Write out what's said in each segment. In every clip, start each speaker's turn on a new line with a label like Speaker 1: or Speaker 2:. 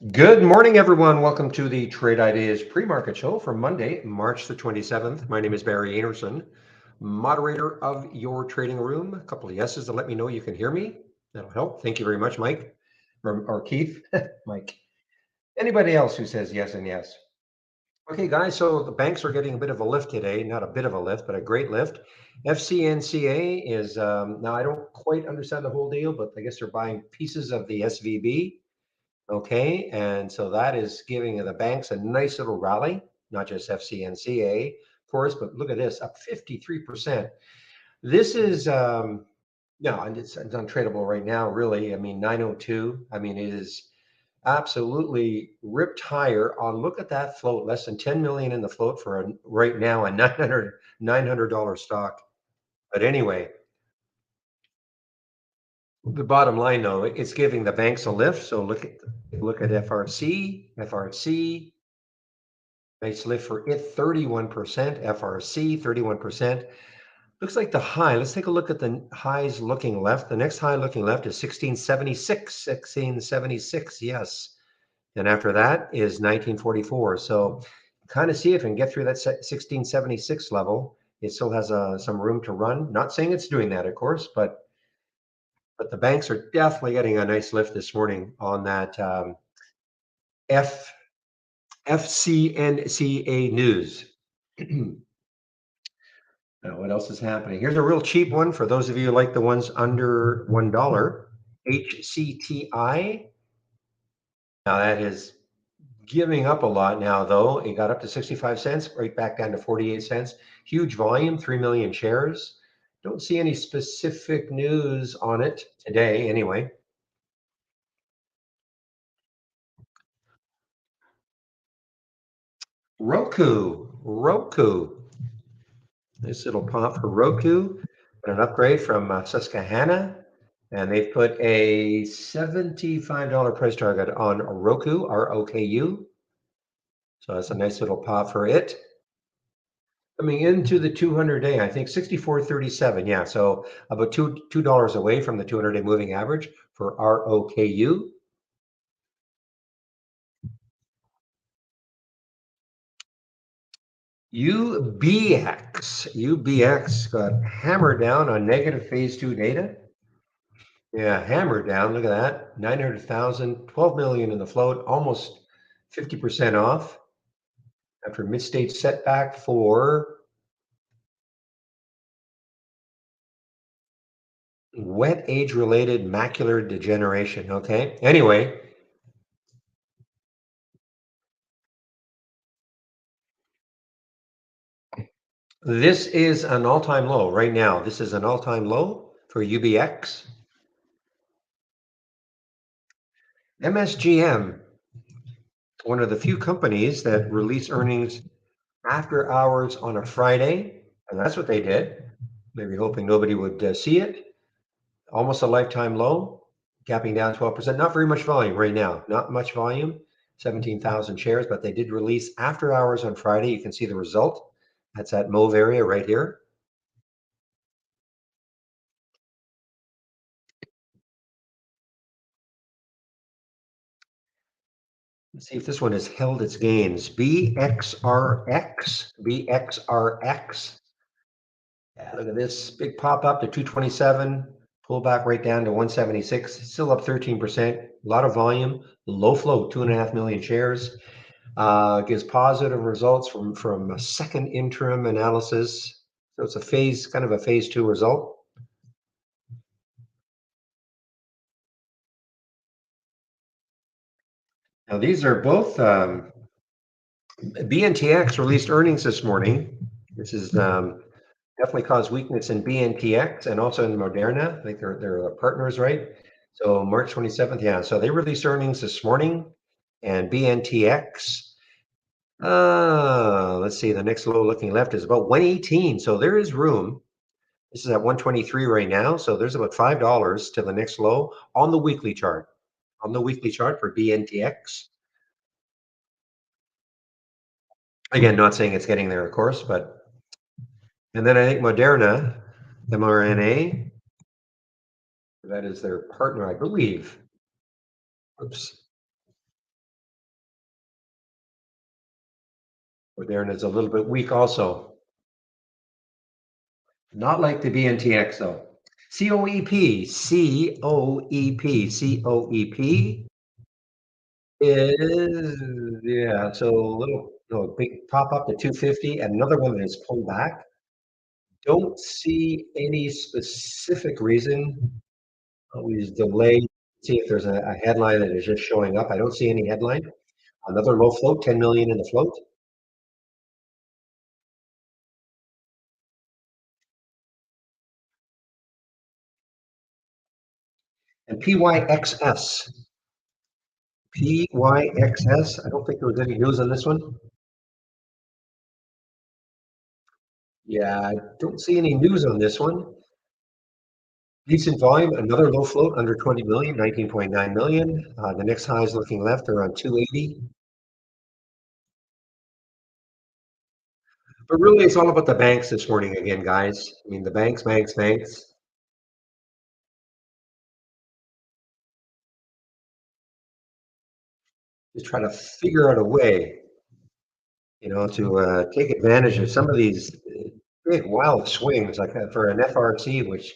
Speaker 1: Good morning, everyone. Welcome to the Trade Ideas pre-market show for Monday, March the 27th. My name is Barry Anderson, moderator of your trading room. A couple of yeses to let me know you can hear me. That'll help. Thank you very much, Mike or Keith. Mike. Anybody else who says yes and yes? Okay, guys, so the banks are getting a bit of a lift today. Not a bit of a lift, but a great lift. FCNCA is, now I don't quite understand the whole deal, but I guess they're buying pieces of the SVB. Okay, and so that is giving the banks a nice little rally, not just FCNCA, of course, but look at this, up 53%. This is, no, and it's untradeable right now, really. I mean, 902, I mean, it is absolutely ripped higher on, look at that float, less than 10 million in the float for right now, a $900 stock. But anyway, the bottom line though, it's giving the banks a lift. So look at FRC, nice lift for it, 31%, FRC, 31%. Looks like the high, let's take a look at the highs looking left. The next high looking left is 1676, yes. And after that is 1944. So kind of see if it can get through that 1676 level. It still has some room to run. Not saying it's doing that, of course, but the banks are definitely getting a nice lift this morning on that F FCNCA news. Now, what else is happening? Here's a real cheap one for those of you who like the ones under $1. HCTI. Now that is giving up a lot now, though. It got up to 65 cents, right back down to 48 cents. Huge volume, 3 million shares. Don't see any specific news on it today, anyway. Roku. Nice little pop for Roku. An upgrade from Susquehanna. And they've put a $75 price target on Roku, ROKU. So that's a nice little pop for it. Coming into the 200-day, I think 64.37. Yeah, so about $2 away from the 200-day moving average for ROKU. UBX got hammered down on negative phase 2 data. Yeah, hammered down. Look at that. 900,000, 12 million in the float, almost 50% off after mid-stage setback for wet age-related macular degeneration. Okay. Anyway, this is an all-time low right now. This is an all-time low for UBX. MSGM, one of the few companies that release earnings after hours on a Friday, and that's what they did. Maybe hoping nobody would see it. Almost a lifetime low, gapping down 12%. Not very much volume right now. Not much volume, 17,000 shares, but they did release after hours on Friday. You can see the result. That's that mauve area right here. Let's see if this one has held its gains. BXRX. Yeah, look at this big pop up to 227, pull back right down to 176, still up 13%. A lot of volume, low float, 2.5 million shares. Gives positive results from a second interim analysis. So it's kind of a phase 2 result. Now these are both BNTX released earnings this morning. This is definitely caused weakness in BNTX and also in Moderna. I think they're partners, right? So March 27th, yeah. So they released earnings this morning, and BNTX. Let's see. The next low looking left is about 118. So there is room. This is at 123 right now. So there's about $5 to the next low on the weekly chart. On the weekly chart for BNTX. Again, not saying it's getting there, of course, but and then I think Moderna, mRNA, that is their partner, I believe. Oops. We're there, and it's a little bit weak also. Not like the BNTX though. COEP, COEP, COEP is, yeah, so a little, no, big pop up to 250, and another one that has pulled back. Don't see any specific reason. Always delayed. See if there's a headline that is just showing up. I don't see any headline. Another low float, 10 million in the float. And PYXS. PYXS. I don't think there was any news on this one. Yeah, I don't see any news on this one. Decent volume, another low float under 20 million, 19.9 million. The next high is looking left around 280. But really, it's all about the banks this morning again, guys. I mean, the banks. Just try to figure out a way, to take advantage of some of these big wild swings, like for an FRC, which,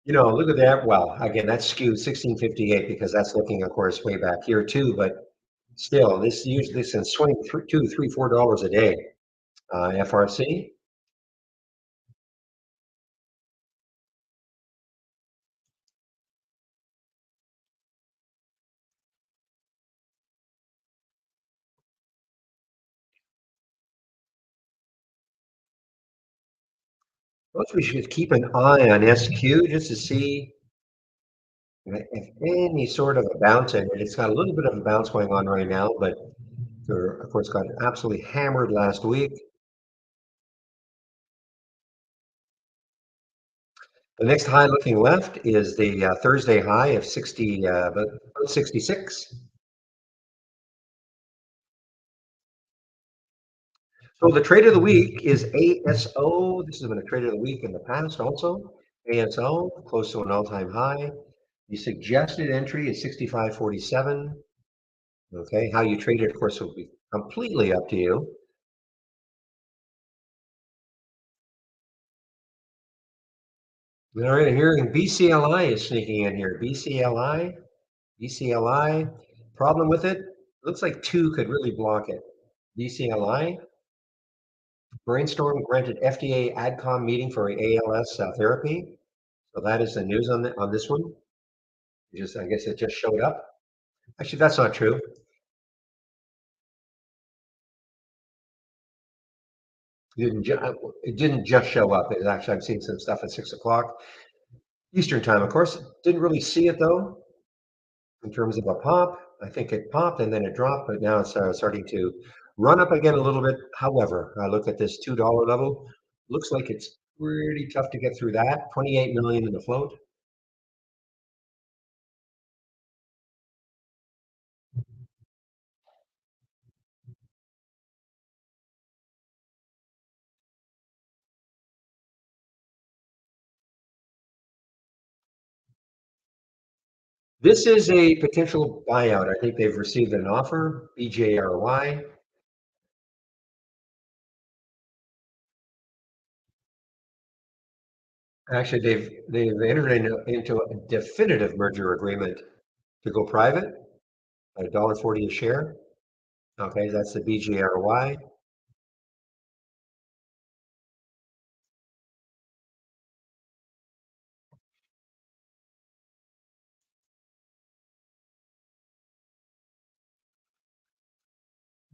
Speaker 1: look at that. Well, again, that's skewed 1658 because that's looking, of course, way back here too. But still, this can swing $2, $3, $4 a day. FRC. Suppose we should keep an eye on SQ just to see if any sort of a bounce in it. It's got a little bit of a bounce going on right now, but they're, of course, got absolutely hammered last week. The next high looking left is the Thursday high of 60, about 66. So the trade of the week is ASO. This has been a trade of the week in the past also. ASO, close to an all-time high. The suggested entry is 65.47. Okay, how you trade it, of course, will be completely up to you. All right, I'm hearing BCLI is sneaking in here. BCLI. Problem with it? Looks like two could really block it. BCLI. Brainstorm granted FDA AdCom meeting for ALS therapy. So that is the news on this one. I guess it just showed up. Actually, that's not true. It didn't just show up. It actually, I'm seeing some stuff at 6 o'clock Eastern time. Of course, didn't really see it though in terms of a pop. I think it popped and then it dropped, but now it's starting to run up again a little bit. However, I look at this $2 level. Looks like it's pretty tough to get through that. 28 million in the float. This is a potential buyout. I think they've received an offer. BJRY. Actually, they've entered into a definitive merger agreement to go private at $1.40 a share. Okay, that's the BGRY.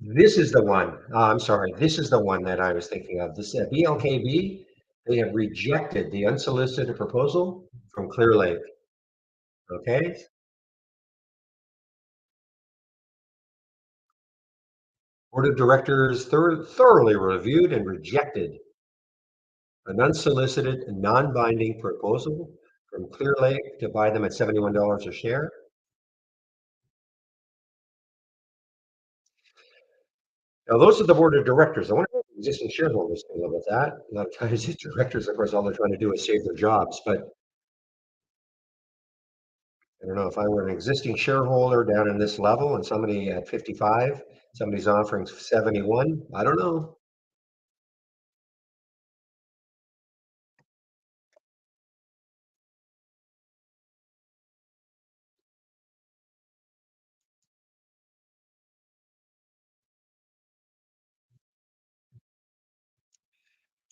Speaker 1: This is the one. I'm sorry. This is the one that I was thinking of. This BLKB. They have rejected the unsolicited proposal from Clear Lake. Okay, board of directors thoroughly reviewed and rejected an unsolicited, non-binding proposal from Clear Lake to buy them at $71 a share. Now, those are the board of directors. I wonder if existing shareholders can live with that. A lot of times, the directors, of course, all they're trying to do is save their jobs. But I don't know if I were an existing shareholder down in this level and somebody at 55 Somebody's offering 71. I don't know.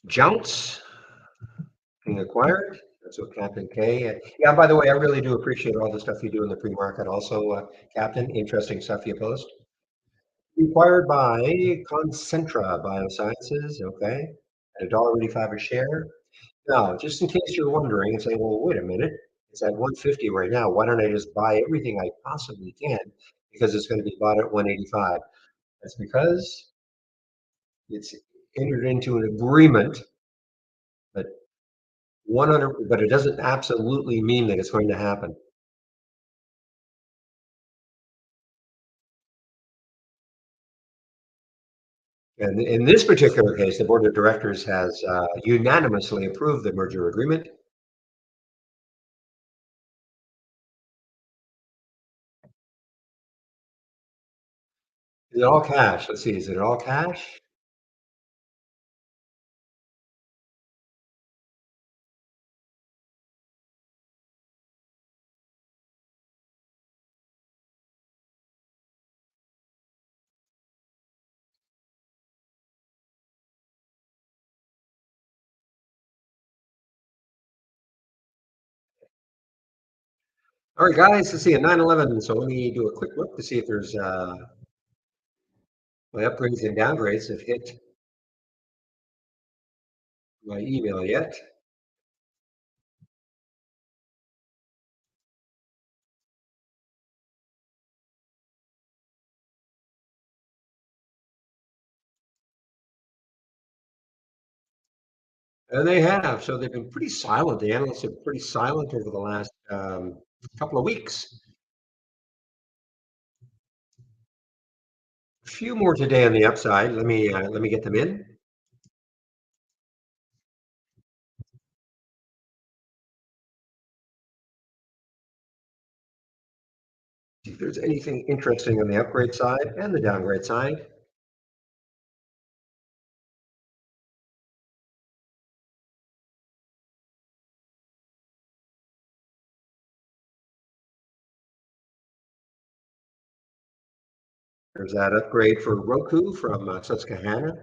Speaker 1: Jounce being acquired. That's what Captain K. Yeah, by the way, I really do appreciate all the stuff you do in the pre-market also, Captain. Interesting stuff you post. Acquired by Concentra Biosciences, okay, at $1.85 a share. Now, just in case you're wondering and saying, well, wait a minute, it's at 150 right now. Why don't I just buy everything I possibly can because it's going to be bought at 185? That's because it's entered into an agreement that 100, but it doesn't absolutely mean that it's going to happen. And in this particular case, the board of directors has unanimously approved the merger agreement. Is it all cash? Let's see, is it all cash? All right, guys, let's see, a 9/11. So let me do a quick look to see if there's my upgrades and downgrades have hit my email yet. And they have. So they've been pretty silent. The analysts have been pretty silent over the last couple of weeks. A few more today on the upside. Let me get them in. See if there's anything interesting on the upgrade side and the downgrade side. There's that upgrade for Roku from Susquehanna.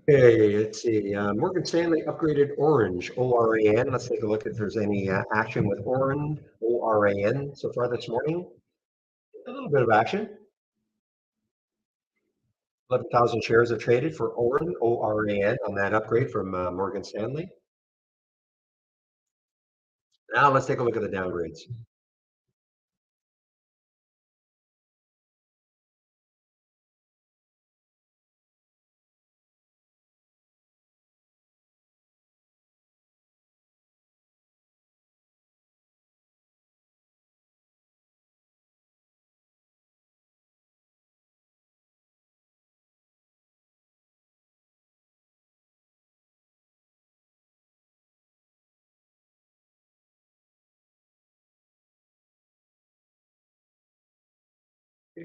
Speaker 1: Okay, let's see. Morgan Stanley upgraded Orange, ORAN. Let's take a look if there's any action with Orange, ORAN so far this morning. A little bit of action. 11,000 shares have traded for Oran, ORAN, on that upgrade from Morgan Stanley. Now let's take a look at the downgrades.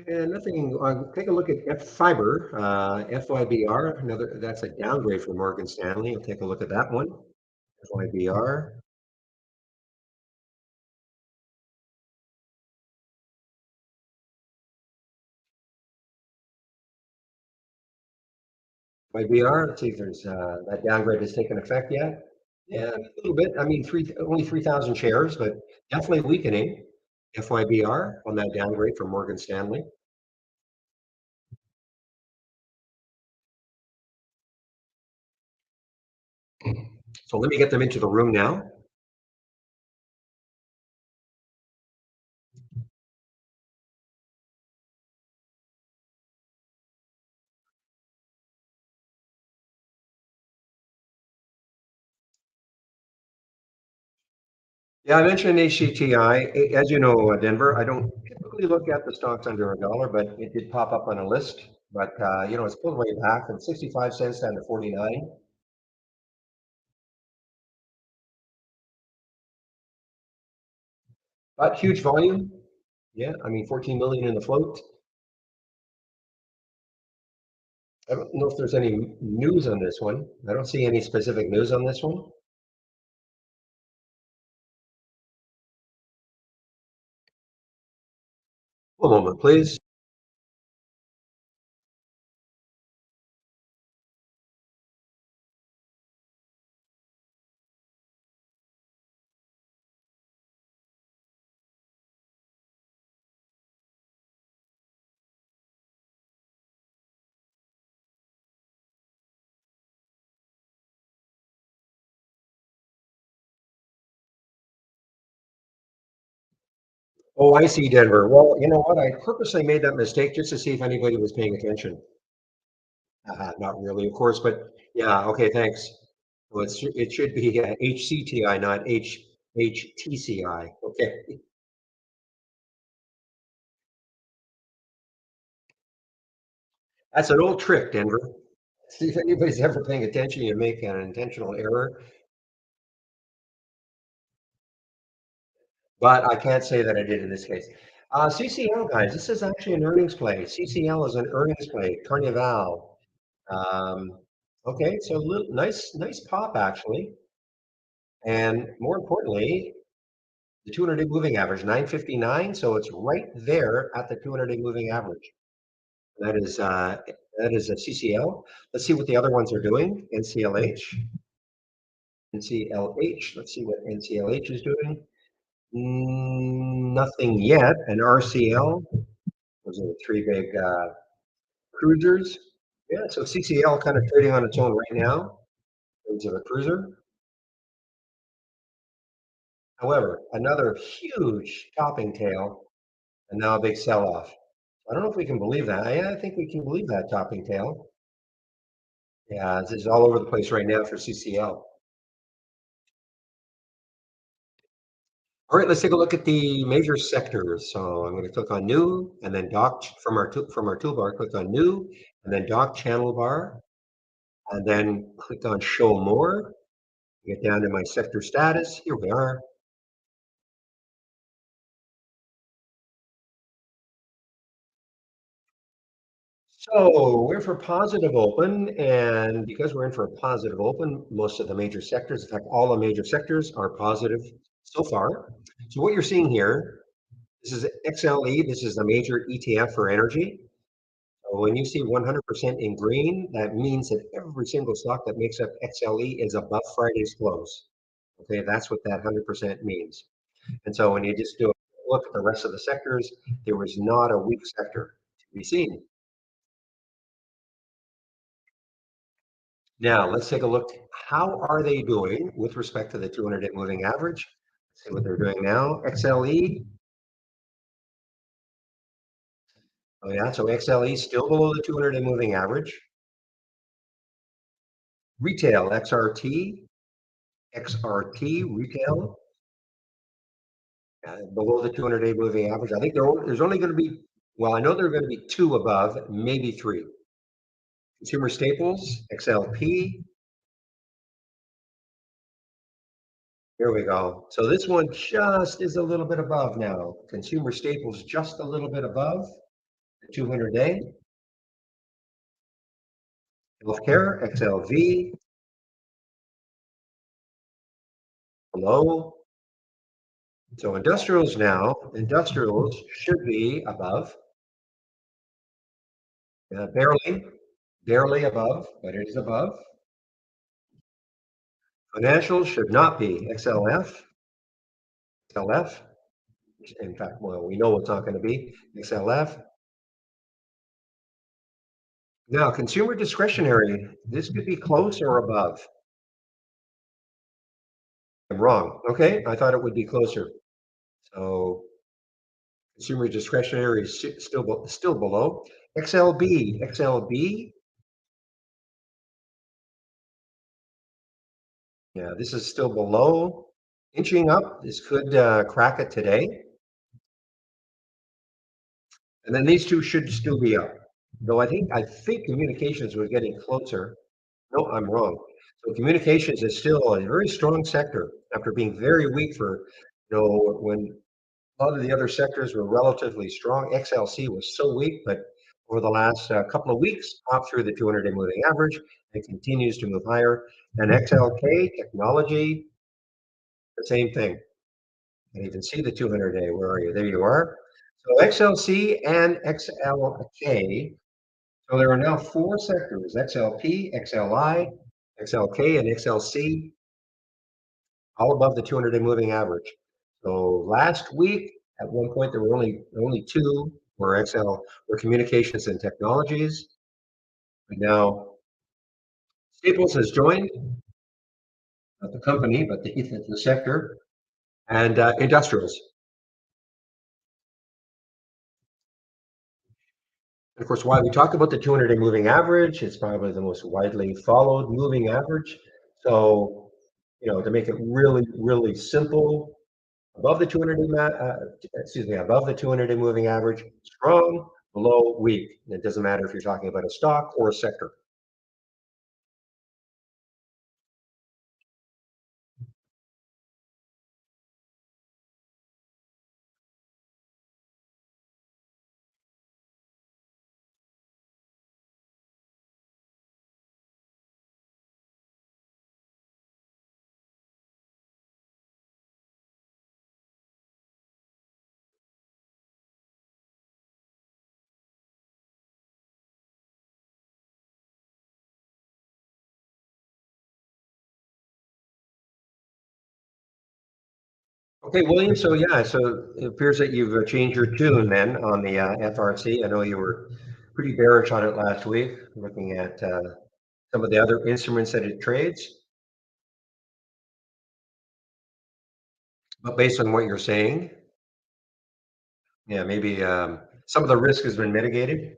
Speaker 1: And nothing, take a look at F Fiber, FYBR, another, that's a downgrade for Morgan Stanley. I'll take a look at that one. FYBR. YBR, let's see if there's that downgrade has taken effect yet. Yeah, a little bit. I mean, only 3,000 shares, but definitely weakening. FYBR on that downgrade from Morgan Stanley. So let me get them into the room now. Yeah, I mentioned HCTI. As you know, Denver, I don't typically look at the stocks under a dollar, but it did pop up on a list. But it's pulled way back from 65 cents down to 49. But huge volume. Yeah, I mean, 14 million in the float. I don't know if there's any news on this one. I don't see any specific news on this one. One moment, please. Oh, I see, Denver. Well, you know what? I purposely made that mistake just to see if anybody was paying attention. Not really, of course, but yeah, okay, thanks. Well, it should be HCTI, not HTCI. Okay, that's an old trick, Denver. See if anybody's ever paying attention, you make an intentional error. But I can't say that I did in this case. CCL, guys, this is actually an earnings play. CCL is an earnings play. Carnival. Um, okay, so nice pop actually, and more importantly, the 200-day moving average 959. So it's right there at the 200-day moving average. That is a CCL. Let's see what the other ones are doing. NCLH, NCLH. Let's see what NCLH is doing. Nothing yet. And RCL. Those are the three big cruisers. Yeah, so CCL kind of trading on its own right now in terms of a cruiser. However, another huge topping tail and now a big sell-off. I don't know if we can believe that. Yeah, I think we can believe that topping tail. Yeah, this is all over the place right now for CCL. All right, let's take a look at the major sectors. So I'm going to click on new and then dock from our toolbar, click on new and then dock channel bar and then click on show more. Get down to my sector status. Here we are. So we're for positive open, and because we're in for a positive open, most of the major sectors, in fact, all the major sectors are positive so far. So what you're seeing here, this is XLE, this is the major ETF for energy. So when you see 100% in green, that means that every single stock that makes up XLE is above Friday's close. Okay, that's what that 100% means. And so when you just do a look at the rest of the sectors, there was not a weak sector to be seen. Now, let's take a look. How are they doing with respect to the 200-day moving average? See what they're doing now. XLE. Oh, yeah. So XLE still below the 200-day moving average. Retail, XRT, retail, below the 200-day moving average. I think there's only going to be, well, I know there are going to be two above, maybe three. Consumer staples, XLP. Here we go. So this one just is a little bit above now. Consumer staples just a little bit above the 200-day. Healthcare, XLV, below. So industrials should be above, barely above, but it is above. Financials should not be XLF. In fact, well, we know it's not going to be XLF. Now, consumer discretionary, this could be close or above. I'm wrong. Okay, I thought it would be closer. So consumer discretionary is still below. XLB. Yeah, this is still below. inching up. This could crack it today. And then these two should still be up. Though I think communications was getting closer. No, I'm wrong. So communications is still a very strong sector after being very weak for, when a lot of the other sectors were relatively strong. XLC was so weak, but over the last couple of weeks, popped through the 200-day moving average and continues to move higher. And XLK technology, the same thing. And you can see the 200-day. Where are you? There you are. So XLC and XLK. So there are now four sectors: XLP, XLI, XLK, and XLC, all above the 200-day moving average. So last week, at one point, there were only two were were communications and technologies. But now Staples has joined, not the company, but the sector, and industrials. And of course, why we talk about the 200-day moving average, it's probably the most widely followed moving average. So, to make it really, really simple, above the 200-day, above the 200-day moving average, strong, below, weak. And it doesn't matter if you're talking about a stock or a sector. Okay, William. So yeah, so it appears that you've changed your tune then on the FRC. I know you were pretty bearish on it last week, looking at some of the other instruments that it trades. But based on what you're saying, yeah, maybe some of the risk has been mitigated.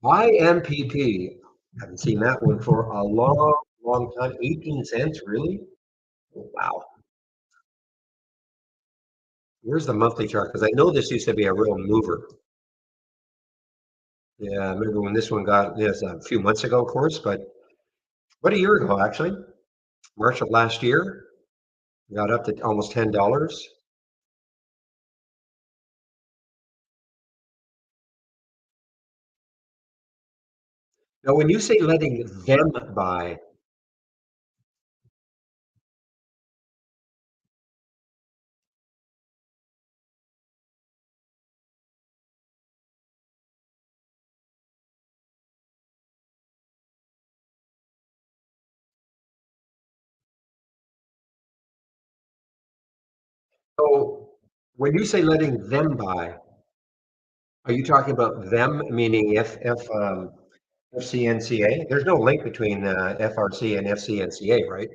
Speaker 1: IMPP, haven't seen that one for a long, long time. 18 cents, really? Wow. Where's the monthly chart? Because I know this used to be a real mover. Yeah, I remember when this one got this a few months ago, of course, but about a year ago, actually, March of last year, got up to almost $10. Now, when you say letting them buy, so when you say letting them buy, are you talking about them meaning FCNCA? There's no link between FRC and FCNCA, right?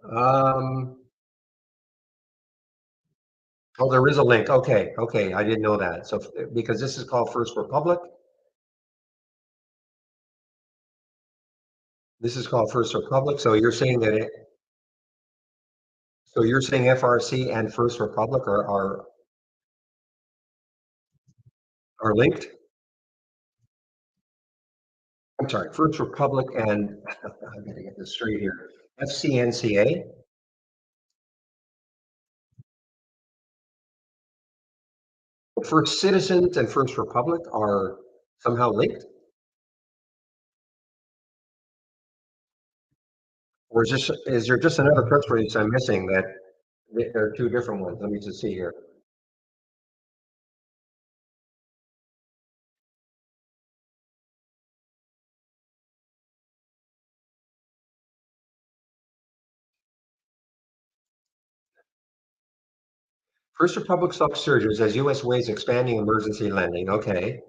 Speaker 1: Um, oh, there is a link. Okay, okay, I didn't know that. So because this is called First Republic, this is called First Republic. So you're saying that so you're saying FRC and First Republic are linked? I'm sorry, First Republic and I'm gonna get this straight here. FCNCA. First Citizens and First Republic are somehow linked, or is there just another press release I'm missing that there are two different ones? Let me just see here. First Republic stock surges as U.S. weighs expanding emergency lending. Okay.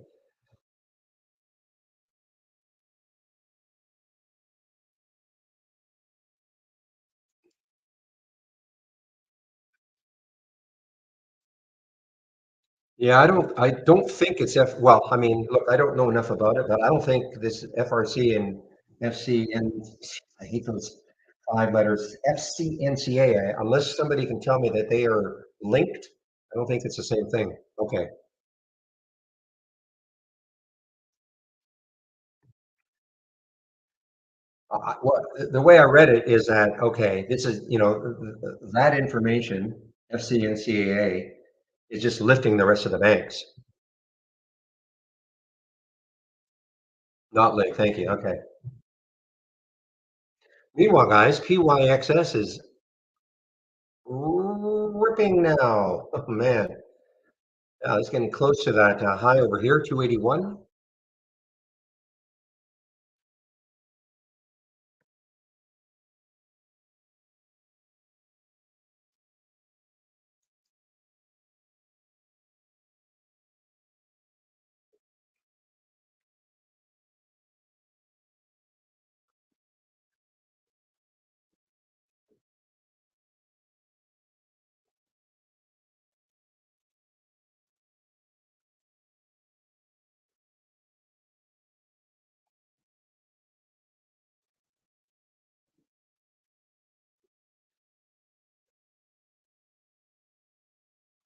Speaker 1: Yeah, I don't think it's well, I mean, look, I don't know enough about it, but I don't think this FRC and FCN, I hate those 5 letters, FCNCA, unless somebody can tell me that they are linked, I don't think it's the same thing. Okay. Well, the way I read it is that, okay, this is, that information, FCNCAA, is just lifting the rest of the banks. Not linked, thank you, okay. Meanwhile, guys, PYXS is ripping now. Oh man, it's getting close to that high over here, 281.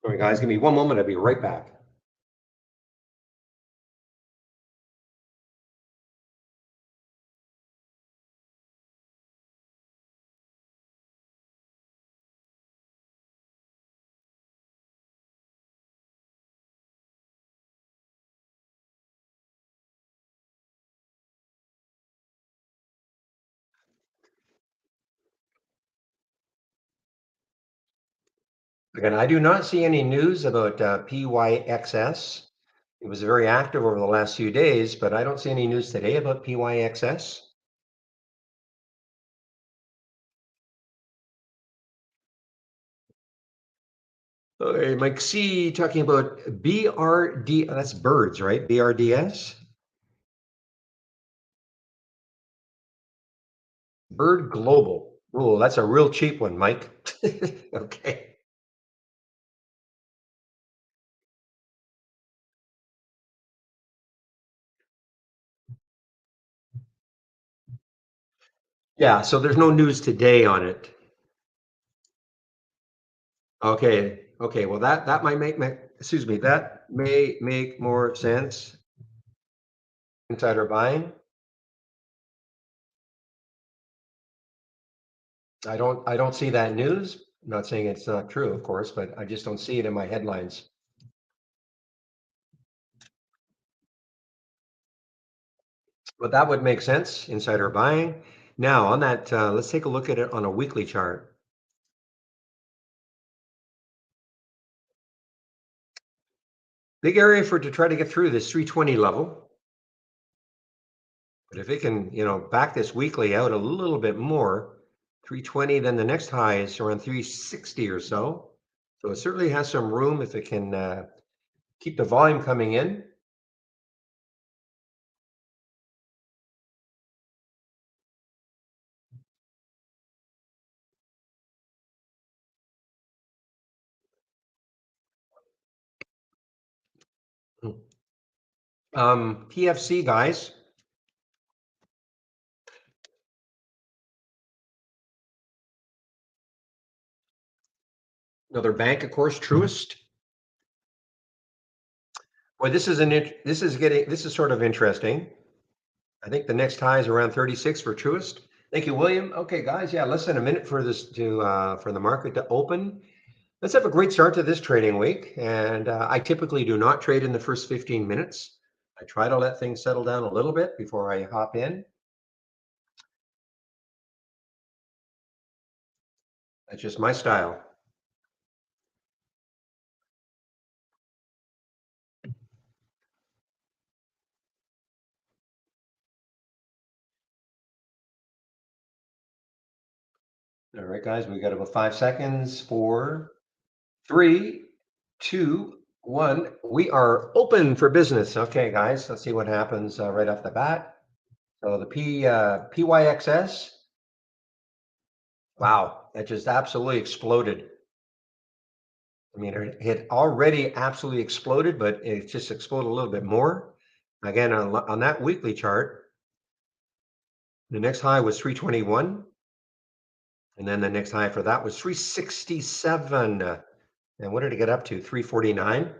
Speaker 1: All right, guys, give me one moment. I'll be right back. Again, I do not see any news about PYXS. It was very active over the last few days, but I don't see any news today about PYXS. Okay, Mike C talking about BRD, that's birds, right? BRDS? Bird Global. Oh, that's a real cheap one, Mike. Okay. Yeah, so there's no news today on it. Okay, okay. Well, that might excuse me, that may make more sense. Insider buying. I don't see that news. I'm not saying it's not true, of course, but I just don't see it in my headlines. But that would make sense, insider buying. Now, on that, let's take a look at it on a weekly chart. Big area for to try to get through this 320 level. But if it can, back this weekly out a little bit more, 320, then the next high is around 360 or so. So it certainly has some room if it can keep the volume coming in. PFC guys, another bank, of course, Truist. Boy, this is sort of interesting. I think the next high is around 36 for Truist. Thank you, William. Okay, guys, yeah, less than a minute for this to for the market to open. Let's have a great start to this trading week. And I typically do not trade in the first 15 minutes. I try to let things settle down a little bit before I hop in. That's just my style. All right, guys, we got about 5 seconds. 4, 3, 2, 1. We are open for business. Okay, guys, let's see what happens right off the bat. So the PYXS, wow, that just absolutely exploded. I mean, it had already absolutely exploded, but it just exploded a little bit more. Again, on that weekly chart, the next high was 321, and then the next high for that was 367. And what did it get up to? 349.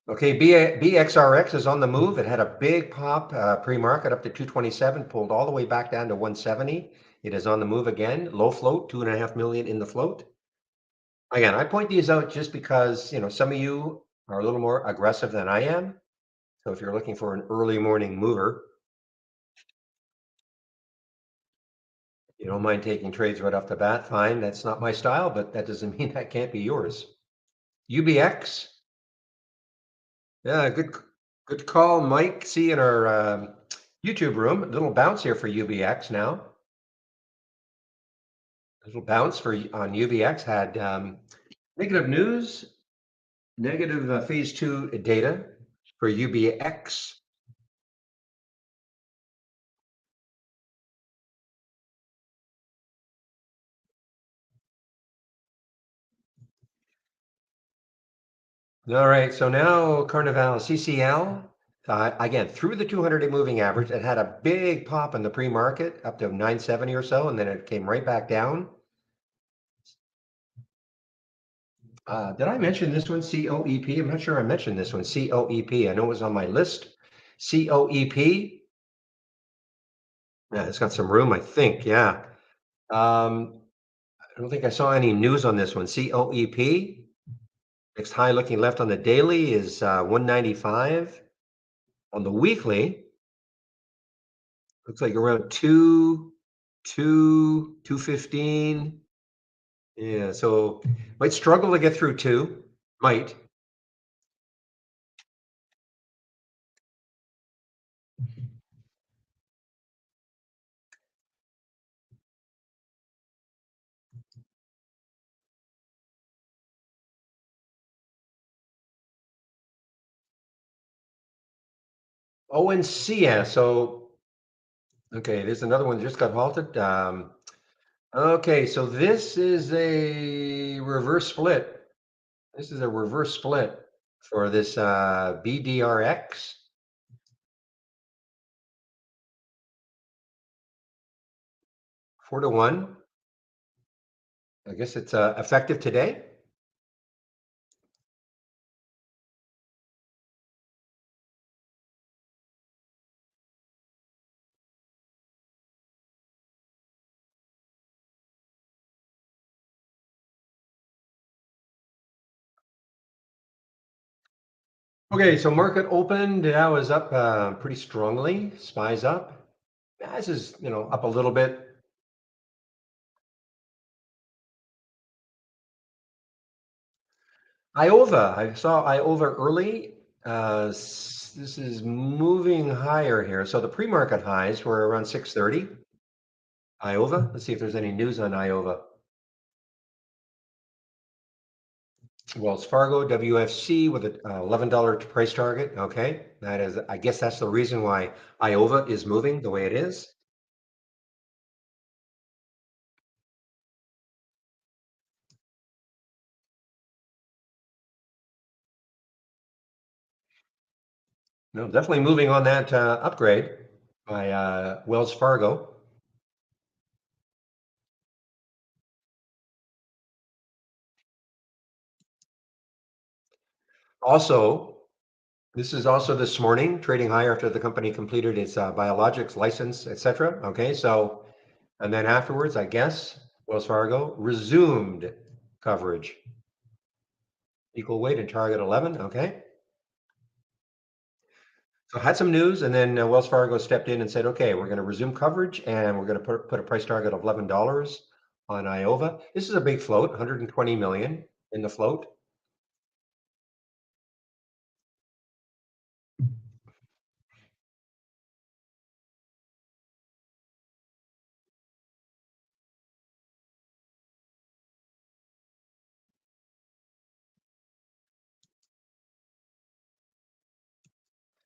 Speaker 1: Okay, BXRX is on the move. It had a big pop pre-market up to 227, pulled all the way back down to 170. It is on the move again. Low float, 2.5 million in the float. Again, I point these out just because, some of you are a little more aggressive than I am. So if you're looking for an early morning mover, you don't mind taking trades right off the bat, fine. That's not my style, but that doesn't mean that can't be yours. UBX, yeah, good call, Mike. See in our YouTube room, a little bounce here for UBX now. A little bounce on UBX had negative news, negative phase two data for UBX. All right, so now Carnival CCL, again, through the 200-day moving average, it had a big pop in the pre-market up to 970 or so, and then it came right back down. Did I mention this one, COEP? I'm not sure I mentioned this one, COEP. I know it was on my list. COEP. Yeah, it's got some room, I think. Yeah. I don't think I saw any news on this one. COEP. Next high looking left on the daily is 195. On the weekly, looks like around 215. Yeah, so might struggle to get through two. Might. ONC, yeah. So, okay, there's another one that just got halted. Okay, so this is a reverse split. This is a reverse split for this BDRX. 4-1. I guess it's effective today. Okay, so market opened. That was up pretty strongly. SPY's up. This is, up a little bit. IOVA, I saw IOVA early. This is moving higher here. So the pre-market highs were around 630. IOVA, let's see if there's any news on IOVA. Wells Fargo, WFC with an $11 price target. Okay, that is, I guess that's the reason why IOVA is moving the way it is. No, definitely moving on that upgrade by Wells Fargo. Also, this is also this morning trading higher after the company completed its biologics license, etc. Okay, so, and then afterwards, I guess, Wells Fargo resumed coverage. Equal weight and target 11, okay. So had some news, and then Wells Fargo stepped in and said, okay, we're going to resume coverage, and we're going to put a price target of $11 on IOVA. This is a big float, 120 million in the float.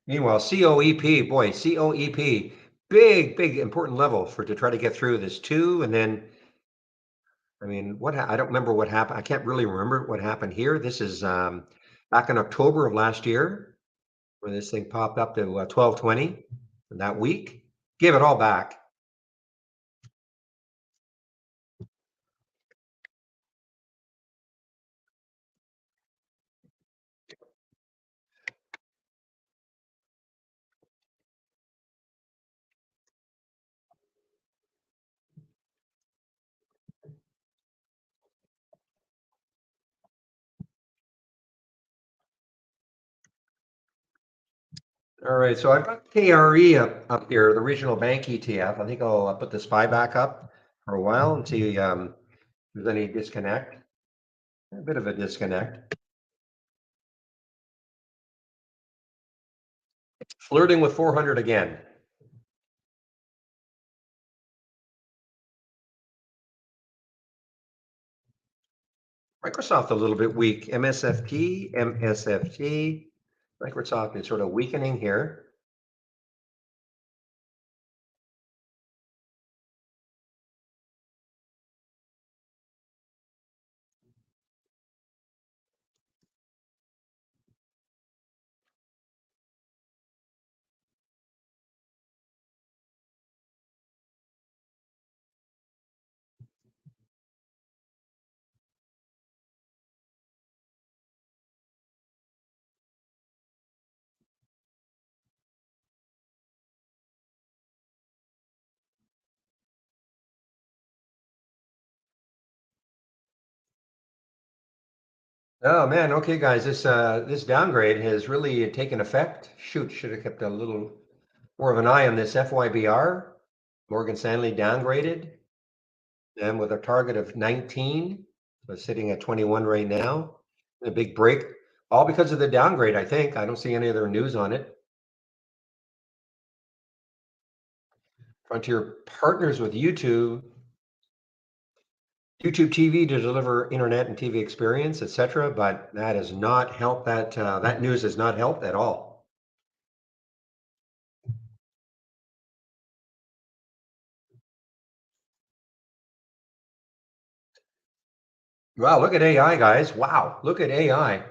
Speaker 1: Meanwhile, COEP, boy, COEP, big important level for to try to get through this two. And then, I mean, I don't remember what happened. I can't really remember what happened here. This is back in October of last year when this thing popped up to 1220 that week. Gave it all back. All right, so I've got KRE up here, the regional bank ETF. I think I'll put the SPY back up for a while and see if there's any disconnect. A bit of a disconnect. Flirting with 400 again. Microsoft a little bit weak. MSFT. Microsoft is sort of weakening here. Oh man, okay guys, this downgrade has really taken effect. Shoot, should have kept a little more of an eye on this FYBR. Morgan Stanley downgraded, and with a target of 19, so sitting at 21 right now. A big break, all because of the downgrade, I think. I don't see any other news on it. Frontier partners with YouTube TV to deliver internet and TV experience, etc. But that has not helped. That news has not helped at all. Wow, look at AI, guys. Wow, look at AI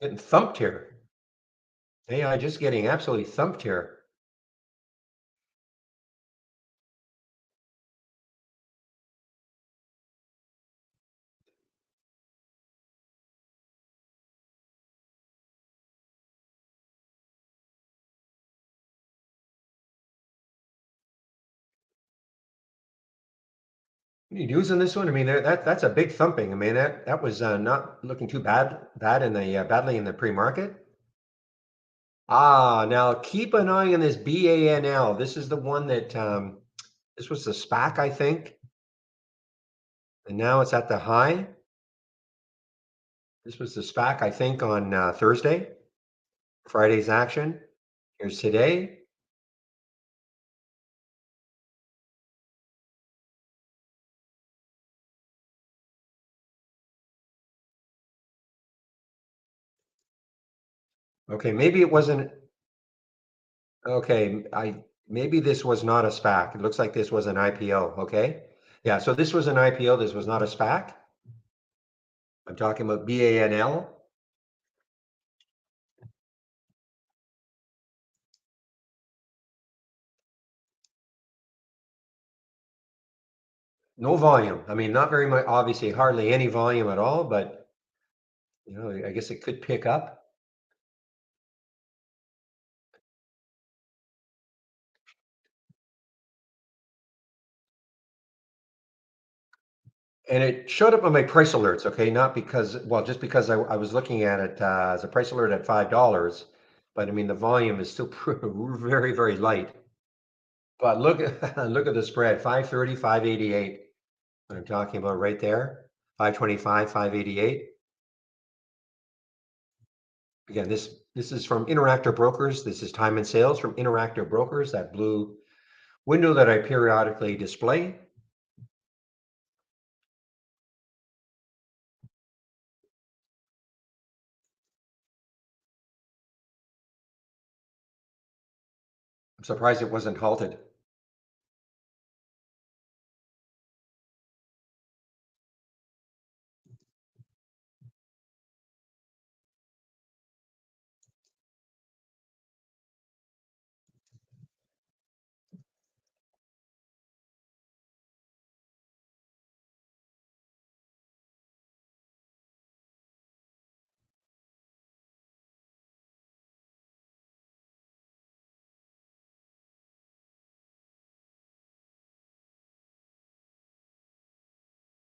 Speaker 1: getting thumped here. AI just getting absolutely thumped here. Any news on this one? I mean, that's a big thumping. I mean, that was not looking too bad in the badly in the pre-market. Ah, now keep an eye on this BANL. This is the one that this was the SPAC, I think, and now it's at the high. This was the SPAC, I think, on Thursday. Friday's action. Here's today. Okay, maybe it wasn't. Okay, maybe this was not a SPAC. It looks like this was an IPO. Okay, yeah. So this was an IPO. This was not a SPAC. I'm talking about BANL. No volume. I mean, not very much. Obviously, hardly any volume at all. But I guess it could pick up. And it showed up on my price alerts, okay? Not because, well, just because I was looking at it as a price alert at $5, but I mean the volume is still very, very light. But look at look at the spread, 530, 588. What I'm talking about right there, 525, 588. Again, this is from Interactive Brokers. This is time and sales from Interactive Brokers, that blue window that I periodically display. I'm surprised it wasn't halted.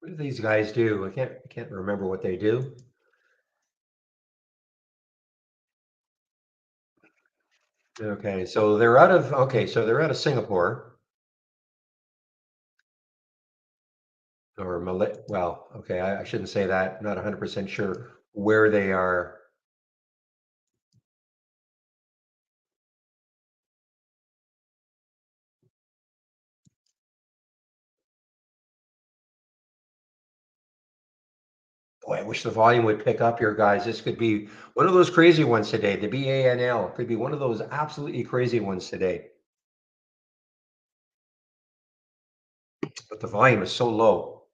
Speaker 1: What do these guys do? I can't remember what they do. Okay, so they're out of Singapore or Malay. Well, okay, I shouldn't say that. Not 100% sure where they are. Boy, I wish the volume would pick up here, guys. This could be one of those crazy ones today. The BANL could be one of those absolutely crazy ones today. But the volume is so low.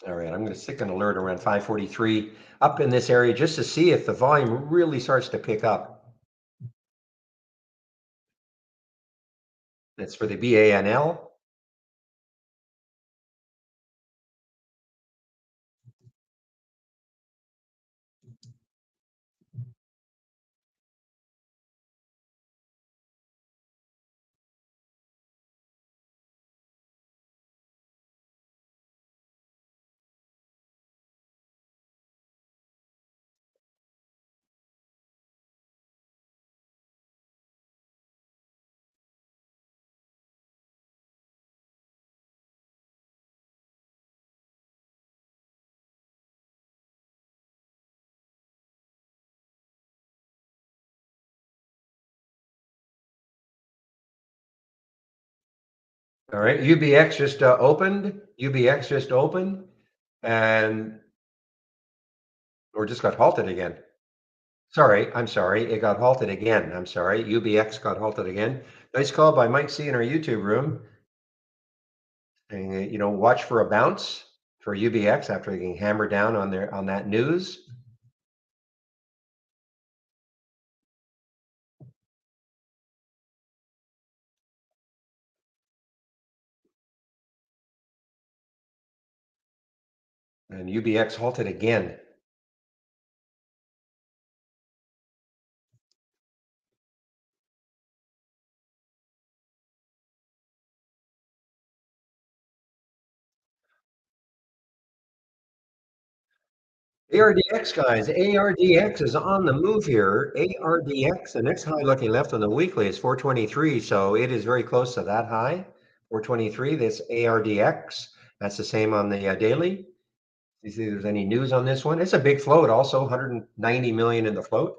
Speaker 1: All right, I'm going to stick an alert around 5:43 up in this area just to see if the volume really starts to pick up. That's for the BANL. All right, UBX just opened. UBX just opened, and or just got halted again. Sorry, I'm sorry. It got halted again. I'm sorry. UBX got halted again. Nice call by Mike C in our YouTube room. And watch for a bounce for UBX after getting hammered down on that news. And UBX halted again. ARDX guys, ARDX is on the move here. ARDX, the next high looking left on the weekly is 423, so it is very close to that high. 423, this ARDX. That's the same on the daily. You see there's any news on this one? It's a big float also, 190 million in the float.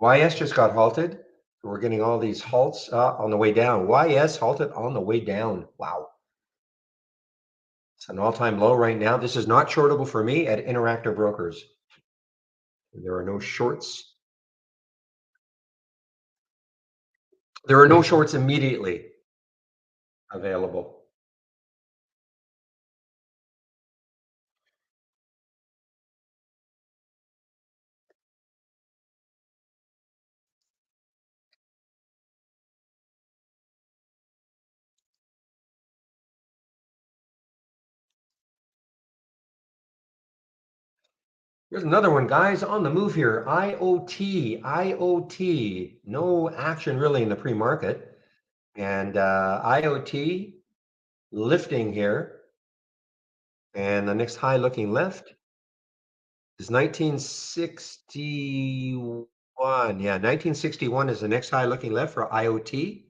Speaker 1: YS just got halted. We're getting all these halts on the way down. YS halted on the way down. Wow. It's an all-time low right now. This is not shortable for me at Interactive Brokers. There are no shorts. There are no shorts immediately available. Here's another one, guys, on the move here. IoT, IoT. No action really in the pre-market. And IoT lifting here. And the next high looking left is 1961. Yeah, 1961 is the next high looking left for IoT.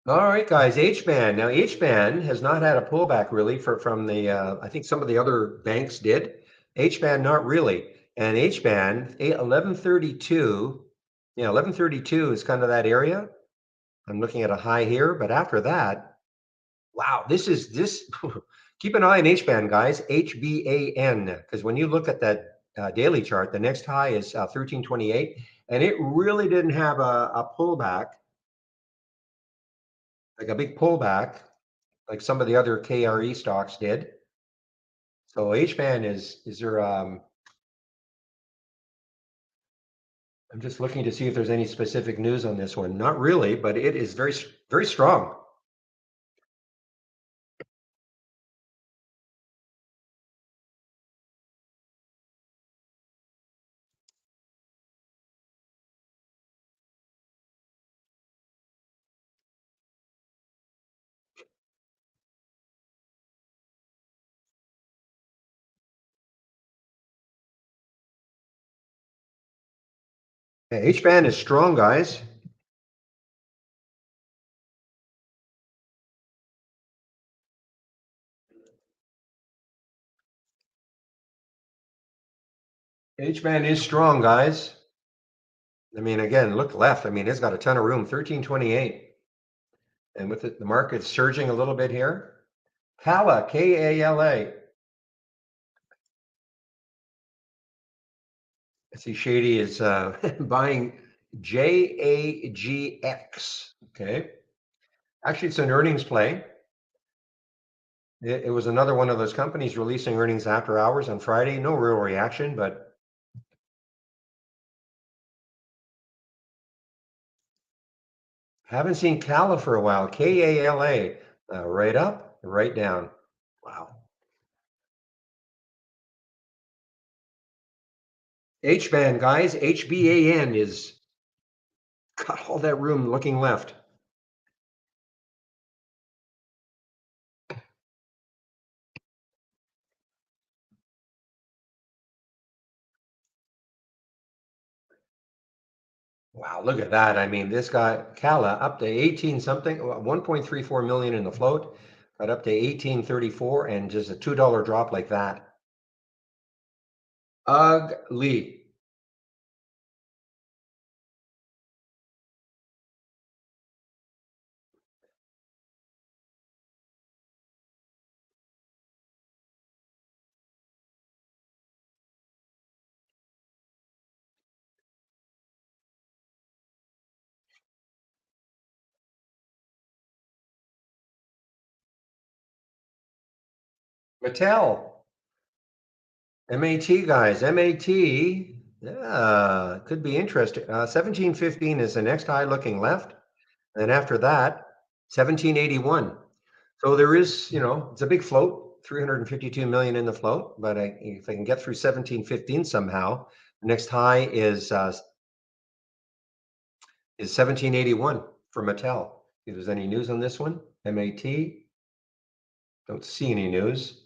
Speaker 1: All right, guys, H-band. Now, H-band has not had a pullback really from the, I think some of the other banks did. H-band, not really. And H-band, 1132, yeah, 1132 is kind of that area. I'm looking at a high here, but after that, wow, this. Keep an eye on H-band, guys. HBAN, because when you look at that daily chart, the next high is 1328, and it really didn't have a pullback, like a big pullback, like some of the other KRE stocks did. So H-band is there? I'm just looking to see if there's any specific news on this one. Not really, but it is very strong. Yeah, H-band is strong, guys. H-band is strong, guys. I mean, again, look left. I mean, it's got a ton of room, 1328. And with the market surging a little bit here, Kala, Kala. I see Shady is buying JAGX. Okay. Actually, it's an earnings play. It was another one of those companies releasing earnings after hours on Friday. No real reaction, but haven't seen Kala for a while. Kala, right up, right down. Wow. H-band, guys. HBAN is got all that room looking left. Wow, look at that. I mean, this guy, Kala, up to 18 something, 1.34 million in the float, got up to 1834 and just a $2 drop like that. Ugly. Mattel, MAT guys, MAT, yeah, could be interesting. 1715 is the next high looking left. And then after that, 1781. So there is, it's a big float, 352 million in the float. But if I can get through 1715 somehow, the next high is 1781 for Mattel. If there's any news on this one, MAT, don't see any news.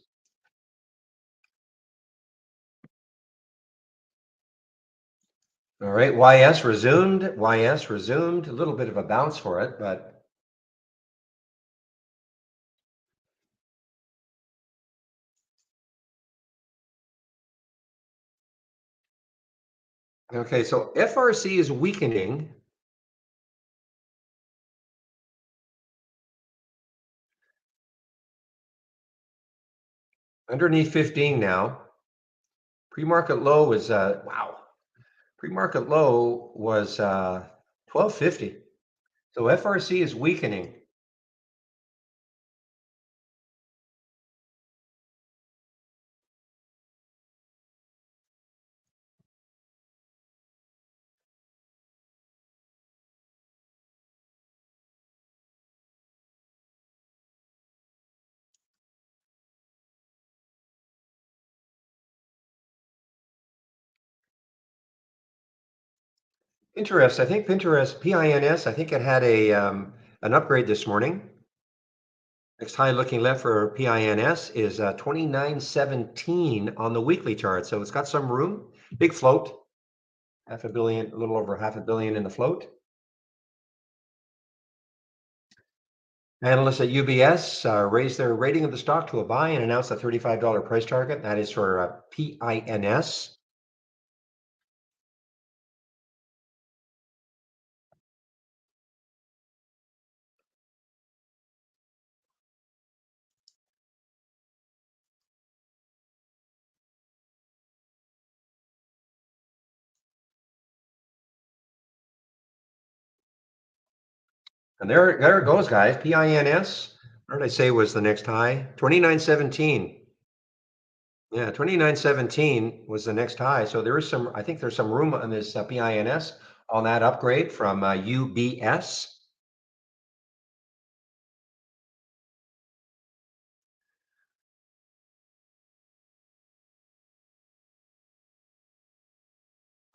Speaker 1: All right, YS resumed. YS resumed. A little bit of a bounce for it, but okay. So FRC is weakening. Underneath 15 now. Pre-market low was wow. Pre-market low was 1250. So FRC is weakening. Pinterest, I think Pinterest, PINS, I think it had an upgrade this morning. Next high looking left for PINS is 2917 on the weekly chart. So it's got some room. Big float, half a billion, a little over half a billion in the float. Analysts at UBS raised their rating of the stock to a buy and announced a $35 price target. That is for PINS. And there it goes, guys. PINS. What did I say was the next high? 29.17. Yeah, 29.17 was the next high. So there is some, I think there's some room on this PINS on that upgrade from UBS.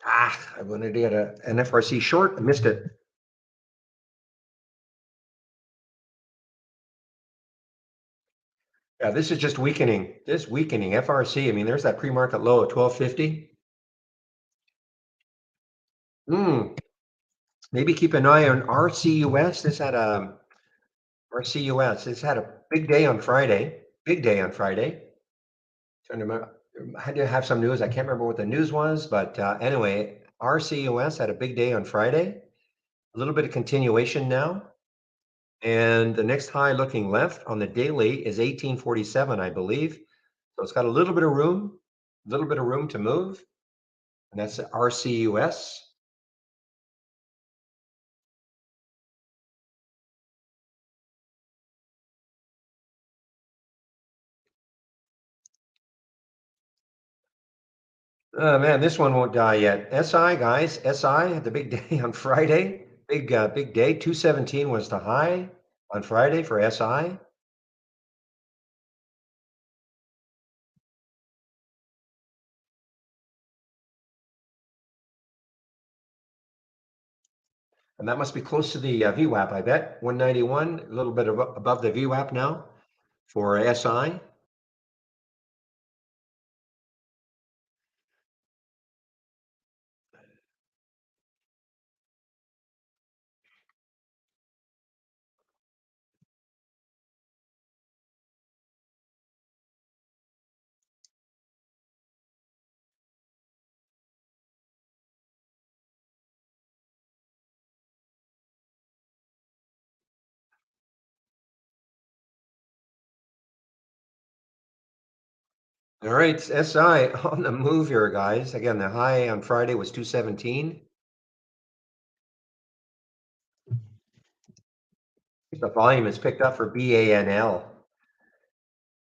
Speaker 1: I wanted to get an FRC short. I missed it. Yeah, this is just weakening. This weakening FRC. I mean, there's that pre-market low at 1250. Maybe keep an eye on RCUS. This had a RCUS. This had a big day on Friday. Big day on Friday. Trying to remember, I had to have some news. I can't remember what the news was, but anyway, RCUS had a big day on Friday. A little bit of continuation now. And the next high looking left on the daily is 1847, I believe. So it's got a little bit of room to move. And that's the RCUS. Oh man, this one won't die yet. SI, guys, SI had the big day on Friday. Big day. 217 was the high on Friday for SI. And that must be close to the VWAP, I bet. 191, a little bit above the VWAP now for SI. All right, SI on the move here, guys. Again, the high on Friday was 217. The volume has picked up for BANL.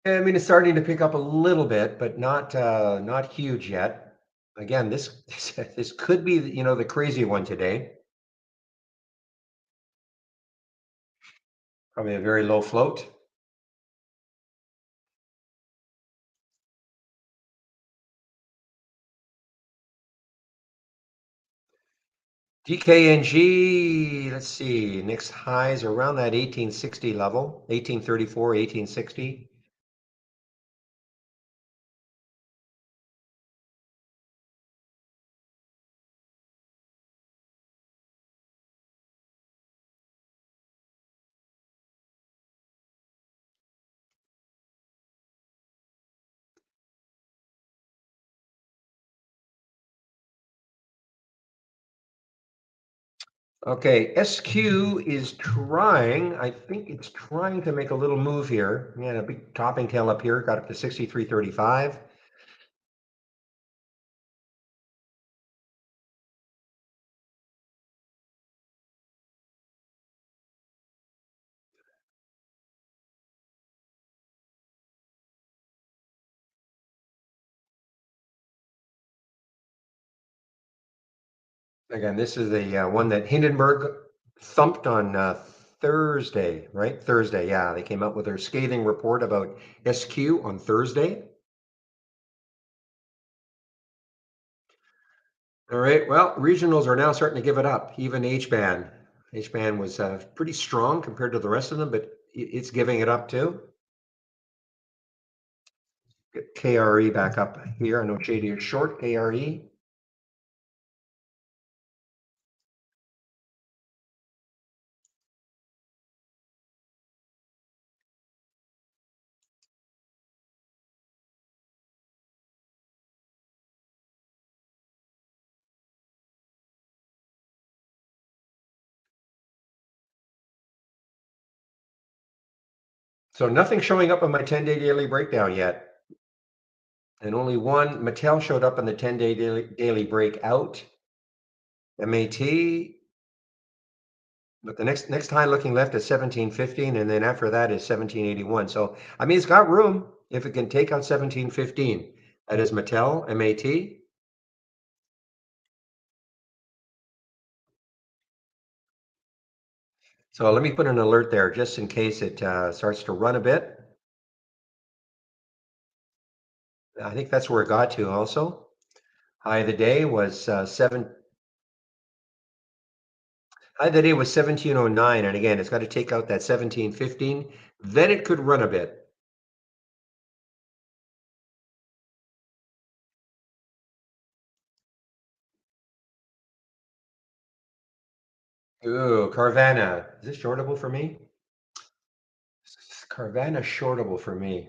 Speaker 1: I mean, it's starting to pick up a little bit, but not huge yet. Again, this could be the crazy one today. Probably a very low float. DKNG, let's see, next highs around that 1860 level, 1834, 1860. Okay, SQ is trying, I think it's trying to make a little move here. Yeah, a big topping tail up here, got up to 63.35. Again, this is the one that Hindenburg thumped on Thursday, right? Thursday, yeah. They came out with their scathing report about SQ on Thursday. All right, well, regionals are now starting to give it up. Even H-band. H-band was pretty strong compared to the rest of them, but it's giving it up too. Get KRE back up here. I know Shady is short KRE. So nothing showing up on my 10-day daily breakdown yet. And only one Mattel showed up on the 10-day daily breakout. MAT, but the next high looking left is 1715, and then after that is 1781. So I mean, it's got room if it can take out 1715. That is Mattel, MAT. So let me put an alert there just in case it starts to run a bit. I think that's where it got to also. High of the day was high of the day was 1709, and again, it's got to take out that 1715. Then it could run a bit. Ooh, Carvana. Is this shortable for me? Carvana shortable for me.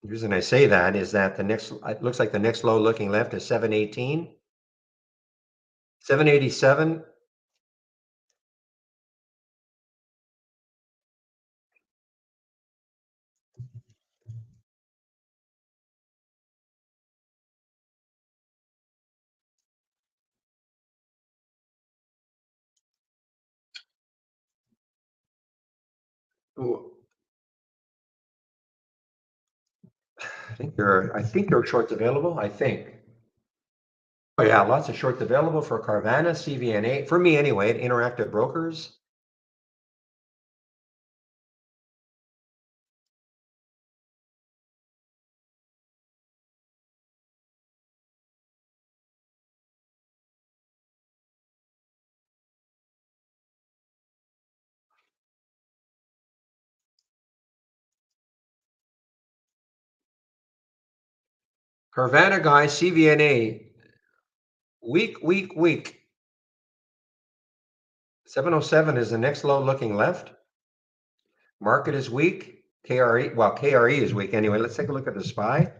Speaker 1: The reason I say that is that the next, it looks like the next low looking left is 718, 787. Ooh, I think there are shorts available. I think. Oh yeah, lots of shorts available for Carvana, CVNA, for me anyway, at Interactive Brokers. Carvana guys, CVNA, weak. 707 is the next low looking left. Market is weak. KRE, well, KRE is weak anyway. Let's take a look at the SPY.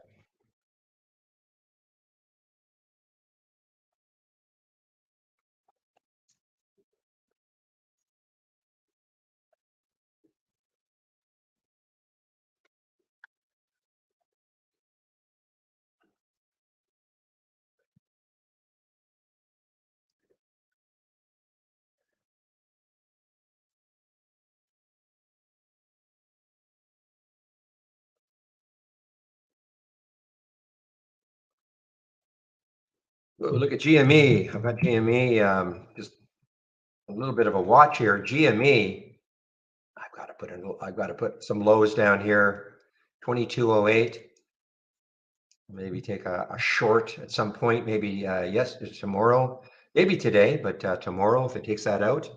Speaker 1: Ooh, look at GME. I've got GME, just a little bit of a watch here. GME, I've got to put some lows down here. 2208. Maybe take a short at some point. Maybe yes, tomorrow. Maybe today, but tomorrow if it takes that out.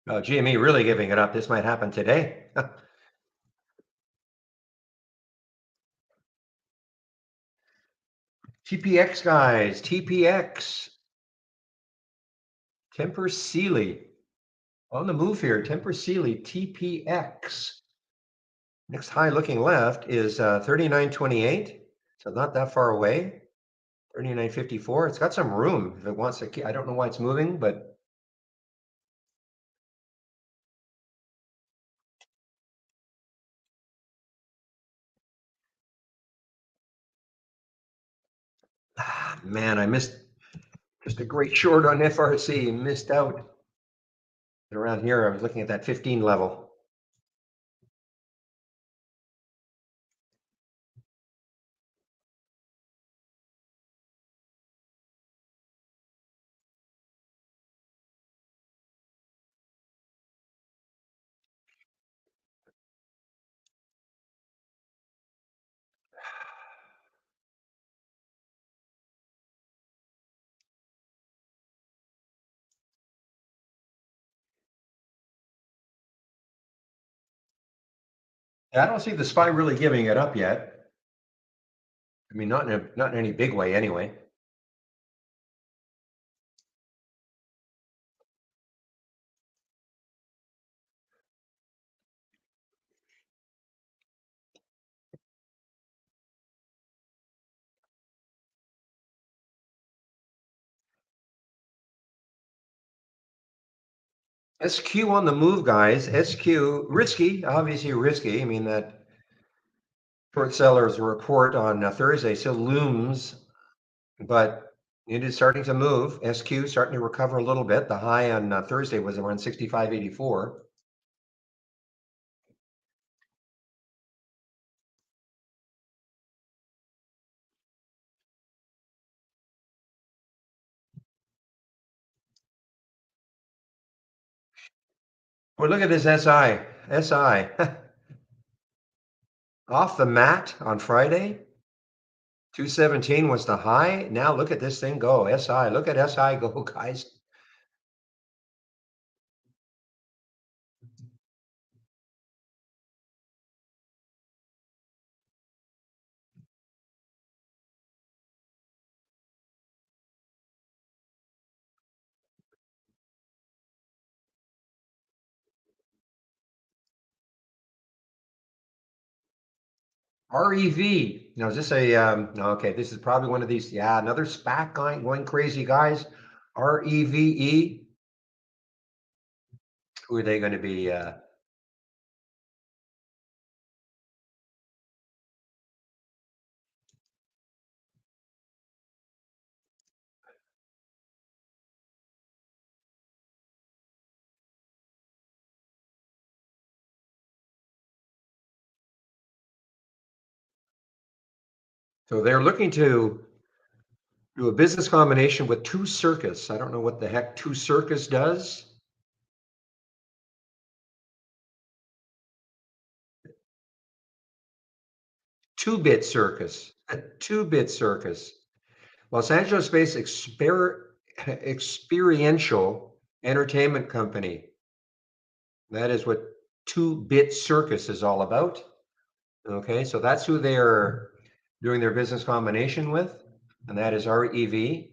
Speaker 1: GME really giving it up. This might happen today. TPX guys, TPX. Temper Sealy on the move here. Temper Sealy, TPX. Next high looking left is 39.28. So not that far away. 39.54. It's got some room if it wants to. I don't know why it's moving, but man, I missed just a great short on FRC. Missed out. Around here, I was looking at that 15 level. I don't see the SPY really giving it up yet. I mean, not in any big way anyway. SQ on the move, guys. SQ risky, obviously risky. I mean that short sellers report on Thursday still looms, but it is starting to move. SQ starting to recover a little bit. The high on Thursday was around 65.84. Well, look at this SI. SI off the mat on Friday. 217 was the high. Now look at this thing go. SI. Look at SI go, guys. REV. Now, is this a, no, okay, this is probably one of these, yeah, another SPAC going crazy, guys. REVE. Who are they going to be? So they're looking to do a business combination with Two Circus. I don't know what the heck Two Circus does. Two-bit circus. A two-bit circus. Los Angeles-based experiential entertainment company. That is what Two-bit circus is all about. Okay, so that's who they're doing their business combination with, and that is REVE.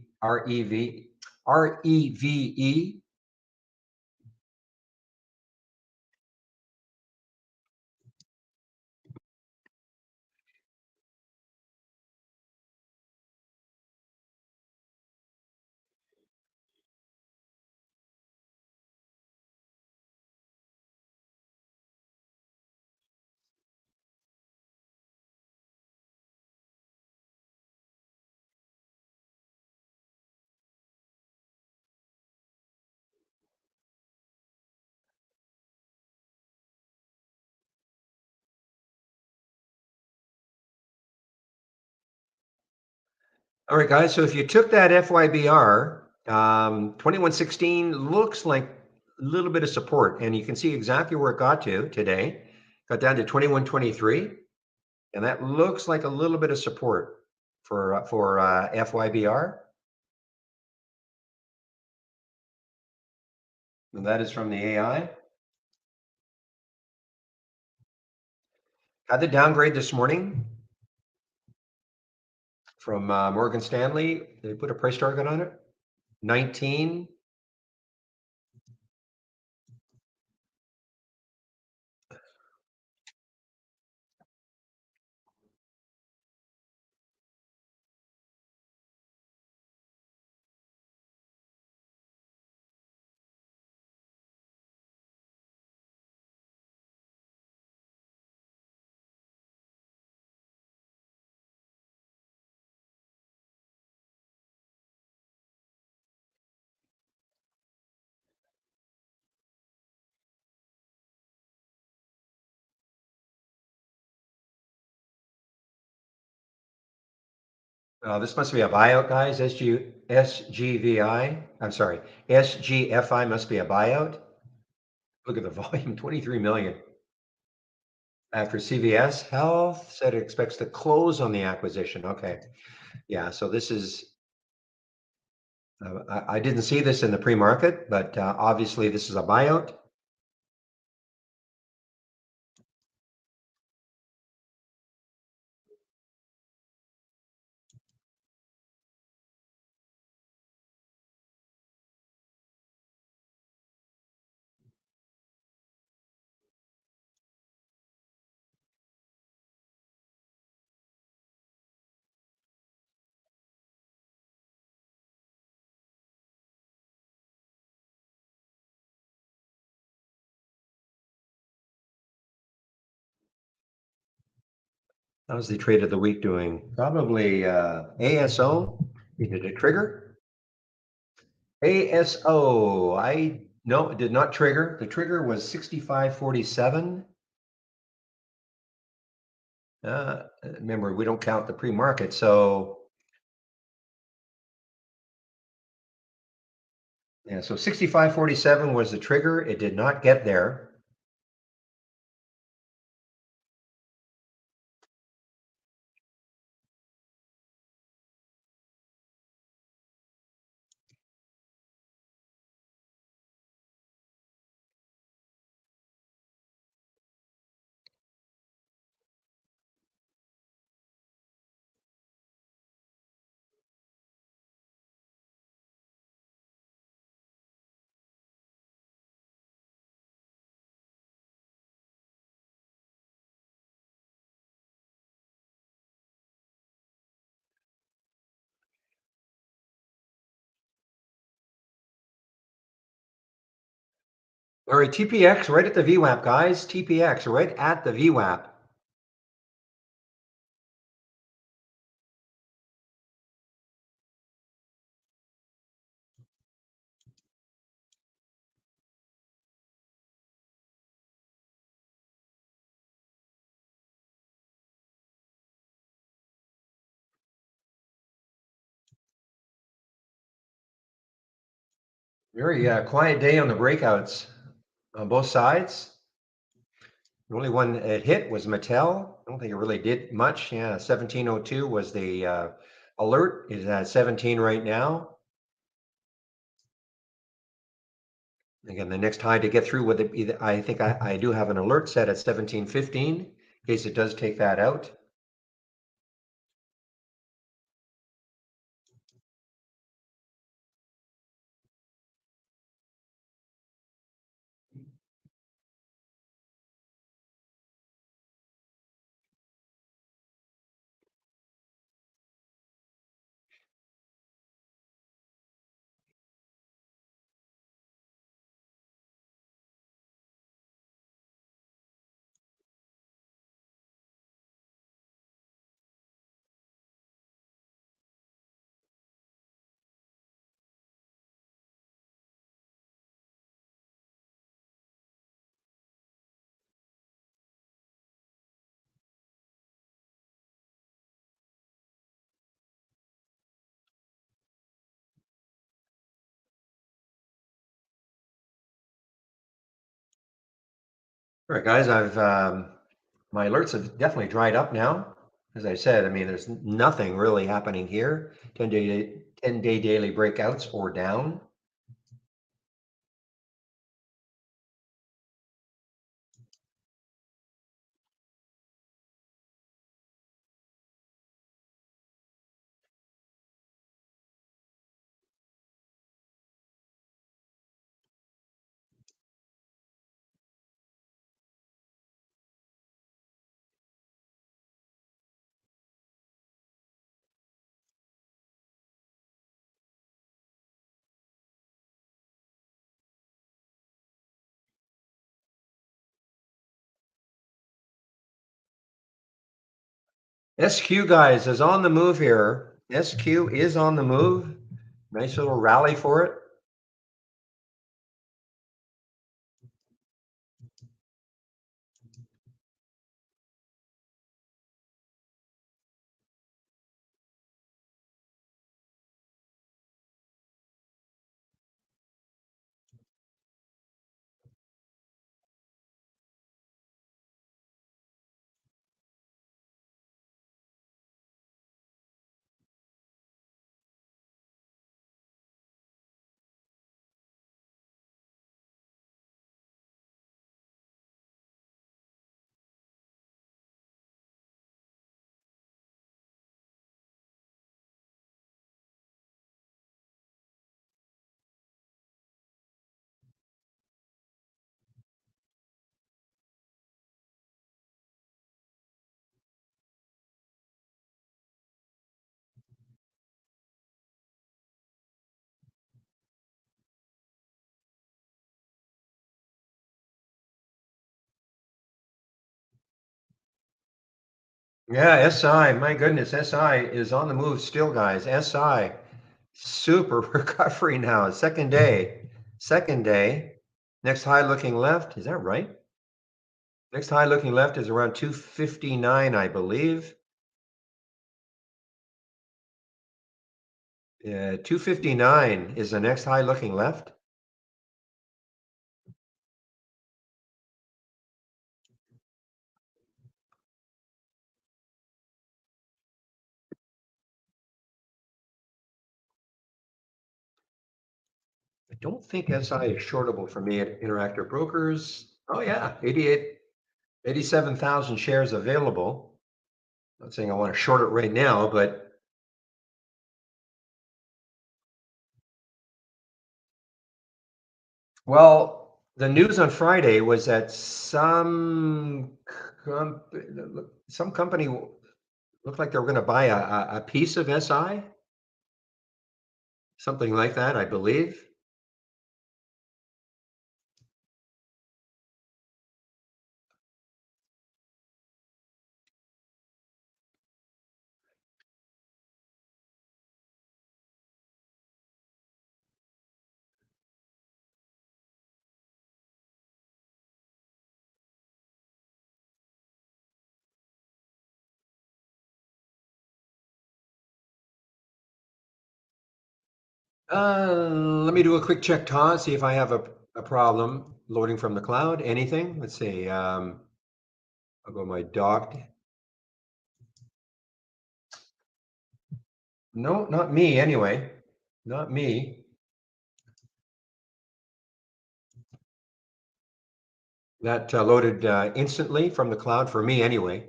Speaker 1: All right, guys. So if you took that FYBR, 2116 looks like a little bit of support, and you can see exactly where it got to today. Got down to 2123, and that looks like a little bit of support for FYBR. And that is from the AI. Had the downgrade this morning from Morgan Stanley. They put a price target on it. 19. This must be a buyout, guys. SGVI. I'm sorry. SGFI must be a buyout. Look at the volume, 23 million. After CVS Health said it expects to close on the acquisition. Okay. Yeah. So this is, I didn't see this in the pre-market, but obviously this is a buyout. How's the trade of the week doing? Probably ASO. Did it trigger? ASO. No, it did not trigger. The trigger was 65.47. Remember, we don't count the pre-market, so yeah, so 65.47 was the trigger. It did not get there. All right, TPX right at the VWAP, guys. TPX right at the VWAP. Very quiet day on the breakouts on both sides. The only one it hit was Mattel. I don't think it really did much. Yeah, 1702 was the alert. Is at 17 right now. Again, the next high to get through with it, I think I do have an alert set at 1715 in case it does take that out. All right, guys, I've my alerts have definitely dried up now. As I said, I mean, there's nothing really happening here. 10-day daily breakouts or down. SQ, guys, is on the move here. SQ is on the move. Nice little rally for it. Yeah, SI, my goodness, SI is on the move still, guys. SI, super recovery now. Second day. Second day. Next high looking left. Is that right? Next high looking left is around 259, I believe. 259 is the next high looking left. I don't think SI is shortable for me at Interactive Brokers. Oh yeah, 87,000 shares available. Not saying I want to short it right now, but well, the news on Friday was that com- some company looked like they were going to buy a piece of SI, something like that, I believe. Let me do a quick check, Todd, see if I have a problem loading from the cloud. Anything? Let's see. I'll go my docked. No, not me anyway. Not me. That loaded instantly from the cloud for me anyway.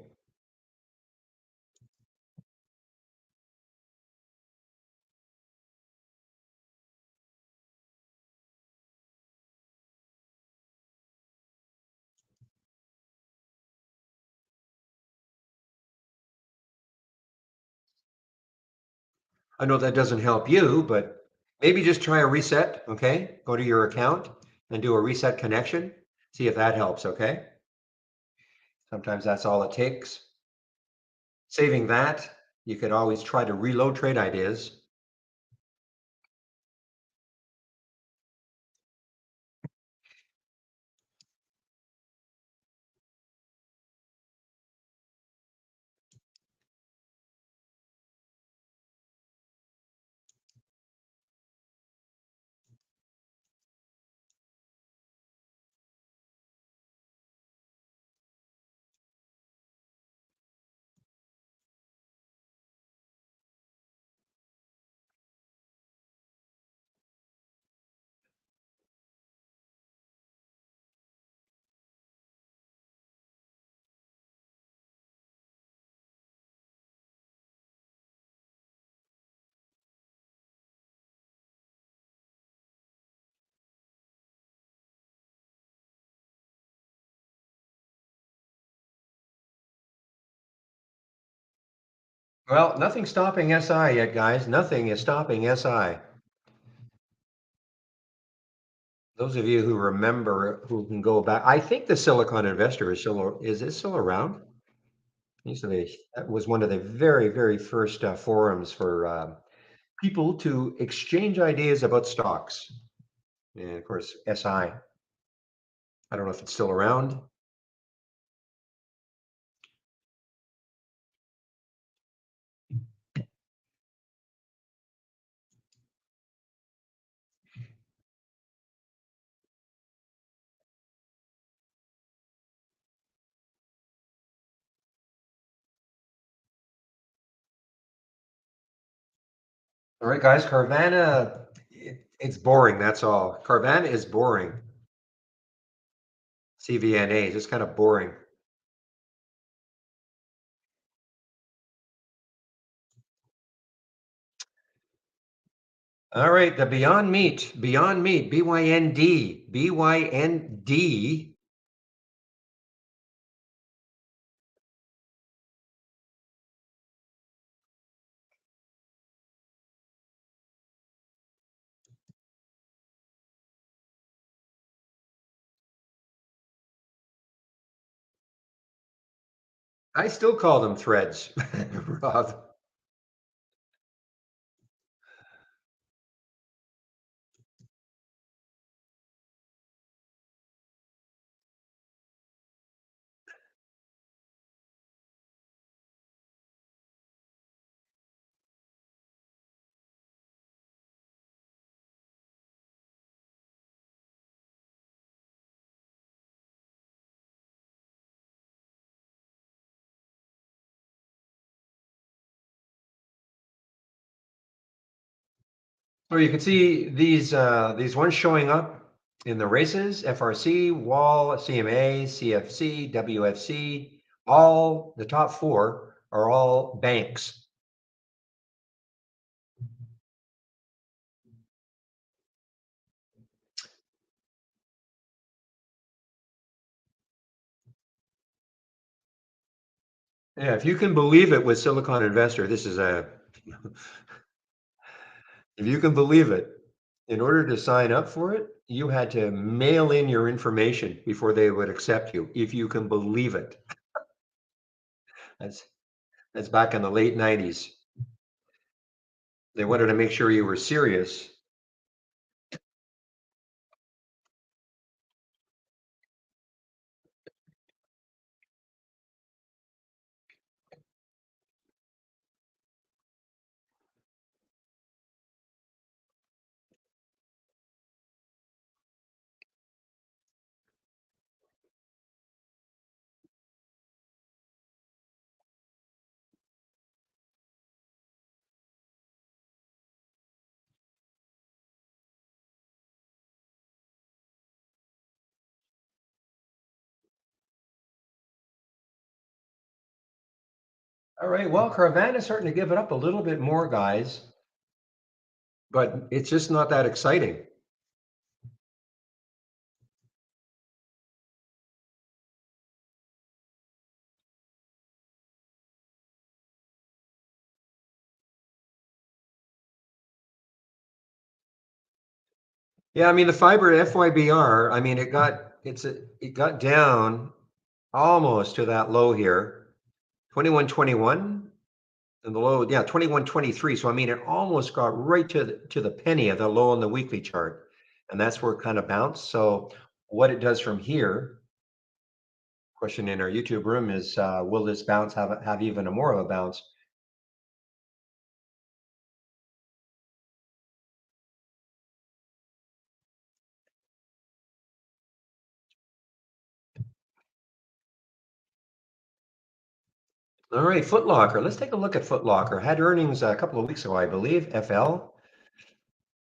Speaker 1: I know that doesn't help you, but maybe just try a reset, okay? Go to your account and do a reset connection. See if that helps, okay? Sometimes that's all it takes. Saving that, you could always try to reload trade ideas. Well, nothing's stopping SI yet, guys. Nothing is stopping SI. Those of you who remember, who can go back, I think the Silicon Investor is it still around? That was one of the very, very first forums for people to exchange ideas about stocks. And of course, SI. I don't know if it's still around. All right, guys, Carvana, it's boring. That's all. Carvana is boring. CVNA is just kind of boring. All right, the Beyond Meat, BYND. I still call them threads, Rob. So you can see these ones showing up in the races: FRC, Wall, CMA, CFC, WFC. All the top four are all banks. Yeah, if you can believe it with Silicon Investor, this is a if you can believe it, in order to sign up for it, you had to mail in your information before they would accept you, if you can believe it. That's that's back in the late 90s. They wanted to make sure you were serious. All right, well, Carvana is starting to give it up a little bit more, guys, but it's just not that exciting. Yeah, I mean the fiber FYBR, I mean it got down almost to that low here, 21.21, and the low, yeah, 21.23. So I mean it almost got right to the penny of the low on the weekly chart. And that's where it kind of bounced. So what it does from here, question in our YouTube room is will this bounce have even a more of a bounce? All right, Foot Locker. Let's take a look at Foot Locker. Had earnings a couple of weeks ago, I believe, FL.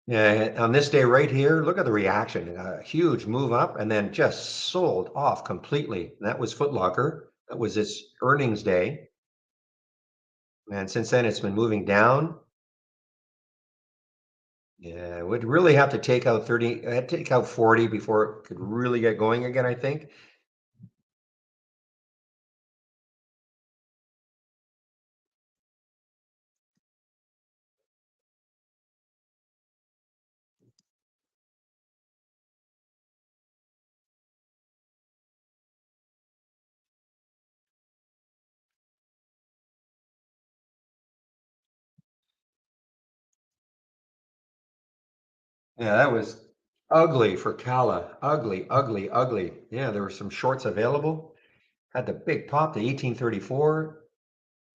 Speaker 1: Yeah, on this day right here, look at the reaction. A huge move up and then just sold off completely. That was Foot Locker. That was its earnings day. And since then, it's been moving down. Yeah, would really have to take out 30, take out 40 before it could really get going again, I think. Yeah, that was ugly for Cala. Ugly, ugly, ugly. Yeah, there were some shorts available. Had the big pop to 1834,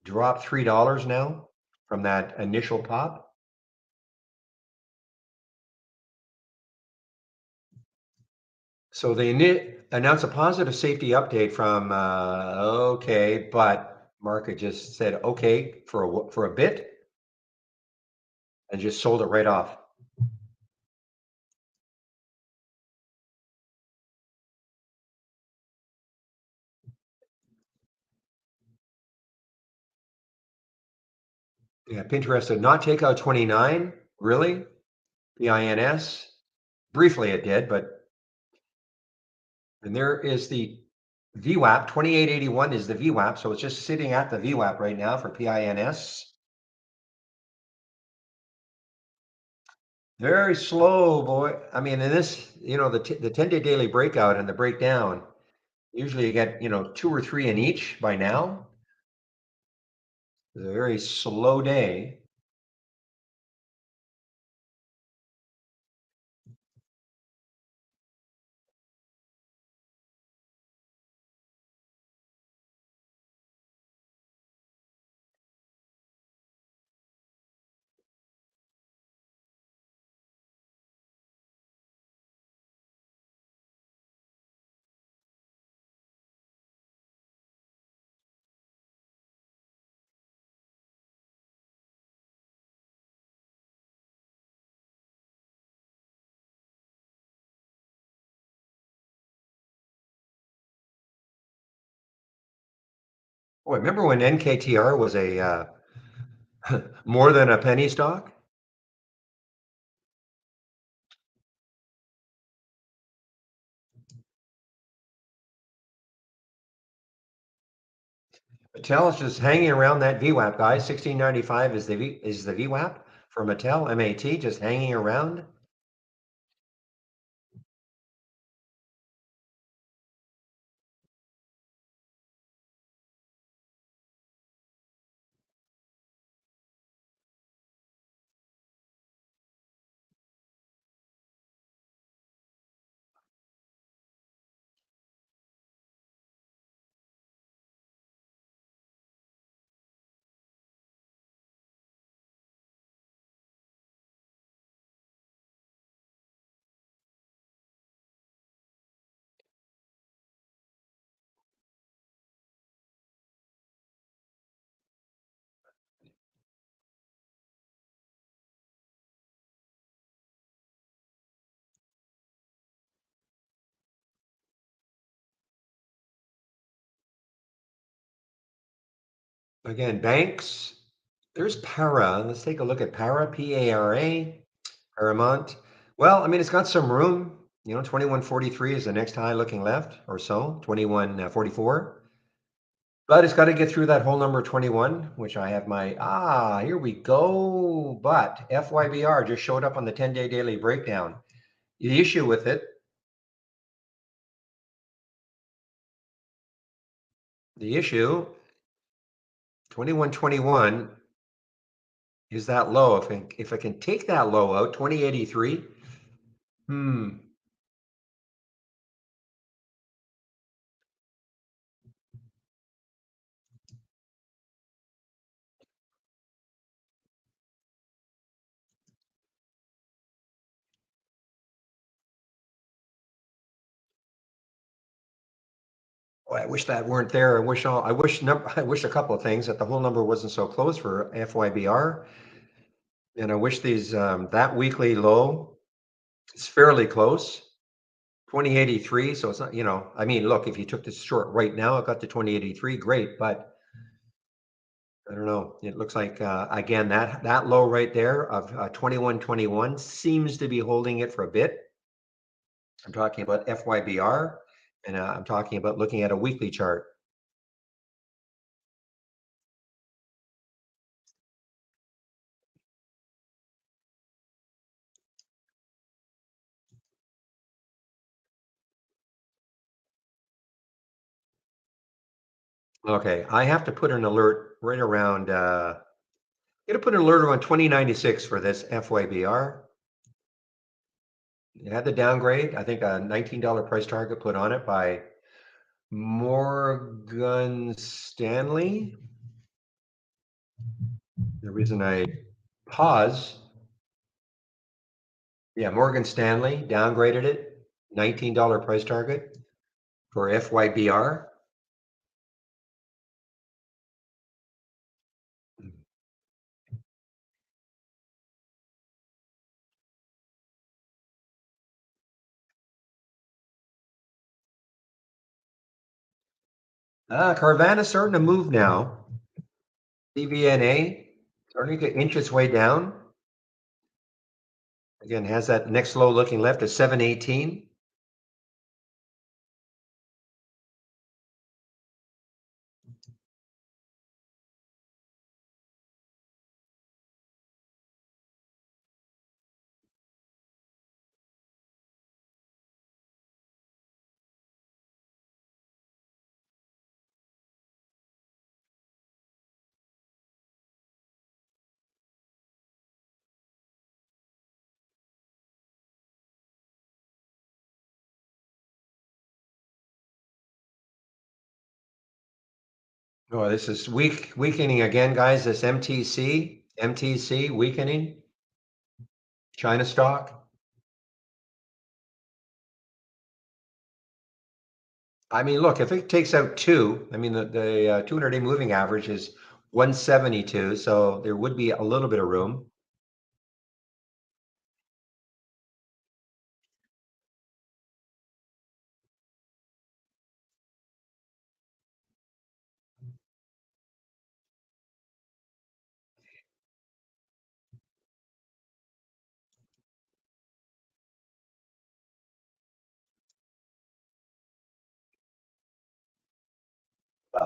Speaker 1: dropped $3 now from that initial pop. So they announced a positive safety update from okay, but market just said okay for a bit and just sold it right off. Yeah, Pinterest did not take out 29, really? PINS. Briefly it did, but and there is the VWAP, 2881 is the VWAP, so it's just sitting at the VWAP right now for PINS. Very slow, boy. I mean, in this, the 10-day daily breakout and the breakdown, usually you get, two or three in each by now. It's a very slow day. Boy, remember when NKTR was a more than a penny stock? Mattel is just hanging around that VWAP, guys. 1695 is the VWAP for Mattel, MAT, just hanging around. Again, banks. There's Para. Let's take a look at Para, P-A-R-A, Paramount. Well, I mean, it's got some room. 2143 is the next high looking left or so, 2144. But it's got to get through that whole number 21, which I have here we go. But FYBR just showed up on the 10-day daily breakdown. The issue with it, the issue, 2121 is that low. If I can take that low out, 2083, hmm, boy, I wish that weren't there. I wish a couple of things that the whole number wasn't so close for FYBR, and I wish these that weekly low is fairly close. 2083, so it's not, I mean, look, if you took this short right now, it got to 2083, great, but I don't know. It looks like again that low right there of 2121 seems to be holding it for a bit. I'm talking about FYBR, and I'm talking about looking at a weekly chart. Okay, I have to put an alert right around. Gonna put an alert around 2096 for this FYBR. It had the downgrade. I think a $19 price target put on it by Morgan Stanley. The reason I pause, yeah, Morgan Stanley downgraded it, $19 price target for FYBR. Carvana's starting to move now. CVNA starting to inch its way down. Again, has that next low looking left at 718. Oh, this is weakening again, guys. This MTC weakening. China stock. I mean, look, if it takes out two, I mean, the 200-day moving average is 172, so there would be a little bit of room.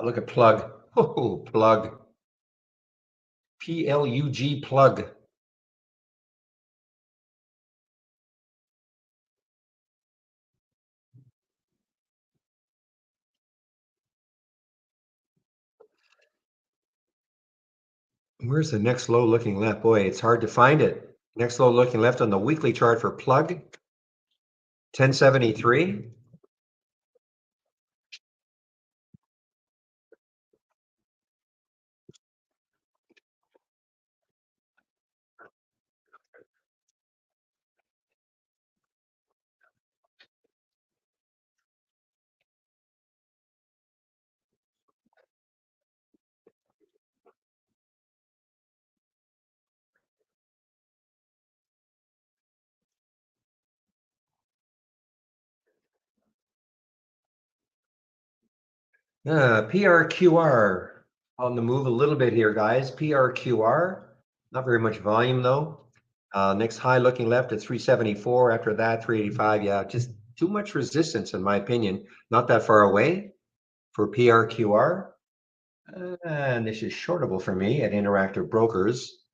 Speaker 1: Look at plug. Oh, plug. PLUG plug. Where's the next low looking left? Boy, it's hard to find it. Next low looking left on the weekly chart for plug, 1073. PRQR on the move a little bit here, guys. PRQR, not very much volume though. Next high looking left at 374. After that, 385. Yeah, just too much resistance in my opinion. Not that far away for PRQR. And this is shortable for me at Interactive Brokers.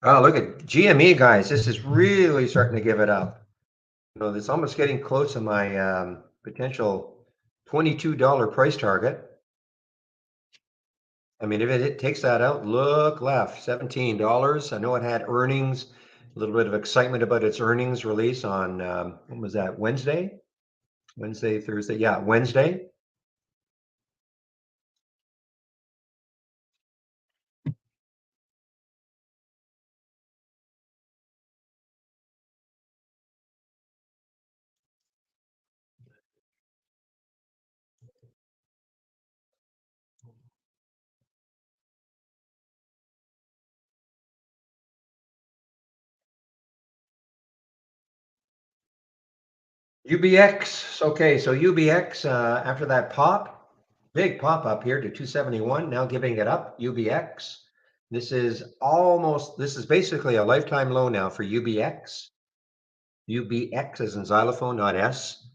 Speaker 1: Oh, look at GME, guys. This is really starting to give it up. It's almost getting close to my potential $22 price target. I mean, if it takes that out, look left, $17. I know it had earnings, a little bit of excitement about its earnings release on, when was that, Wednesday? Wednesday, Thursday, yeah, Wednesday. UBX, okay, so UBX, after that pop, big pop up here to 271, now giving it up, UBX. This is basically a lifetime low now for UBX. UBX as in xylophone, not S.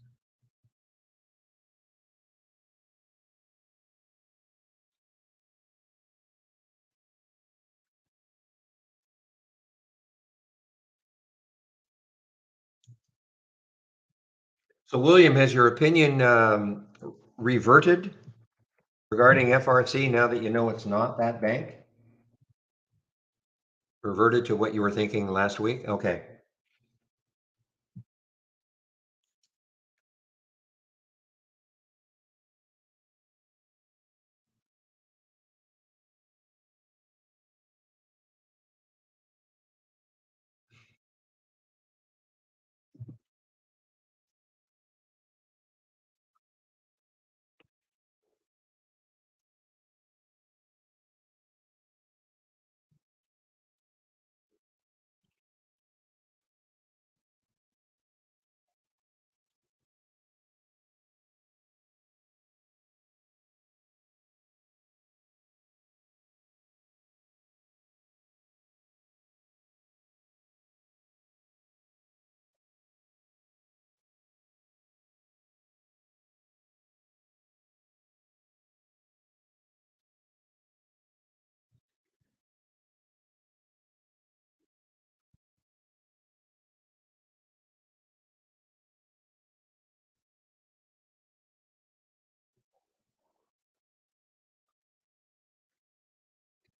Speaker 1: So William, has your opinion reverted regarding FRC now that you know it's not that bank? Reverted to what you were thinking last week? Okay.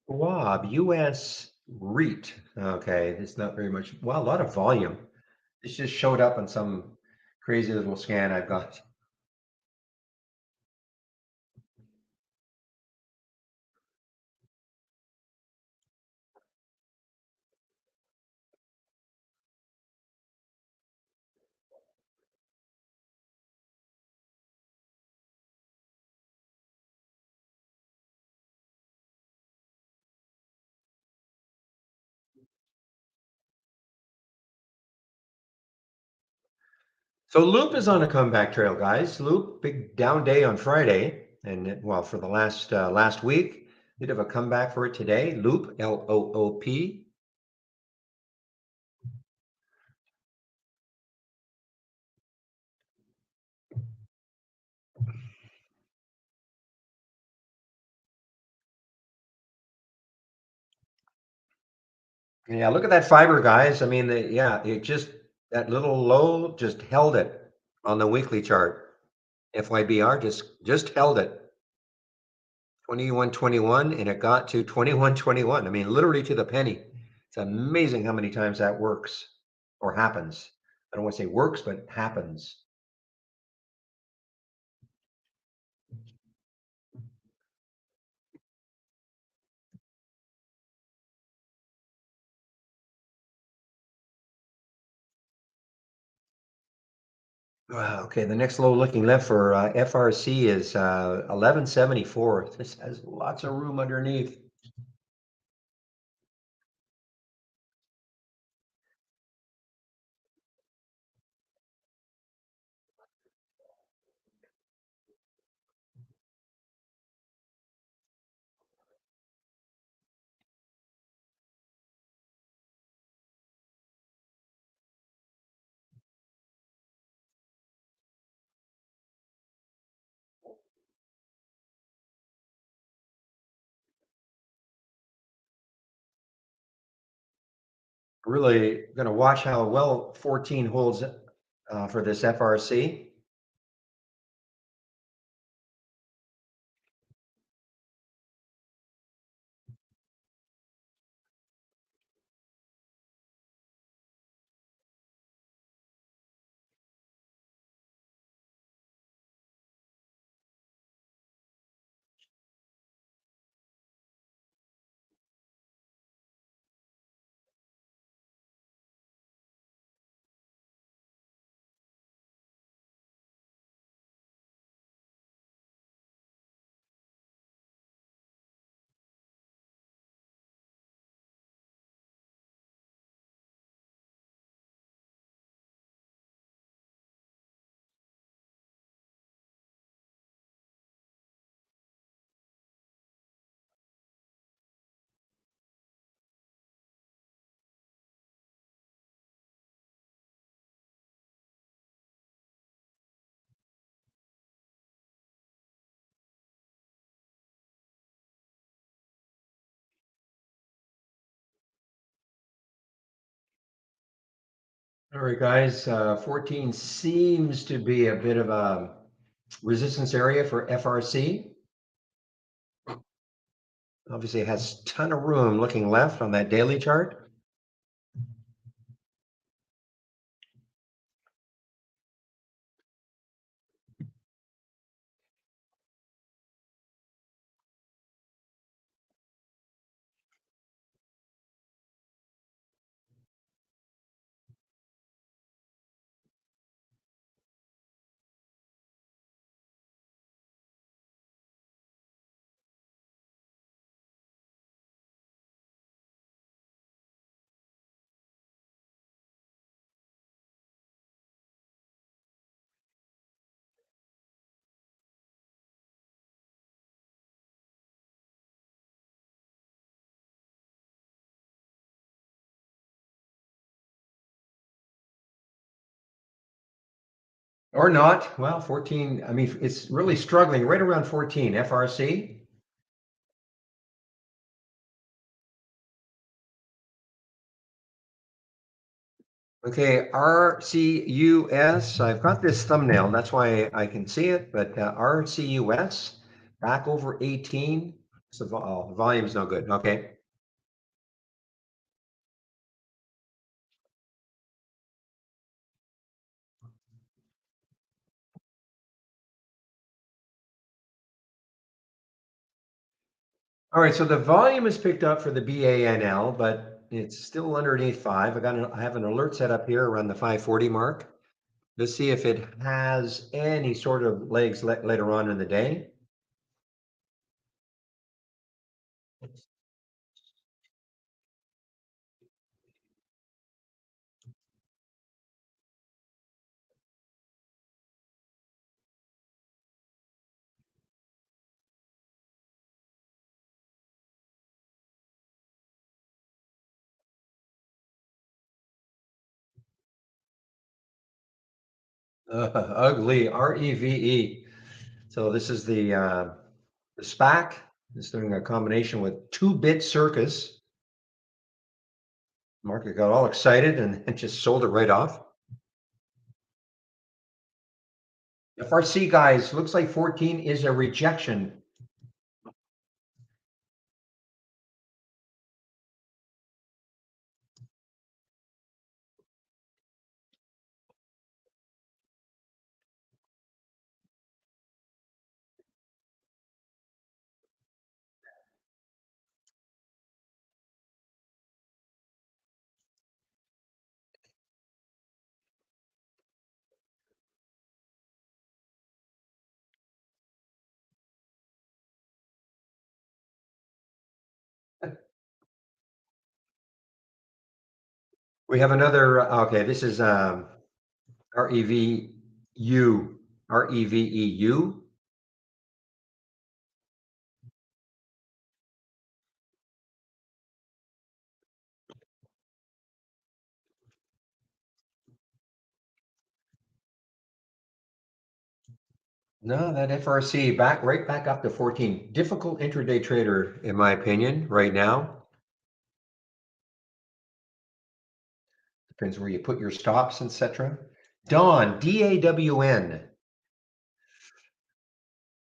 Speaker 1: Schwab, US REIT. Okay, it's not very much. Well, a lot of volume. This just showed up on some crazy little scan I've got. So Loop is on a comeback trail, guys. Loop, big down day on Friday, and well, for the last week, bit of a comeback for it today. Loop, Loop. Yeah, look at that fiber, guys. I mean, yeah, it just that little low just held it on the weekly chart. FYBR just held it 21.21, and it got to 21.21. I mean, literally to the penny. It's amazing how many times that works or happens. I don't want to say works, but happens. Wow. Okay, the next low looking left for FRC is 1174. This has lots of room underneath. Really going to watch how well 14 holds for this FRC. All right, guys, 14 seems to be a bit of a resistance area for FRC. Obviously, it has a ton of room looking left on that daily chart. Or not. Well, 14, I mean, it's really struggling right around 14, FRC. Okay, RCUS. I've got this thumbnail, that's why I can see it, but RCUS back over 18. So the volume's no good. Okay. All right. So the volume is picked up for the BANL, but it's still underneath 5. I have an alert set up here around the 540 mark. Let's see if it has any sort of legs later on in the day. Ugly, REVE. So this is the SPAC. It's doing a combination with 2-bit circus. Market got all excited and just sold it right off. FRC guys, looks like 14 is a rejection. We have another, okay, this is REVU, REVEU. No, that FRC right back up to 14. Difficult intraday trader, in my opinion, right now. Depends where you put your stops, etc. Dawn, DAWN.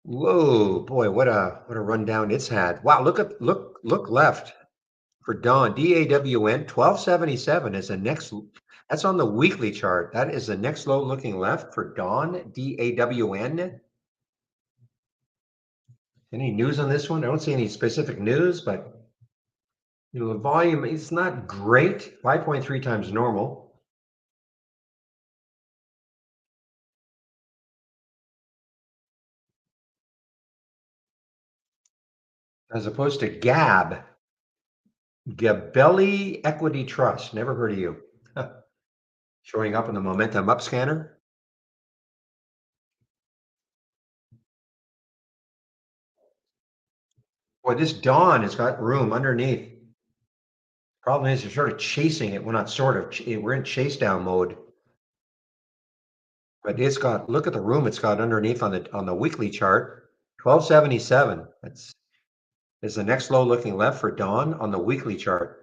Speaker 1: Whoa, boy, what a rundown it's had. Wow, look left for Dawn. DAWN 1277 is the next. That's on the weekly chart. That is the next low looking left for Dawn. DAWN. Any news on this one? I don't see any specific news, but the volume is not great. 5.3 times normal. As opposed to Gabelli Equity Trust. Never heard of you. Showing up in the momentum up scanner. Boy, this Dawn has got room underneath. Problem is, you're sort of chasing it. We're not sort of. We're in chase down mode. But it's got. Look at the room it's got underneath on the weekly chart. 1277. That's is the next low looking left for Dawn on the weekly chart.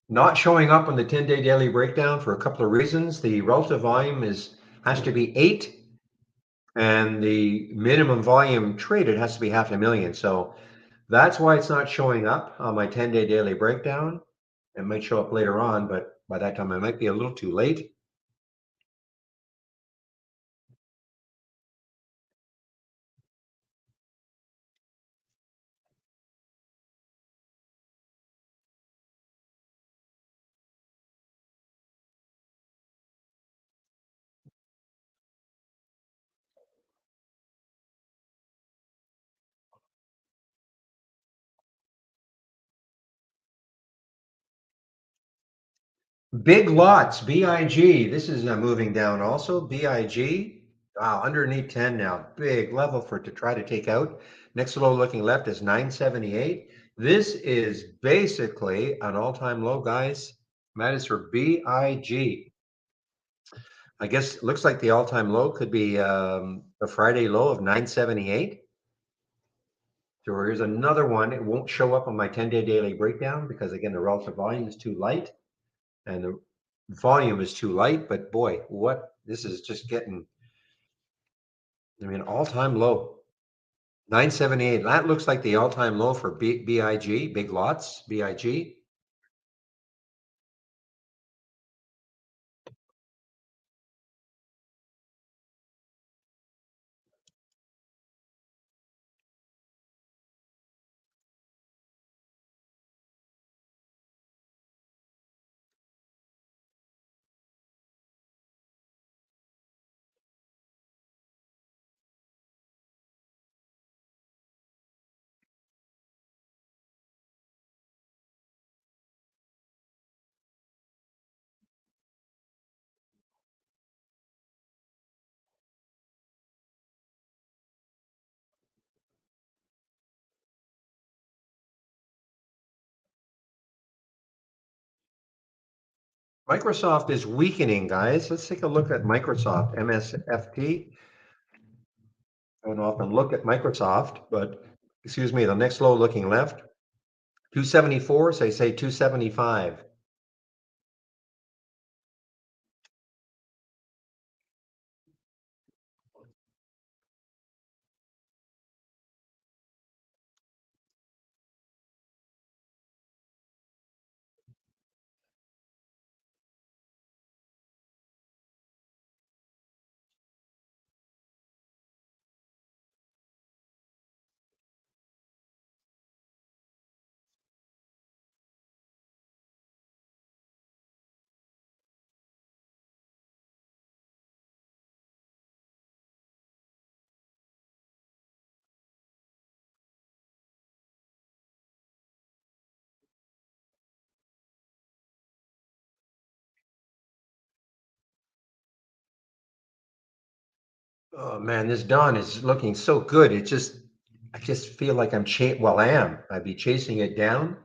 Speaker 1: Not showing up on the 10-day daily breakdown for a couple of reasons. The relative volume has to be 8, and the minimum volume traded has to be 500,000. So that's why it's not showing up on my 10-day daily breakdown. It might show up later on, but by that time I might be a little too late. Big lots, BIG. This is moving down also. BIG. Wow, underneath 10 now. Big level for it to try to take out. Next low looking left is 978. This is basically an all-time low, guys. That is for BIG. I guess it looks like the all-time low could be the Friday low of 978. So here's another one. It won't show up on my 10-day daily breakdown because again, the relative volume is too light and the volume is too light. But boy, what this is just getting, I mean, all-time low. 978. That looks like the all-time low for BIG, big lots, BIG. Microsoft is weakening, guys. Let's take a look at Microsoft, MSFT. I don't often look at Microsoft, but excuse me, the next low looking left, 274, so they say 275. Oh man, this dawn is looking so good. I just feel like well, I am. I'd be chasing it down,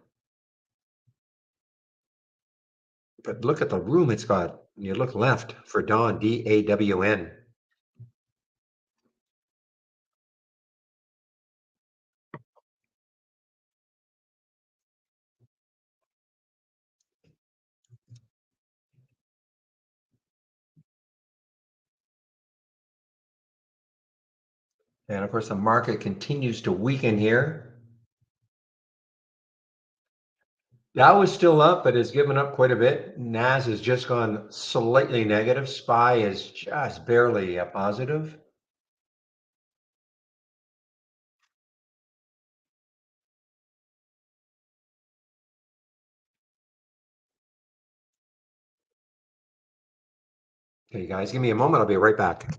Speaker 1: but look at the room it's got. You look left for dawn, DAWN. And of course, the market continues to weaken here. Dow is still up, but has given up quite a bit. NAS has just gone slightly negative. SPY is just barely positive. Okay, guys, give me a moment. I'll be right back.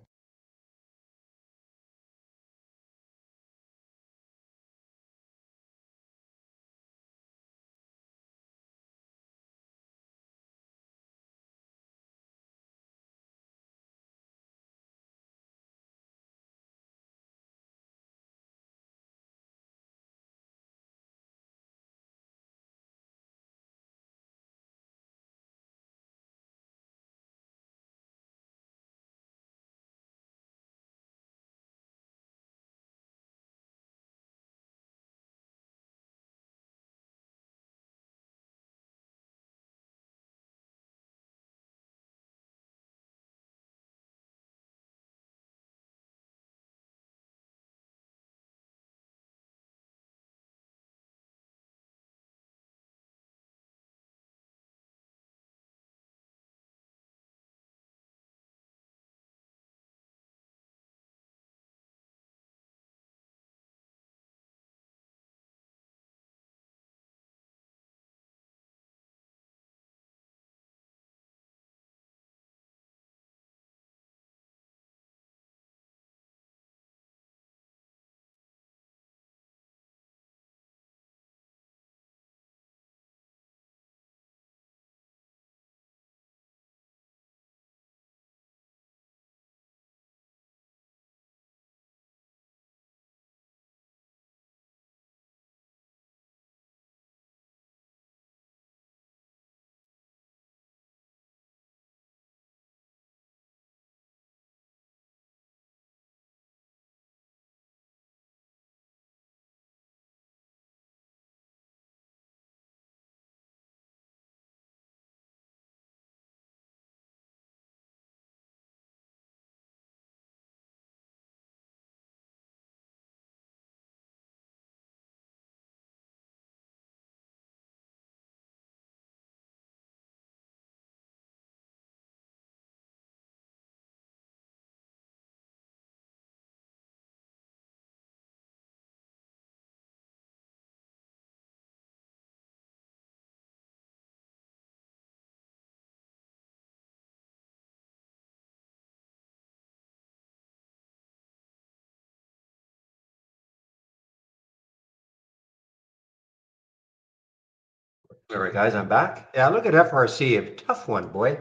Speaker 1: All right, guys, I'm back. Yeah, look at FRC, a tough one, boy.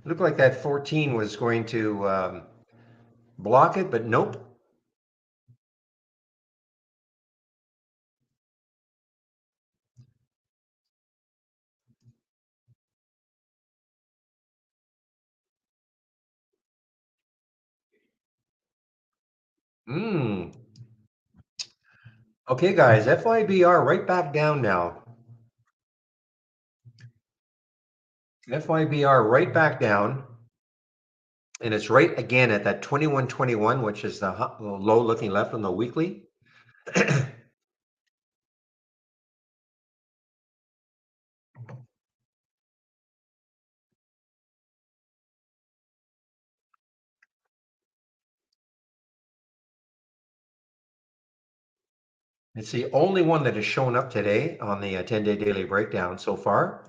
Speaker 1: Looked like that 14 was going to block it, but nope. Hmm. Okay, guys, FYBR right back down now. FYBR right back down. And it's right again at that 2121, which is the low looking left on the weekly. It's the only one that has shown up today on the 10-day daily breakdown so far.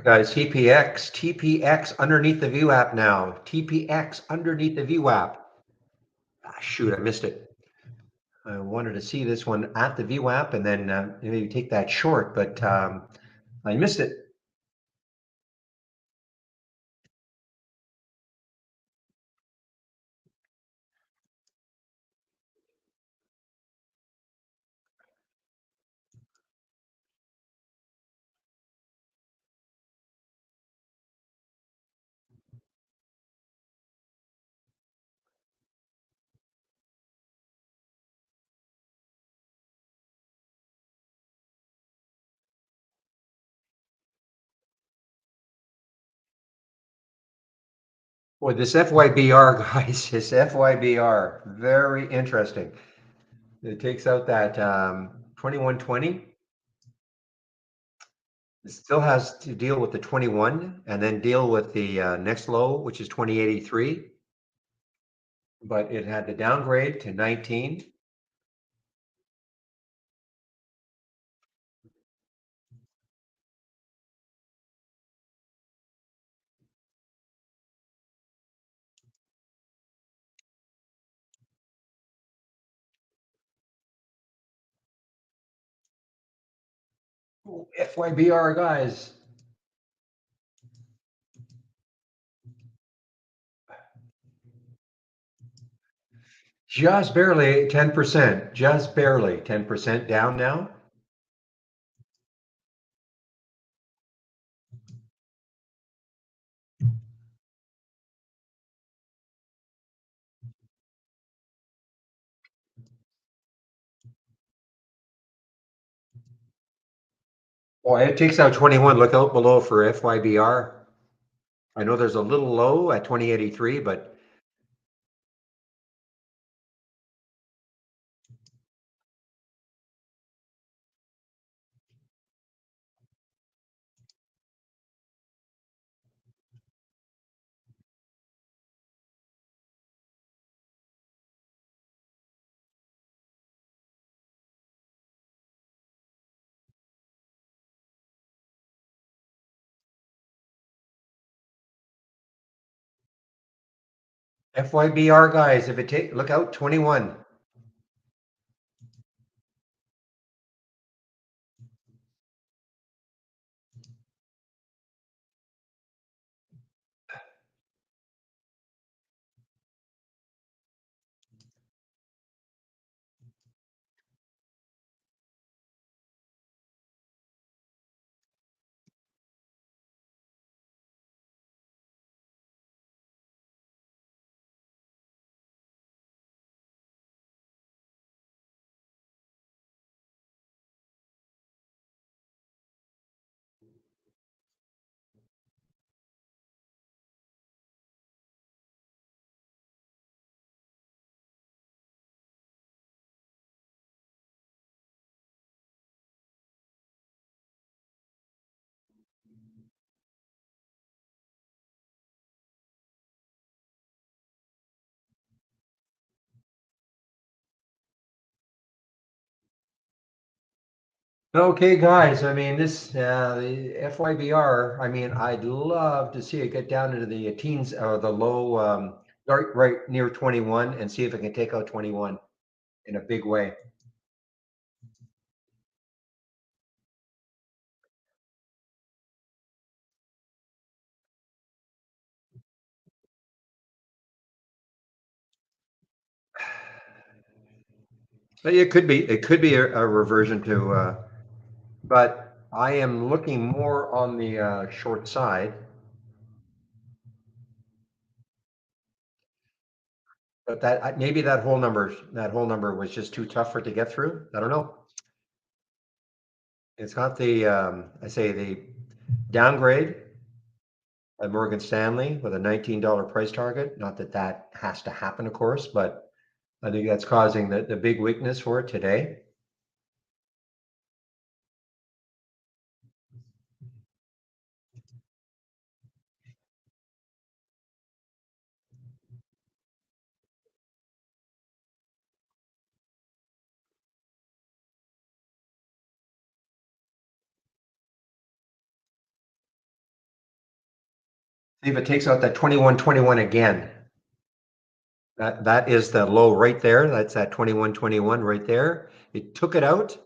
Speaker 1: Guys, TPX underneath the view app now. TPX underneath the view app. Ah, shoot, I missed it. I wanted to see this one at the view app and then maybe take that short, but I missed it. Boy, this FYBR, guys, this FYBR, very interesting. It takes out that 2120. It still has to deal with the 21 and then deal with the next low, which is 2083. But it had the downgrade to 19. FYBR, guys. Just barely 10%, just barely 10% down now. Well, it takes out 21. Look out below for FYBR. I know there's a little low at 2083, but FYBR, guys, if it take, look out 21. Okay, guys, I mean, the FYBR, I mean, I'd love to see it get down into the teens or the low, right near 21 and see if it can take out 21 in a big way. But it could be a reversion to, but I am looking more on the short side. But maybe that whole number was just too tough for it to get through. I don't know. It's got the I say the downgrade at Morgan Stanley with a $19 price target. Not that that has to happen, of course, but I think that's causing the big weakness for it today. See if it takes out that 21.21 again. That is the low right there. That's that 21.21 right there. It took it out.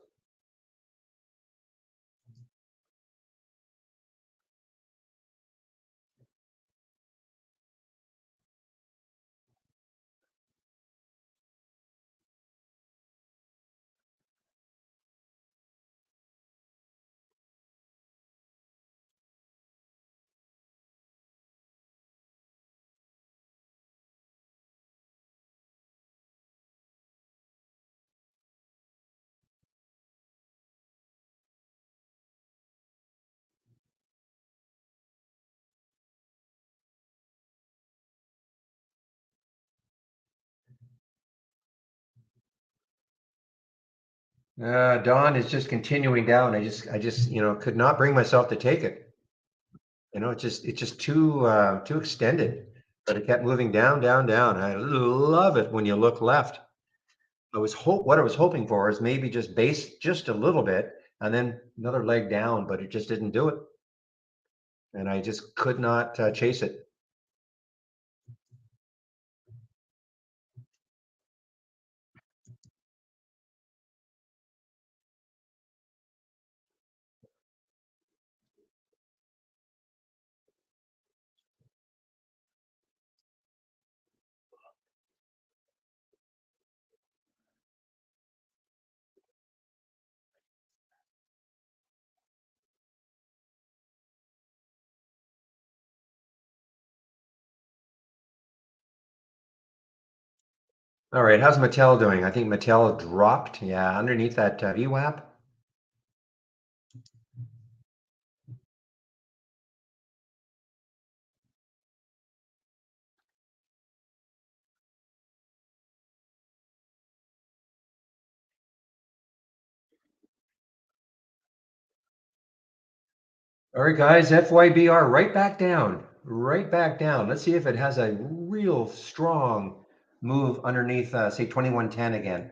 Speaker 1: Dawn is just continuing down. I just could not bring myself to take it. It's just too extended. But it kept moving down, down, down. I love it when you look left. What I was hoping for is maybe just base just a little bit and then another leg down, but it just didn't do it. And I just could not chase it. All right, how's Mattel doing? I think Mattel dropped, yeah, underneath that VWAP. All right, guys, FYBR right back down, right back down. Let's see if it has a real strong move underneath, say 2110 again.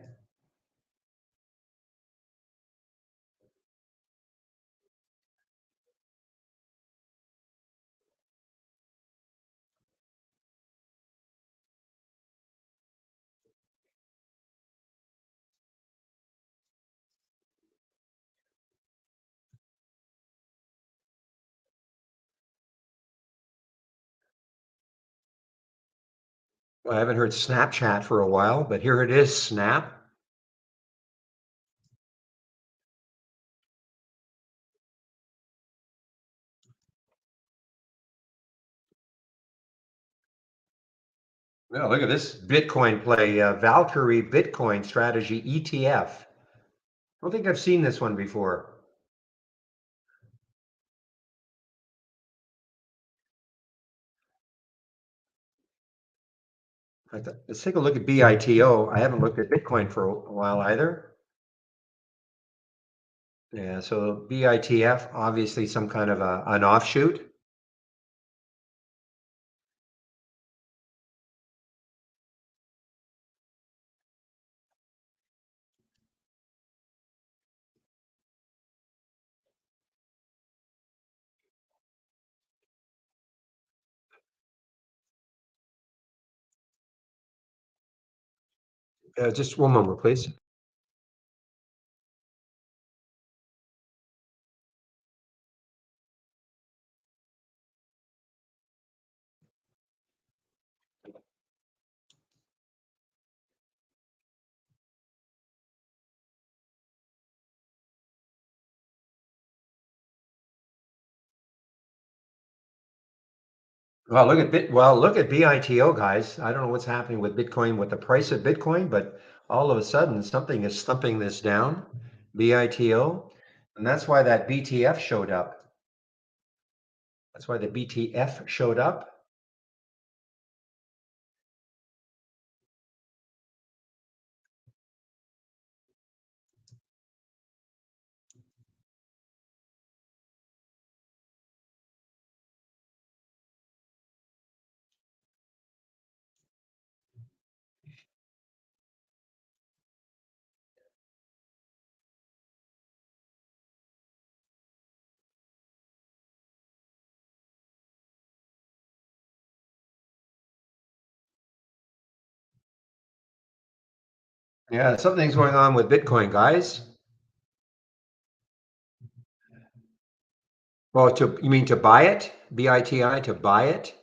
Speaker 1: Well, I haven't heard Snapchat for a while, but here it is, Snap. Well, look at this Bitcoin play, Valkyrie Bitcoin Strategy ETF. I don't think I've seen this one before. Let's take a look at BITO. I haven't looked at Bitcoin for a while either. Yeah, so BITF, obviously some kind of an offshoot. Just one moment, please. Look at BITO, guys. I don't know what's happening with Bitcoin, with the price of Bitcoin, but all of a sudden something is thumping this down, BITO, and that's why that BTF showed up. That's why the BTF showed up. Yeah, something's going on with Bitcoin, guys. Well, you mean to buy it? BITI, to buy it?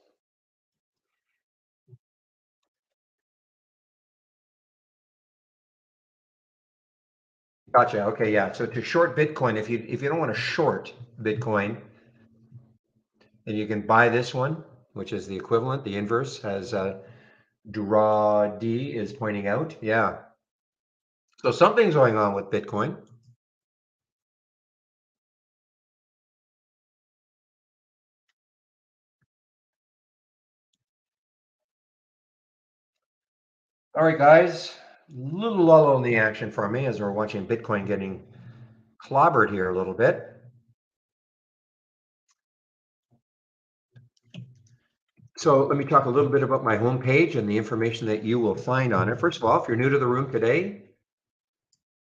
Speaker 1: Gotcha. Okay, yeah. So to short Bitcoin, if you don't want to short Bitcoin, then you can buy this one, which is the equivalent, the inverse, as Draw D is pointing out. Yeah. So something's going on with Bitcoin. All right, guys. Little lull in the action for me as we're watching Bitcoin getting clobbered here a little bit. So let me talk a little bit about my homepage and the information that you will find on it. First of all, if you're new to the room today,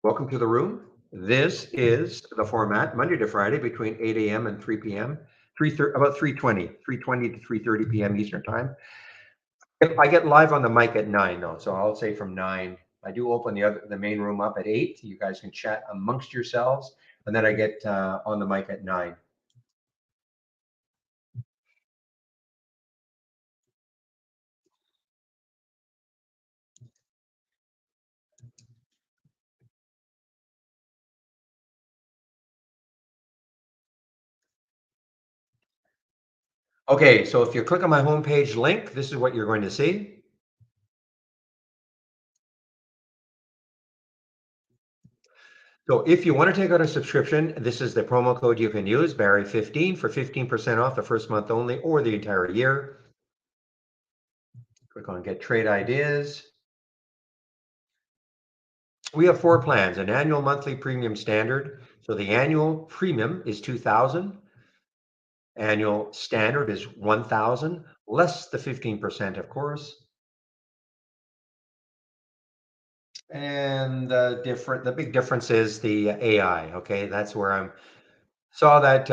Speaker 1: welcome to the room. This is the format Monday to Friday between 8 a.m. and 3 p.m. About 3:20 to 3:30 p.m. Eastern time. I get live on the mic at 9 though, so I'll say from 9. I do open the main room up at 8. You guys can chat amongst yourselves, and then I get on the mic at 9. Okay, so if you click on my homepage link, this is what you're going to see. So if you want to take out a subscription, this is the promo code you can use, Barry15, for 15% off the first month only or the entire year. Click on Get Trade Ideas. We have 4 plans, an annual, monthly, premium, standard. So the annual premium is 2,000. Annual standard is 1,000, less the 15%, of course. And the big difference is the AI. Okay, that's where I saw that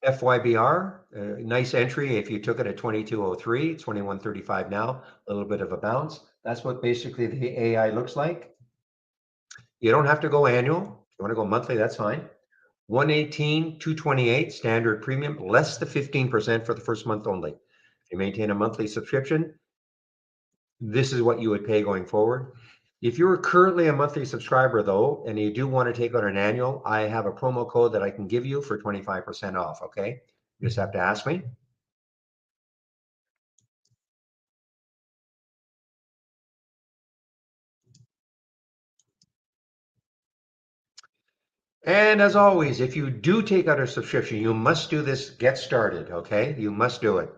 Speaker 1: FYBR, nice entry. If you took it at 2203, 2135 now, a little bit of a bounce. That's what basically the AI looks like. You don't have to go annual. If you want to go monthly, that's fine. 118, 228 standard premium, less the 15% for the first month only. If you maintain a monthly subscription, this is what you would pay going forward. If you're currently a monthly subscriber though, and you do want to take out an annual, I have a promo code that I can give you for 25% off. Okay. You just have to ask me. And as always, if you do take out a subscription, you must do this get started. Okay. You must do it.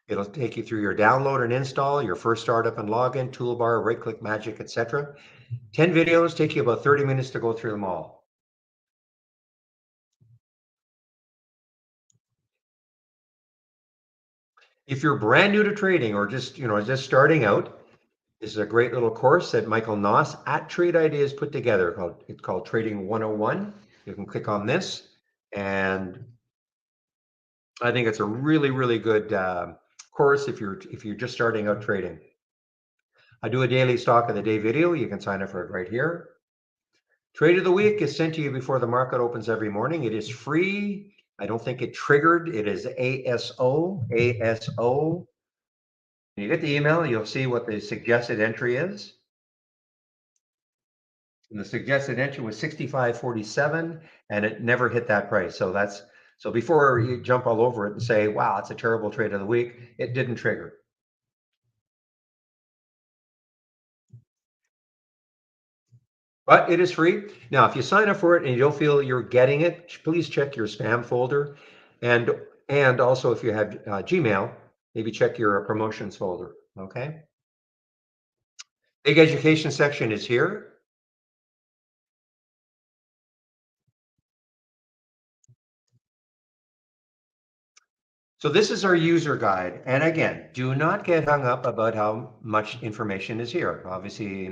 Speaker 1: It'll take you through your download and install, your first startup and login, toolbar, right click magic, etc. 10 videos, take you about 30 minutes to go through them all. If you're brand new to trading or just starting out, this is a great little course that Michael Noss at Trade Ideas put together. It's called Trading 101. You can click on this, and I think it's a really, really good course if you're just starting out trading. I do a daily stock of the day video. You can sign up for it right here. Trade of the week is sent to you before the market opens every morning. It is free. I don't think it triggered. It is ASO, ASO. When you get the email, you'll see what the suggested entry is. And the suggested entry was 65.47, and it never hit that price. So before you jump all over it and say, wow, it's a terrible trade of the week, it didn't trigger. But it is free. Now, if you sign up for it and you don't feel you're getting it, please check your spam folder. And and also if you have Gmail, maybe check your promotions folder. Okay. Big education section is here. So this is our user guide. And again, do not get hung up about how much information is here. Obviously,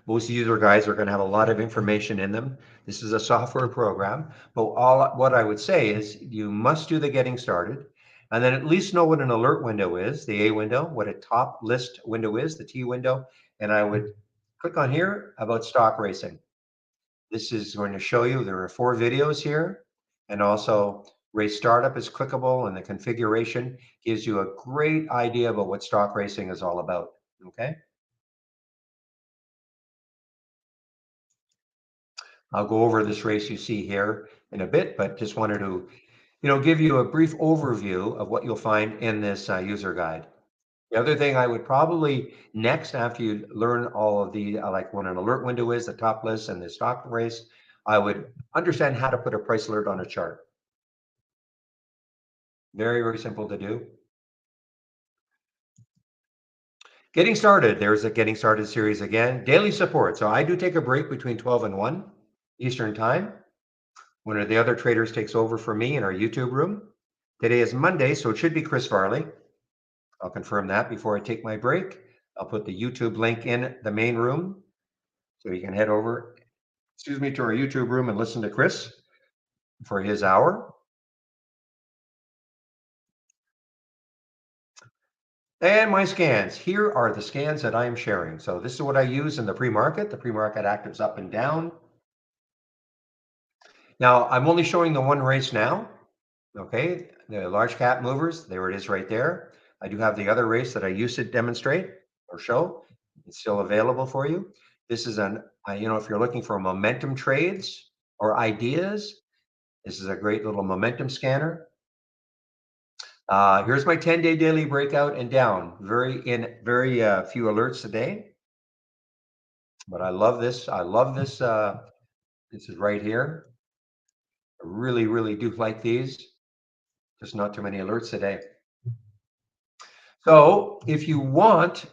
Speaker 1: most user guides are going to have a lot of information in them. This is a software program, but what I would say is you must do the getting started and then at least know what an alert window is, the A window, what a top list window is, the T window. And I would click on here about stock racing. This is going to show you there are 4 videos here, and also race startup is clickable, and the configuration gives you a great idea about what stock racing is all about. Okay. I'll go over this race you see here in a bit, but just wanted to, give you a brief overview of what you'll find in this user guide. The other thing I would probably next, after you learn all of the, like what an alert window is, the top list and the stock race, I would understand how to put a price alert on a chart. Very, very simple to do. Getting started. There's a getting started series again. Daily support. So I do take a break between 12 and 1 Eastern time. One of the other traders takes over for me in our YouTube room. Today is Monday, so it should be Chris Farley. I'll confirm that before I take my break. I'll put the YouTube link in the main room so you can head over, to our YouTube room and listen to Chris for his hour. And my scans. Here are the scans that I am sharing. So this is what I use in the pre-market. The pre-market actives up and down. Now I'm only showing the one race now. Okay, the large cap movers, there it is right there. I do have the other race that I used to demonstrate or show. It's still available for you. This is if you're looking for momentum trades or ideas, this is a great little momentum scanner. Here's my 10-day daily breakout and down. Very few alerts a day, but I love this. I love this. This is right here. I really, really do like these. Just not too many alerts today. So if you want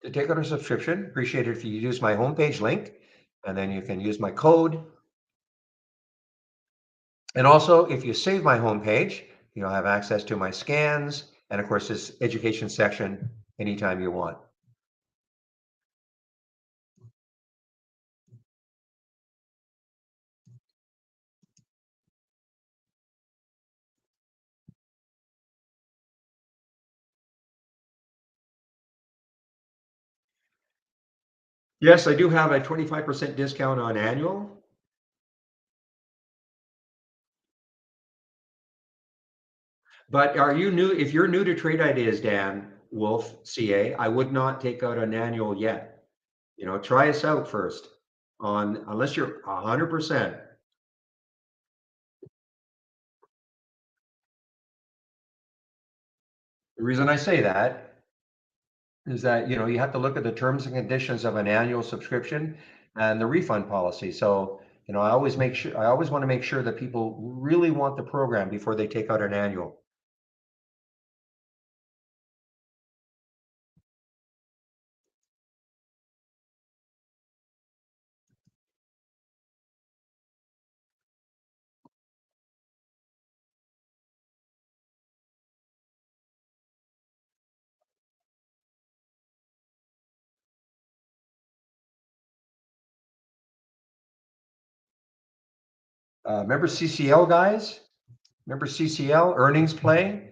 Speaker 1: to take out a subscription, appreciate it if you use my homepage link, and then you can use my code. And also, if you save my homepage, you'll have access to my scans and, of course, this education section anytime you want. Yes, I do have a 25% discount on annual. But are you new? If you're new to Trade Ideas, Dan Wolf, CA, I would not take out an annual yet. Try us out first unless you're 100%. The reason I say that is that you have to look at the terms and conditions of an annual subscription and the refund policy. So I always want to make sure that people really want the program before they take out an annual. Remember CCL, guys? Remember CCL earnings play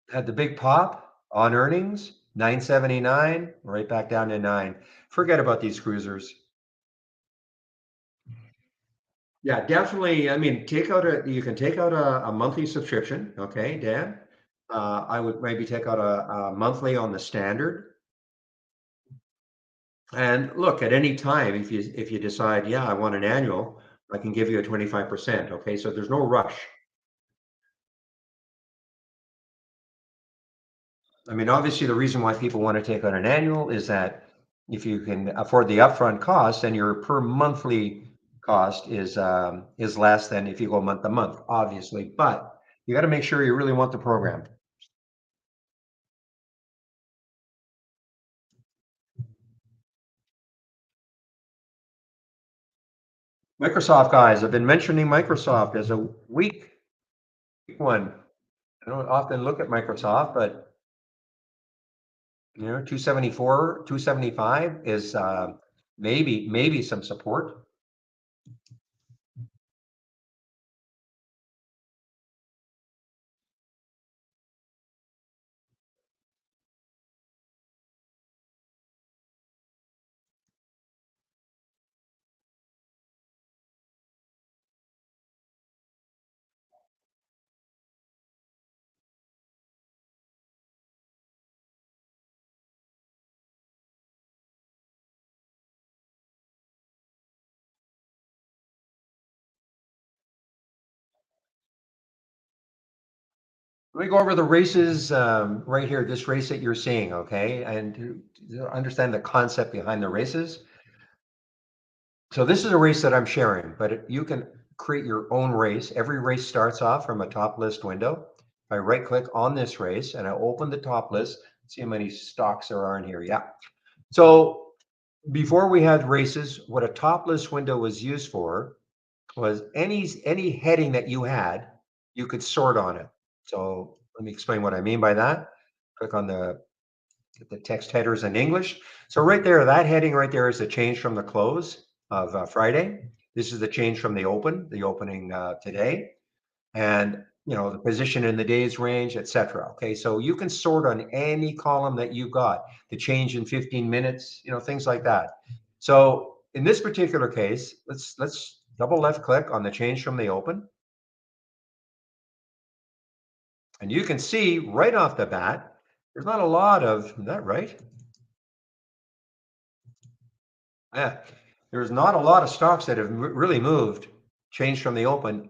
Speaker 1: had the big pop on earnings. 979, right back down to 9. Forget about these cruisers. Yeah, definitely. I mean, you can take out a monthly subscription. Okay, Dan. I would maybe take out a monthly on the standard. And look, at any time, if you decide, yeah, I want an annual, I can give you a 25%. Okay, so there's no rush. I mean, obviously, the reason why people want to take out an annual is that if you can afford the upfront cost, then your per monthly cost is less than if you go month to month, obviously. But you got to make sure you really want the program. Microsoft guys, I've been mentioning Microsoft as a weak one. I don't often look at Microsoft, but 274, 275 is maybe some support. Let me go over the races right here, this race that you're seeing, okay? And to understand the concept behind the races. So this is a race that I'm sharing, but you can create your own race. Every race starts off from a top list window. If I right click on this race and I open the top list, see how many stocks there are in here. Yeah. So before we had races, what a top list window was used for was any heading that you had, you could sort on it. So let me explain what I mean by that. Click on the text headers in English. So right there, that heading right there is the change from the close of Friday. This is the change from the opening today, and the position in the day's range, etc. Okay, so you can sort on any column that you got, the change in 15 minutes, things like that. So in this particular case, let's double left click on the change from the open, and you can see right off the bat, there's not a lot of, is that right? Yeah, there's not a lot of stocks that have really moved, changed from the open,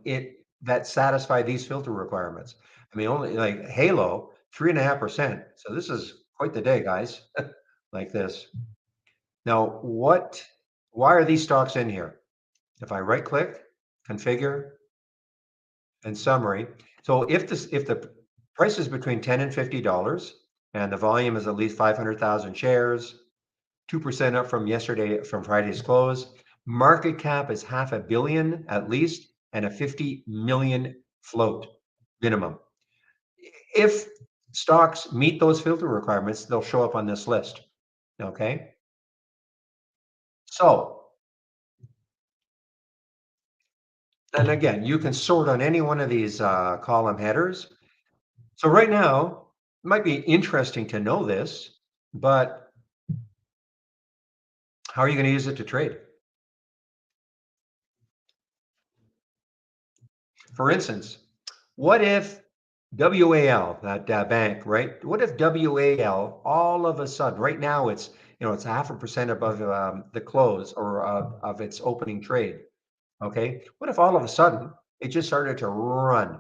Speaker 1: that satisfy these filter requirements. I mean, only like Halo, 3.5%. So this is quite the day, guys, like this. Now, why are these stocks in here? If I right click, configure, and summary. So if the price is between 10 and $50 and the volume is at least 500,000 shares, 2% up from yesterday, from Friday's close. Market cap is half a billion at least, and a 50 million float minimum. If stocks meet those filter requirements, they'll show up on this list. Okay. So, and again, you can sort on any one of these column headers. So right now, it might be interesting to know this, but how are you going to use it to trade? For instance, what if WAL, that bank, right? What if WAL all of a sudden, right now it's 0.5% above the close or of its opening trade. Okay. What if all of a sudden it just started to run?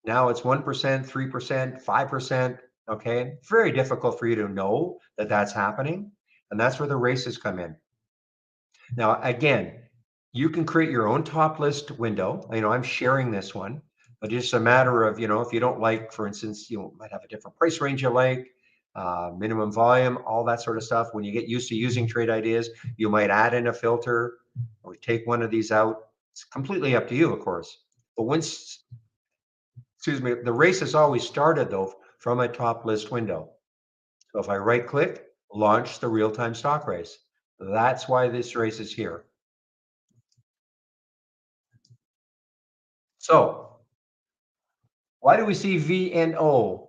Speaker 1: Now it's 1%, 3%, 5%. Okay. Very difficult for you to know that that's happening. And that's where the races come in. Now, again, you can create your own top list window. I'm sharing this one, but just a matter of, if you don't like, for instance, you might have a different price range you like, minimum volume, all that sort of stuff. When you get used to using trade ideas, you might add in a filter or take one of these out. It's completely up to you, of course. But excuse me, the race has always started though from a top list window. So if I right click, launch the real-time stock race. That's why this race is here. So why do we see VNO?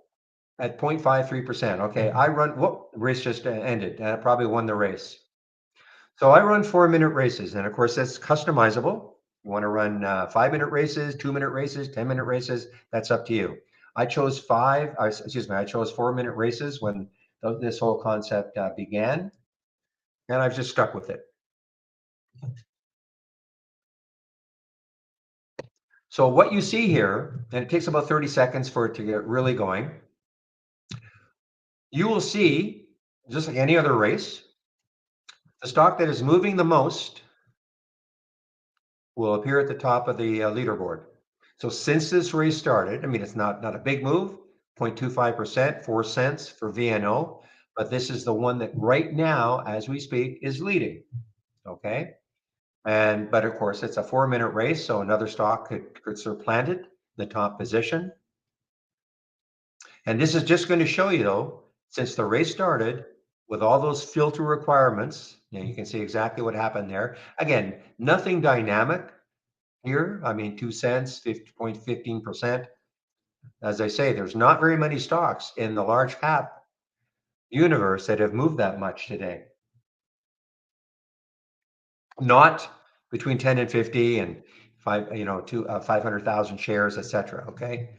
Speaker 1: at 0.53%. Okay, I run, whoop, race just ended. Probably won the race. So I run 4-minute races, and of course that's customizable. You want to run 5-minute races, 2-minute races, 10-minute races. That's up to you. I chose I chose 4-minute races when this whole concept began, and I've just stuck with it. So what you see here, and it takes about 30 seconds for it to get really going. You will see, just like any other race, the stock that is moving the most will appear at the top of the leaderboard. So since this race started, I mean, it's not a big move, 0.25%, 4 cents for VNO, but this is the one that right now, as we speak, is leading. Okay. But of course, it's a 4-minute race, so another stock could supplant it, the top position. And this is just going to show you, though, since the race started, with all those filter requirements, you can see exactly what happened there. Again, nothing dynamic here. I mean, 2 cents, 50.15%. As I say, there's not very many stocks in the large cap universe that have moved that much today. Not between 10 and 50 and 500,000 shares, etc. Okay.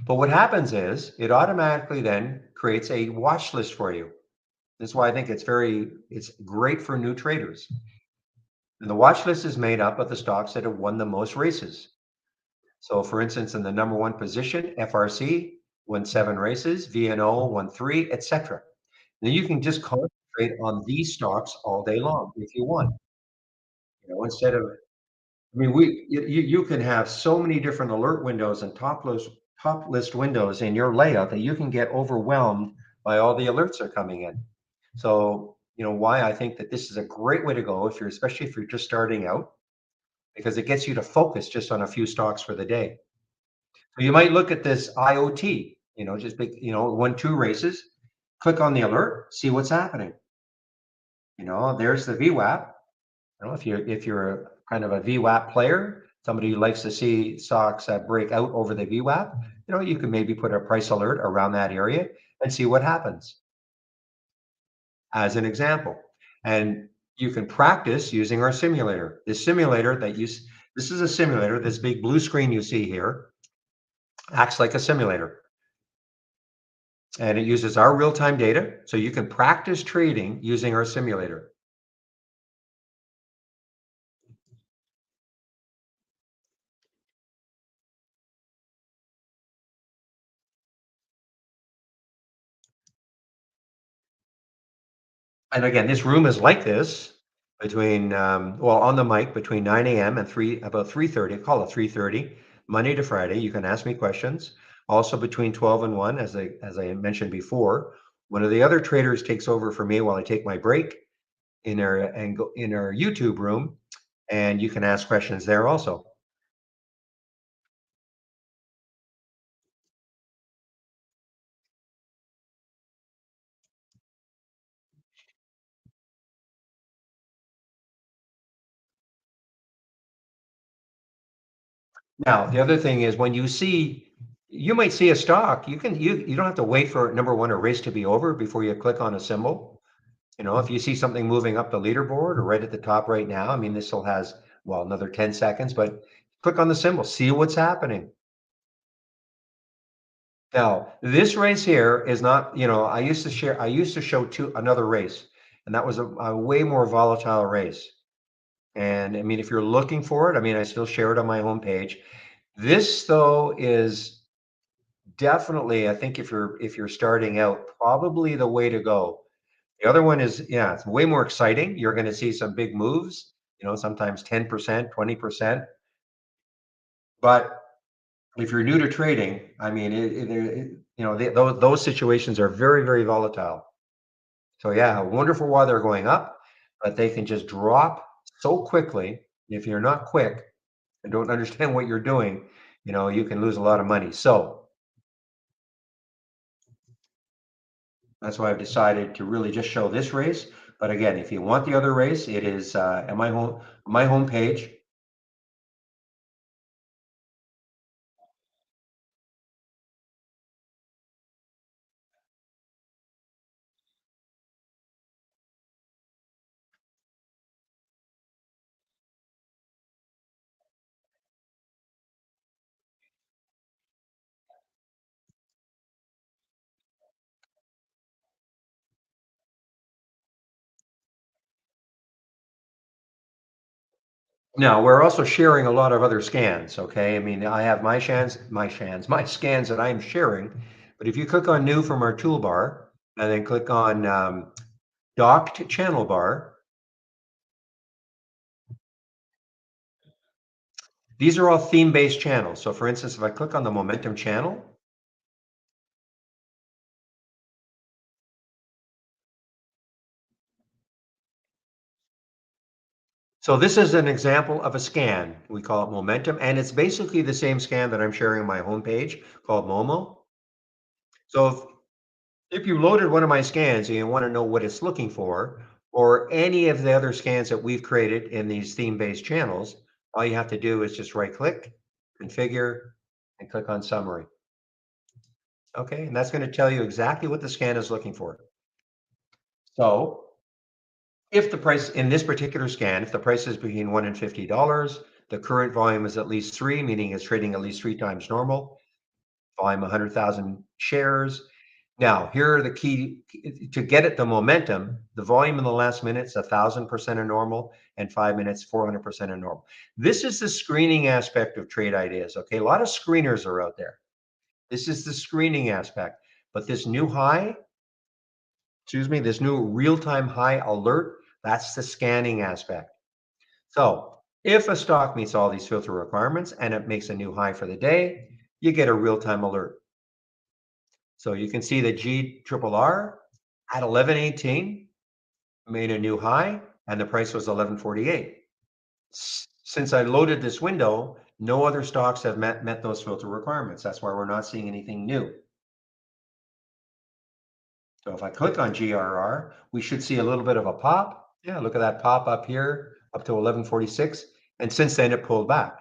Speaker 1: But what happens is it automatically then creates a watch list for you. That's why I think it's great for new traders. And the watch list is made up of the stocks that have won the most races. So for instance, in the number one position, FRC won 7 races, VNO won 3, etc. Now you can just concentrate on these stocks all day long if you want. Instead of, I mean, you can have so many different alert windows and top list windows in your layout that you can get overwhelmed by all the alerts that are coming in. So, why I think that this is a great way to go especially if you're just starting out, because it gets you to focus just on a few stocks for the day. So you might look at this IoT, just big, won 2 races, click on the alert, see what's happening. There's the VWAP. If you're a kind of a VWAP player, somebody who likes to see stocks break out over the VWAP, you can maybe put a price alert around that area and see what happens as an example. And you can practice using our simulator. This is a simulator. This big blue screen you see here acts like a simulator. And it uses our real-time data, so you can practice trading using our simulator. And again, this room is like this between on the mic between 9 a.m. and about 3:30. Call it 3:30, Monday to Friday. You can ask me questions. Also between 12 and 1, as I mentioned before, one of the other traders takes over for me while I take my break go in our YouTube room, and you can ask questions there also. Now, the other thing is you might see a stock, you don't have to wait for number one, a race to be over before you click on a symbol. If you see something moving up the leaderboard or right at the top right now, I mean, this still has, well, another 10 seconds, but click on the symbol, see what's happening. Now, this race here is not, I used to show another race, and that was a way more volatile race. And I mean, if you're looking for it, I mean, I still share it on my homepage. This though is definitely, I think if you're starting out, probably the way to go. The other one is, yeah, it's way more exciting. You're going to see some big moves, sometimes 10%, 20%. But if you're new to trading, I mean, those situations are very, very volatile. So yeah, wonderful while they're going up, but they can just drop so quickly. If you're not quick and don't understand what you're doing, you can lose a lot of money. So that's why I've decided to really just show this race. But again, if you want the other race, it is at my homepage. Now, we're also sharing a lot of other scans, okay? I mean, I have my scans that I'm sharing. But if you click on new from our toolbar and then click on docked channel bar, these are all theme-based channels. So for instance, if I click on the momentum channel, so this is an example of a scan. We call it momentum, and it's basically the same scan that I'm sharing on my homepage called Momo. So if you loaded one of my scans and you want to know what it's looking for, or any of the other scans that we've created in these theme-based channels, all you have to do is just right-click, configure, and click on summary. Okay, and that's going to tell you exactly what the scan is looking for. So if the price in this particular scan, if the price is between $1 and $50, the current volume is at least 3, meaning it's trading at least 3 times normal, volume 100,000 shares. Now, here are the key to get it the momentum. The volume in the last minute's 1,000% of normal, and 5 minutes 400% of normal. This is the screening aspect of trade ideas. Okay, a lot of screeners are out there. This is the screening aspect. But this new high, excuse me, this new real-time high alert, that's the scanning aspect. So if a stock meets all these filter requirements and it makes a new high for the day, you get a real-time alert. So you can see the GRRR at 11.18 made a new high and the price was 11.48. Since I loaded this window, no other stocks have met those filter requirements. That's why we're not seeing anything new. So if I click on GRR, we should see a little bit of a pop. Yeah, look at that pop up here, up to 11.46. And since then it pulled back.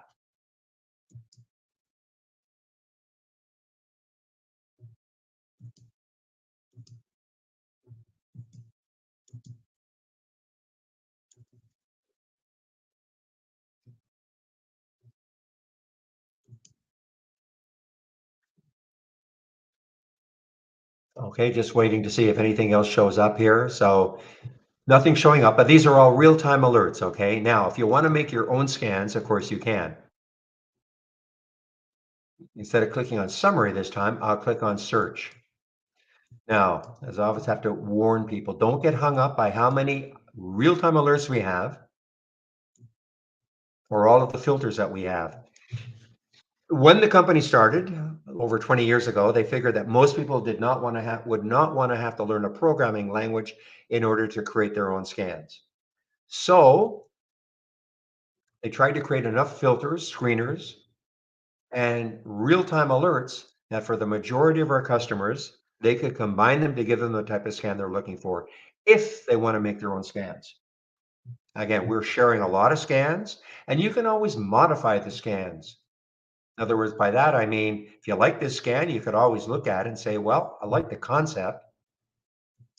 Speaker 1: Okay, just waiting to see if anything else shows up here. So nothing showing up, but these are all real-time alerts, okay? Now, if you want to make your own scans, of course you can. Instead of clicking on summary this time, I'll click on search. Now, as I always have to warn people, don't get hung up by how many real-time alerts we have or all of the filters that we have. When the company started over 20 years ago, they figured that most people would not want to have to learn a programming language in order to create their own scans. So they tried to create enough filters, screeners, and real-time alerts that for the majority of our customers, they could combine them to give them the type of scan they're looking for if they want to make their own scans. Again, we're sharing a lot of scans, and you can always modify the scans. In other words, by that I mean, if you like this scan, you could always look at it and say, well, I like the concept,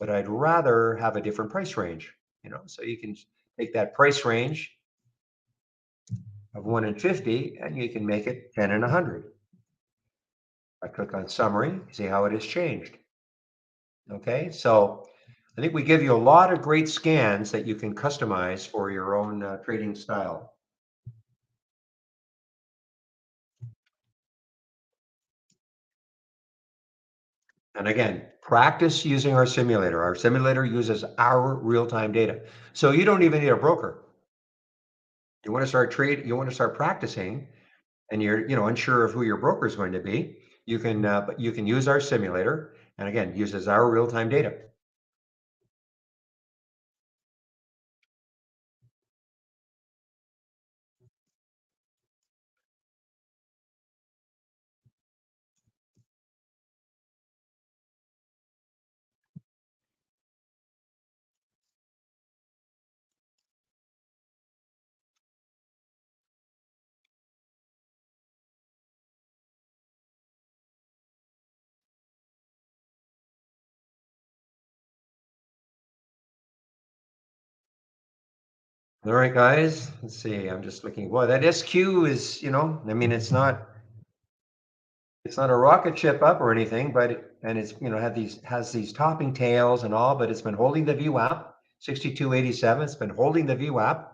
Speaker 1: but I'd rather have a different price range. So you can take that price range of 1 and 50, and you can make it 10 and 100. I click on summary, see how it has changed. Okay, so I think we give you a lot of great scans that you can customize for your own trading style. And again, practice using our simulator. Our simulator uses our real-time data. So you don't even need a broker. You want to start practicing and you're, unsure of who your broker is going to be. But you can use our simulator and again, uses our real-time data. All right, guys, let's see. I'm just looking. Boy, that SQ is, I mean, it's not a rocket ship up or anything, and it's has these topping tails and all, but it's been holding the VWAP 62.87. It's been holding the VWAP.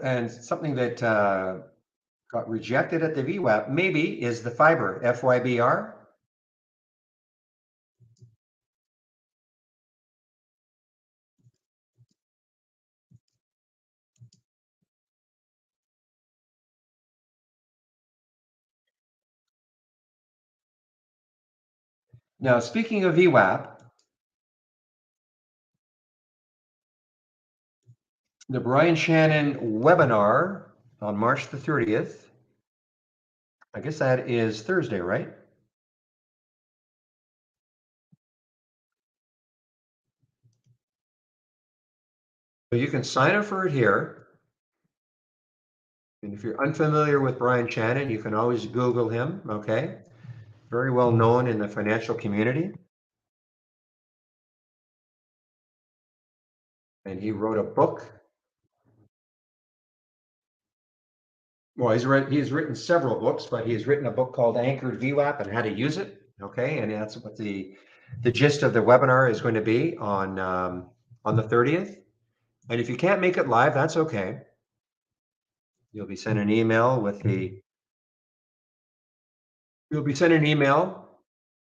Speaker 1: And something that got rejected at the VWAP maybe is the fiber, FYBR. Now, speaking of VWAP, the Brian Shannon webinar on March the 30th, I guess that is Thursday, right? So you can sign up for it here. And if you're unfamiliar with Brian Shannon, you can always Google him, okay? Very well known in the financial community. And he wrote a book. Well, he's written several books, but he's written a book called Anchored VWAP and How to Use It. Okay, and that's what the gist of the webinar is going to be on the 30th. And if you can't make it live, that's okay. You'll be sent an email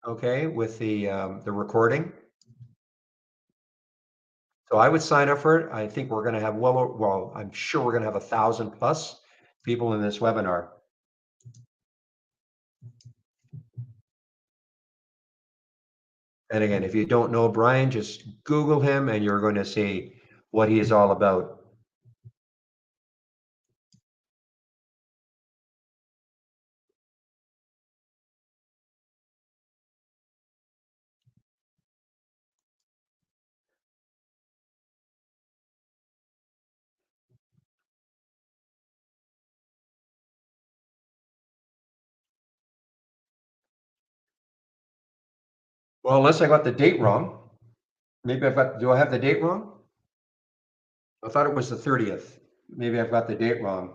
Speaker 1: okay, with the recording. So I would sign up for it. I think we're going to have well, I'm sure we're going to have 1,000 plus people in this webinar. And again, if you don't know Brian, just Google him and you're going to see what he is all about. Well, unless I got the date wrong. Maybe do I have the date wrong? I thought it was the 30th. Maybe I've got the date wrong.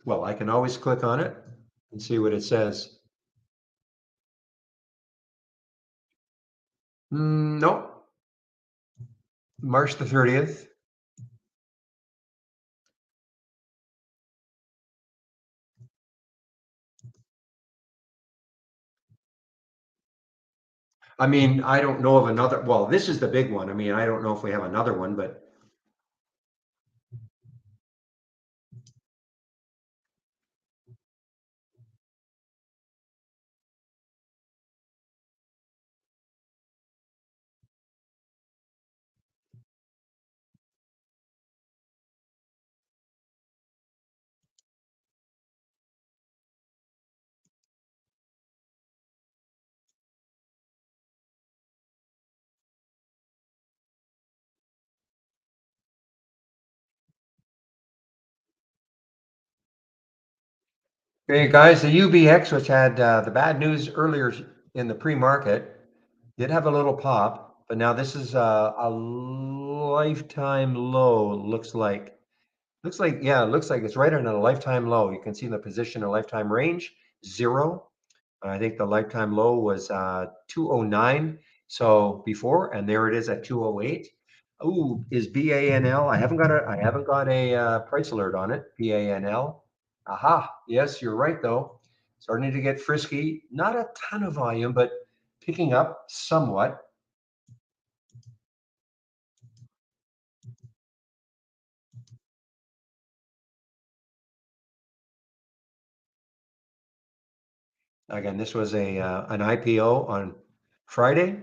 Speaker 1: Well, I can always click on it and see what it says. No, March the 30th. I mean, I don't know of another. Well, this is the big one. I mean, I don't know if we have another one, but okay, guys, the UBX, which had the bad news earlier in the pre-market, did have a little pop, but now this is a lifetime low. Yeah, it looks like it's right on a lifetime low. You can see the position, a lifetime range, 0. I think the lifetime low was 209. So before, and there it is at 208. Ooh, is BANL? I haven't got a price alert on it. BANL. Aha. Yes, you're right though. Starting to get frisky. Not a ton of volume, but picking up somewhat. Again, this was an IPO on Friday,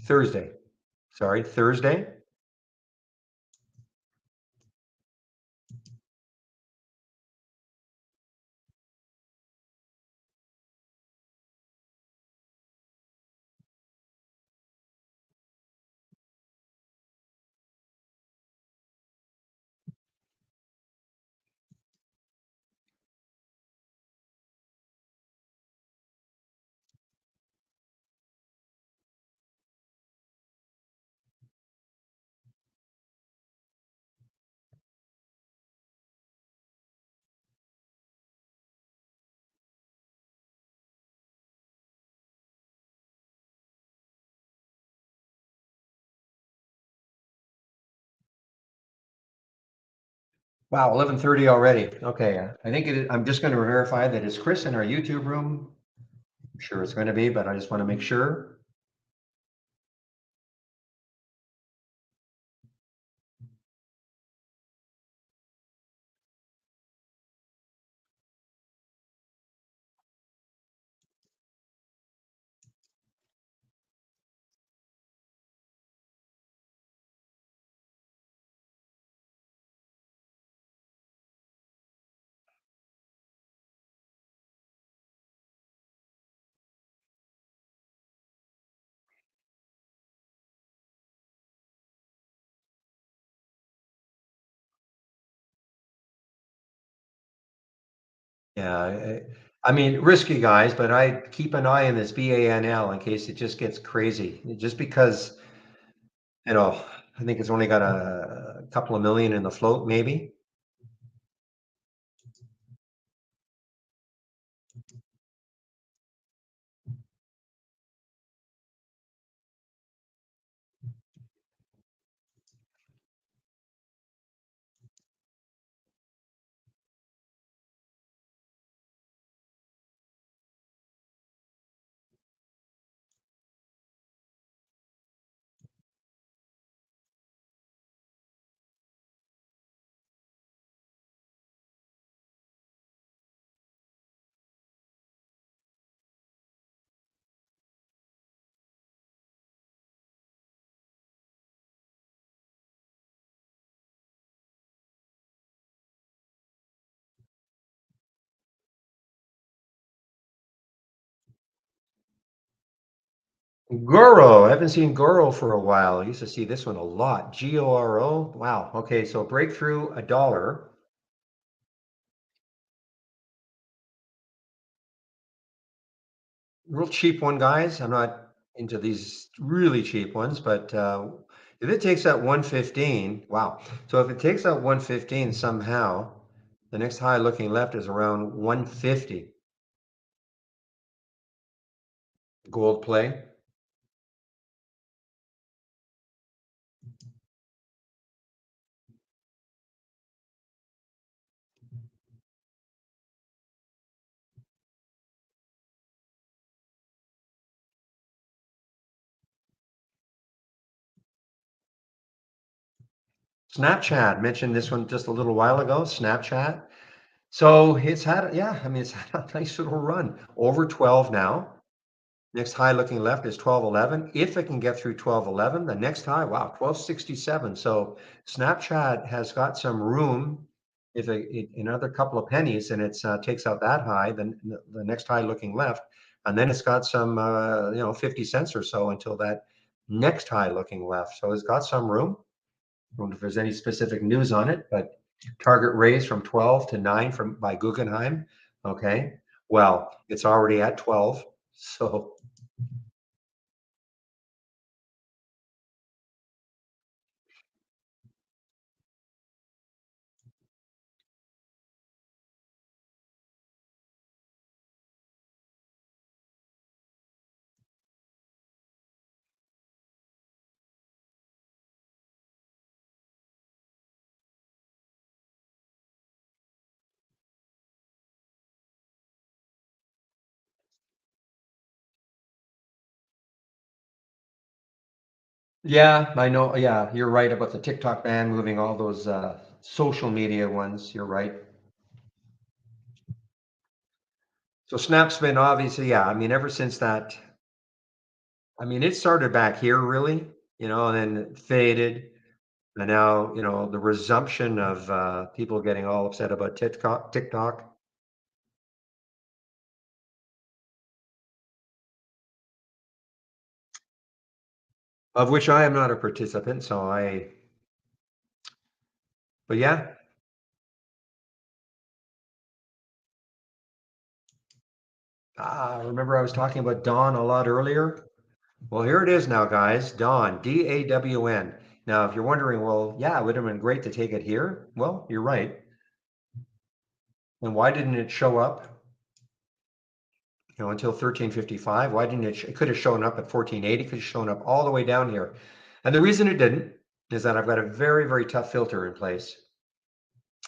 Speaker 1: Thursday. Sorry, Thursday. Wow, 11:30 already. Okay, I think I'm just going to verify that it's Chris in our YouTube room. I'm sure it's going to be, but I just want to make sure. Yeah, I mean, risky guys, but I keep an eye on this BANL in case it just gets crazy. Just because, you know, I think it's only got a couple of million in the float, maybe. Goro, I haven't seen Goro for a while. I used to see this one a lot. Goro. Wow. Okay, so breakthrough $1. Real cheap one, guys. I'm not into these really cheap ones, but if it takes out 115, wow. So if it takes out 115 somehow, the next high looking left is around 150. Gold play. Snapchat, mentioned this one just a little while ago. Snapchat. So it's had, yeah, I mean, it's had a nice little run over 12 now. Next high looking left is 1211. If it can get through 1211, the next high, wow, 1267. So Snapchat has got some room. If another couple of pennies and it takes out that high, then the next high looking left, and then it's got some, 50 cents or so until that next high looking left. So it's got some room. I wonder if there's any specific news on it, but target raise from 12 to 9 from by Guggenheim. Okay. Well, it's already at 12. So yeah, I know. Yeah, you're right about the TikTok ban moving all those social media ones. You're right. So Snap's been obviously, yeah. I mean, ever since that, I mean, it started back here really, and then it faded, and now, the resumption of people getting all upset about TikTok, of which I am not a participant. But yeah, remember I was talking about Dawn a lot earlier. Well, here it is now, guys. Dawn, DAWN. Now, if you're wondering, well, yeah, it would have been great to take it here. Well, you're right. And why didn't it show up, until 1355? Why didn't it? It could have shown up at 1480. Could have shown up all the way down here. And the reason it didn't is that I've got a very, very tough filter in place.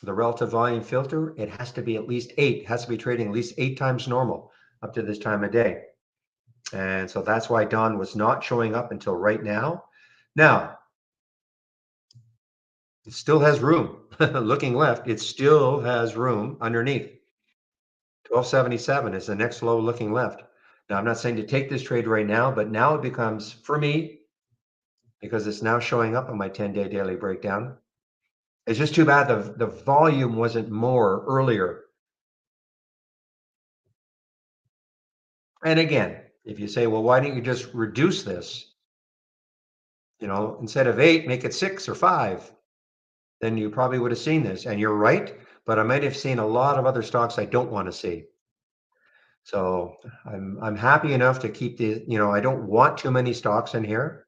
Speaker 1: The relative volume filter, it has to be at least 8, it has to be trading at least 8 times normal up to this time of day. And so that's why Dawn was not showing up until right now. Now, it still has room. Looking left, it still has room underneath. 1277 is the next low looking left. Now, I'm not saying to take this trade right now, but now it becomes, for me, because it's now showing up on my 10-day daily breakdown. It's just too bad the volume wasn't more earlier. And again, if you say, well, why don't you just reduce this? Instead of 8, make it 6 or 5. Then you probably would have seen this. And you're right, but I might have seen a lot of other stocks I don't want to see. So I'm happy enough to keep I don't want too many stocks in here.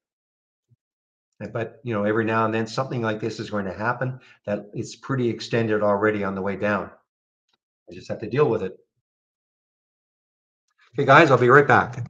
Speaker 1: But every now and then something like this is going to happen that it's pretty extended already on the way down. I just have to deal with it. Okay, guys, I'll be right back.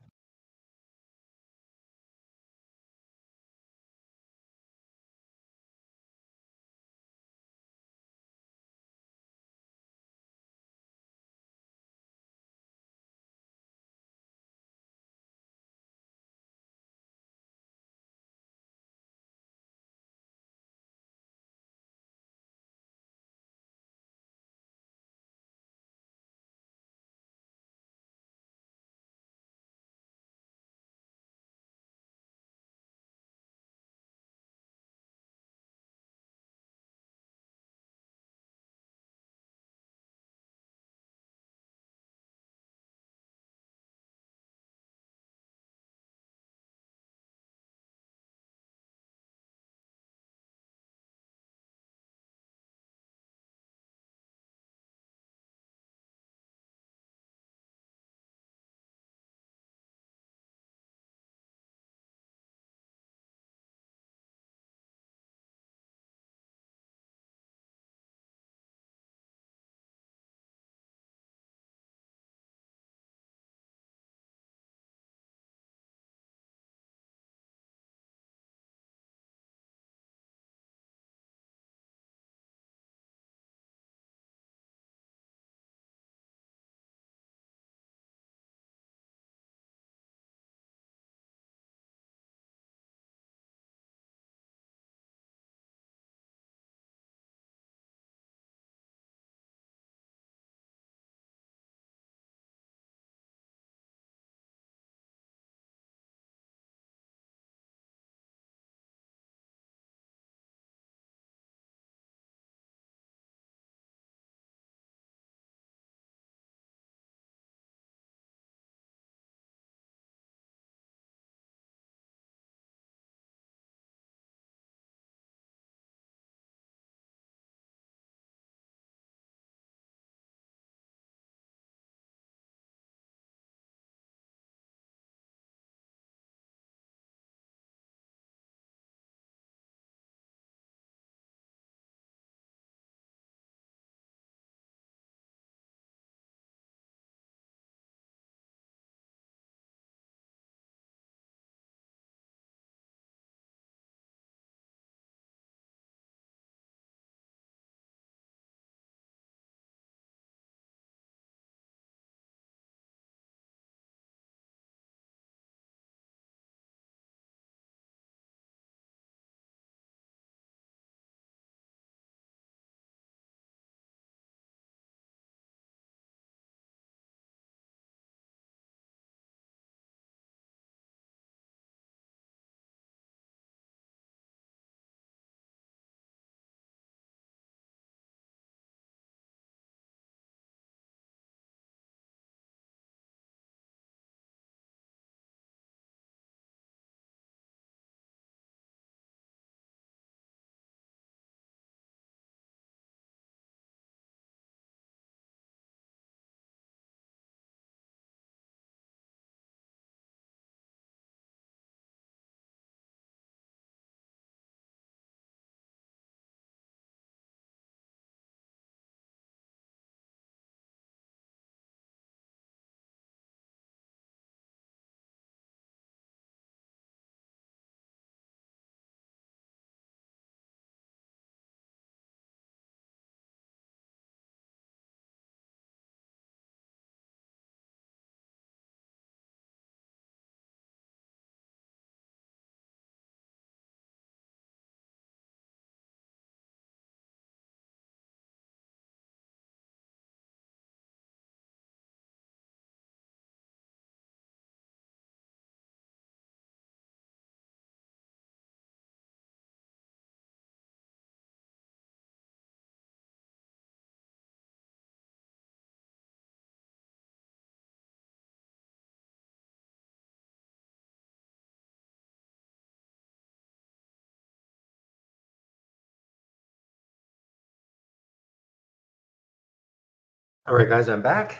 Speaker 1: All right, guys, I'm back.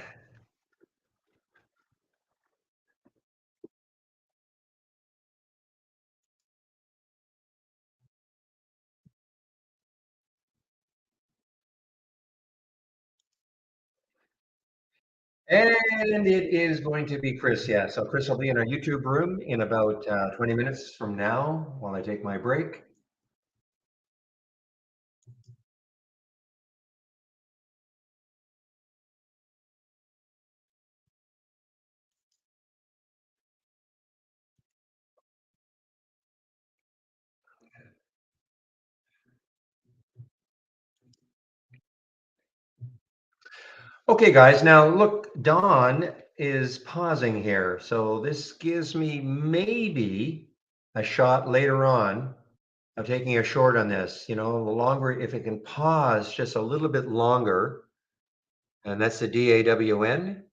Speaker 1: And it is going to be Chris, yeah. So Chris will be in our YouTube room in about 20 minutes from now while I take my break. Okay, guys, now look, Don is pausing here. So this gives me maybe a shot later on of taking a short on this. The longer, if it can pause just a little bit longer, and that's the DAWN.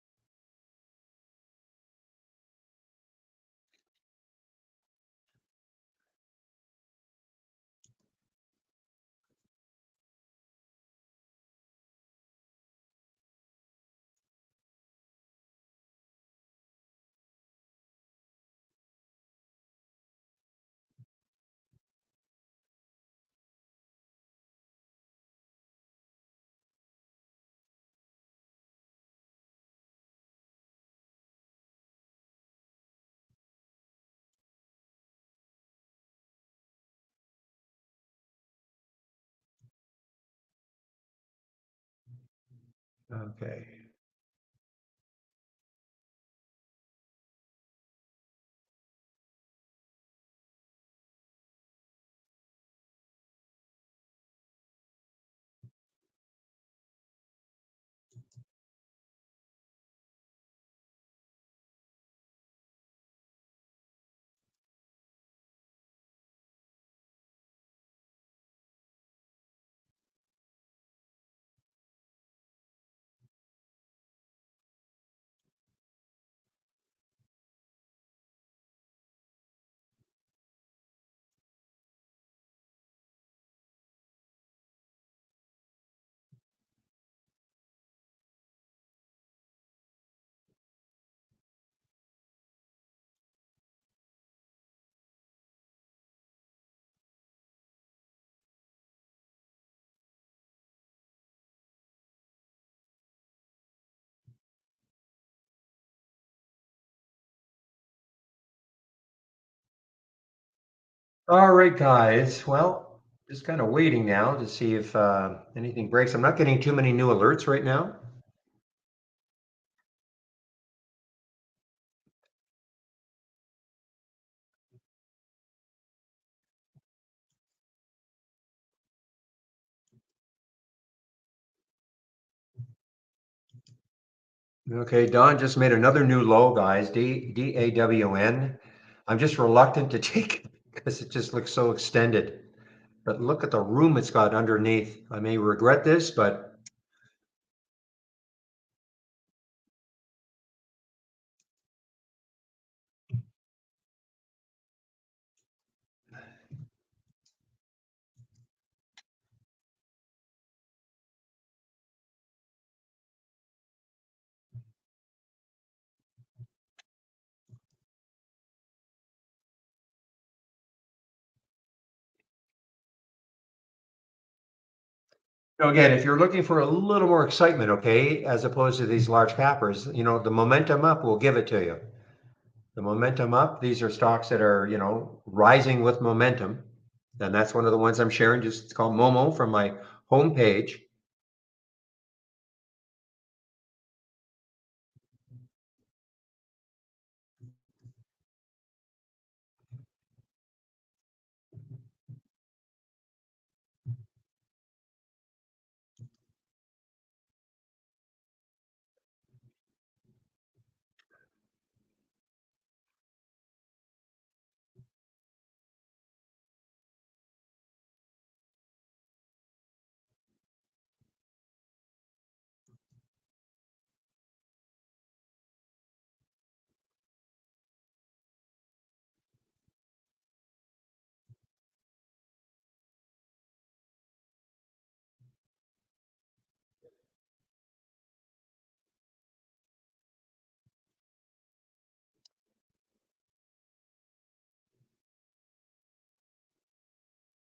Speaker 1: Okay. All right, guys. Well, just kind of waiting now to see if anything breaks. I'm not getting too many new alerts right now. Okay, Don just made another new low, guys. DAWN. I'm just reluctant to take it because it just looks so extended. But look at the room it's got underneath. I may regret this, but again, if you're looking for a little more excitement, okay, as opposed to these large cappers, the momentum up will give it to you. The momentum up, these are stocks that are, rising with momentum. And that's one of the ones I'm sharing. Just it's called Momo from my homepage.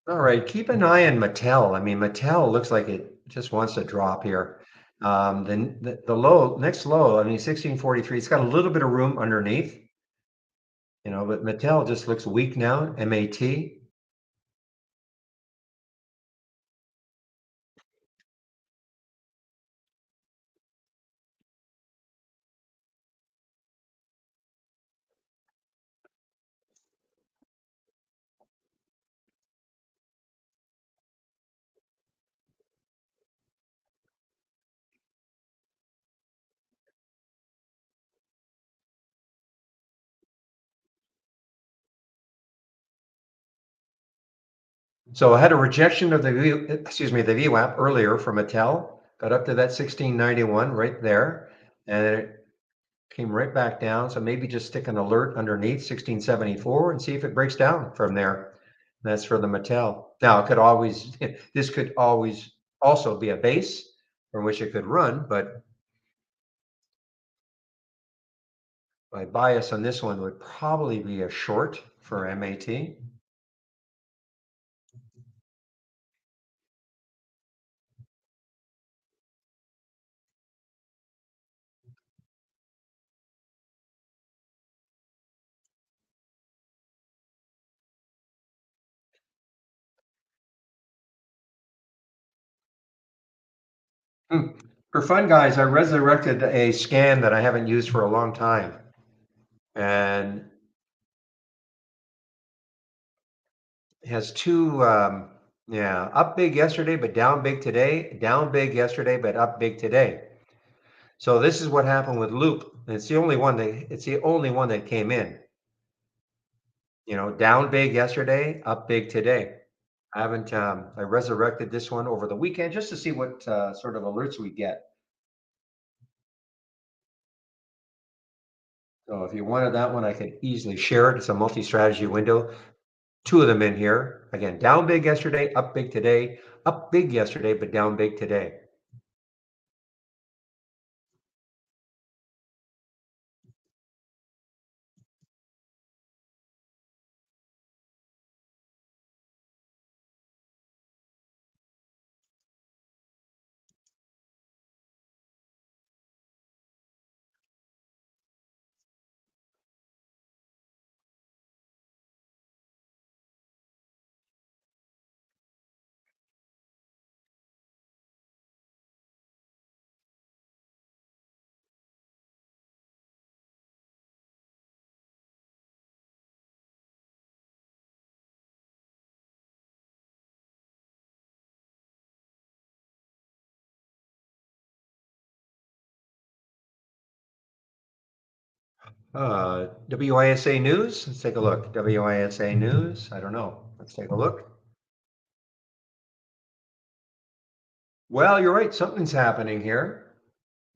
Speaker 1: All right, keep an eye on Mattel. I mean, Mattel looks like it just wants to drop here. The low, next low, I mean, 1643, it's got a little bit of room underneath, but Mattel just looks weak now, MAT. So I had a rejection of the VWAP earlier from Mattel, got up to that 1691 right there, and it came right back down. So maybe just stick an alert underneath 1674 and see if it breaks down from there. That's for the Mattel. Now, it could always, this could always also be a base from which it could run, but my bias on this one would probably be a short for MAT. Hmm. For fun, guys, I resurrected a scan that I haven't used for a long time. And it has two, yeah, up big yesterday, but down big today, down big yesterday, but up big today. So this is what happened with Loop. It's the only one that came in, down big yesterday, up big today. I resurrected this one over the weekend just to see what sort of alerts we get. So if you wanted that one, I could easily share it. It's a multi-strategy window. Two of them in here. Again, down big yesterday, up big today, up big yesterday, but down big today. WISA news. Let's take a look. WISA news. I don't know. Let's take a look. Well, you're right. Something's happening here.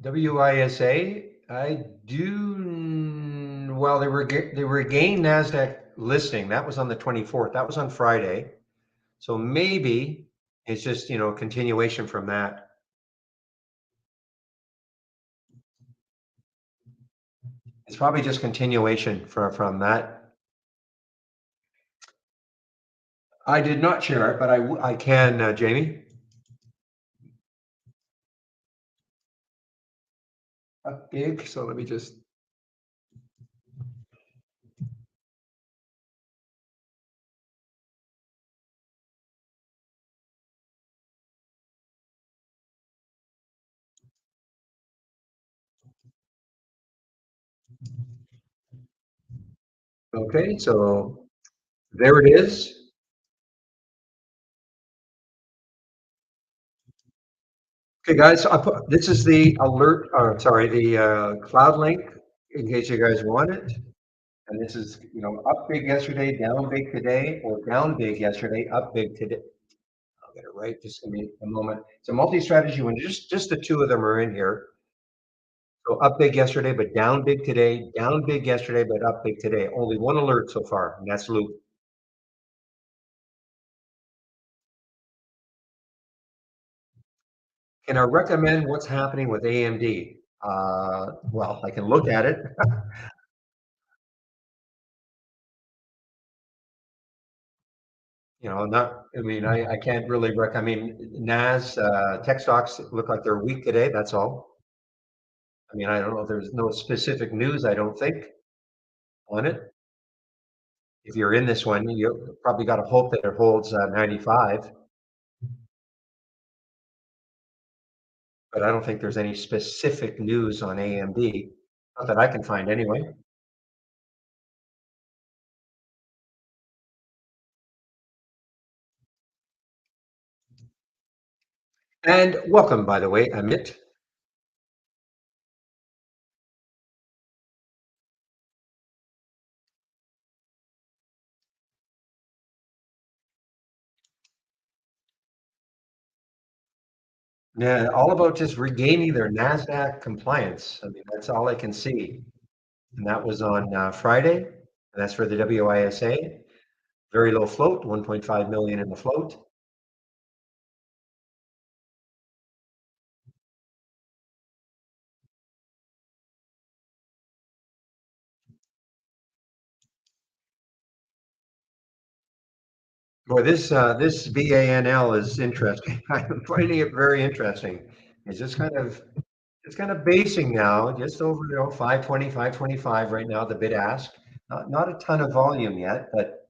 Speaker 1: WISA. I do. Well, they regained Nasdaq listing. That was on the 24th. That was on Friday. So maybe it's just continuation from that. It's probably just continuation from that. I did not share it, but I can, Jamie. Big. So let me just. Okay, so there it is. Okay, guys, this is the alert, or sorry, the cloud link in case you guys want it. And this is, up big yesterday, down big today, or down big yesterday, up big today. I'll get it right. Just give me a moment. It's a multi-strategy one. Just the two of them are in here. So up big yesterday, but down big today. Down big yesterday, but up big today. Only one alert so far, and that's Loop. Can I recommend what's happening with AMD? Well, I can look at it. not, I mean, I can't really I mean, tech stocks look like they're weak today. That's all. I mean, I don't know. There's no specific news, I don't think, on it. If you're in this one, you probably got to hope that it holds 95, but I don't think there's any specific news on AMD, not that I can find anyway. And welcome, by the way, Amit. Yeah, all about just regaining their NASDAQ compliance. I mean, that's all I can see. And that was on Friday, and that's for the WISA. Very low float, 1.5 million in the float. Boy, this BANL is interesting. I'm finding it very interesting. It's just it's kind of basing now, just over 520, 525 right now, the bid ask. Not a ton of volume yet, but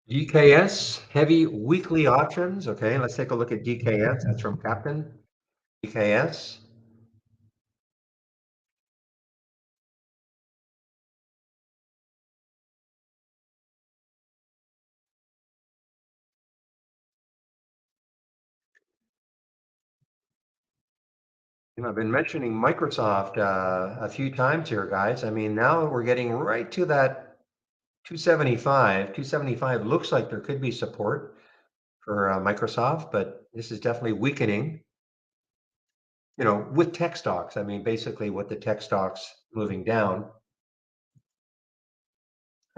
Speaker 1: DKS, heavy weekly options. Okay, let's take a look at DKS. That's from Captain. DKS. I've been mentioning Microsoft a few times here, guys. I mean, now we're getting right to that 275. 275 looks like there could be support for Microsoft, but this is definitely weakening, with tech stocks. I mean, basically with the tech stocks moving down,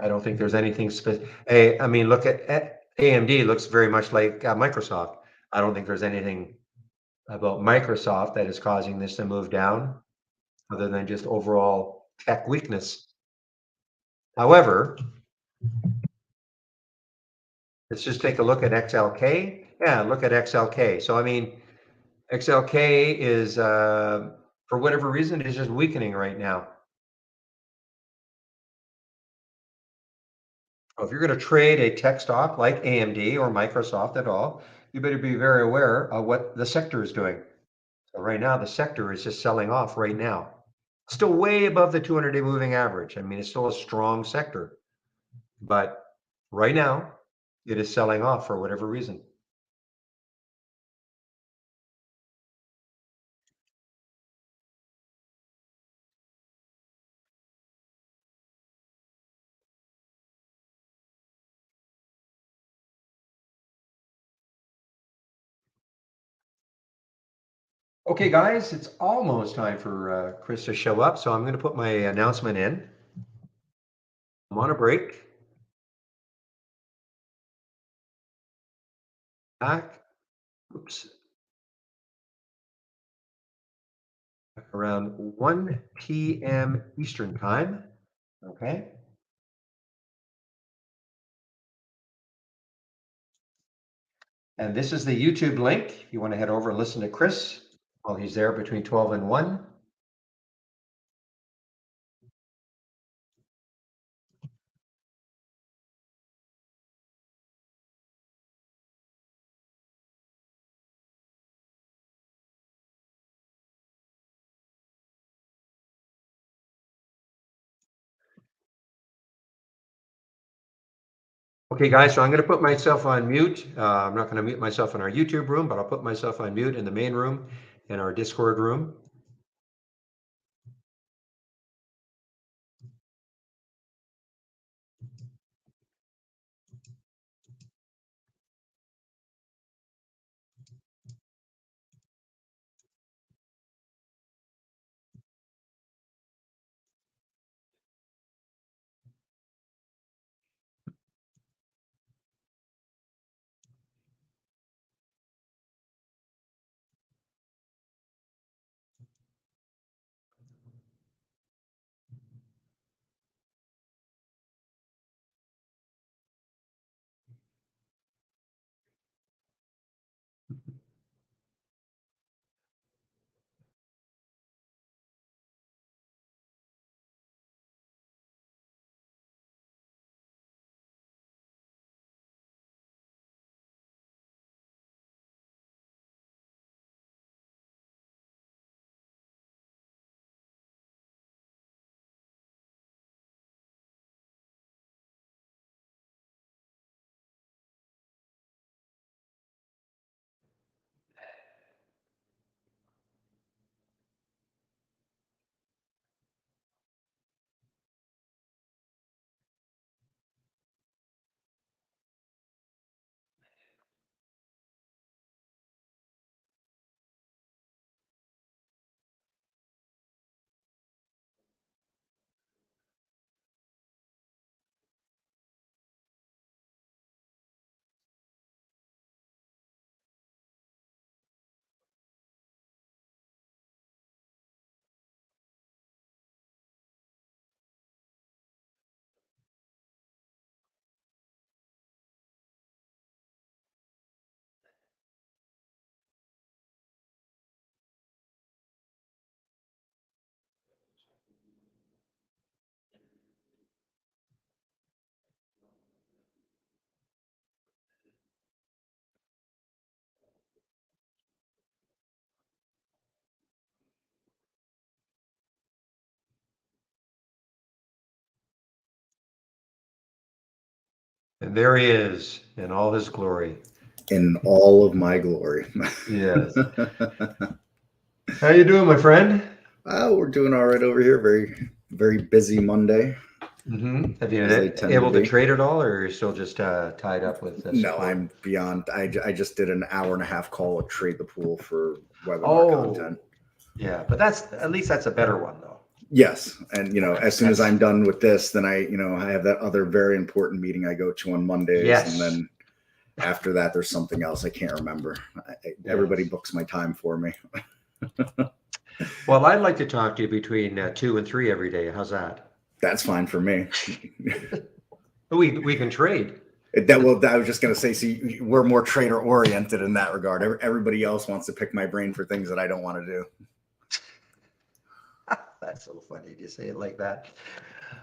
Speaker 1: I don't think there's anything specific. I mean, look at AMD looks very much like Microsoft. I don't think there's anything about Microsoft that is causing this to move down other than just overall tech weakness. However, let's just take a look at XLK. Yeah, look at XLK. So, I mean, XLK is, for whatever reason, is just weakening right now. So if you're going to trade a tech stock like AMD or Microsoft at all, you better be very aware of what the sector is doing. So right now, the sector is just selling off right now. Still way above the 200-day moving average. I mean, it's still a strong sector, but right now, it is selling off for whatever reason. Okay, guys, it's almost time for Chris to show up, so I'm going to put my announcement in. I'm on a break. Back, oops, around 1 p.m. Eastern time. Okay. And this is the YouTube link. If you want to head over and listen to Chris while he's there between 12 and 1. Okay, guys, so I'm going to put myself on mute. I'm not going to mute myself in our YouTube room, but I'll put myself on mute in the main room, in our Discord room. And there he is in all his glory.
Speaker 2: In all of my glory.
Speaker 1: Yes. How you doing, my friend?
Speaker 2: We're doing all right over here. Very, very busy Monday,
Speaker 1: Have you
Speaker 2: as they
Speaker 1: been
Speaker 2: tend to
Speaker 1: able to
Speaker 2: be.
Speaker 1: trade at all, or are you still just tied up with
Speaker 2: No,
Speaker 1: support?
Speaker 2: I'm beyond. I just did an hour and a half call with Trade the Pool for webinar
Speaker 1: Oh,
Speaker 2: content.
Speaker 1: yeah, but at least that's a better one, though.
Speaker 2: Yes, and
Speaker 1: Okay,
Speaker 2: as soon as I'm done with this, then I have that other very important meeting I go to on Mondays, and
Speaker 1: yes,
Speaker 2: then after that, there's something else I can't remember. Everybody
Speaker 1: yes.
Speaker 2: books my time for me.
Speaker 1: Well, I'd like to talk to you between 2 and 3 every day. How's that?
Speaker 2: That's fine for me.
Speaker 1: We can trade.
Speaker 2: I was just going to say, see, we're more trader oriented in that regard. Everybody else wants to pick my brain for things that I don't want to do.
Speaker 1: That's so funny to say it like that.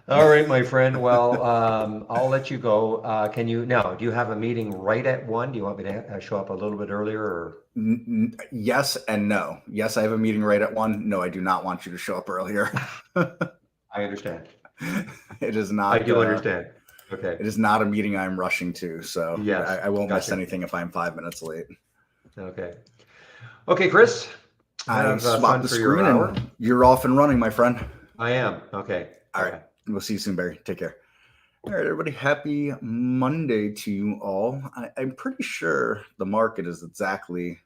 Speaker 1: All right, my friend. Well, I'll let you go. Can you now? Do you have a meeting right at 1? Do you want me to show up a little bit earlier, or?
Speaker 2: Yes and no. Yes, I have a meeting right at 1. No, I do not want you to show up earlier.
Speaker 1: I understand.
Speaker 2: It is
Speaker 1: I
Speaker 2: not.
Speaker 1: do understand. Okay.
Speaker 2: It is not a meeting I'm rushing to, so
Speaker 1: Yes.
Speaker 2: I won't miss
Speaker 1: Gotcha.
Speaker 2: anything if I'm 5 minutes late.
Speaker 1: Okay. Okay, Chris.
Speaker 2: I
Speaker 1: Have
Speaker 2: swapped
Speaker 1: fun
Speaker 2: the
Speaker 1: for your
Speaker 2: screen
Speaker 1: hour.
Speaker 2: and you're off and running, my friend.
Speaker 1: I am. Okay.
Speaker 2: All right.
Speaker 1: Bye-bye.
Speaker 2: We'll see you soon, Barry. Take care. All right, everybody. Happy Monday to you all. I'm pretty sure the market is exactly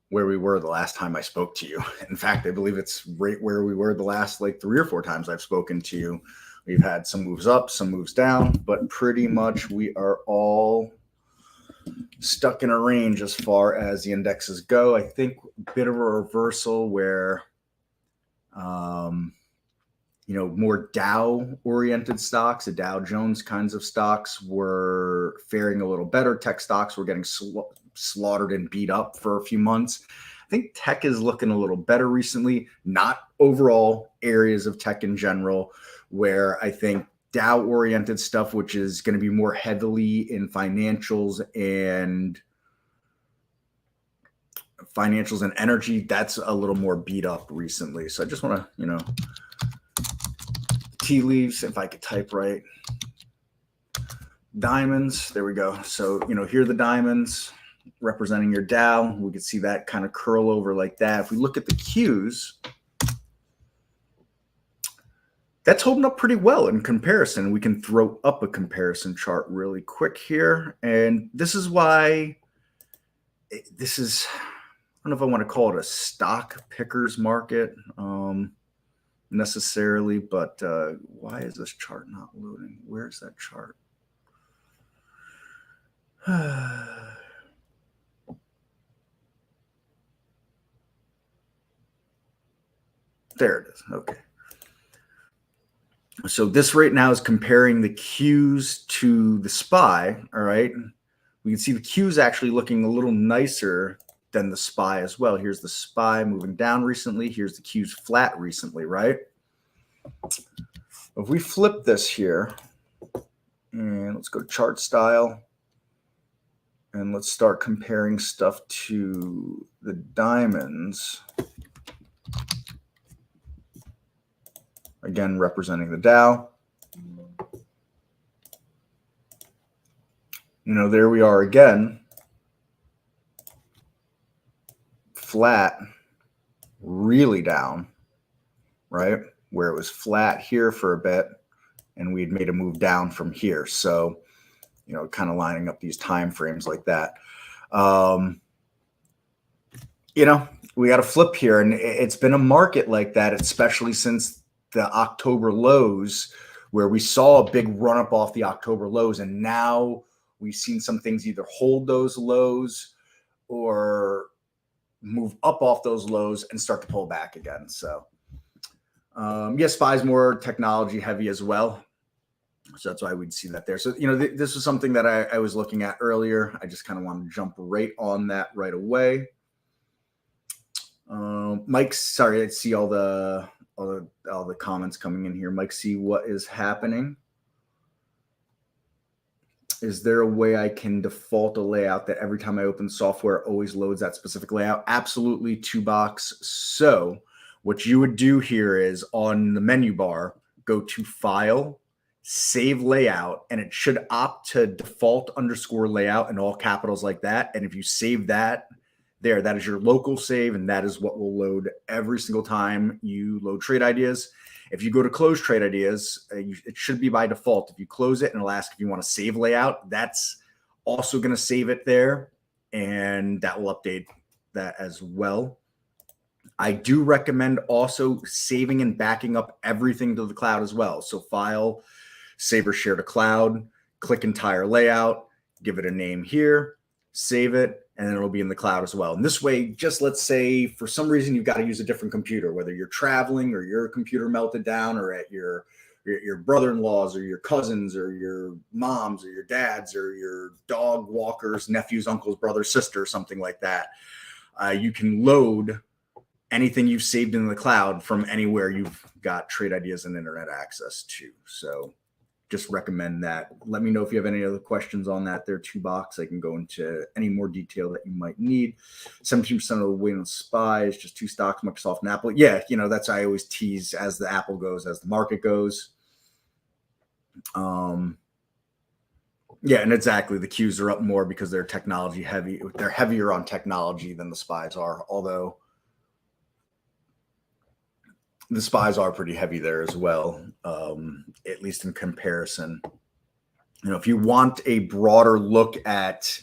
Speaker 2: where we were the last time I spoke to you. In fact, I believe it's right where we were the last 3 or 4 times I've spoken to you. We've had some moves up, some moves down, but pretty much we are all stuck in a range as far as the indexes go. I think a bit of a reversal where more Dow oriented stocks, the Dow Jones kinds of stocks were faring a little better. Tech stocks were getting slaughtered and beat up for a few months. I think tech is looking a little better recently, not overall areas of tech in general, where I think Dow oriented stuff, which is going to be more heavily in financials and energy, that's a little more beat up recently. So I just want to, tea leaves, if I could type right. diamonds. There we go. So, here are the diamonds representing your Dow. We can see that kind of curl over like that. If we look at the Qs, that's holding up pretty well in comparison. We can throw up a comparison chart really quick here. And this is why this is, I don't know if I want to call it a stock pickers market necessarily, but why is this chart not loading? Where's that chart? There it is. Okay. So this right now is comparing the Qs to the SPY. All right. We can see the Qs actually looking a little nicer than the SPY as well. Here's the SPY moving down recently. Here's the Qs flat recently, right? If we flip this here, and let's go to chart style, and let's start comparing stuff to the diamonds. Again, representing the Dow. There we are again. Flat, really down, right? Where it was flat here for a bit, and we had made a move down from here. So, kind of lining up these time frames like that. We got to flip here, and it's been a market like that, especially since the October lows, where we saw a big run up off the October lows, and now we've seen some things either hold those lows or move up off those lows and start to pull back again. So yes, SPY's more technology heavy as well, so that's why we'd see that there. So this was something that I was looking at earlier. I just kind of want to jump right on that right away. Mike, sorry, I see all the comments coming in here. Mike, see what is happening. Is there a way I can default a layout that every time I open software always loads that specific layout? Absolutely, 2box. So what you would do here is on the menu bar, go to File, Save Layout, and it should opt to default _ layout in all capitals like that. And if you save that there, that is your local save, and that is what will load every single time you load trade ideas. If you go to close trade ideas, it should be by default. If you close it and it'll ask if you want to save layout, that's also going to save it there, and that will update that as well. I do recommend also saving and backing up everything to the cloud as well. So File, Save or Share to Cloud, click Entire Layout, give it a name here, save it, and then it'll be in the cloud as well. And this way, just let's say for some reason you've got to use a different computer, whether you're traveling or your computer melted down or at your brother-in-law's or your cousins or your mom's or your dad's or your dog walker's nephew's uncle's brother's sister, something like that. You can load anything you've saved in the cloud from anywhere you've got trade ideas and internet access to. So just recommend that. Let me know if you have any other questions on that there, 2box. I can go into any more detail that you might need. 17% of the weight on SPY is just two stocks, Microsoft and Apple. Yeah, that's I always tease as the Apple goes, as the market goes. Yeah, and exactly. The Qs are up more because they're technology heavy. They're heavier on technology than the SPYs are, although the SPYs are pretty heavy there as well, at least in comparison. If you want a broader look at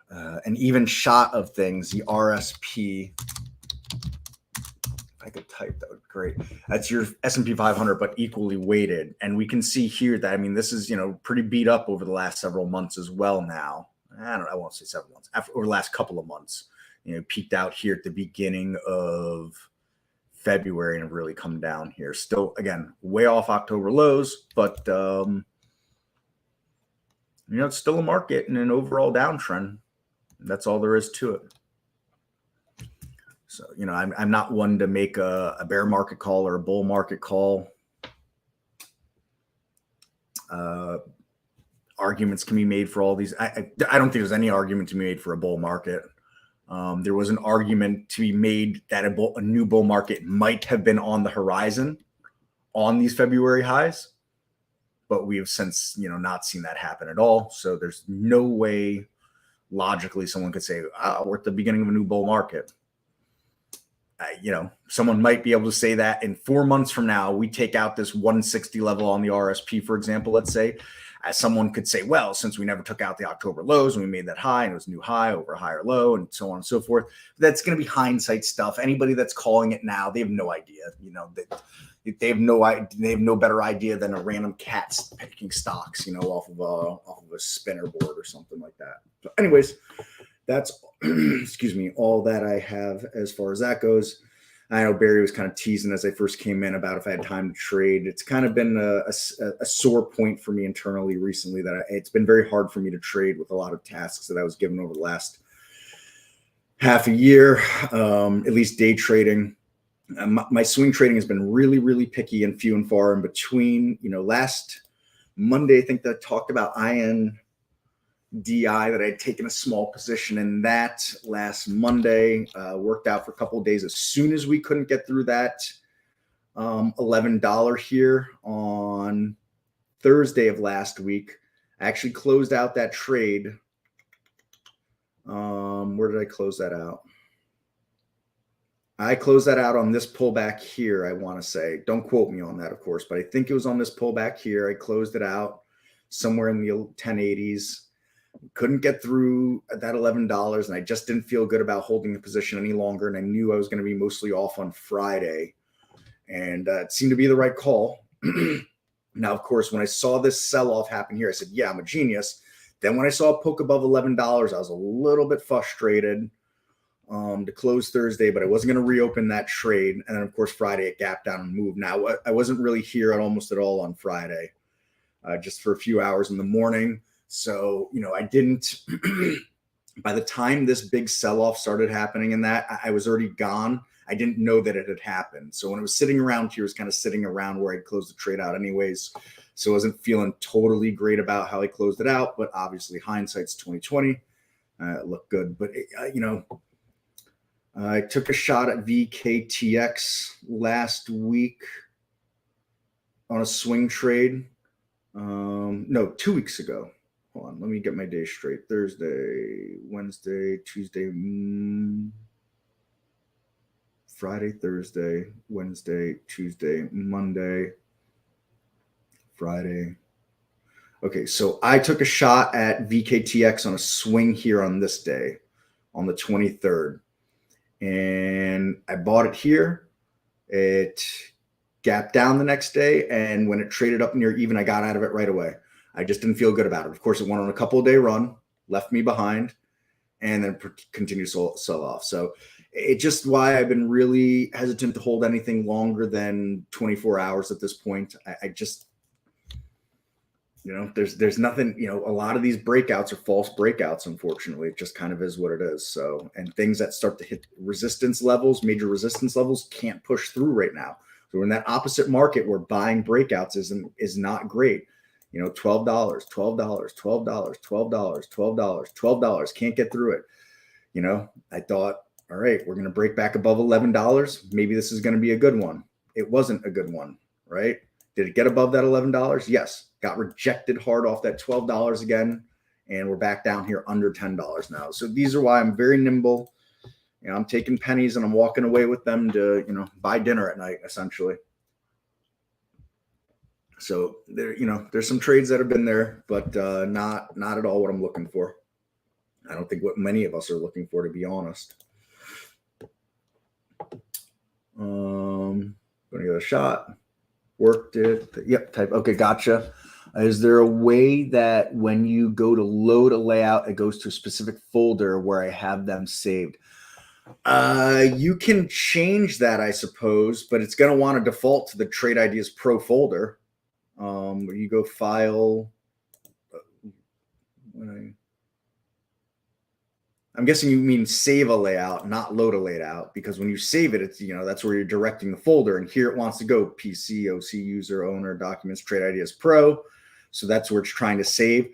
Speaker 2: an even shot of things, the RSP, if I could type, that would be great. That's your S&P 500, but equally weighted. And we can see here that, this is, pretty beat up over the last several months as well now. I won't say several months. Over the last couple of months, peaked out here at the beginning of February and have really come down here. Still, again, way off October lows, but it's still a market and an overall downtrend. That's all there is to it. So, I'm not one to make a bear market call or a bull market call. Arguments can be made for all these. I don't think there's any argument to be made for a bull market. There was an argument to be made that a new bull market might have been on the horizon on these February highs, but we have since, not seen that happen at all. So there's no way logically someone could say, oh, we're at the beginning of a new bull market. Someone might be able to say that in 4 months from now, we take out this 160 level on the RSP, for example, let's say, as someone could say, well, since we never took out the October lows and we made that high and it was a new high over a higher low and so on and so forth. That's going to be hindsight stuff. Anybody that's calling it now, they have no idea. They have no better idea than a random cat picking stocks, off of a spinner board or something like that. So anyways, that's excuse me, all that I have as far as that goes. I know Barry was kind of teasing as I first came in about if I had time to trade. It's kind of been a sore point for me internally recently that it's been very hard for me to trade with a lot of tasks that I was given over the last half a year, at least day trading. My swing trading has been really, really picky and few and far in between. Last Monday, I think that I talked about INDI, that I had taken a small position in that last Monday, worked out for a couple of days. As soon as we couldn't get through that $11 here on Thursday of last week, I actually closed out that trade. Where did I close that out? I closed that out on this pullback here, I want to say. Don't quote me on that, of course, but I think it was on this pullback here. I closed it out somewhere in the 1080s. Couldn't get through that $11, and I just didn't feel good about holding the position any longer, and I knew I was going to be mostly off on Friday, and it seemed to be the right call. Now, of course, when I saw this sell-off happen here, I said, yeah, I'm a genius. Then when I saw a poke above $11, I was a little bit frustrated to close Thursday, but I wasn't going to reopen that trade. And then, of course, Friday it gapped down and moved. Now, I wasn't really here almost at all on Friday, just for a few hours in the morning. So, I didn't, by the time this big sell-off started happening in that, I was already gone. I didn't know that it had happened. So when it was sitting around here, it was kind of sitting around where I'd closed the trade out anyways. So I wasn't feeling totally great about how I closed it out, but obviously hindsight's 2020. It looked good, but I took a shot at VKTX last week on a swing trade. No, 2 weeks ago. Hold on, let me get my days straight. Thursday, Wednesday, Tuesday, Friday, Thursday, Wednesday, Tuesday, Monday, Friday. Okay, so I took a shot at VKTX on a swing here on this day, on the 23rd. And I bought it here. It gapped down the next day, and when it traded up near even, I got out of it right away. I just didn't feel good about it. Of course, it went on a couple of day run, left me behind, and then continued to sell off. So it's just why I've been really hesitant to hold anything longer than 24 hours at this point. I just, there's nothing, a lot of these breakouts are false breakouts, unfortunately. It just kind of is what it is. So, and things that start to hit resistance levels, major resistance levels, can't push through right now. So we're in that opposite market where buying breakouts is not great. $12, $12, $12, $12, $12, $12, can't get through it. I thought, all right, we're going to break back above $11. Maybe this is going to be a good one. It wasn't a good one, right? Did it get above that $11? Yes. Got rejected hard off that $12 again, and we're back down here under $10 now. So these are why I'm very nimble. I'm taking pennies and I'm walking away with them to, buy dinner at night, essentially. So there, there's some trades that have been there, but not at all what I'm looking for. I don't think what many of us are looking for, to be honest. Gonna give it a shot. Worked it. Yep. Type. Okay. Gotcha. Is there a way that when you go to load a layout, it goes to a specific folder where I have them saved? You can change that, I suppose, but it's going to want to default to the Trade Ideas Pro folder. Where you go file. I'm guessing you mean save a layout, not load a layout, because when you save it, it's, that's where you're directing the folder. And here it wants to go PC, OC, user, owner, documents, Trade Ideas Pro. So that's where it's trying to save.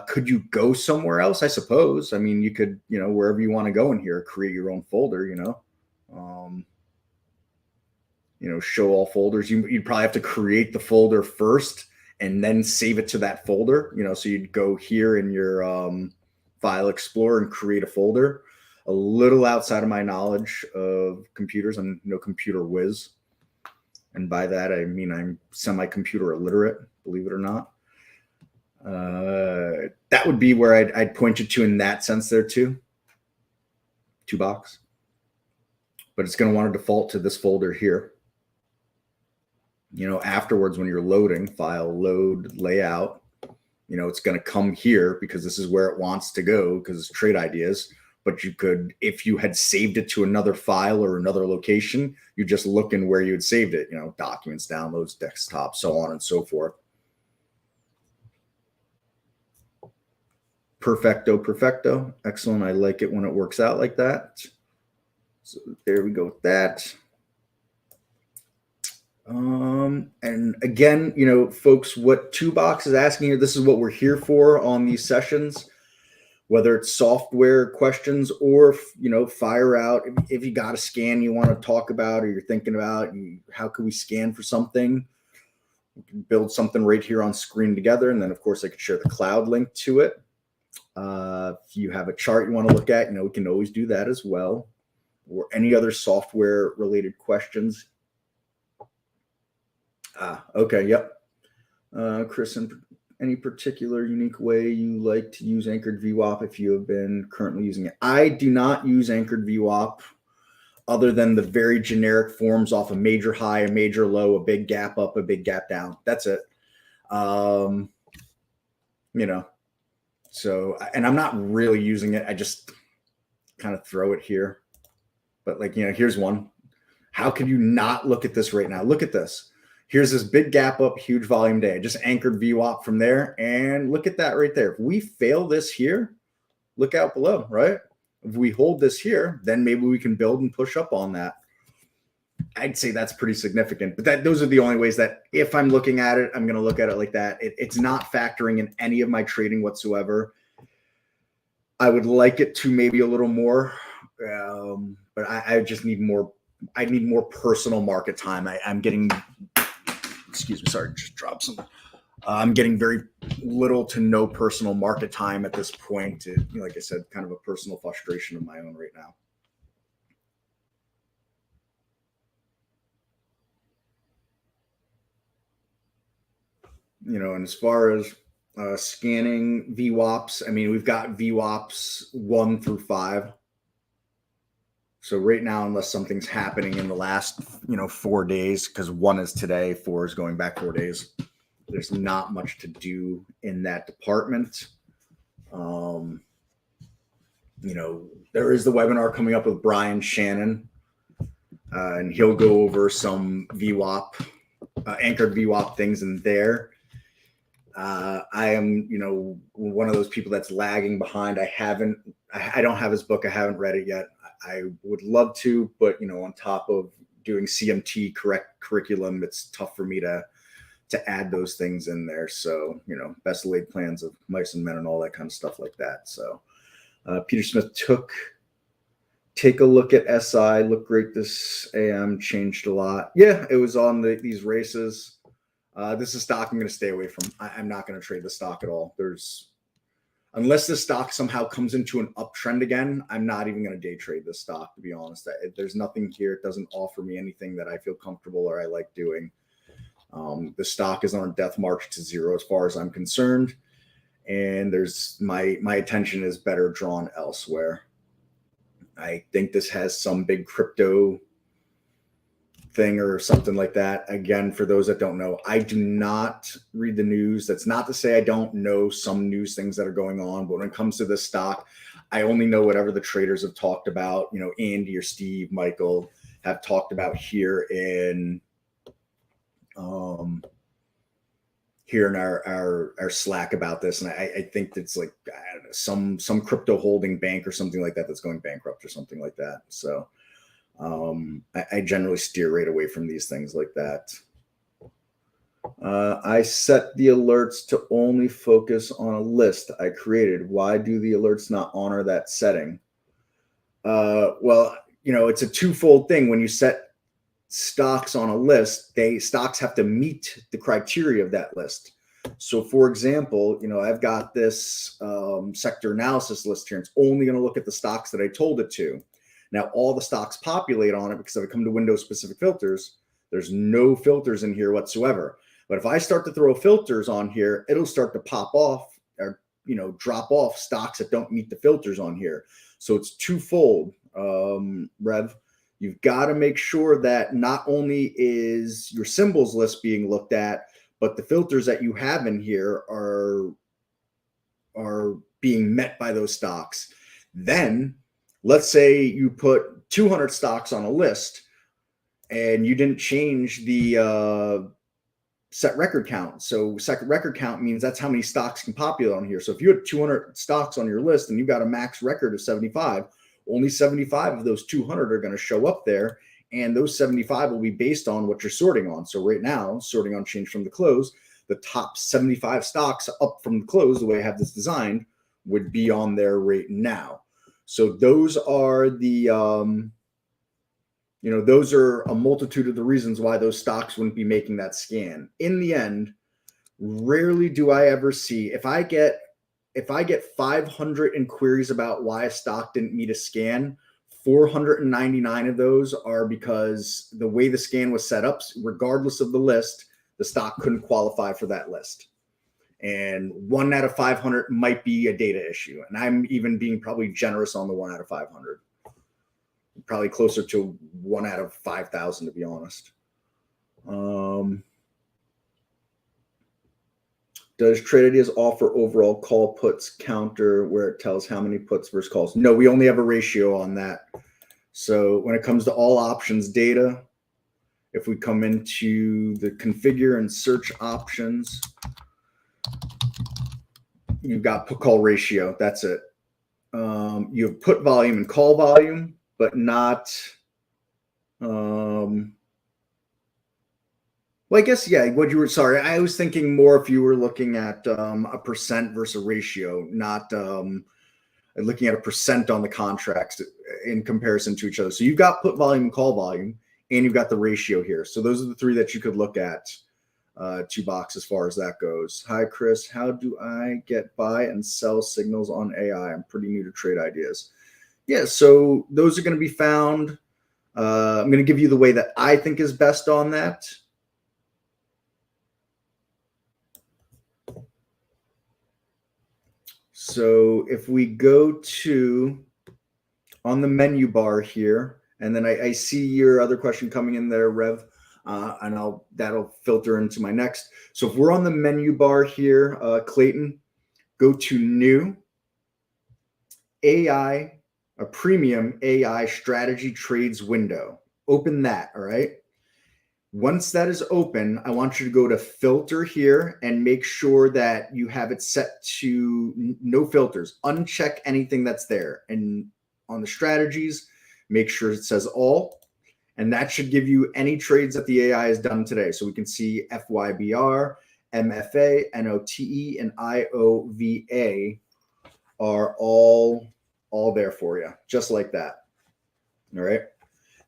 Speaker 2: Could you go somewhere else? I suppose. I mean, you could, wherever you want to go in here, create your own folder, show all folders. You'd probably have to create the folder first and then save it to that folder. So you'd go here in your File Explorer and create a folder. A little outside of my knowledge of computers. I'm no computer whiz. And by that, I mean I'm semi-computer illiterate, believe it or not. That would be where I'd point you to in that sense there too. 2box. But it's going to want to default to this folder here. Afterwards, when you're loading, file, load, layout, it's going to come here because this is where it wants to go because it's trade ideas. But you could, if you had saved it to another file or another location, you just look in where you had saved it, documents, downloads, desktop, so on and so forth. Perfecto. Excellent. I like it when it works out like that. So there we go with that. And again, folks, what 2box is asking here, this is what we're here for on these sessions. Whether it's software questions or, fire out. If you got a scan you want to talk about or you're thinking about how can we scan for something, we can build something right here on screen together. And then, of course, I could share the cloud link to it. If you have a chart you want to look at, we can always do that as well. Or any other software related questions. Okay, yep. Chris, any particular unique way you like to use anchored VWAP if you have been currently using it? I do not use anchored VWAP other than the very generic forms off a major high, a major low, a big gap up, a big gap down. That's it. So, and I'm not really using it. I just kind of throw it here. But here's one. How could you not look at this right now? Look at this. Here's this big gap up, huge volume day. I just anchored VWAP from there. And look at that right there. If we fail this here, look out below, right? If we hold this here, then maybe we can build and push up on that. I'd say that's pretty significant. But those are the only ways that if I'm looking at it, I'm going to look at it like that. It's not factoring in any of my trading whatsoever. I would like it to maybe a little more, but I just need more. I need more personal market time. I'm getting, excuse me, sorry, just dropped something. I'm getting very little to no personal market time at this point. Like I said, kind of a personal frustration of my own right now. And as far as scanning VWAPs, I mean, we've got VWAPs 1 through 5. So right now, unless something's happening in the last, 4 days, because 1 is today, 4 is going back 4 days, there's not much to do in that department. There is the webinar coming up with Brian Shannon, and he'll go over some VWAP, anchored VWAP things in there. I am, one of those people that's lagging behind. I don't have his book. I haven't read it yet. I would love to, but on top of doing CMT correct curriculum, it's tough for me to add those things in there. So, best laid plans of mice and men and all that kind of stuff like that. So, Peter Smith take a look at SI. Look great. This AM changed a lot. Yeah, it was on these races. This is stock I'm going to stay away from. I'm not going to trade the stock at all. Unless the stock somehow comes into an uptrend again, I'm not even going to day trade this stock, to be honest. There's nothing here. It doesn't offer me anything that I feel comfortable or I like doing. The stock is on a death march to zero as far as I'm concerned. And there's my attention is better drawn elsewhere. I think this has some big crypto thing or something like that. Again, for those that don't know, I do not read the news. That's not to say I don't know some news things that are going on, but when it comes to this stock, I only know whatever the traders have talked about, Andy or Steve, Michael have talked about here in our Slack about this. And I think it's like, I don't know, some crypto holding bank or something like that that's going bankrupt or something like that. So I generally steer right away from these things like that. I set the alerts to only focus on a list I created. Why do the alerts not honor that setting? Well, it's a twofold thing. When you set stocks on a list, stocks have to meet the criteria of that list. So for example, I've got this sector analysis list here. It's only going to look at the stocks that I told it to. Now, all the stocks populate on it because if I come to Windows specific filters, there's no filters in here whatsoever. But if I start to throw filters on here, it'll start to pop off or, drop off stocks that don't meet the filters on here. So it's twofold, Rev. You've got to make sure that not only is your symbols list being looked at, but the filters that you have in here are being met by those stocks. Then let's say you put 200 stocks on a list and you didn't change the set record count. So second record count means that's how many stocks can populate on here. So if you had 200 stocks on your list and you got a max record of 75, only 75 of those 200 are going to show up there. And those 75 will be based on what you're sorting on. So right now, sorting on change from the close, the top 75 stocks up from the close, the way I have this designed, would be on there right now. So those are the, those are a multitude of the reasons why those stocks wouldn't be making that scan. In the end, rarely do I ever see, if I get 500 inquiries about why a stock didn't meet a scan, 499 of those are because the way the scan was set up, regardless of the list, the stock couldn't qualify for that list. And 1 out of 500 might be a data issue. And I'm even being probably generous on the 1 out of 500. Probably closer to 1 out of 5,000, to be honest. Does Trade Ideas offer overall call puts counter where it tells how many puts versus calls? No, we only have a ratio on that. So when it comes to all options data, if we come into the configure and search options, you've got put call ratio. That's it. You have put volume and call volume, but not well, I guess, yeah, sorry, I was thinking more if you were looking at a percent versus a ratio, not looking at a percent on the contracts in comparison to each other. So you've got put volume and call volume, and you've got the ratio here. So those are the three that you could look at, 2 box as far as that goes. Hi, Chris. How do I get buy and sell signals on AI? I'm pretty new to Trade Ideas. Yeah, so those are going to be found. I'm going to give you the way that I think is best on that. So if we go to on the menu bar here, and then I see your other question coming in there, Rev, and that'll filter into my next. So if we're on the menu bar here, Clayton, go to new AI, a premium AI strategy trades window. Open that, all right? Once that is open, I want you to go to filter here and make sure that you have it set to no filters. Uncheck anything that's there. And on the strategies, make sure it says all. And that should give you any trades that the AI has done today. So we can see FYBR, MFA, NOTE, and IOVA are all there for you, just like that. All right.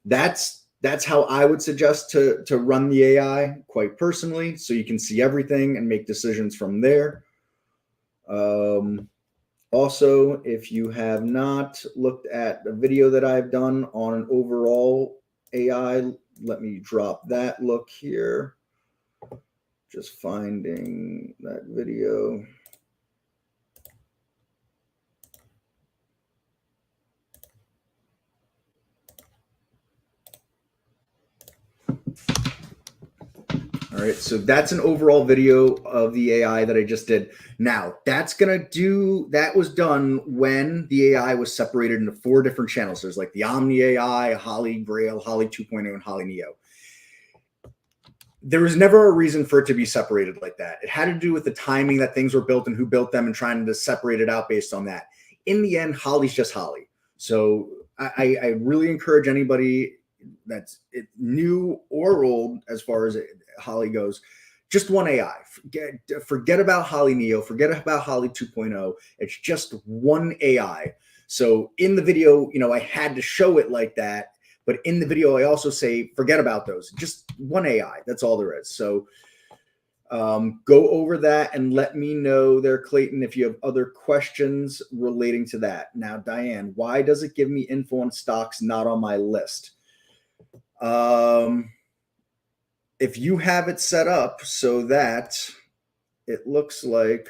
Speaker 2: That's how I would suggest to run the AI quite personally, so you can see everything and make decisions from there. Also, if you have not looked at the video that I've done on an overall AI, let me drop that look here. Just finding that video. All right, so that's an overall video of the AI that I just did. Now, that was done when the AI was separated into 4 different channels. There's like the Omni AI, Holly Grail, Holly 2.0, and Holly Neo. There was never a reason for it to be separated like that. It had to do with the timing that things were built and who built them and trying to separate it out based on that. In the end, Holly's just Holly. So I really encourage anybody that's new or old as far as Holly goes, just one AI. Forget about Holly Neo, forget about Holly 2.0. It's just one AI. So in the video, I had to show it like that, but in the video I also say forget about those. Just one AI. That's all there is. So Go over that and let me know there, Clayton, if you have other questions relating to that. Now, Diane, why does it give me info on stocks not on my list? If you have it set up so that it looks like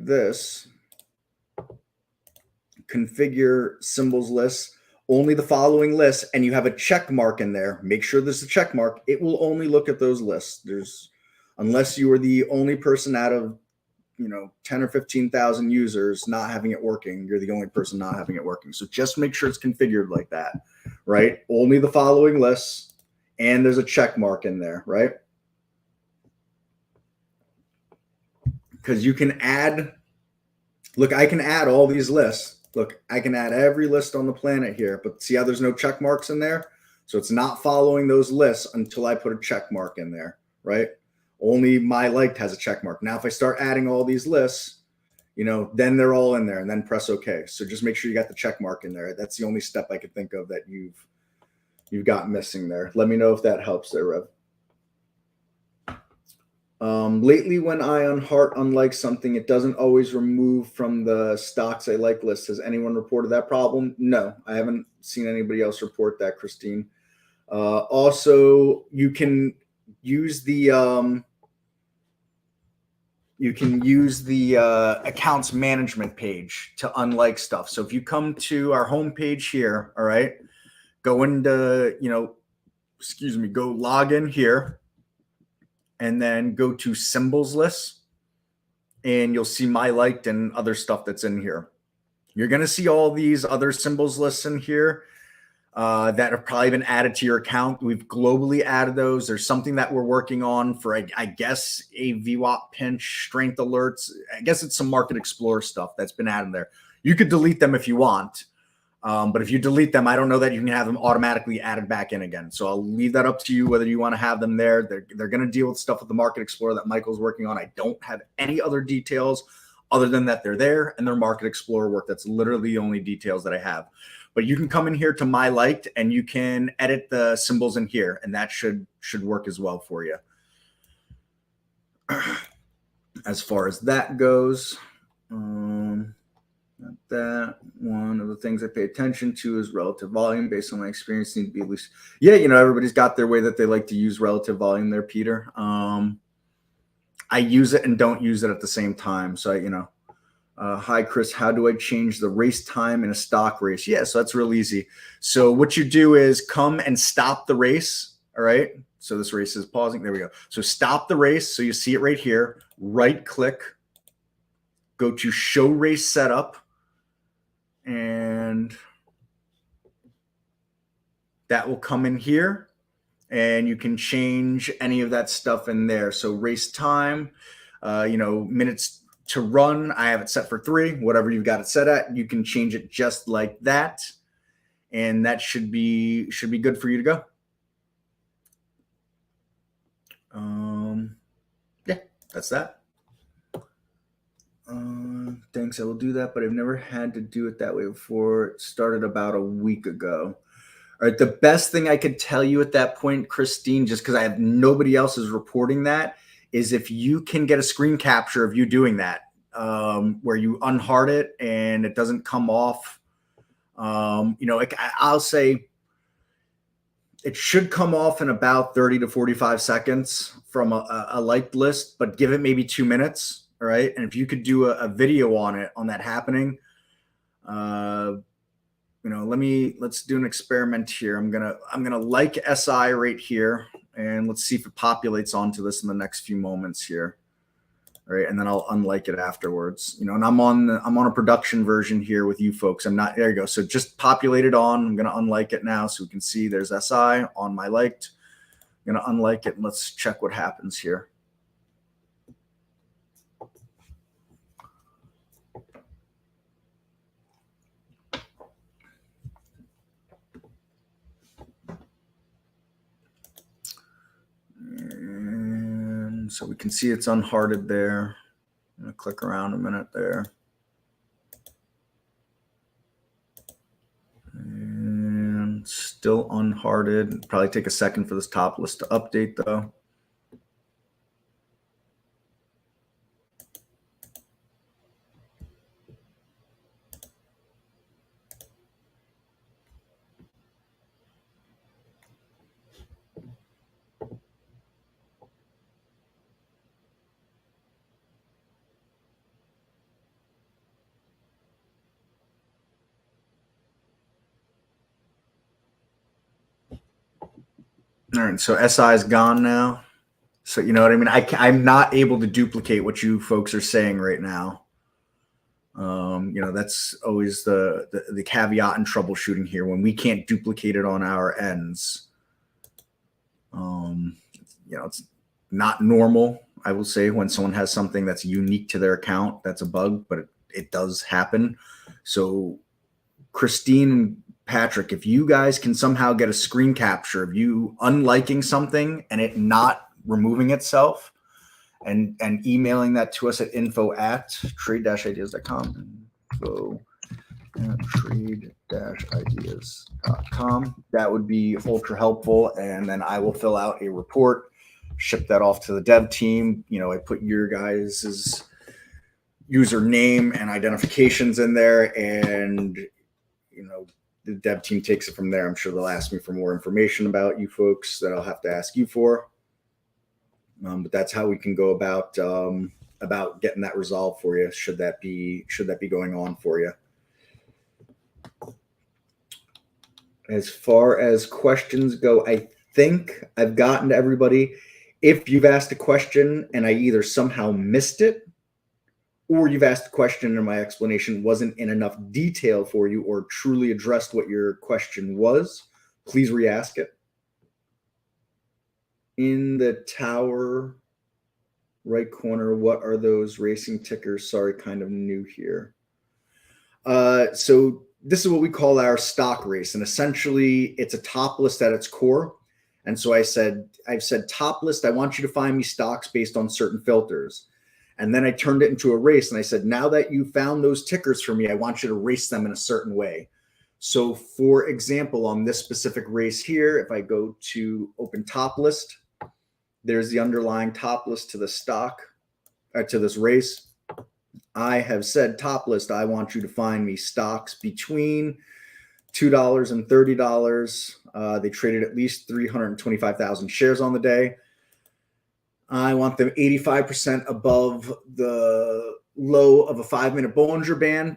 Speaker 2: this, configure symbols list, only the following lists, and you have a check mark in there, make sure there's a check mark. It will only look at those lists. Unless you are the only person out of 10 or 15,000 users not having it working, you're the only person not having it working. So just make sure it's configured like that, right? Only the following lists, and there's a check mark in there, right? Because you can add, look, I can add all these lists. Look, I can add every list on the planet here, but see how there's no check marks in there? So it's not following those lists until I put a check mark in there, right? Only my liked has a check mark. Now, if I start adding all these lists, then they're all in there, and then press OK. So just make sure you got the check mark in there. That's the only step I could think of that you've got missing there. Let me know if that helps there, Rev. Lately, when I unlike something, it doesn't always remove from the stocks I like list. Has anyone reported that problem? No, I haven't seen anybody else report that, Christine. Also, you can use the accounts management page to unlike stuff. So if you come to our home page here, all right, go into, go log in here, and then go to symbols list, and you'll see my liked and other stuff that's in here. You're going to see all these other symbols lists in here that have probably been added to your account. We've globally added those. There's something that we're working on for, I guess, a VWAP pinch, strength alerts. I guess it's some Market Explorer stuff that's been added there. You could delete them if you want. But if you delete them, I don't know that you can have them automatically added back in again. So I'll leave that up to you, whether you want to have them there. They're going to deal with stuff with the Market Explorer that Michael's working on. I don't have any other details other than that they're there and they're Market Explorer work. That's literally the only details that I have. But you can come in here to my liked and you can edit the symbols in here, and that should work as well for you. As far as that goes, that one of the things I pay attention to is relative volume. Based on my experience, need to be at least, everybody's got their way that they like to use relative volume there, Peter. I use it and don't use it at the same time. So hi Chris, how do I change the race time in a stock race? Yeah, so that's real easy. So what you do is come and stop the race. All right, so this race is pausing. There we go. So stop the race. So you see it right here. Right click, go to show race setup, and that will come in here, and you can change any of that stuff in there. So race time, minutes to run, I have it set for 3. Whatever you've got it set at, you can change it just like that, and that should be good for you to go. Yeah, that's that. Thanks, I will do that, but I've never had to do it that way before. It started about a week ago. All right, the best thing I could tell you at that point, Christine, just because I have nobody else is reporting that, is if you can get a screen capture of you doing that, where you unhard it and it doesn't come off. I'll say it should come off in about 30 to 45 seconds from a liked list, but give it maybe 2 minutes. All right. And if you could do a video on that happening, let's do an experiment here. I'm gonna like SI right here, and let's see if it populates onto this in the next few moments here. All right, and then I'll unlike it afterwards. And I'm on a production version here with you folks. There you go. So just populate it on. I'm gonna unlike it now so we can see there's SI on my liked. I'm gonna unlike it, and let's check what happens here. And so we can see it's unhearted there. I'm going to click around a minute there. And Still unhearted. Probably take a second for this top list to update though. All right, so SI is gone now. So you know what I mean? I'm not able to duplicate what you folks are saying right now. That's always the caveat in troubleshooting here when we can't duplicate it on our ends. It's not normal, I will say, when someone has something that's unique to their account. That's a bug, but it does happen. So Christine and Patrick, if you guys can somehow get a screen capture of you unliking something and it not removing itself and emailing that to us at info@trade-ideas.com, info@trade-ideas.com, that would be ultra helpful. And then I will fill out a report, ship that off to the dev team. I put your guys' username and identifications in there, and the dev team takes it from there. I'm sure they'll ask me for more information about you folks that I'll have to ask you for. But that's how we can go about getting that resolved for you. Should that be going on for you? As far as questions go, I think I've gotten to everybody. If you've asked a question and I either somehow missed it, or you've asked a question and my explanation wasn't in enough detail for you or truly addressed what your question was, please re-ask it. In the tower right corner, what are those racing tickers? Sorry, kind of new here. So this is what we call our stock race, and essentially it's a top list at its core. And so I've said top list, I want you to find me stocks based on certain filters. And then I turned it into a race, and I said, now that you found those tickers for me, I want you to race them in a certain way. So for example, on this specific race here, if I go to open top list, there's the underlying top list to the stock, to this race. I have said top list, I want you to find me stocks between $2 and $30. They traded at least 325,000 shares on the day. I want them 85% above the low of a 5-minute Bollinger Band.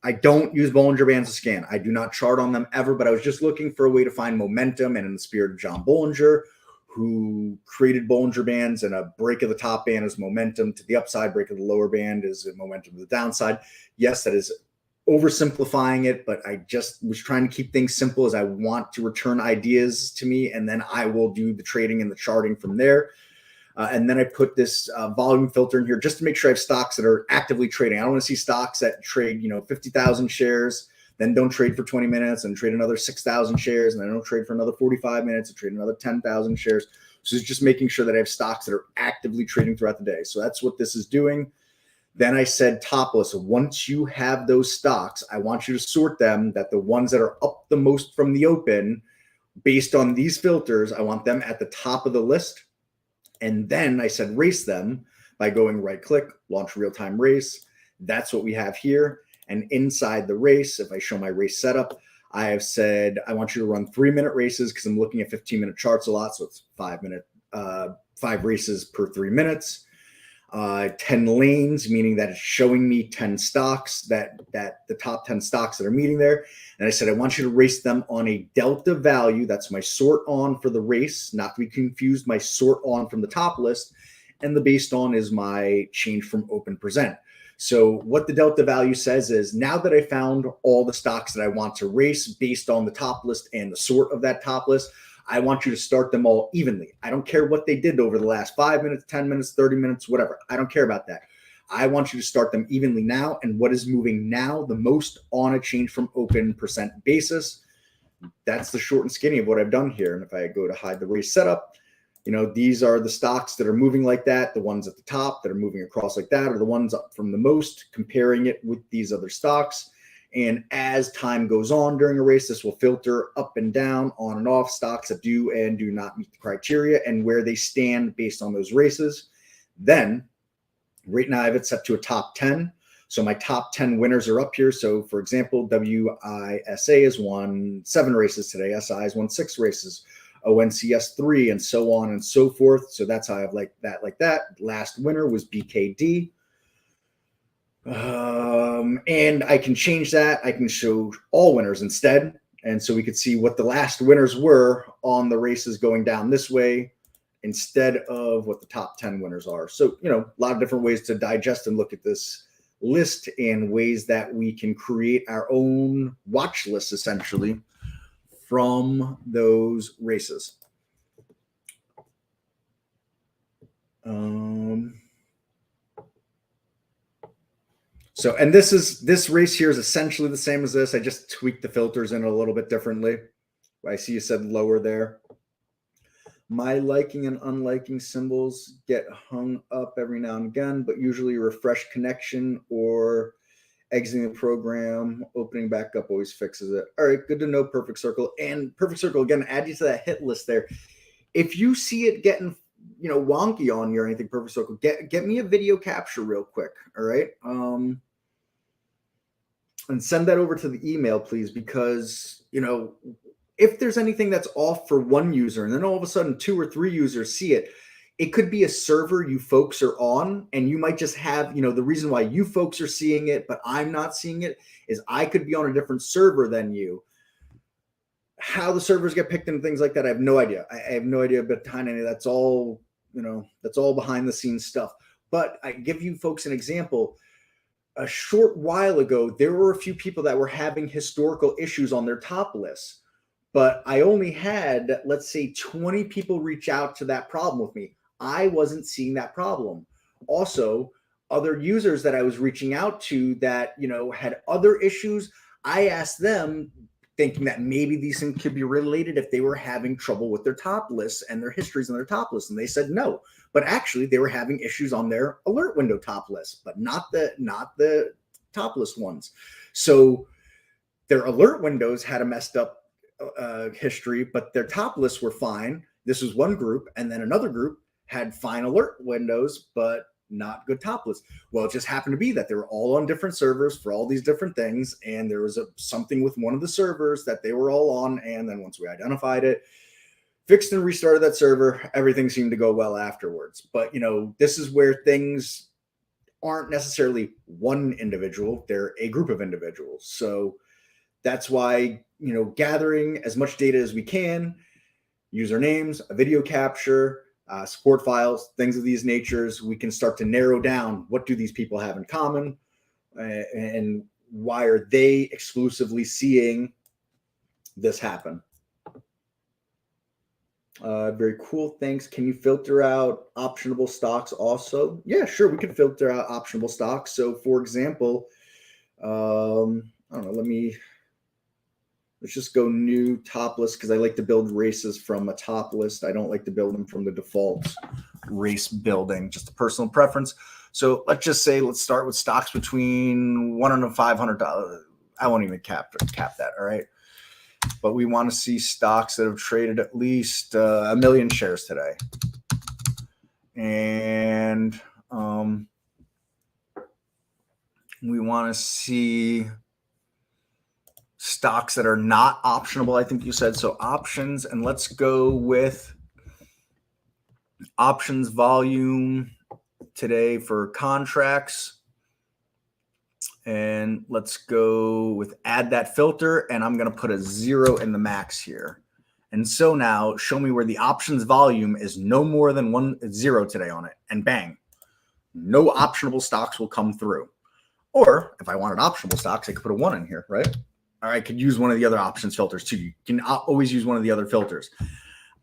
Speaker 2: I don't use Bollinger Bands to scan. I do not chart on them ever, but I was just looking for a way to find momentum. And in the spirit of John Bollinger, who created Bollinger Bands, and a break of the top band is momentum to the upside, break of the lower band is momentum to the downside. Yes, that is oversimplifying it, but I just was trying to keep things simple, as I want to return ideas to me, and then I will do the trading and the charting from there. And then I put this volume filter in here just to make sure I have stocks that are actively trading. I don't want to see stocks that trade, 50,000 shares, then don't trade for 20 minutes and trade another 6,000 shares, and then don't trade for another 45 minutes and trade another 10,000 shares. So it's just making sure that I have stocks that are actively trading throughout the day. So that's what this is doing. Then I said top list. So once you have those stocks, I want you to sort them, that the ones that are up the most from the open, based on these filters, I want them at the top of the list. And then I said race them by going right click, launch real-time race. That's what we have here. And inside the race, if I show my race setup, I have said I want you to run 3-minute races, because I'm looking at 15-minute charts a lot. So it's 5 races per 3 minutes. 10 lanes, meaning that it's showing me 10 stocks, that the top 10 stocks that are meeting there. And I said, I want you to race them on a delta value. That's my sort on for the race, not to be confused, my sort on from the top list. And the based on is my change from open present. So what the delta value says is, now that I found all the stocks that I want to race based on the top list and the sort of that top list, I want you to start them all evenly. I don't care what they did over the last 5 minutes, 10 minutes, 30 minutes, whatever. I don't care about that. I want you to start them evenly now. And what is moving now the most on a change from open percent basis? That's the short and skinny of what I've done here. And if I go to hide the race setup, these are the stocks that are moving like that. The ones at the top that are moving across like that are the ones up from the most, comparing it with these other stocks. And as time goes on during a race, this will filter up and down, on and off stocks that do and do not meet the criteria and where they stand based on those races. Then right now I have it set to a top 10. So my top 10 winners are up here. So for example, WISA has won 7 races today. SI has won 6 races. ONCS 3 and so on and so forth. So that's how I have like that. Last winner was BKD. And I can change that. I can show all winners instead. And so we could see what the last winners were on the races going down this way instead of what the top 10 winners are. So, a lot of different ways to digest and look at this list and ways that we can create our own watch list essentially from those races. So, and this race here is essentially the same as this. I just tweaked the filters in a little bit differently. I see you said lower there. My liking and unliking symbols get hung up every now and again, but usually refresh connection or exiting the program, opening back up always fixes it. All right, good to know, Perfect Circle. And Perfect Circle, again, add you to that hit list there. If you see it getting, wonky on you or anything, Perfect Circle, get me a video capture real quick, all right? And send that over to the email, please, because, if there's anything that's off for one user and then all of a sudden 2 or 3 users see it, it could be a server you folks are on, and you might just have, the reason why you folks are seeing it, but I'm not seeing it is I could be on a different server than you. How the servers get picked and things like that, I have no idea. I have no idea behind any of that's all, that's all behind the scenes stuff. But I give you folks an example. A short while ago, there were a few people that were having historical issues on their top lists. But I only had, let's say, 20 people reach out to that problem with me. I wasn't seeing that problem. Also, other users that I was reaching out to that, had other issues, I asked them, thinking that maybe these things could be related if they were having trouble with their top lists and their histories on their top lists. And they said no. But actually, they were having issues on their alert window top list, but not the top list ones. So their alert windows had a messed up history, but their top lists were fine. This was one group, and then another group had fine alert windows, but not good top lists. Well, it just happened to be that they were all on different servers for all these different things, and there was something with one of the servers that they were all on, and then once we identified it, fixed and restarted that server, everything seemed to go well afterwards. But, this is where things aren't necessarily one individual, they're a group of individuals. So that's why, gathering as much data as we can, usernames, a video capture, support files, things of these natures, we can start to narrow down what do these people have in common and why are they exclusively seeing this happen. Very cool. Thanks. Can you filter out optionable stocks also? Yeah, sure. We can filter out optionable stocks. So for example, I don't know, let's just go new top list because I like to build races from a top list. I don't like to build them from the default race building, just a personal preference. So let's just say, let's start with stocks between $100 and $500. I won't even cap that. All right. But we want to see stocks that have traded at least 1 million shares today. And we want to see stocks that are not optionable, I think you said. So options, and let's go with options volume today for contracts. And let's go with add that filter, and I'm going to put a 0 in the max here. And so now show me where the options volume is no more than 0 today on it, and bang, no optionable stocks will come through. Or if I wanted optionable stocks, I could put a 1 in here, right? Or I could use one of the other options filters too. You can always use one of the other filters.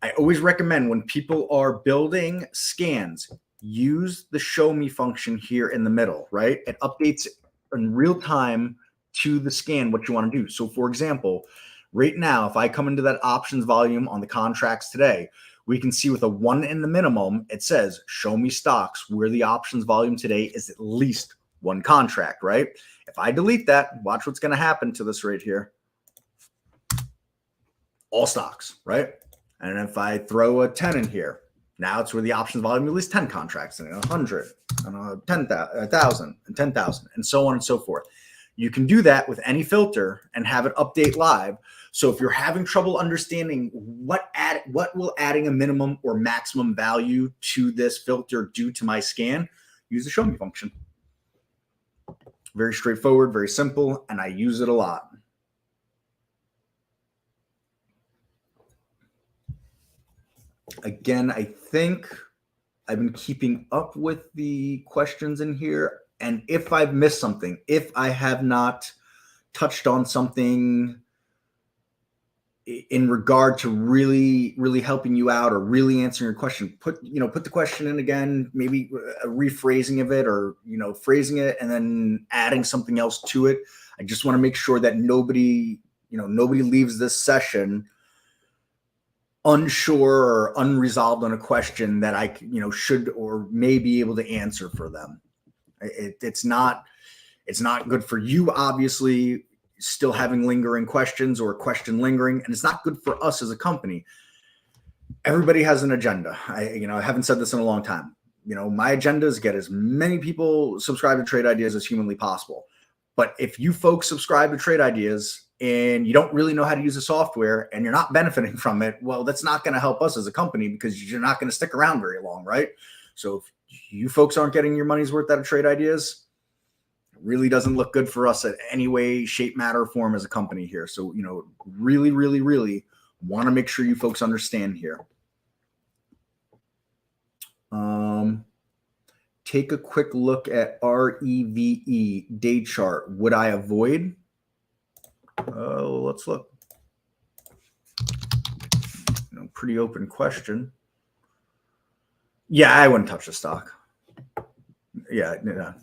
Speaker 2: I always recommend when people are building scans, use the show me function here in the middle, right? It updates in real time to the scan what you want to do. So for example, right now, if I come into that options volume on the contracts today, we can see with a 1 in the minimum, it says show me stocks where the options volume today is at least 1 contract, right? If I delete that, watch what's going to happen to this right here. All stocks, right? And if I throw a 10 in here, now it's where the options volume at least 10 contracts and 100 and 10,000 and 10,000 and so on and so forth. You can do that with any filter and have it update live. So if you're having trouble understanding what will adding a minimum or maximum value to this filter do to my scan, use the show me function. Very straightforward, very simple, and I use it a lot. Again, I think I've been keeping up with the questions in here. And if I've missed something, if I have not touched on something in regard to really, really helping you out or really answering your question, put the question in again, maybe a rephrasing of it or, phrasing it and then adding something else to it. I just want to make sure that nobody leaves this session unsure or unresolved on a question that I, should or may be able to answer for them. It's not good for you, obviously, still having lingering questions or a question lingering, and it's not good for us as a company. Everybody has an agenda. I haven't said this in a long time. My agenda is get as many people subscribe to Trade Ideas as humanly possible. But if you folks subscribe to Trade Ideas and you don't really know how to use the software and you're not benefiting from it, well, that's not going to help us as a company because you're not going to stick around very long, right? So if you folks aren't getting your money's worth out of Trade Ideas, it really doesn't look good for us in any way, shape, matter, or form as a company here. So, really, really, really want to make sure you folks understand here. Take a quick look at REVE day chart. Would I avoid? Let's look. Pretty open question. Yeah, I wouldn't touch the stock. Yeah, no,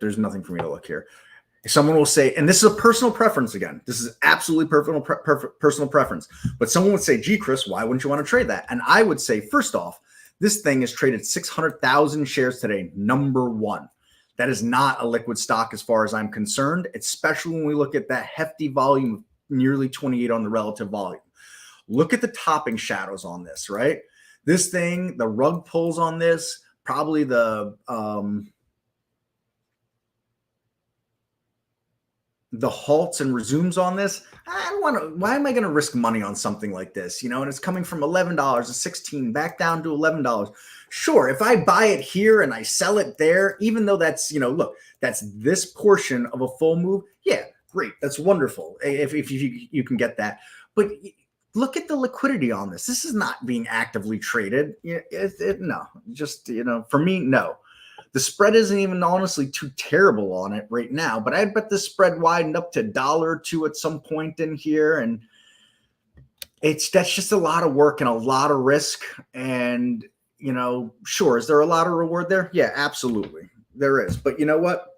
Speaker 2: there's nothing for me to look here. Someone will say, and this is a personal preference again. This is absolutely personal preference. But someone would say, gee, Chris, why wouldn't you want to trade that? And I would say, first off, this thing has traded 600,000 shares today, number one. That is not a liquid stock as far as I'm concerned, especially when we look at that hefty volume of nearly 28 on the relative volume. Look at the topping shadows on this, right? This thing, the rug pulls on this, probably the halts and resumes on this. I don't want to. Why am I going to risk money on something like this? And it's coming from $11 to $16 back down to $11. Sure, if I buy it here and I sell it there, even though that's look, that's this portion of a full move. Yeah, great, that's wonderful if you can get that. But look at the liquidity on this. This is not being actively traded. No, just for me, no. The spread isn't even honestly too terrible on it right now, but I bet the spread widened up to $1 or $2 at some point in here. And that's just a lot of work and a lot of risk. And, sure, is there a lot of reward there? Yeah, absolutely. There is. But you know what?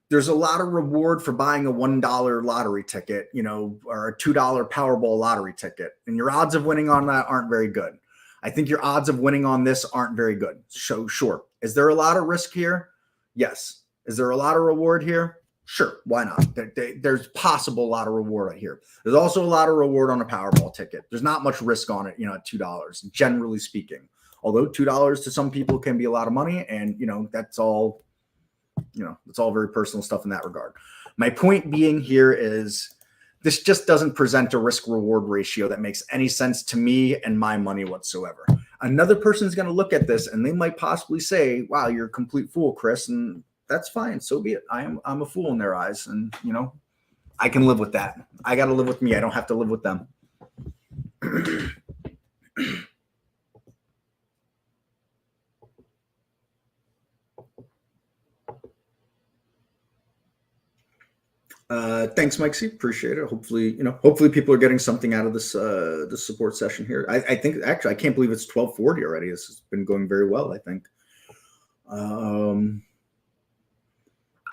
Speaker 2: There's a lot of reward for buying a $1 lottery ticket, or a $2 Powerball lottery ticket. And your odds of winning on that aren't very good. I think your odds of winning on this aren't very good. So sure. Is there a lot of risk here? Yes. Is there a lot of reward here? Sure. Why not? There's possible a lot of reward right here. There's also a lot of reward on a Powerball ticket. There's not much risk on it, at $2, generally speaking. Although $2 to some people can be a lot of money. And, that's all, it's all very personal stuff in that regard. My point being here is this just doesn't present a risk reward ratio that makes any sense to me and my money whatsoever. Another person is going to look at this and they might possibly say, wow, you're a complete fool, Chris. And that's fine. So be it. I'm a fool in their eyes. And, I can live with that. I got to live with me. I don't have to live with them. Thanks, Mike C. Appreciate it. Hopefully people are getting something out of this support session here. I think actually I can't believe it's 12:40 already. This has been going very well, I think.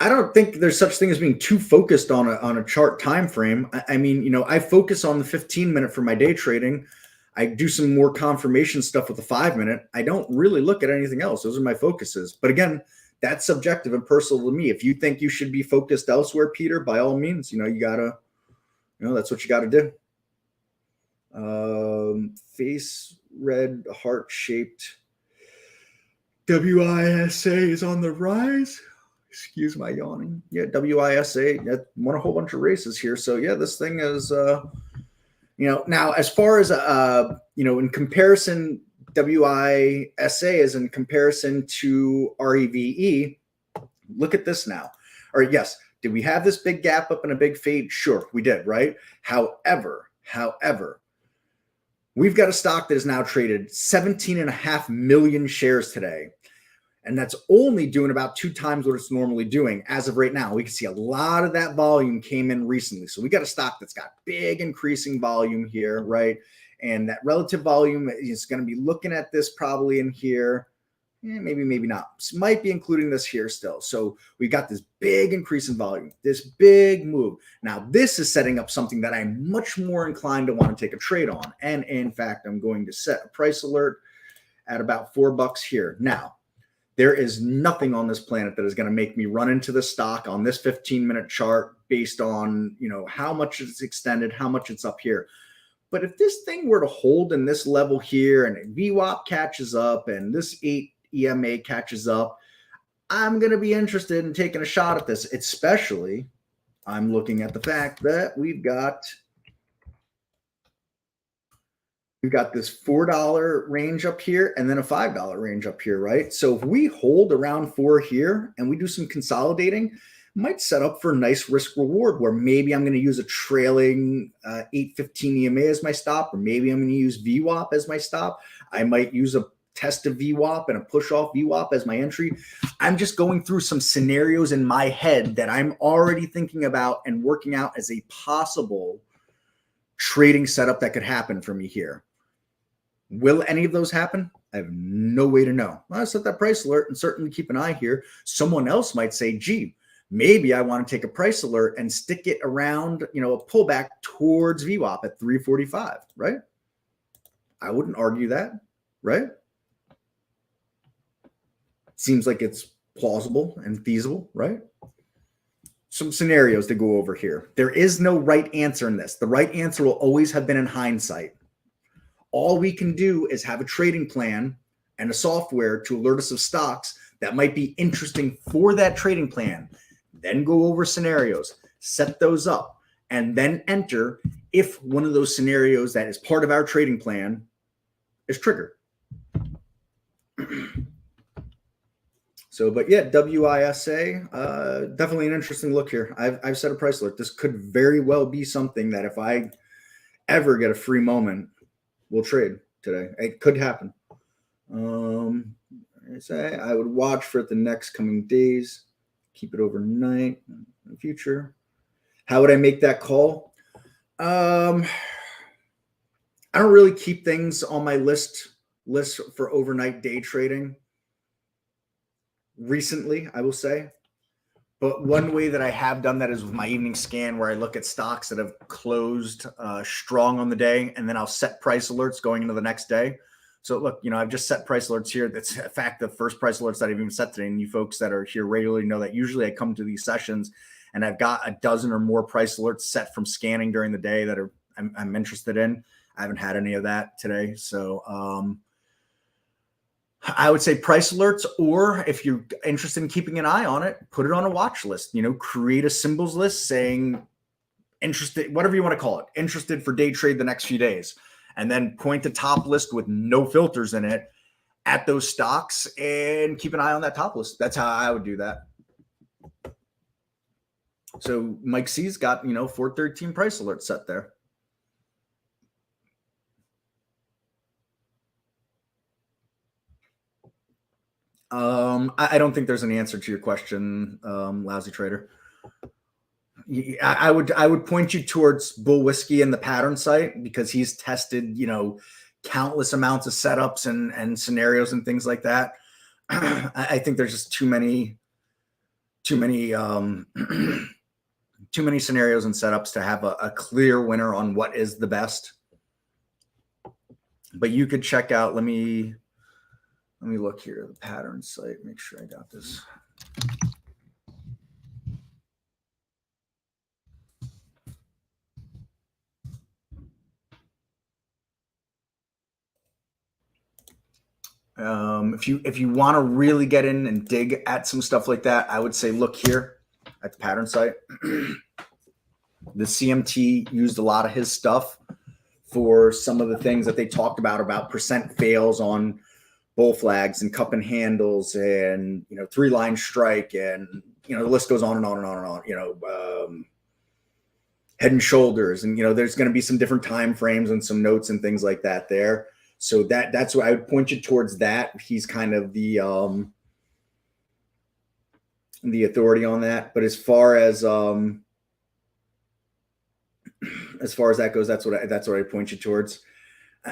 Speaker 2: I don't think there's such thing as being too focused on a chart time frame. I mean, I focus on the 15-minute for my day trading. I do some more confirmation stuff with the 5-minute. I don't really look at anything else. Those are my focuses. But again, that's subjective and personal to me. If you think you should be focused elsewhere, Peter, by all means, you gotta, that's what you got to do. Face red heart shaped WISA is on the rise. Excuse my yawning. Yeah, WISA won a whole bunch of races here. So yeah, this thing is, now as far as, in comparison, WISA is in comparison to REVE. Look at this now. Or yes, did we have this big gap up and a big fade? Sure, we did, right? However, we've got a stock that is now traded 17.5 million shares today. And that's only doing about 2 times what it's normally doing as of right now. We can see a lot of that volume came in recently. So we got a stock that's got big increasing volume here, right? And that relative volume is going to be looking at this probably in here. Maybe not. Might be including this here still. So we got this big increase in volume, this big move. Now, this is setting up something that I'm much more inclined to want to take a trade on. And in fact, I'm going to set a price alert at about $4 here. Now, there is nothing on this planet that is going to make me run into the stock on this 15-minute chart based on, how much it's extended, how much it's up here. But if this thing were to hold in this level here and VWAP catches up and this 8 EMA catches up, I'm going to be interested in taking a shot at this, especially I'm looking at the fact that we've got this $4 range up here and then a $5 range up here, right? So if we hold around 4 here and we do some consolidating, might set up for a nice risk reward where maybe I'm going to use a trailing 815 EMA as my stop, or maybe I'm going to use VWAP as my stop. I might use a test of VWAP and a push off VWAP as my entry. I'm just going through some scenarios in my head that I'm already thinking about and working out as a possible trading setup that could happen for me here. Will any of those happen? I have no way to know. Well, I set that price alert and certainly keep an eye here. Someone else might say, gee, maybe I want to take a price alert and stick it around, a pullback towards VWAP at 345, right? I wouldn't argue that, right? Seems like it's plausible and feasible, right? Some scenarios to go over here. There is no right answer in this. The right answer will always have been in hindsight. All we can do is have a trading plan and a software to alert us of stocks that might be interesting for that trading plan. Then go over scenarios, set those up, and then enter if one of those scenarios that is part of our trading plan is triggered. So, but yeah, WISA, definitely an interesting look here. I've set a price alert. This could very well be something that if I ever get a free moment, we'll trade today. It could happen. I would watch for it the next coming days, keep it overnight in the future. How would I make that call? I don't really keep things on my list for overnight day trading. Recently, I will say. But one way that I have done that is with my evening scan, where I look at stocks that have closed strong on the day, and then I'll set price alerts going into the next day. So look, I've just set price alerts here. That's in fact the first price alerts that I've even set today. And you folks that are here regularly know that usually I come to these sessions and I've got a dozen or more price alerts set from scanning during the day that I'm interested in. I haven't had any of that today. So I would say price alerts, or if you're interested in keeping an eye on it, put it on a watch list, create a symbols list saying interested, whatever you want to call it, interested for day trade the next few days, and then point the top list with no filters in it at those stocks and keep an eye on that top list. That's how I would do that. So Mike C's got, 413 price alert set there. I don't think there's an answer to your question, Lousy Trader. I would point you towards Bull Whiskey and the pattern site, because he's tested, countless amounts of setups and scenarios and things like that. I think there's just too many scenarios and setups to have a clear winner on what is the best. But you could check out, let me look here, the pattern site, make sure I got this. If you want to really get in and dig at some stuff like that, I would say look here at the pattern site. The CMT used a lot of his stuff for some of the things that they talked about percent fails on bull flags and cup and handles and, you know, 3-line strike, and, you know, the list goes on and on and on and on, you know, head and shoulders. And, you know, there's going to be some different time frames and some notes and things like that there. So that's why I would point you towards that. He's kind of the authority on that. But as far as that goes, that's what I point you towards.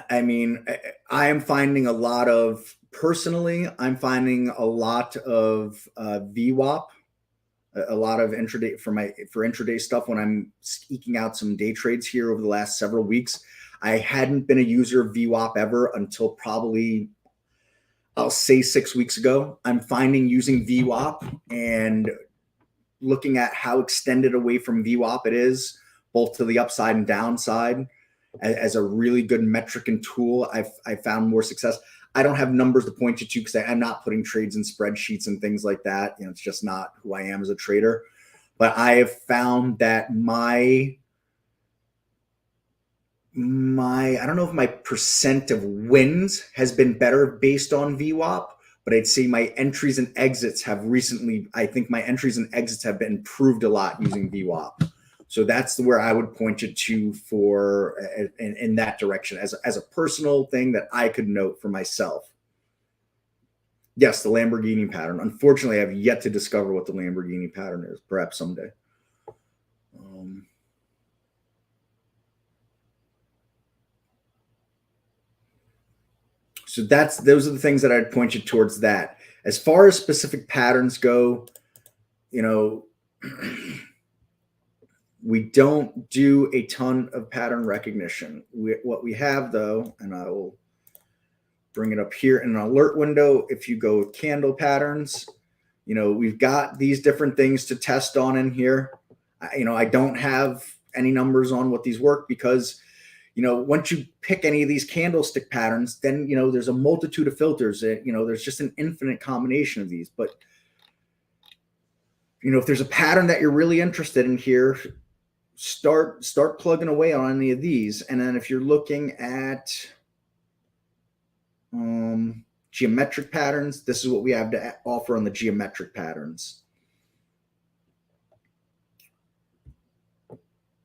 Speaker 2: I mean, I am finding a lot of, personally, I'm finding a lot of VWAP, a lot of intraday for intraday stuff when I'm eking out some day trades here over the last several weeks. I hadn't been a user of VWAP ever until probably, I'll say 6 weeks ago. I'm finding using VWAP and looking at how extended away from VWAP it is, both to the upside and downside, as a really good metric and tool. I found more success. I don't have numbers to point you to because I'm not putting trades in spreadsheets and things like that. You know, it's just not who I am as a trader. But I have found that my I don't know if my percent of wins has been better based on VWAP, but I'd say my entries and exits have recently, I think my entries and exits have been improved a lot using VWAP. So that's where I would point you to for in that direction as a personal thing that I could note for myself. Yes, the Lamborghini pattern. Unfortunately, I have yet to discover what the Lamborghini pattern is. Perhaps someday. So those are the things that I'd point you towards that. As far as specific patterns go, you know, we don't do a ton of pattern recognition. What we have, though, and I will bring it up here in an alert window. If you go with candle patterns, you know, we've got these different things to test on in here. You know, I don't have any numbers on what these work because, you know, once you pick any of these candlestick patterns, then, you know, there's a multitude of filters. You know, there's just an infinite combination of these. But, you know, if there's a pattern that you're really interested in here, start plugging away on any of these. And then if you're looking at geometric patterns, this is what we have to offer on the geometric patterns.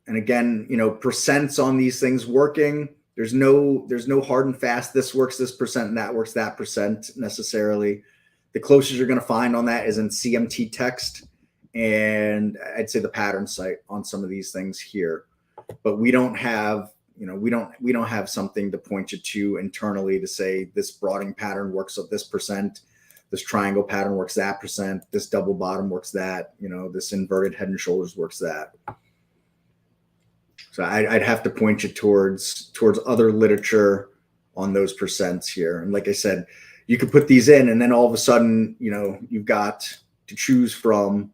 Speaker 2: And again, you know, percents on these things working. There's no hard and fast, this works this percent and that works that percent necessarily. The closest you're going to find on that is in CMT text, and I'd say the pattern site on some of these things here. But we don't have, you know, we don't have something to point you to internally to say this broadening pattern works at this percent, this triangle pattern works that percent, this double bottom works that, you know, this inverted head and shoulders works that. So I'd have to point you towards other literature on those percents here. And like I said, you could put these in and then all of a sudden, you know, you've got to choose from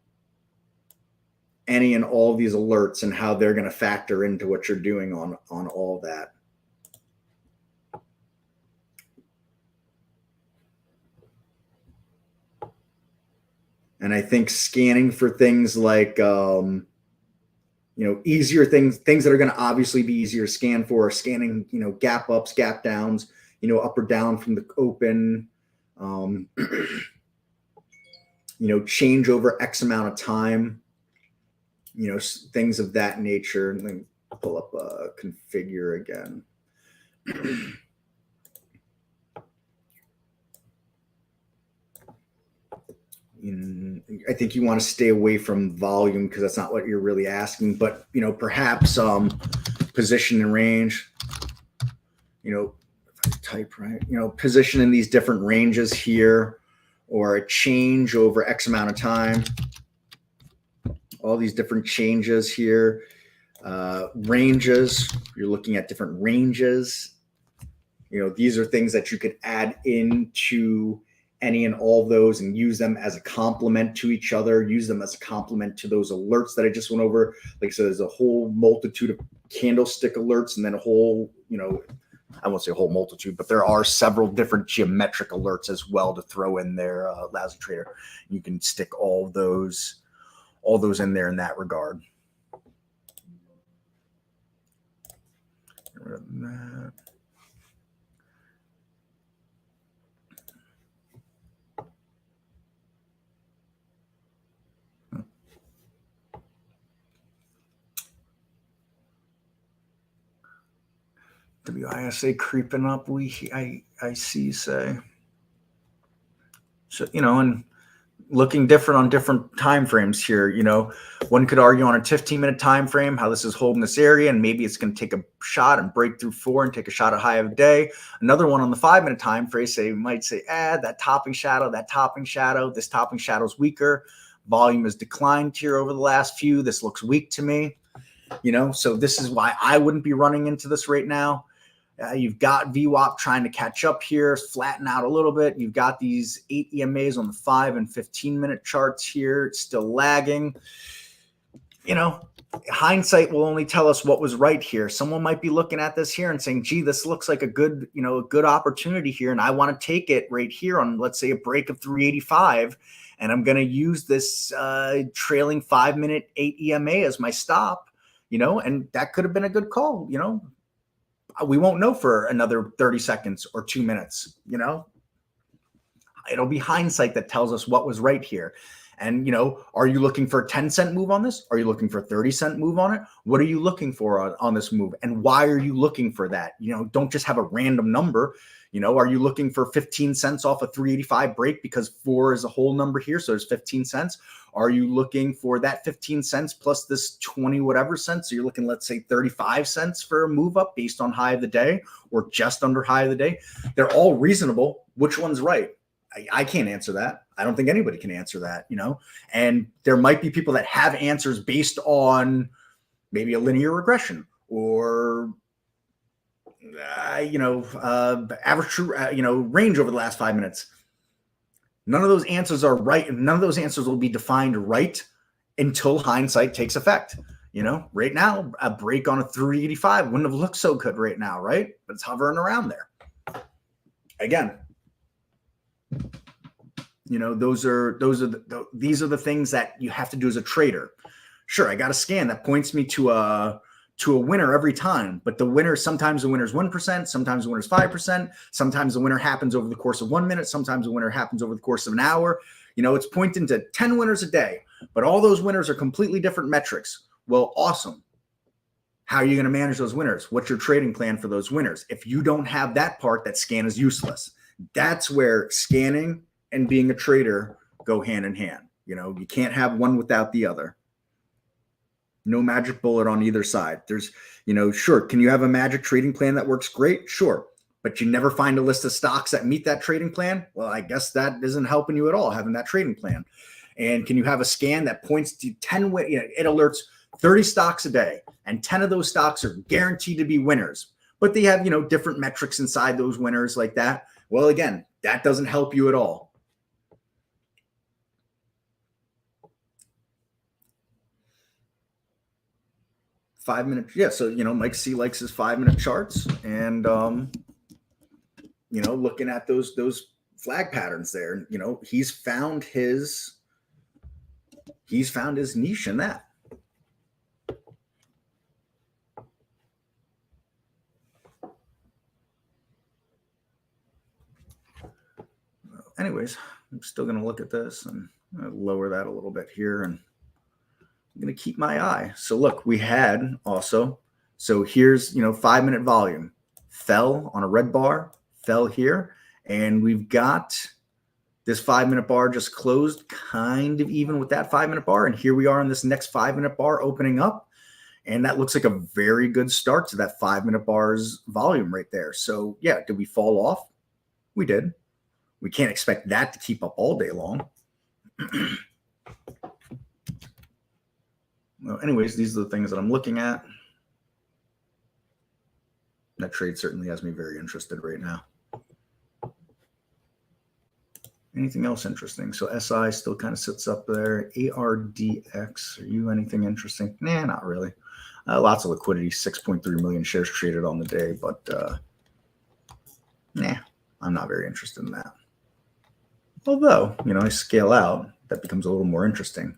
Speaker 2: any and all of these alerts and how they're going to factor into what you're doing on all that. And I think scanning for things like, you know, easier things that are going to obviously be easier to scan for, scanning, you know, gap ups, gap downs, you know, up or down from the open, you know, change over X amount of time, you know, things of that nature. Let me pull up configure again. I think you want to stay away from volume because that's not what you're really asking, but, you know, perhaps position and range, you know, if I type right, you know, position in these different ranges here, or a change over X amount of time, all these different changes here, ranges, you're looking at different ranges. You know, these are things that you could add into any and all of those and use them as a complement to each other, use them as a complement to those alerts that I just went over. Like I said, there's a whole multitude of candlestick alerts, and then a whole, I won't say a whole multitude, but there are several different geometric alerts as well to throw in there, Lousy Trader. You can stick all those in there in that regard. Get rid of that. WISA creeping up. I see you say. So, and looking different on different time frames here. One could argue on a 15-minute time frame how this is holding this area, and maybe it's going to take a shot and break through 4 and take a shot at high of the day. Another one on the 5-minute time frame might say, that topping shadow, this topping shadow is weaker. Volume has declined here over the last few. This looks weak to me. So this is why I wouldn't be running into this right now. You've got VWAP trying to catch up here, flatten out a little bit. You've got these 8 EMAs on the 5 and 15-minute charts here. It's still lagging. Hindsight will only tell us what was right here. Someone might be looking at this here and saying, gee, this looks like a good opportunity here, and I want to take it right here on, let's say, a break of 385, and I'm going to use this trailing 5-minute 8 EMA as my stop, and that could have been a good call, We won't know for another 30 seconds or 2 minutes, It'll be hindsight that tells us what was right here. And, are you looking for a 10-cent move on this? Are you looking for a 30-cent move on it? What are you looking for on this move? And why are you looking for that? Don't just have a random number. Are you looking for 15 cents off a 385 break because 4 is a whole number here, so there's 15 cents? Are you looking for that 15 cents plus this 20 whatever cents? So you're looking, let's say, 35 cents for a move up based on high of the day or just under high of the day? They're all reasonable. Which one's right? I can't answer that. I don't think anybody can answer that, and there might be people that have answers based on maybe a linear regression or, average true, range over the last 5 minutes. None of those answers are right. And none of those answers will be defined right until hindsight takes effect. Right now, a break on a 385 wouldn't have looked so good right now, right? But it's hovering around there. Again, these are the things that you have to do as a trader. Sure, I got a scan that points me to a winner every time, but sometimes the winner's 1%, sometimes the winner's 5%, sometimes the winner happens over the course of 1 minute, sometimes the winner happens over the course of an hour. It's pointing to 10 winners a day, but all those winners are completely different metrics. Well, awesome. How are you going to manage those winners? What's your trading plan for those winners? If you don't have that part, that scan is useless. That's where scanning and being a trader go hand in hand. You can't have one without the other. No magic bullet on either side. There's, sure, can you have a magic trading plan that works great? Sure. But you never find a list of stocks that meet that trading plan? Well, I guess that isn't helping you at all, having that trading plan. And can you have a scan that points to 10, it alerts 30 stocks a day, and 10 of those stocks are guaranteed to be winners, but they have, different metrics inside those winners like that. Well, again, that doesn't help you at all. -5-minute. Yeah. So, Mike C likes his 5-minute charts and, looking at those flag patterns there, he's found his niche in that. Anyways, I'm still going to look at this and lower that a little bit here, and I'm going to keep my eye. So look, we had also, so here's, 5-minute volume, fell on a red bar, fell here, and we've got this 5-minute bar just closed kind of even with that 5-minute bar. And here we are in this next 5-minute bar opening up. And that looks like a very good start to that 5-minute bar's volume right there. So yeah, did we fall off? We did. We can't expect that to keep up all day long. Well, anyways, these are the things that I'm looking at. That trade certainly has me very interested right now. Anything else interesting? So SI still kind of sits up there. ARDX, are you anything interesting? Nah, not really. Lots of liquidity, 6.3 million shares traded on the day, but nah, I'm not very interested in that. Although, I scale out, that becomes a little more interesting.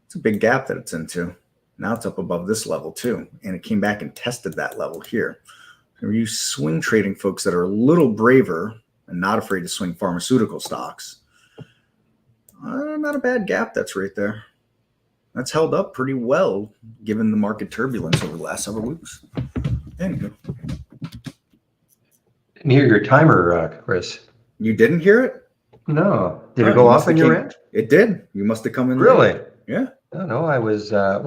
Speaker 2: It's a big gap that it's into. Now it's up above this level too, and it came back and tested that level here. For you swing trading folks that are a little braver and not afraid to swing pharmaceutical stocks, not a bad gap that's right there. That's held up pretty well given the market turbulence over the last several weeks. Anyway.
Speaker 1: Didn't hear your timer, Chris.
Speaker 2: You didn't hear it?
Speaker 1: No. Did it go off on your end?
Speaker 2: It did. You must have come in
Speaker 1: Really?
Speaker 2: late. Yeah.
Speaker 1: No, I was, are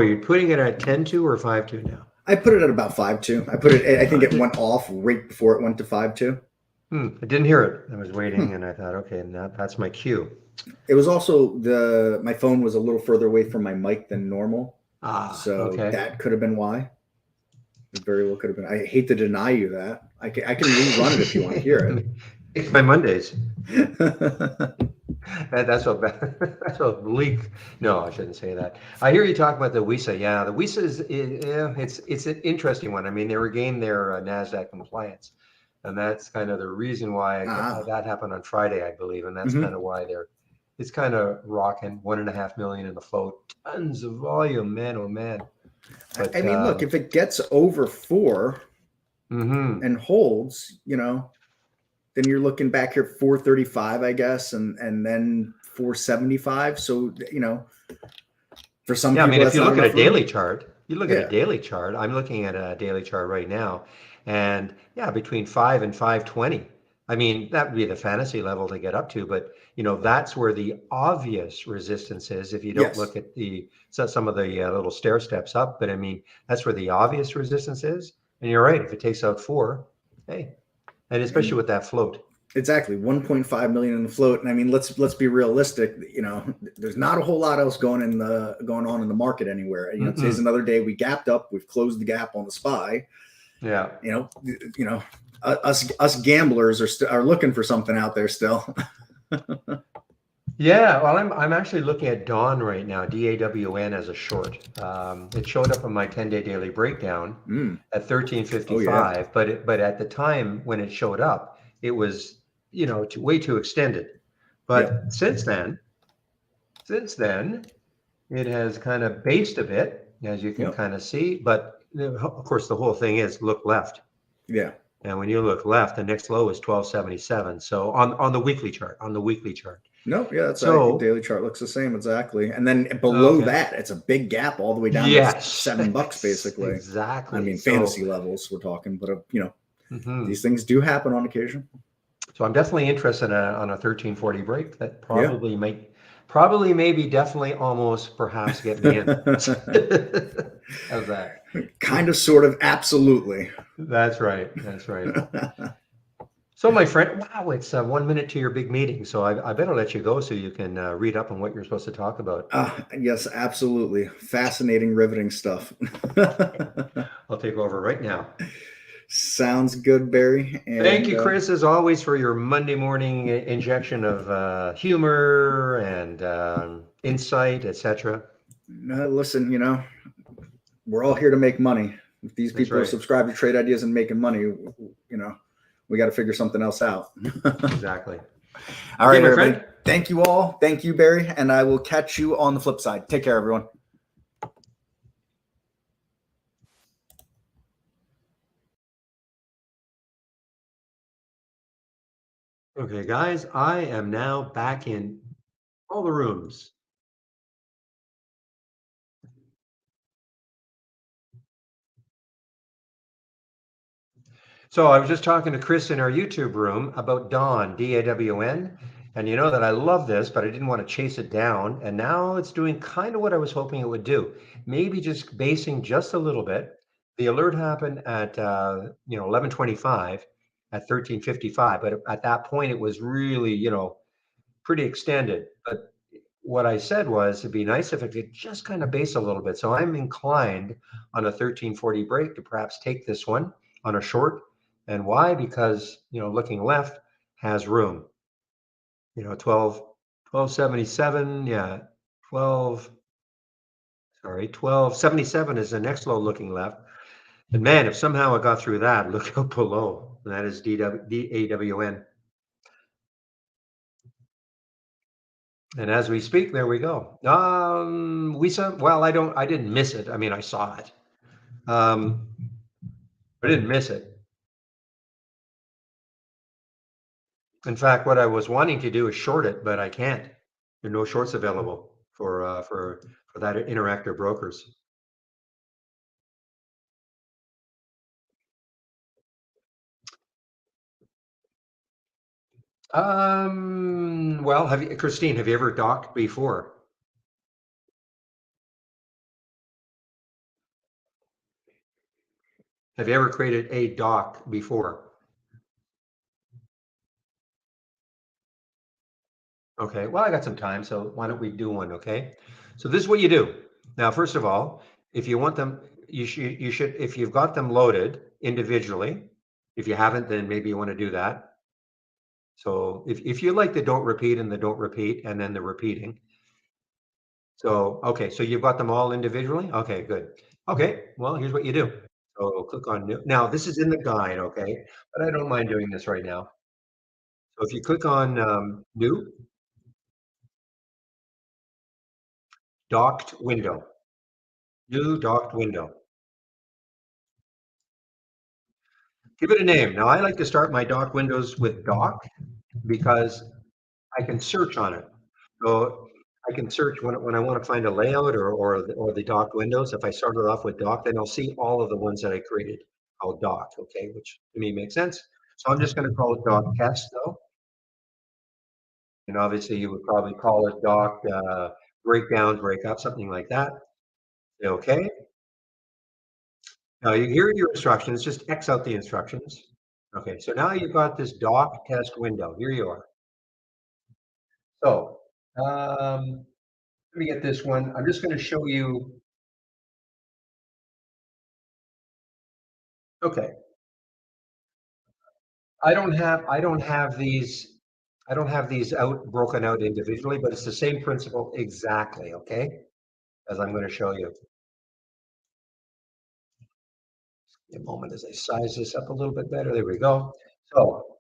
Speaker 1: you putting it at 10-2 or 5-2 now?
Speaker 2: I put it at about 5-2. I think it went off right before it went to 5-2.
Speaker 1: I didn't hear it. I was waiting and I thought, okay, that's my cue.
Speaker 2: It was also my phone was a little further away from my mic than normal. That could have been why. It very well could have been. I hate to deny you that. I can rerun it if you want to hear it.
Speaker 1: It's my Mondays. That's what bleak. No, I shouldn't say that. I hear you talk about the WISA. Yeah, the WISA it's an interesting one. I mean, they regained their NASDAQ compliance, and that's kind of the reason why that happened on Friday, I believe, and that's kind of why it's kind of rocking. 1.5 million in the float, tons of volume, man, oh man.
Speaker 2: But, I mean, look, if it gets over 4 and holds, then you're looking back here 435, I guess, and then 475. So, for some people,
Speaker 1: I mean, if you look at a daily chart, I'm looking at a daily chart right now, and between 5 and 520. I mean, that would be the fantasy level to get up to, but that's where the obvious resistance is. If you don't look at some of the little stair steps up, but I mean, that's where the obvious resistance is. And you're right. If it takes out 4, hey. And especially with that float. Exactly.
Speaker 2: 1.5 million in the float. And I mean, let's be realistic. There's not a whole lot else going on in the market anywhere. Today's another day. We gapped up. We've closed the gap on the SPY.
Speaker 1: Yeah.
Speaker 2: Us gamblers are looking for something out there still.
Speaker 1: Yeah. Well, I'm actually looking at Dawn right now, DAWN as a short. It showed up on my 10-day daily breakdown at 1355, but at the time when it showed up, it was way too extended. But since then, it has kind of based a bit, as you can kind of see. But of course, the whole thing is look left.
Speaker 2: Yeah.
Speaker 1: And when you look left, the next low is 1277. So on the weekly chart,
Speaker 2: No, that's the daily chart looks the same exact,ly, and then below that, it's a big gap all the way down to $7 basically.
Speaker 1: Exactly.
Speaker 2: I mean, fantasy levels we're talking, but these things do happen on occasion.
Speaker 1: So I'm definitely interested on a 1340 break. That probably, maybe, definitely, almost, perhaps get me in. How's that?
Speaker 2: Kind of, sort of, absolutely.
Speaker 1: That's right. So, my friend, wow, it's 1 minute to your big meeting. So I better let you go so you can read up on what you're supposed to talk about.
Speaker 2: Yes, absolutely. Fascinating, riveting stuff.
Speaker 1: I'll take over right now.
Speaker 2: Sounds good, Barry. And,
Speaker 1: thank you, Chris, as always, for your Monday morning injection of humor and insight, etc.
Speaker 2: Listen, we're all here to make money. If these people are subscribed to Trade Ideas and making money, we got to figure something else out.
Speaker 1: Exactly.
Speaker 2: All right, everybody. Friend. Thank you all. Thank you, Barry. And I will catch you on the flip side. Take care, everyone.
Speaker 1: Okay, guys, I am now back in all the rooms. So I was just talking to Chris in our YouTube room about Dawn, DAWN, and you know that I love this, but I didn't want to chase it down. And now it's doing kind of what I was hoping it would do. Maybe just basing just a little bit. The alert happened at 11:25 at 13:55, but at that point it was really pretty extended. But what I said was it'd be nice if it could just kind of base a little bit. So I'm inclined on a 1340 break to perhaps take this one on a short. And why? Because looking left, has room. 1277, yeah, 12, sorry, 1277 is the next low looking left. And man, if somehow it got through that, look out below. And that is DAWN. And as we speak, there we go. We saw, well, I didn't miss it. I mean, I saw it. Um, I didn't miss it. In fact, what I was wanting to do is short it, but I can't. There are no shorts available for that interactive brokers. Well, Christine, have you ever docked before? Have you ever created a dock before? Okay, well, I got some time, so why don't we do one, okay? So this is what you do. Now, first of all, if you want them, you should if you've got them loaded individually. If you haven't, then maybe you want to do that. So if you like the don't repeat and the don't repeat and then the repeating. So, okay, so you've got them all individually? Okay, good. Okay, well, here's what you do. So click on new. Now, this is in the guide, okay? But I don't mind doing this right now. So if you click on new, docked window, new docked window, give it a name. Now, I like to start my dock windows with dock because I can search on it. So I can search when I want to find a layout or the docked windows. If I started off with dock, then I'll see all of the ones that I created called dock, okay, which to me makes sense. So I'm just going to call it dock test though. And obviously you would probably call it dock breakdown, breakup, something like that. Okay. Now you hear your instructions, just X out the instructions. Okay, so now you've got this dock test window. Here you are. So let me get this one. I'm just going to show you. Okay, I don't have these out broken out individually, but it's the same principle exactly. Okay, as I'm going to show you. A moment as I size this up a little bit better. There we go. So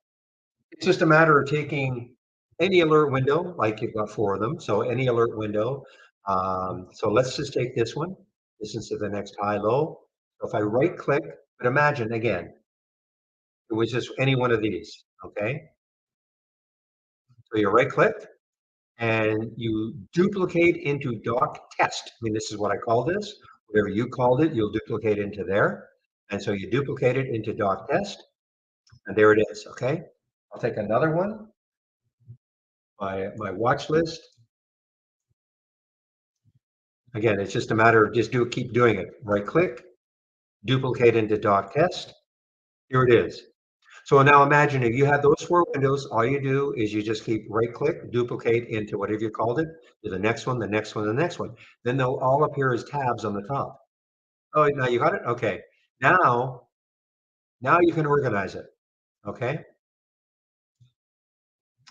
Speaker 1: it's just a matter of taking any alert window, like you've got four of them. So any alert window. So let's just take this one, distance to the next high low. So if I right click, but imagine again, it was just any one of these. Okay. So you right click and you duplicate into doc test. I mean, this is what I call this. Whatever you called it, you'll duplicate into there. And so you duplicate it into doc test, and there it is. Okay. I'll take another one, my watch list. Again, it's just a matter of keep doing it. Right click, duplicate into doc test. Here it is. So now imagine if you had those four windows, all you do is you just keep right click, duplicate into whatever you called it, to the next one, the next one, the next one. Then they'll all appear as tabs on the top. Oh, now you got it? Okay. Now, now you can organize it. Okay.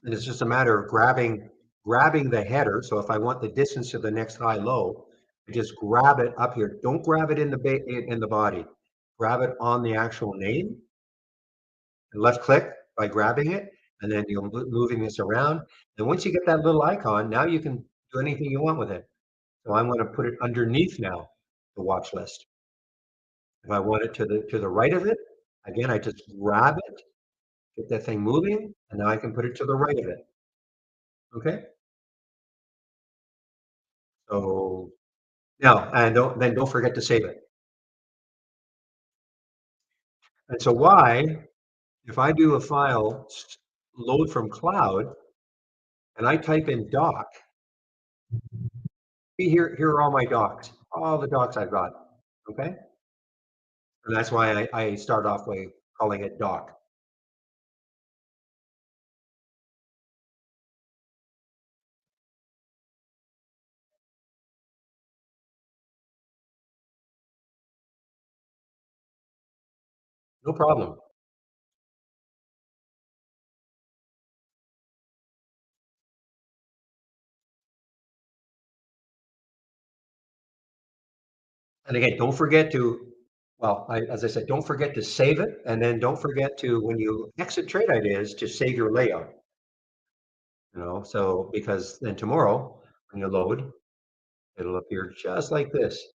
Speaker 1: And it's just a matter of grabbing the header. So if I want the distance to the next high low, I just grab it up here. Don't grab it in the body. Grab it on the actual name and left click by grabbing it, and then you're moving this around. And once you get that little icon, now you can do anything you want with it. So I'm going to put it underneath now the watch list. If I want it to the right of it, again, I just grab it, get that thing moving, and now I can put it to the right of it. Okay. So now, and don't forget to save it. And so why, if I do a file load from cloud and I type in doc, see here are all my docs, all the docs I've got. Okay. And that's why I start off by calling it doc. No problem. And again, don't forget to, well, as I said, don't forget to save it. And then don't forget to, when you exit trade ideas, to save your layout, so because then tomorrow when you load, it'll appear just like this.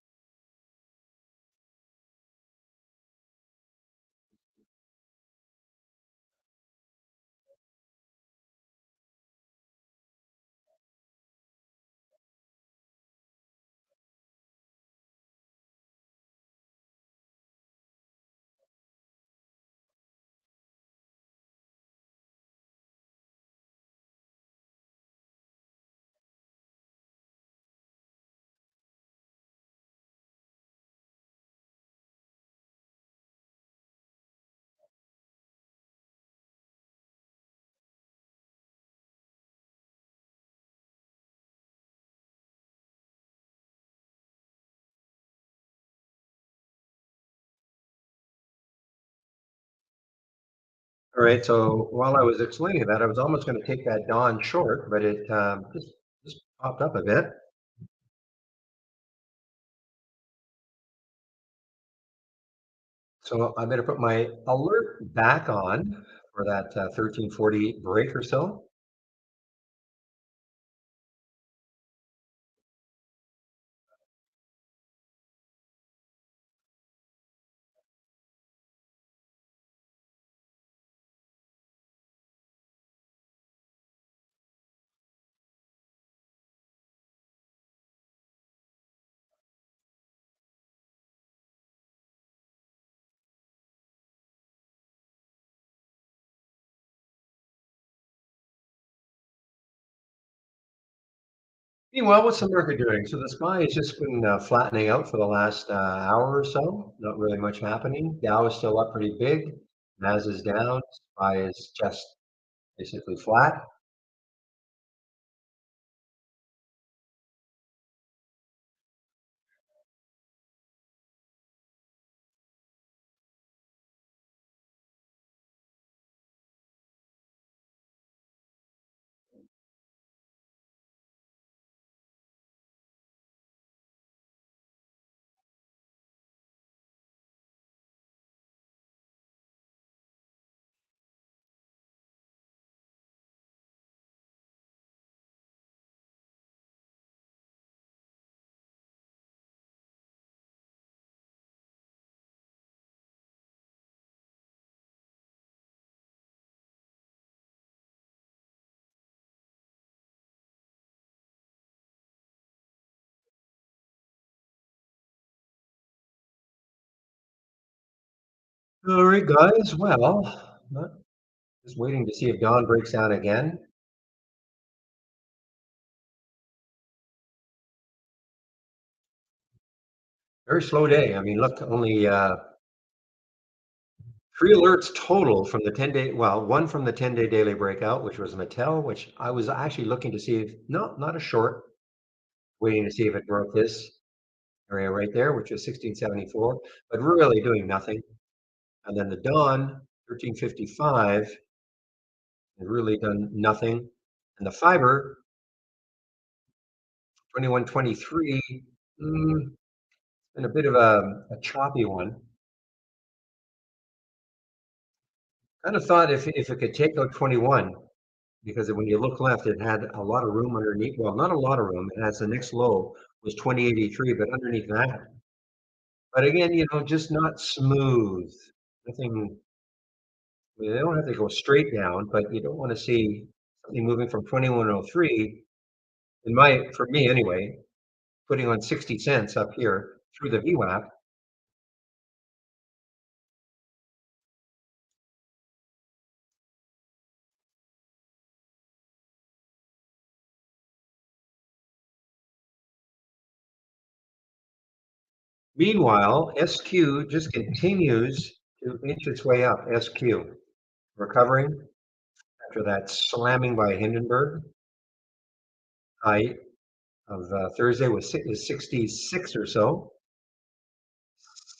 Speaker 1: All right. So while I was explaining that, I was almost going to take that Dawn short, but it just popped up a bit. So I'm going to put my alert back on for that 1340 break or so. Meanwhile, what's the market doing? So the SPY has just been flattening out for the last hour or so. Not really much happening. Dow is still up pretty big. Nas is down. SPY is just basically flat. All right, guys. Well, just waiting to see if Dawn breaks down again. Very slow day. I mean, look, only three alerts total from the 10-day, well, one from the 10-day daily breakout, which was Mattel, which I was actually looking to see if, no, not a short, waiting to see if it broke this area right there, which is 1674, but really doing nothing. And then the Dawn, 1355, has really done nothing. And the Fiber, 2123, been a bit of a choppy one. Kind of thought if it could take out 21, because when you look left, it had a lot of room underneath. Well, not a lot of room. It has the next low was 2083, but underneath that. But again, just not smooth. Nothing. I mean, they don't have to go straight down, but you don't want to see something moving from 2103. For me anyway, putting on 60 cents up here through the VWAP. Meanwhile, SQ just continues to inch its way up. SQ recovering after that slamming by Hindenburg. High of Thursday is 66 or so.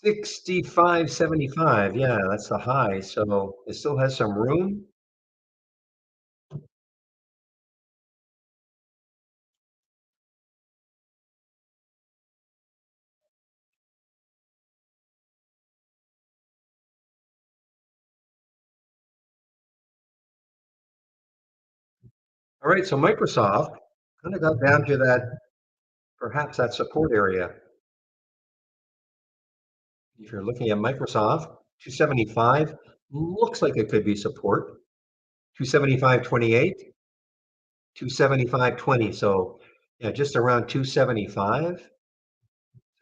Speaker 1: 65.75. Yeah, that's the high. So it still has some room. All right, so Microsoft kind of got down to that, perhaps that support area. If you're looking at Microsoft, 275 looks like it could be support. 275.28, 275.20. So yeah, just around 275. So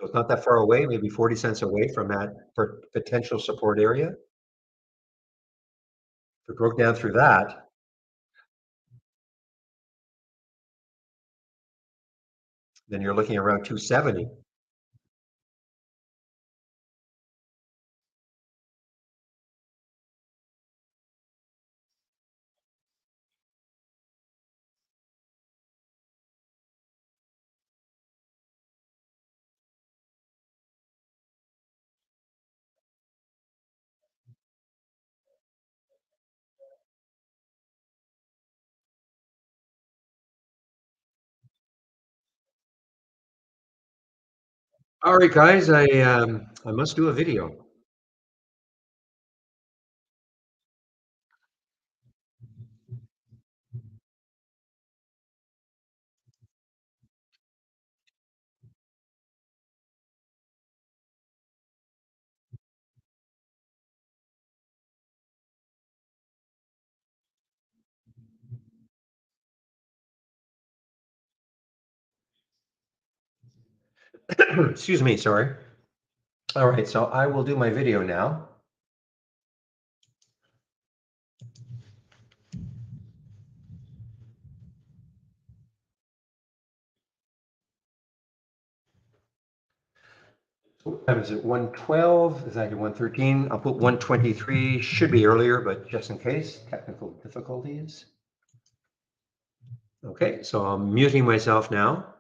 Speaker 1: it's not that far away, maybe 40 cents away from that potential support area. If it broke down through that, then you're looking around 270. All right, guys, I must do a video. Excuse me, sorry. All right, so I will do my video now. What time is it? 1:12? Is that 1:13? I'll put 1:23. Should be earlier, but just in case, technical difficulties. Okay, so I'm muting myself now.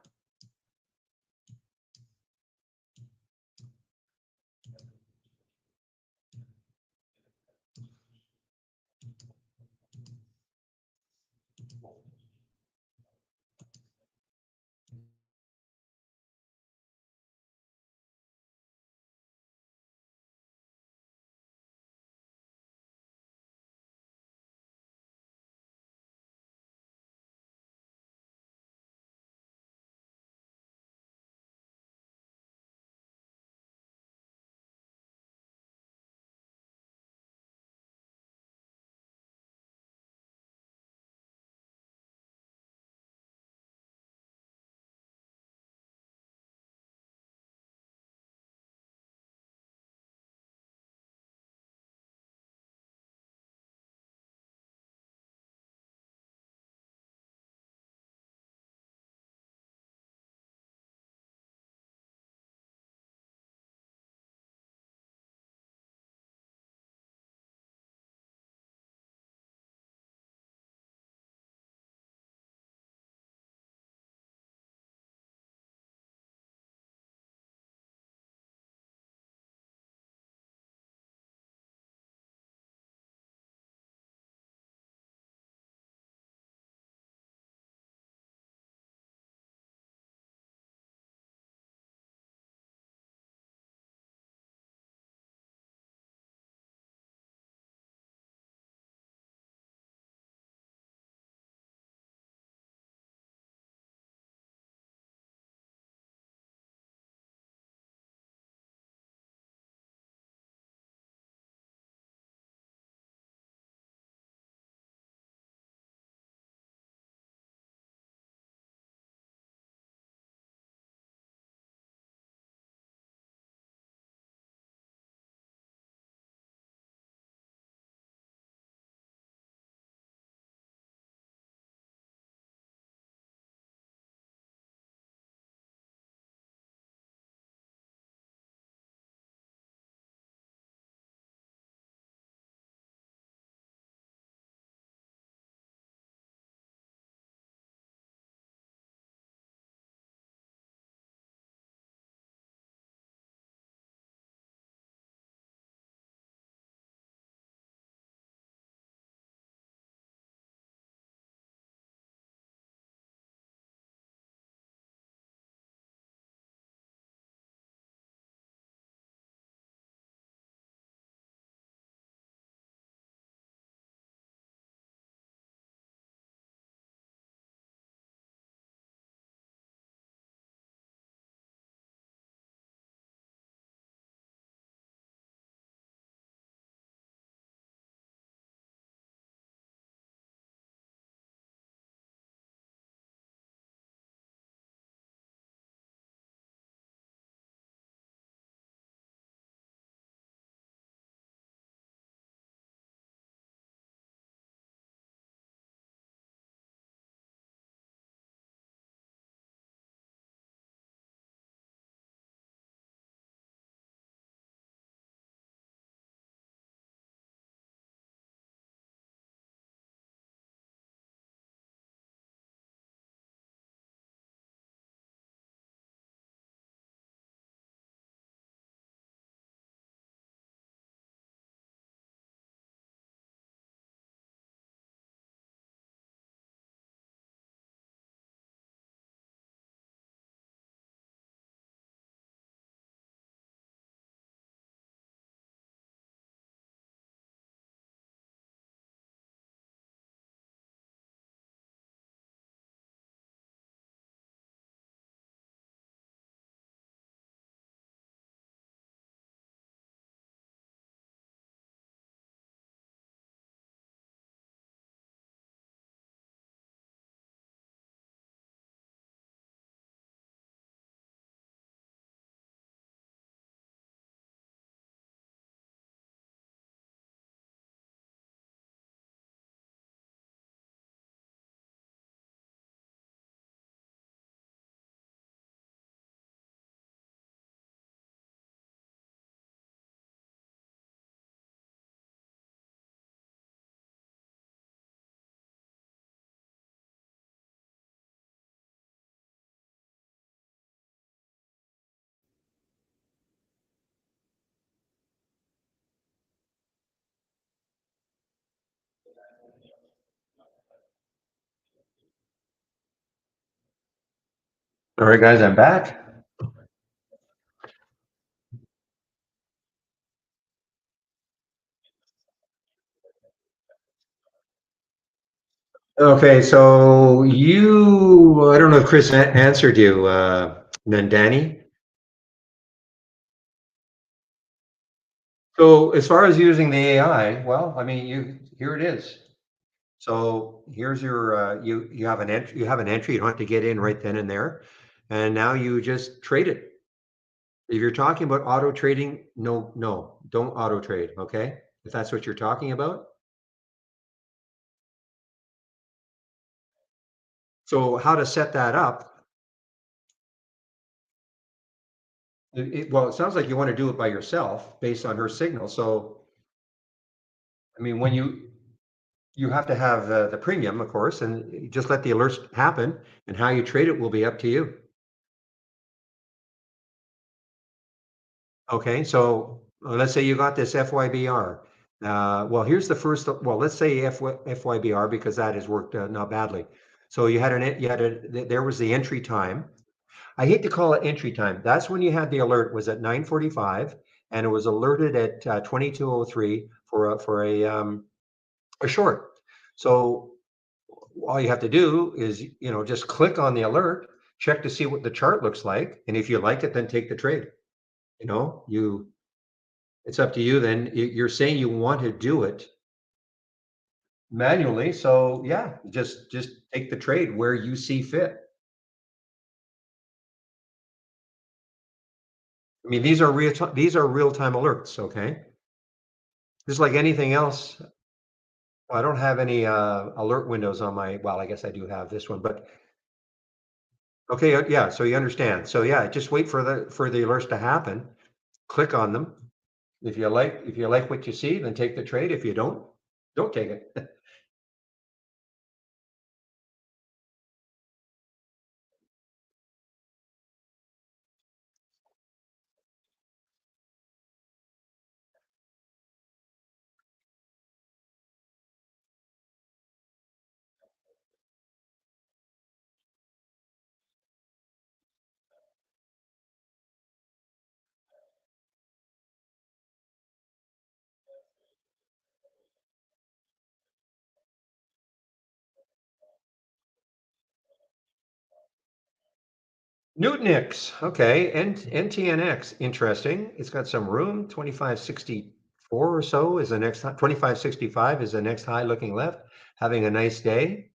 Speaker 1: All right, guys, I'm back. Okay, so I don't know if Chris answered you, Nandani. So as far as using the AI, well, I mean, here it is. So here's your you have an entry. You have an entry. You don't have to get in right then and there, and now you just trade it. If you're talking about auto trading, no, don't auto trade. Okay, if that's what you're talking about. So how to set that up? Well, it sounds like you want to do it by yourself based on her signal. So I mean, when you have to have the premium, of course, and you just let the alerts happen, and how you trade it will be up to you. Okay, so let's say you got this FYBR. Well, here's the first. Well, let's say FYBR because that has worked not badly. So there was the entry time. I hate to call it entry time. That's when you had the alert was at 9:45, and it was alerted at 22:03 for a short. So all you have to do is just click on the alert, check to see what the chart looks like, and if you like it, then take the trade. You it's up to you. Then you're saying you want to do it manually, so yeah, just take the trade where you see fit. I mean, these are real time alerts. Okay, just like anything else. I don't have any alert windows on my. Well, I guess I do have this one, but okay, yeah. So you understand. So yeah, just wait for the alerts to happen. Click on them. If you like what you see, then take the trade. If you don't take it. Newtonix, okay, NTNX, interesting. It's got some room. 2564 or so is the next 2565 is the next high looking left. Having a nice day.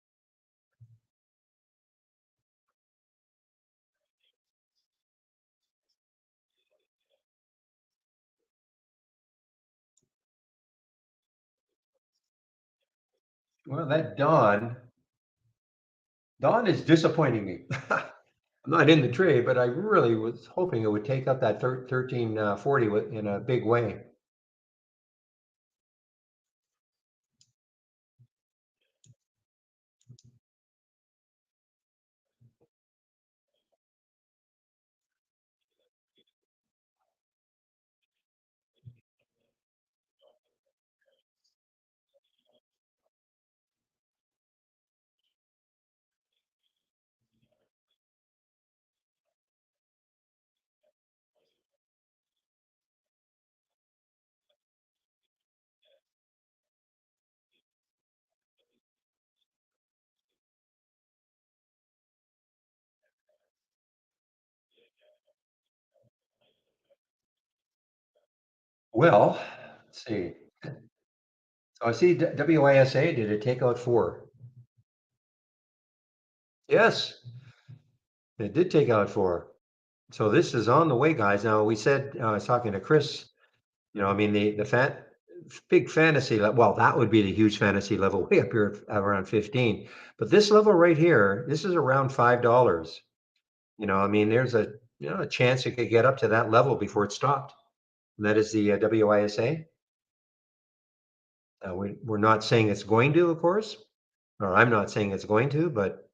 Speaker 1: Well, that Dawn is disappointing me. I'm not in the trade, but I really was hoping it would take up that 1340 in a big way. Well, let's see. So I see WISA, did it take out four? Yes, it did take out four. So this is on the way, guys. Now we said I was talking to Chris. I mean the big fantasy level. Well, that would be the huge fantasy level way up here around 15. But this level right here, this is around $5. I mean, there's a chance it could get up to that level before it stopped. And that is the WISA. We're not saying it's going to, of course, or I'm not saying it's going to, but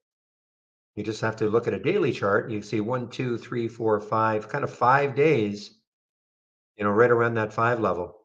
Speaker 1: you just have to look at a daily chart. You see 1, 2, 3, 4, 5, kind of 5 days, right around that five level.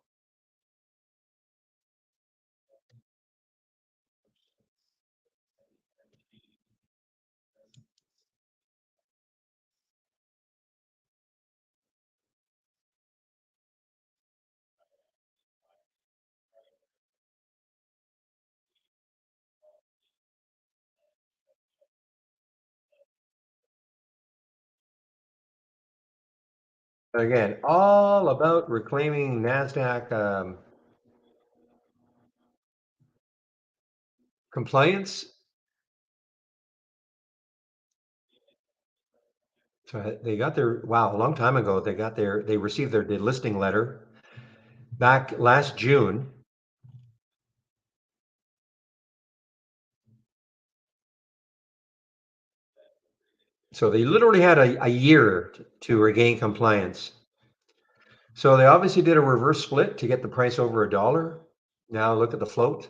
Speaker 1: Again, all about reclaiming NASDAQ compliance. So they got their, wow, a long time ago, they received their delisting letter back last June. So they literally had a year to regain compliance. So they obviously did a reverse split to get the price over $1. Now look at the float.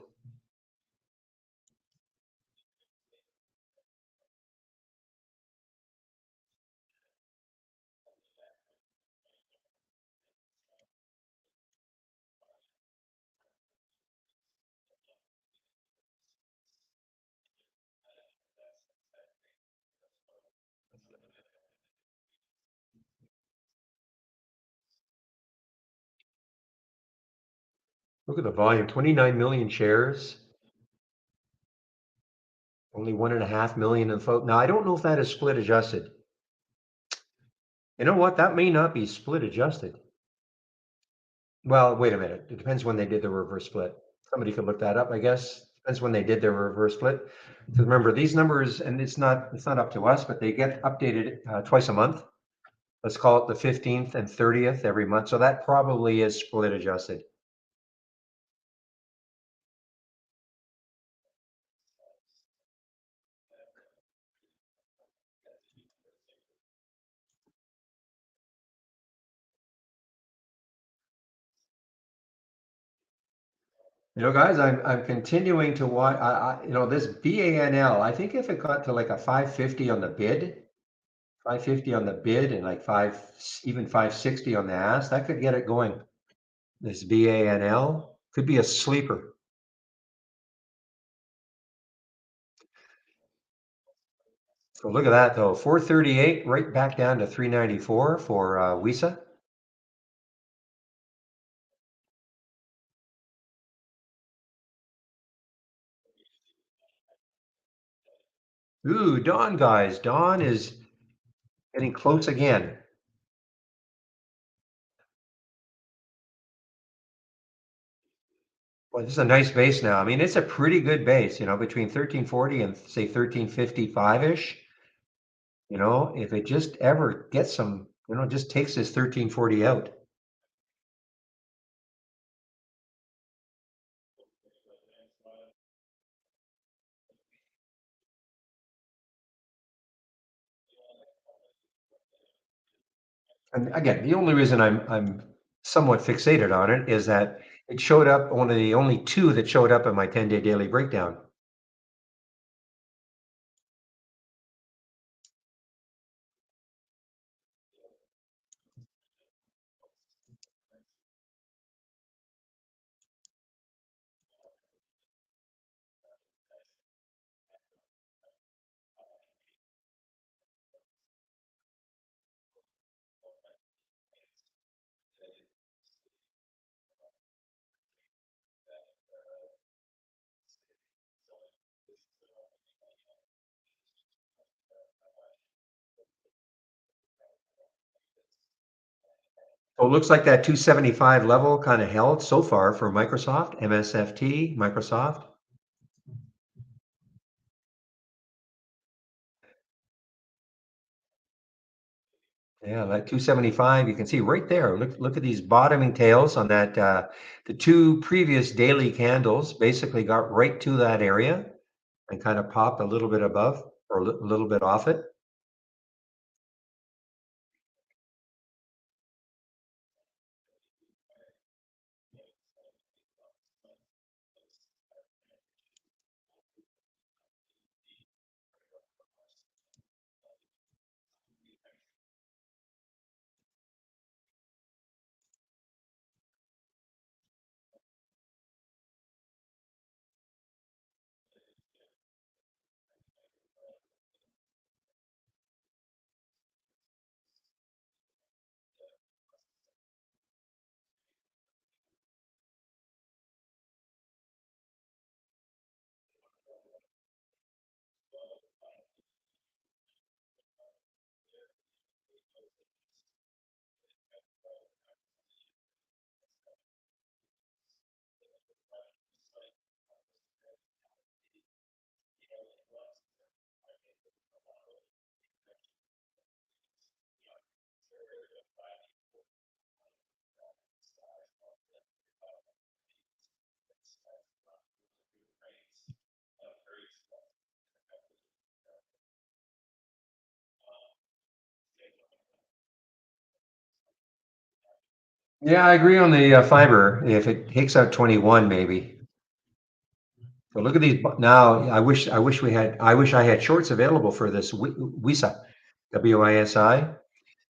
Speaker 1: Look at the volume, 29 million shares, only 1.5 million in float. Now I don't know if that is split adjusted. You know what? That may not be split adjusted. Well, wait a minute. It depends when they did the reverse split. Somebody could look that up, I guess. Depends when they did their reverse split. So remember these numbers, and it's not up to us, but they get updated twice a month. Let's call it the 15th and 30th every month. So that probably is split adjusted. You know, guys, I'm continuing to watch. This BANL. I think if it got to like a 550 on the bid, 550 on the bid, and like even 560 on the ask, that could get it going. This BANL could be a sleeper. So look at that though, 438 right back down to 394 for WISA. Ooh, Dawn, guys, Dawn is getting close again. Well, this is a nice base now. I mean, it's a pretty good base, between 1340 and say 1355-ish. If it just ever gets some, just takes this 1340 out. And again, the only reason I'm somewhat fixated on it is that it showed up, one of the only two that showed up in my 10-day daily breakdown. So it looks like that 275 level kind of held so far for Microsoft, MSFT, Microsoft. Yeah, that 275, you can see right there. Look at these bottoming tails on that. The two previous daily candles basically got right to that area and kind of popped a little bit above or a little bit off it. Yeah, I agree on the fiber. If it takes out 21, maybe. So look at these now. I wish I had shorts available for this WISA, WISI.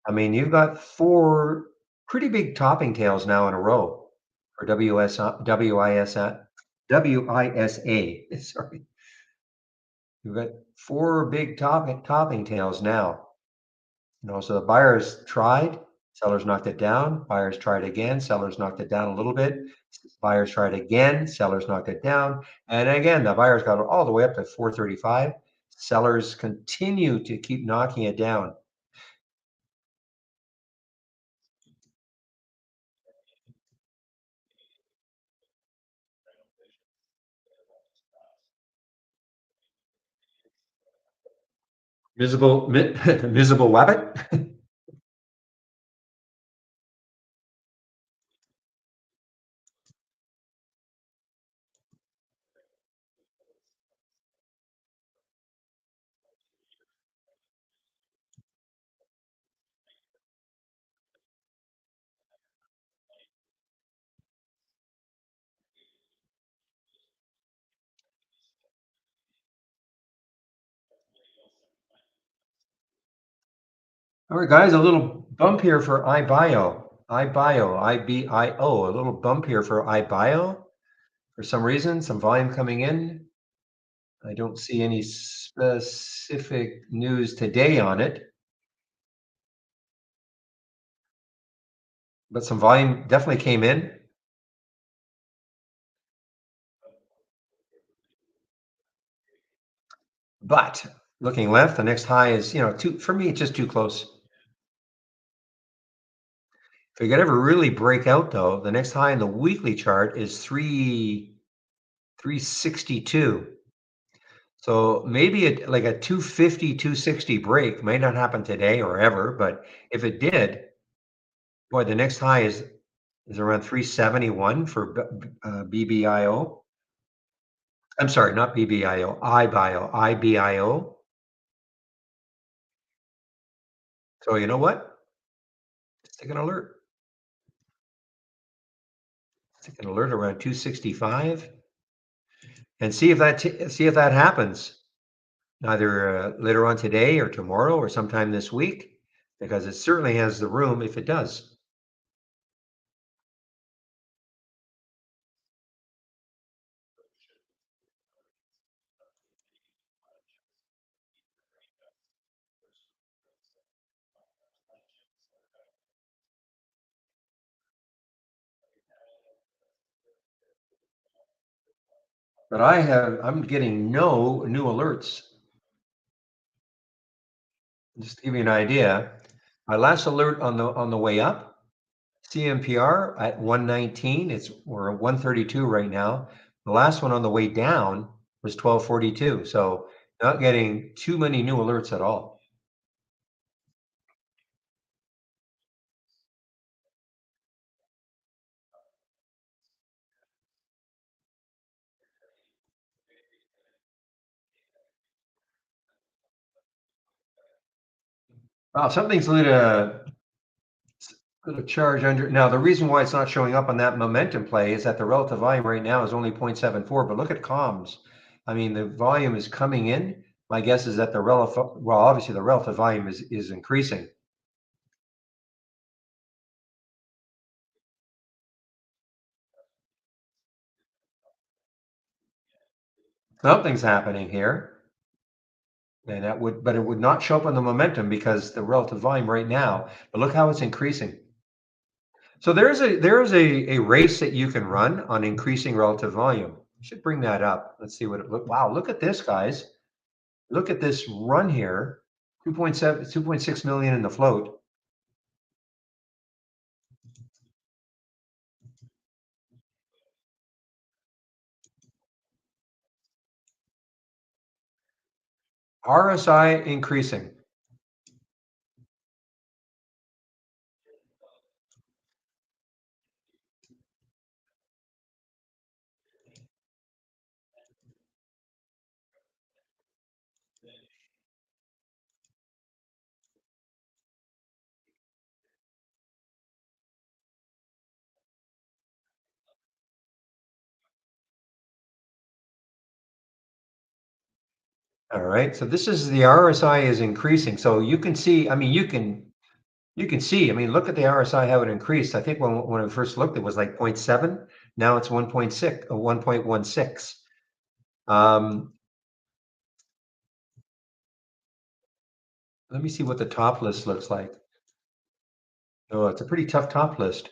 Speaker 1: I mean, you've got four pretty big topping tails now in a row for WISA. Sorry, you've got four big topping tails now. So the buyers tried, sellers knocked it down. Buyers tried again, sellers knocked it down a little bit. Buyers tried again, sellers knocked it down, and again the buyers got it all the way up to 435. Sellers continue to keep knocking it down. Visible weapon. All right, guys, a little bump here for IBIO, a little bump here for IBIO. For some reason, some volume coming in. I don't see any specific news today on it, but some volume definitely came in. But looking left, the next high is, too, for me, it's just too close. If it could ever really break out though, the next high in the weekly chart is 362. So maybe like a 250, 260 break may not happen today or ever, but if it did, boy, the next high is around 371 for BBIO. I'm sorry, not BBIO, IBIO. So you know what? Stick an alert. Stick an alert around 265 and see if that happens either later on today or tomorrow or sometime this week, because it certainly has the room if it does. But I'm getting no new alerts. Just to give you an idea, my last alert on the way up, CMPR at 119. We're at 132 right now. The last one on the way down was 1242. So not getting too many new alerts at all. Wow, something's going to charge under. Now, the reason why it's not showing up on that momentum play is that the relative volume right now is only 0.74, but look at comms. I mean, the volume is coming in. My guess is that obviously the relative volume is increasing. Something's happening here. And but it would not show up on the momentum because the relative volume right now, but look how it's increasing. So there is a race that you can run on increasing relative volume. I should bring that up. Let's see what it look. Wow, look at this, guys. Look at this run here. 2.7, 2.6 million in the float. RSI increasing. All right. So this is the RSI is increasing. So you can see, I mean, you can see, I mean, look at the RSI, how it increased. I think when I first looked, it was like 0.7. Now it's 1.6 or 1.16. Let me see what the top list looks like. Oh, it's a pretty tough top list.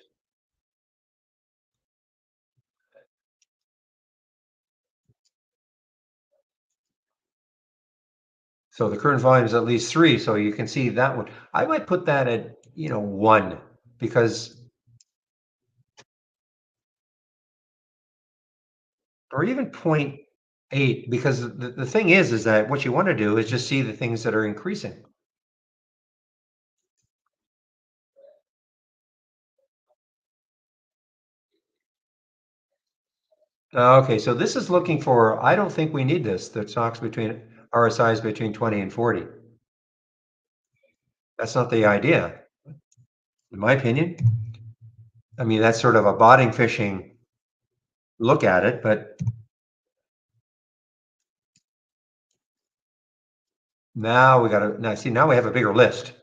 Speaker 1: So the current volume is at least 3. So you can see that one. I might put that at, 1 because, or even 0.8, because the thing is that what you want to do is just see the things that are increasing. Okay, so this is looking for, I don't think we need this. The talks between RSIs between 20 and 40. That's not the idea, in my opinion. I mean, that's sort of a botting fishing look at it, but now we got to, now see, now we have a bigger list.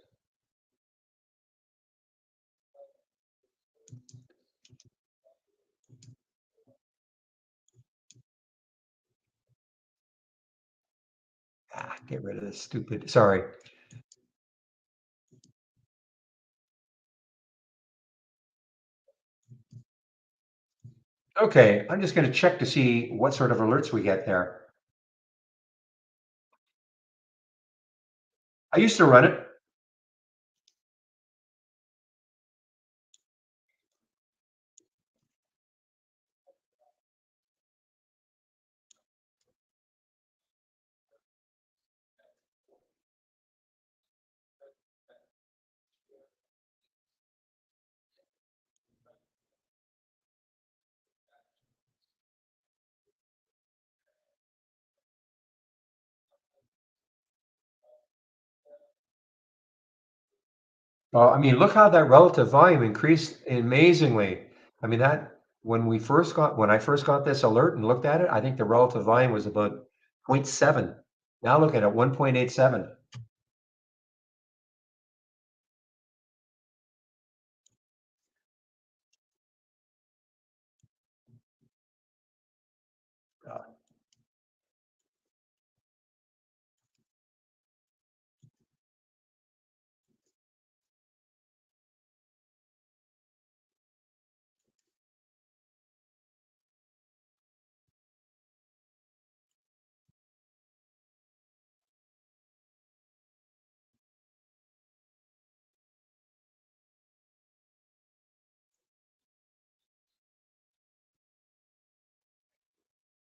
Speaker 1: Get rid of this stupid, sorry. Okay, I'm just going to check to see what sort of alerts we get there. I used to run it. Well, I mean, look how that relative volume increased amazingly. I mean, that when I first got this alert and looked at it, I think the relative volume was about zero point 0.7. Now look at it, 1.87.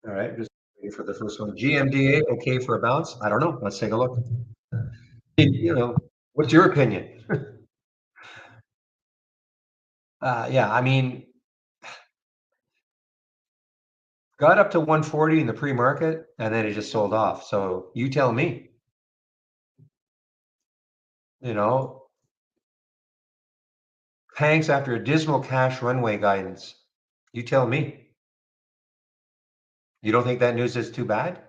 Speaker 1: All right, just waiting for the first one. GMDA, okay for a bounce? I don't know. Let's take a look. What's your opinion? Yeah, I mean, got up to 140 in the pre-market and then it just sold off. So you tell me, you know, Hanks after a dismal cash runway guidance. You tell me. You don't think that news is too bad?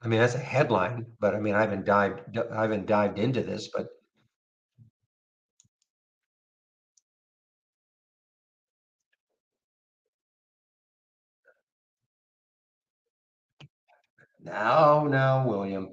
Speaker 1: I mean, that's a headline, but I mean, I haven't dived into this, but now, William.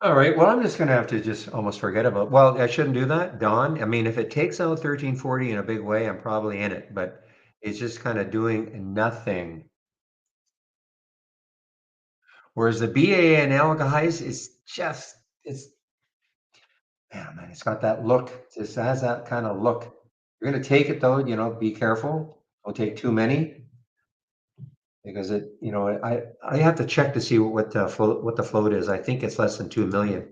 Speaker 1: All right. Well, I'm just going to have to just almost forget about. Well, I shouldn't do that, Don. I mean, if it takes out 1340 in a big way, I'm probably in it, but it's just kind of doing nothing. Whereas the BANL guys is just it's Yeah, man, it's got that look. Just has that kind of look. You're gonna take it though, be careful. Don't take too many because I have to check to see what the float is. I think it's less than 2 million.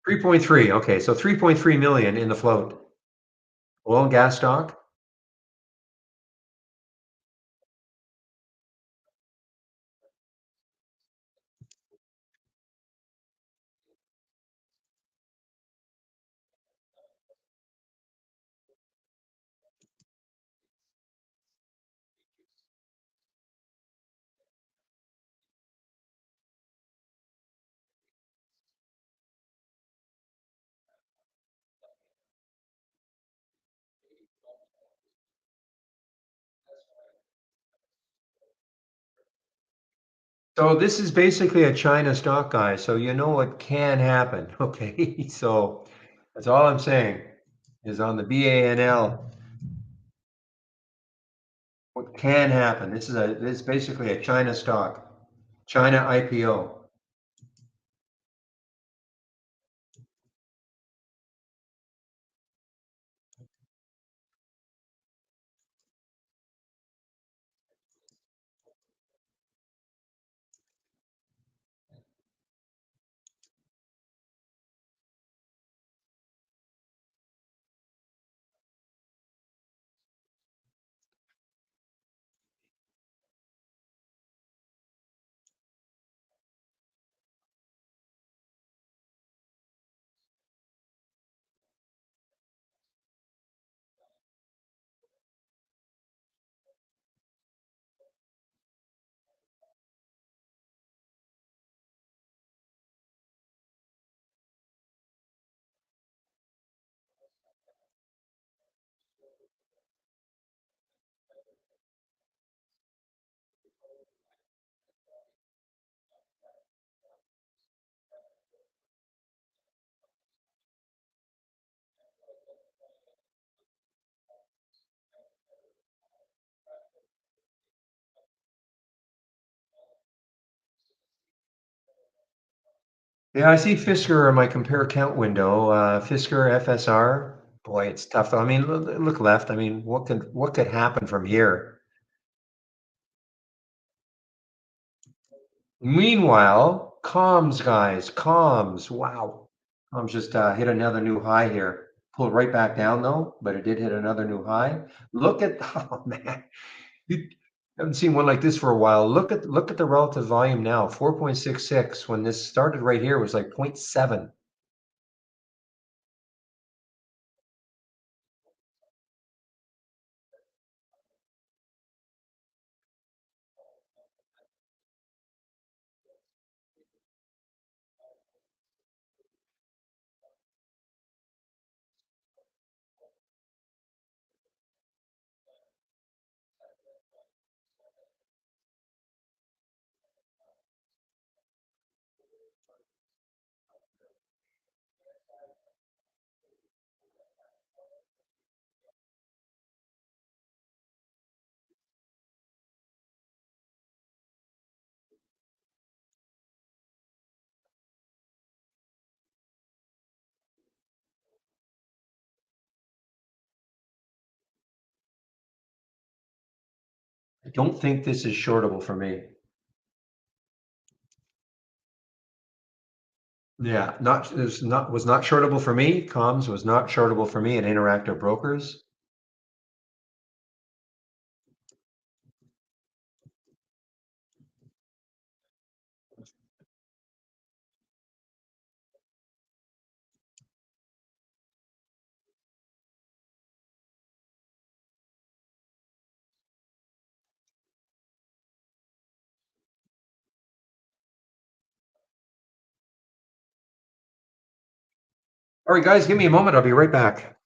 Speaker 1: 3.3. Okay, so 3.3 million in the float. Oil and gas stock. So this is basically a China stock, guys. So you know what can happen. Okay, so that's all I'm saying is on the BANL, what can happen. This is basically a China stock, China IPO. Yeah, I see Fisker in my compare count window. Fisker FSR. Boy, it's tough though. I mean, look left. I mean, what could happen from here? Meanwhile, comms guys, comms. Wow, comms just hit another new high here. Pulled right back down though, but it did hit another new high. Look at oh man, you haven't seen one like this for a while. Look at the relative volume now. 4.66. When this started right here, it was like point 0.7. I don't think this is shortable for me. Yeah, was not shortable for me. Comms was not shortable for me at Interactive Brokers. All right, guys, give me a moment. I'll be right back.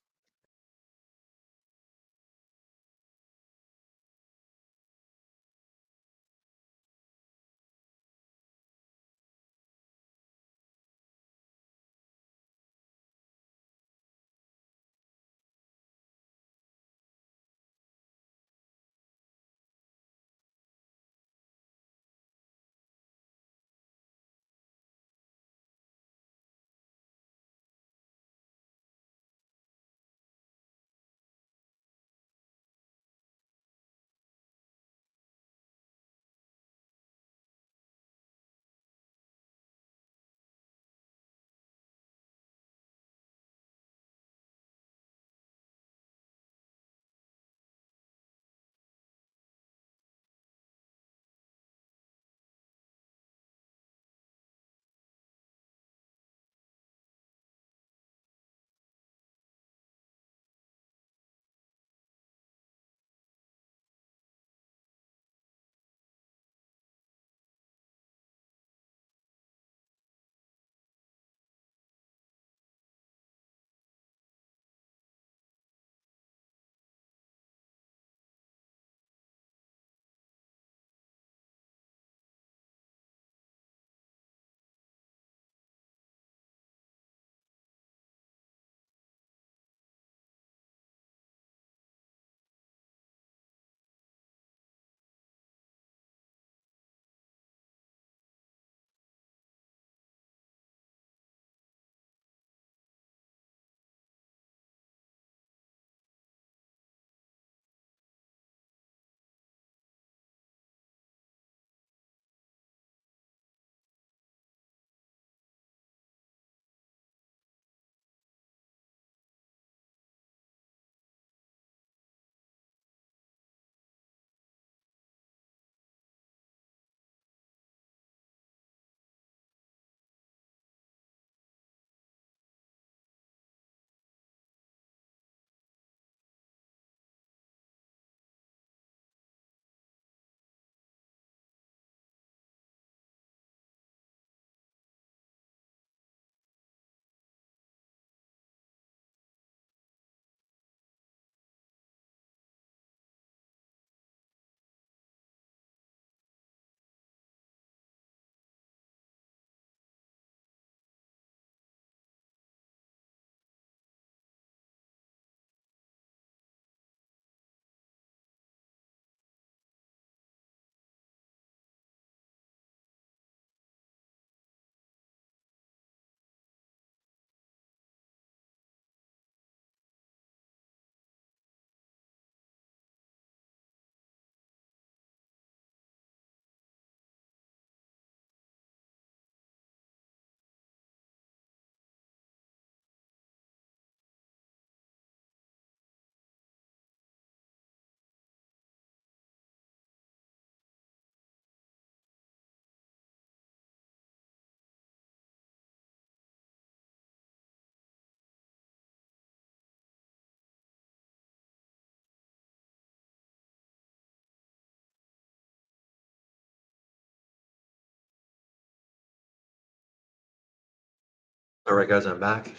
Speaker 1: All right, guys, I'm back.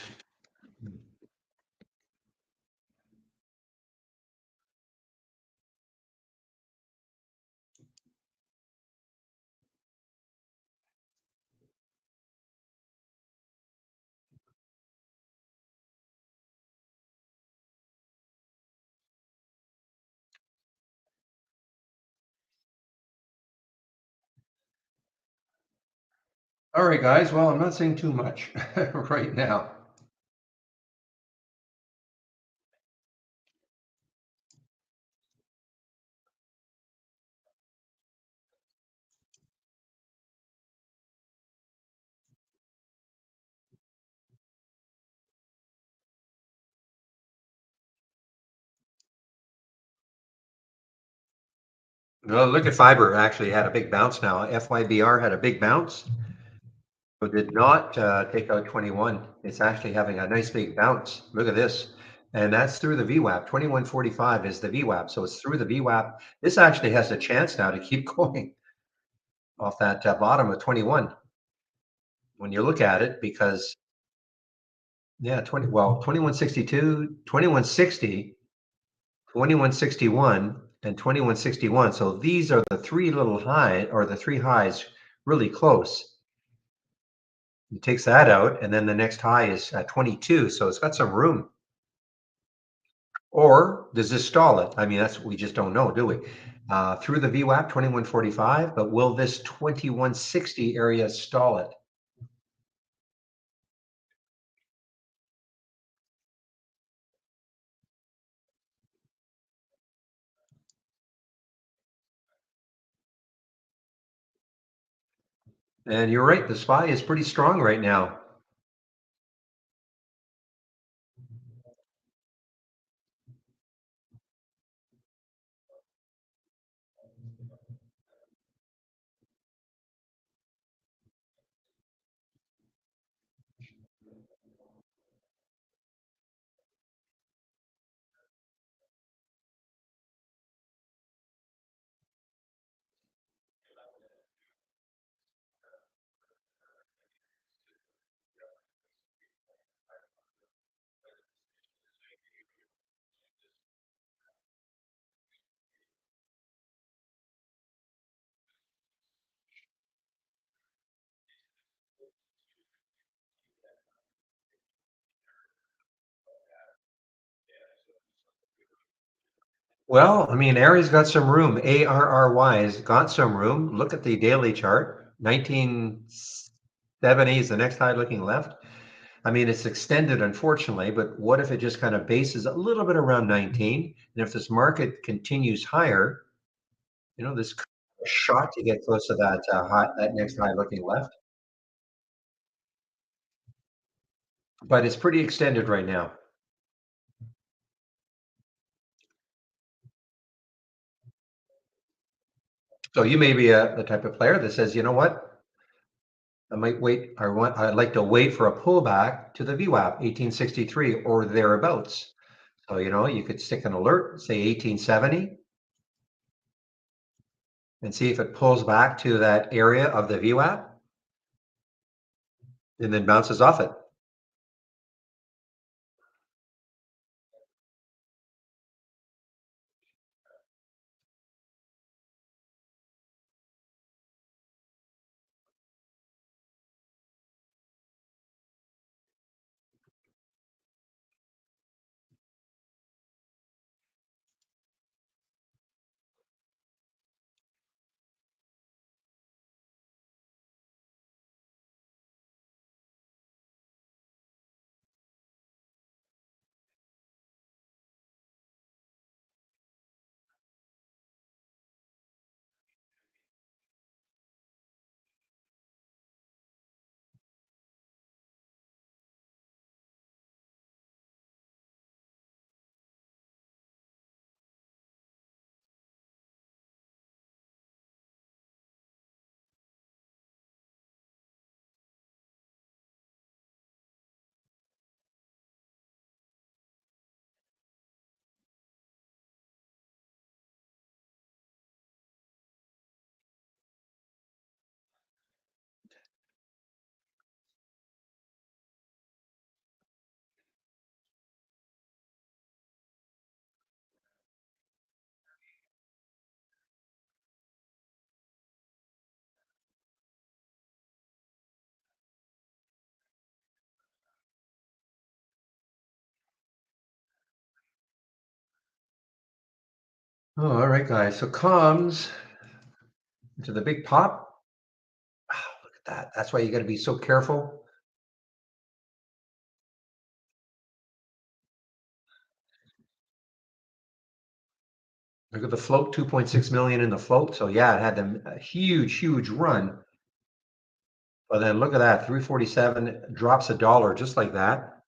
Speaker 1: All right, guys. Well, I'm not saying too much right now. Well, look at fiber actually had a big bounce now. FYBR had a big bounce, but did not take out 21. It's actually having a nice big bounce. Look at this. And that's through the VWAP. 2145 is the VWAP. So it's through the VWAP. This actually has a chance now to keep going off that bottom of 21 when you look at it, because yeah, 2162, 2160, 2161, and 2161. So these are the three little high, or the three highs really close. It takes that out, and then the next high is 22. So it's got some room. Or does this stall it? I mean, that's, we just don't know, do we? Through the VWAP 2145, but will this 2160 area stall it? And you're right, the SPY is pretty strong right now. Well, I mean, Aries got some room. ARRY has got some room. Look at the daily chart. 1970 is the next high looking left. I mean, it's extended, unfortunately, but what if it just kind of bases a little bit around 19? And if this market continues higher, this could be a shot to get close to that high, that next high looking left. But it's pretty extended right now. So you may be the type of player that says, you know what? I might wait. I'd like to wait for a pullback to the VWAP 1863 or thereabouts. So you could stick an alert, say 1870, and see if it pulls back to that area of the VWAP and then bounces off it. Oh, all right, guys. So comms to the big pop. Ah, look at that. That's why you got to be so careful. Look at the float, 2.6 million in the float. So yeah, it had a huge, huge run. But then look at that, 347 drops a dollar just like that.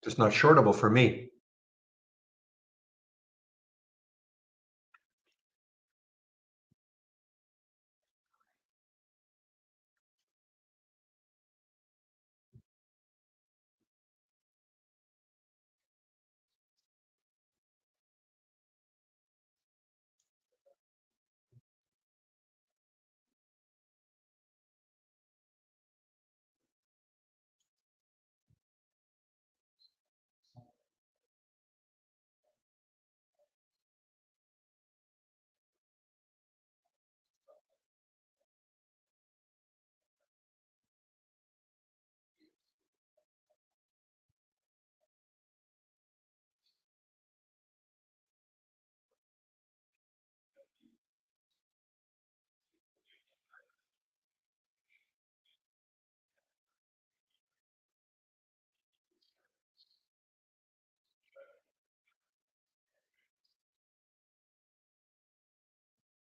Speaker 1: Just not shortable for me.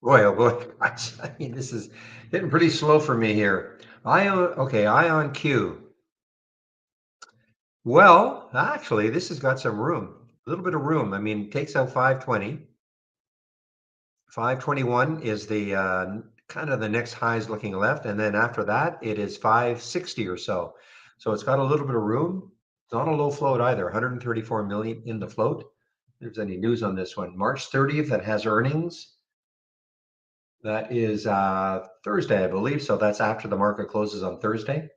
Speaker 1: Boy, oh boy, I mean, this is getting pretty slow for me here. Okay, Ion Q. Well, actually, this has got some room, a little bit of room. I mean, takes out 520. 521 is the kind of the next highs looking left. And then after that, it is 560 or so. So it's got a little bit of room. It's not a low float either, 134 million in the float. If there's any news on this one, March 30th, that has earnings. That is Thursday, I believe. So that's after the market closes on Thursday.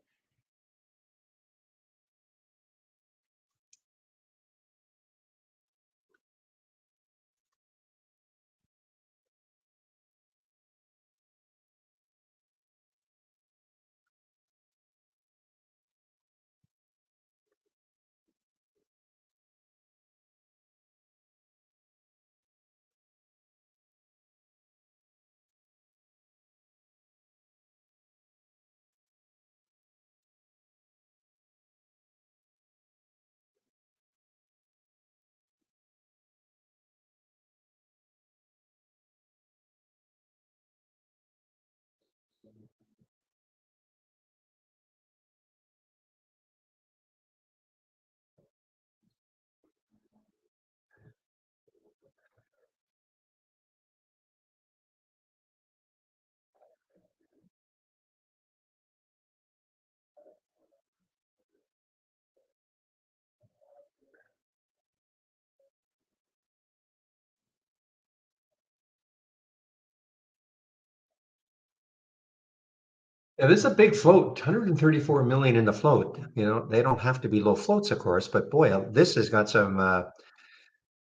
Speaker 1: Yeah, this is a big float, 134 million in the float. You know, they don't have to be low floats, of course, but boy, this has got some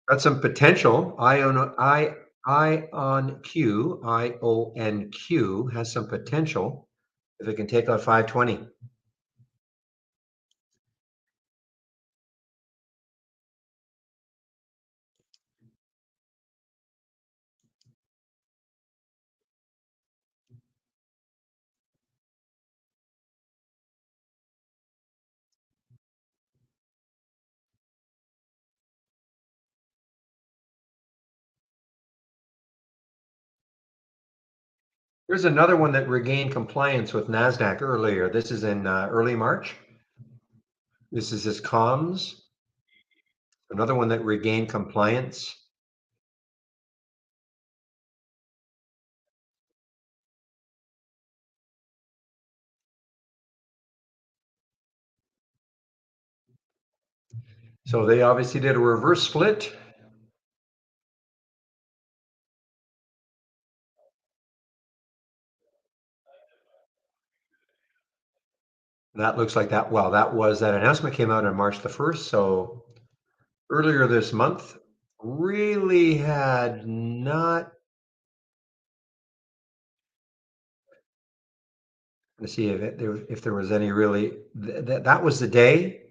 Speaker 1: potential. IONQ has some potential if it can take out 520. There's another one that regained compliance with NASDAQ earlier. This is in early March. This is this comms. Another one that regained compliance. So they obviously did a reverse split. That looks like that. Well, that announcement came out on March the 1st. So earlier this month, really had not. Let's see if there was any really. That was the day.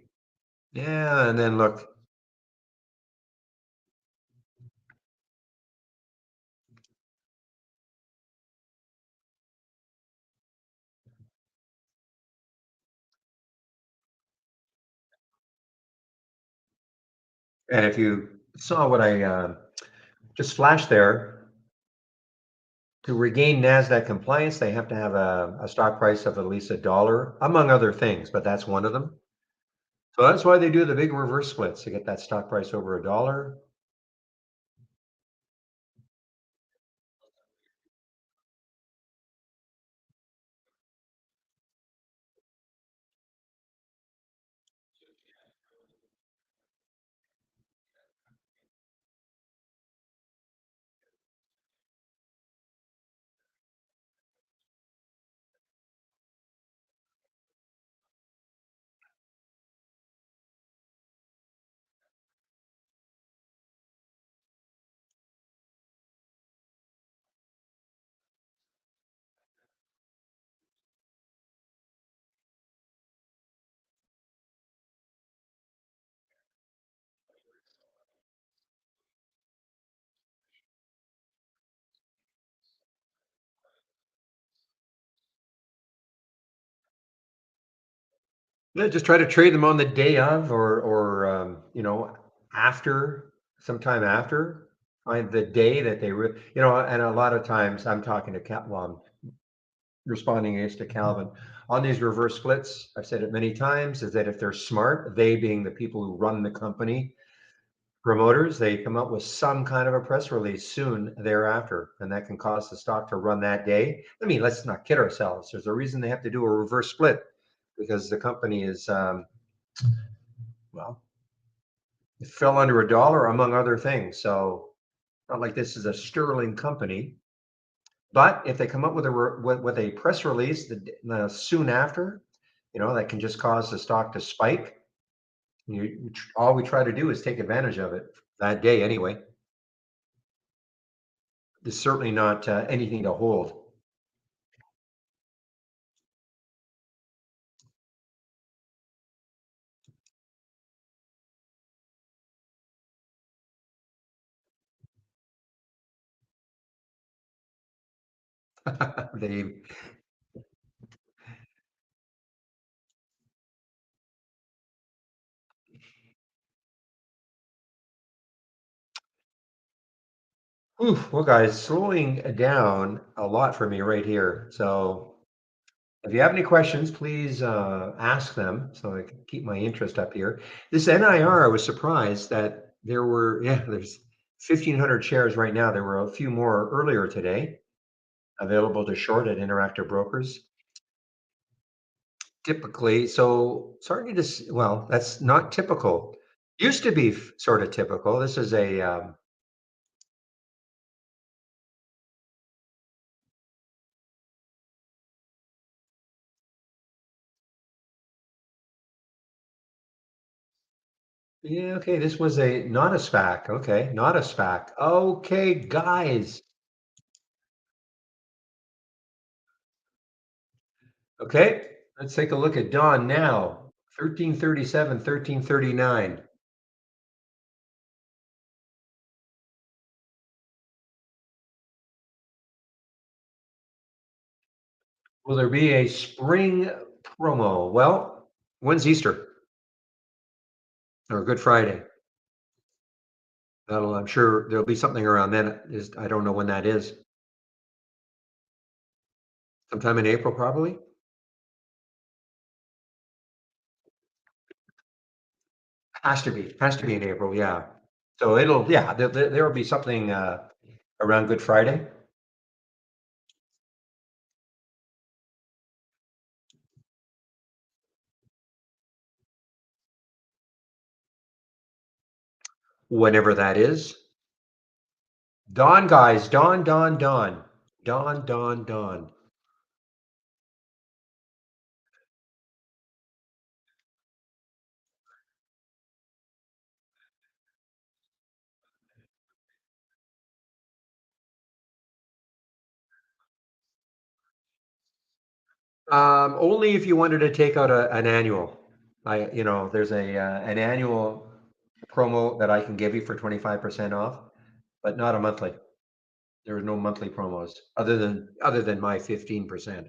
Speaker 1: Yeah, and then look, And if you saw what I just flashed there, to regain NASDAQ compliance, they have to have a stock price of at least $1, among other things, but that's one of them. So that's why they do the big reverse splits to get that stock price over $1. Yeah, just try to trade them on the day of, or after, sometime after. Find the day that they and a lot of times I'm talking to well, I'm responding is to Calvin on these reverse splits. I've said it many times is that if they're smart, they being the people who run the company, promoters, they come up with some kind of a press release soon thereafter, and that can cause the stock to run that day. I mean, let's not kid ourselves. There's a reason they have to do a reverse split because the company is well, it fell under $1 among other things. So not like this is a sterling company. But if they come up with a press release soon after, that can just cause the stock to spike. All we try to do is take advantage of it that day anyway. It's certainly not anything to hold. They, well, guys, slowing down a lot for me right here. So if you have any questions, please ask them so I can keep my interest up here. This NIR, I was surprised that there's 1,500 shares right now. There were a few more earlier today available to short at Interactive Brokers. Typically, so starting to, well, that's not typical. Used to be sort of typical. This is yeah, okay, this was not a SPAC. Okay, not a SPAC. Okay, guys. Okay, let's take a look at Dawn now. 1337, 1339. Will there be a spring promo? Well, when's Easter or Good Friday? I'm sure there'll be something around then. I don't know when that is. Sometime in April, probably. Has to be in April. Yeah. So yeah, there will be something around Good Friday. Whenever that is. Dawn, guys, dawn, dawn, dawn, dawn, dawn, dawn. Only if you wanted to take out an annual. There's an annual promo that I can give you for 25% off, but not a monthly. There are no monthly promos other than my 15%.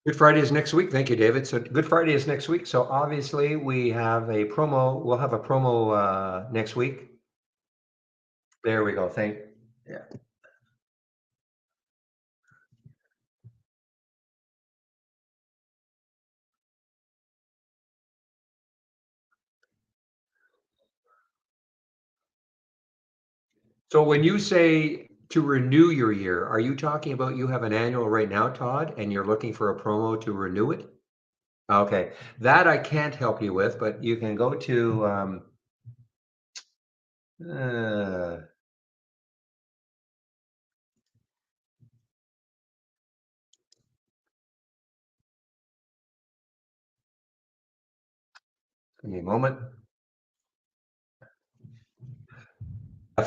Speaker 1: Good Friday is next week. Thank you, David. So Good Friday is next week. So obviously we have a promo. We'll have a promo next week. There we go. Yeah. So when you say to renew your year, are you talking about you have an annual right now, Todd, and you're looking for a promo to renew it? Okay, that I can't help you with, but you can go to uh, give me a moment.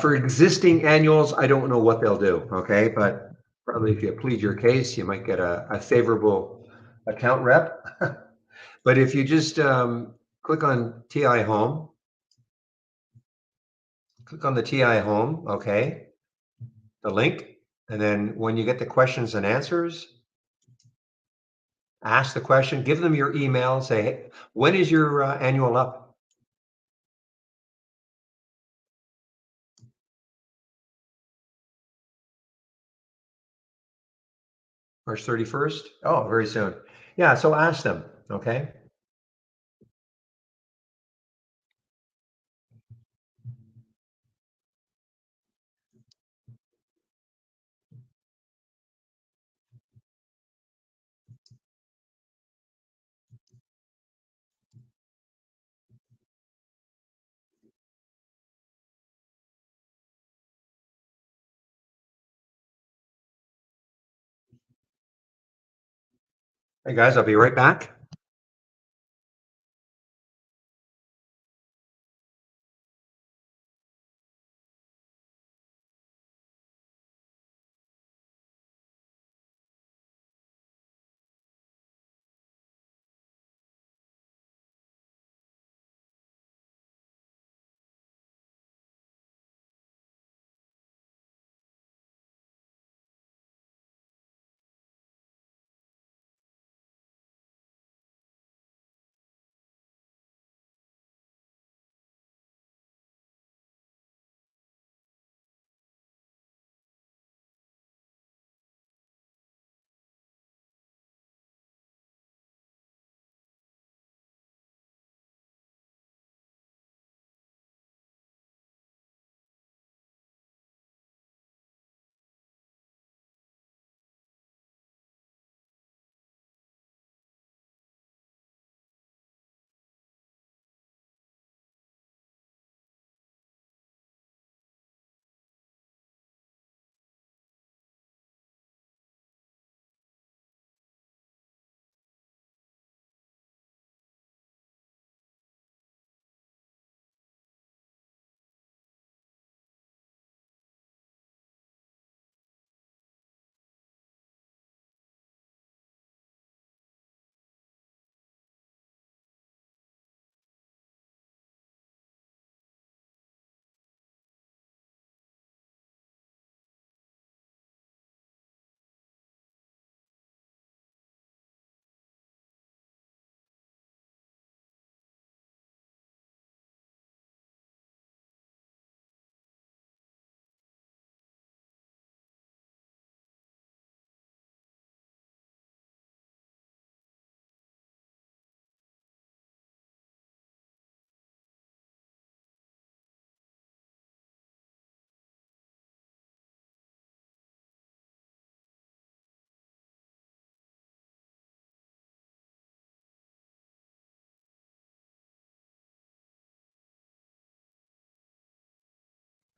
Speaker 1: For existing annuals, I don't know what they'll do, okay? But probably if you plead your case, you might get a favorable account rep. But if you just click on TI Home, click on the TI Home, okay, the link, and then when you get the questions and answers, ask the question, give them your email, say, hey, when is your annual up? March 31st? Oh, very soon. Yeah, so ask them, okay? Hey guys, I'll be right back.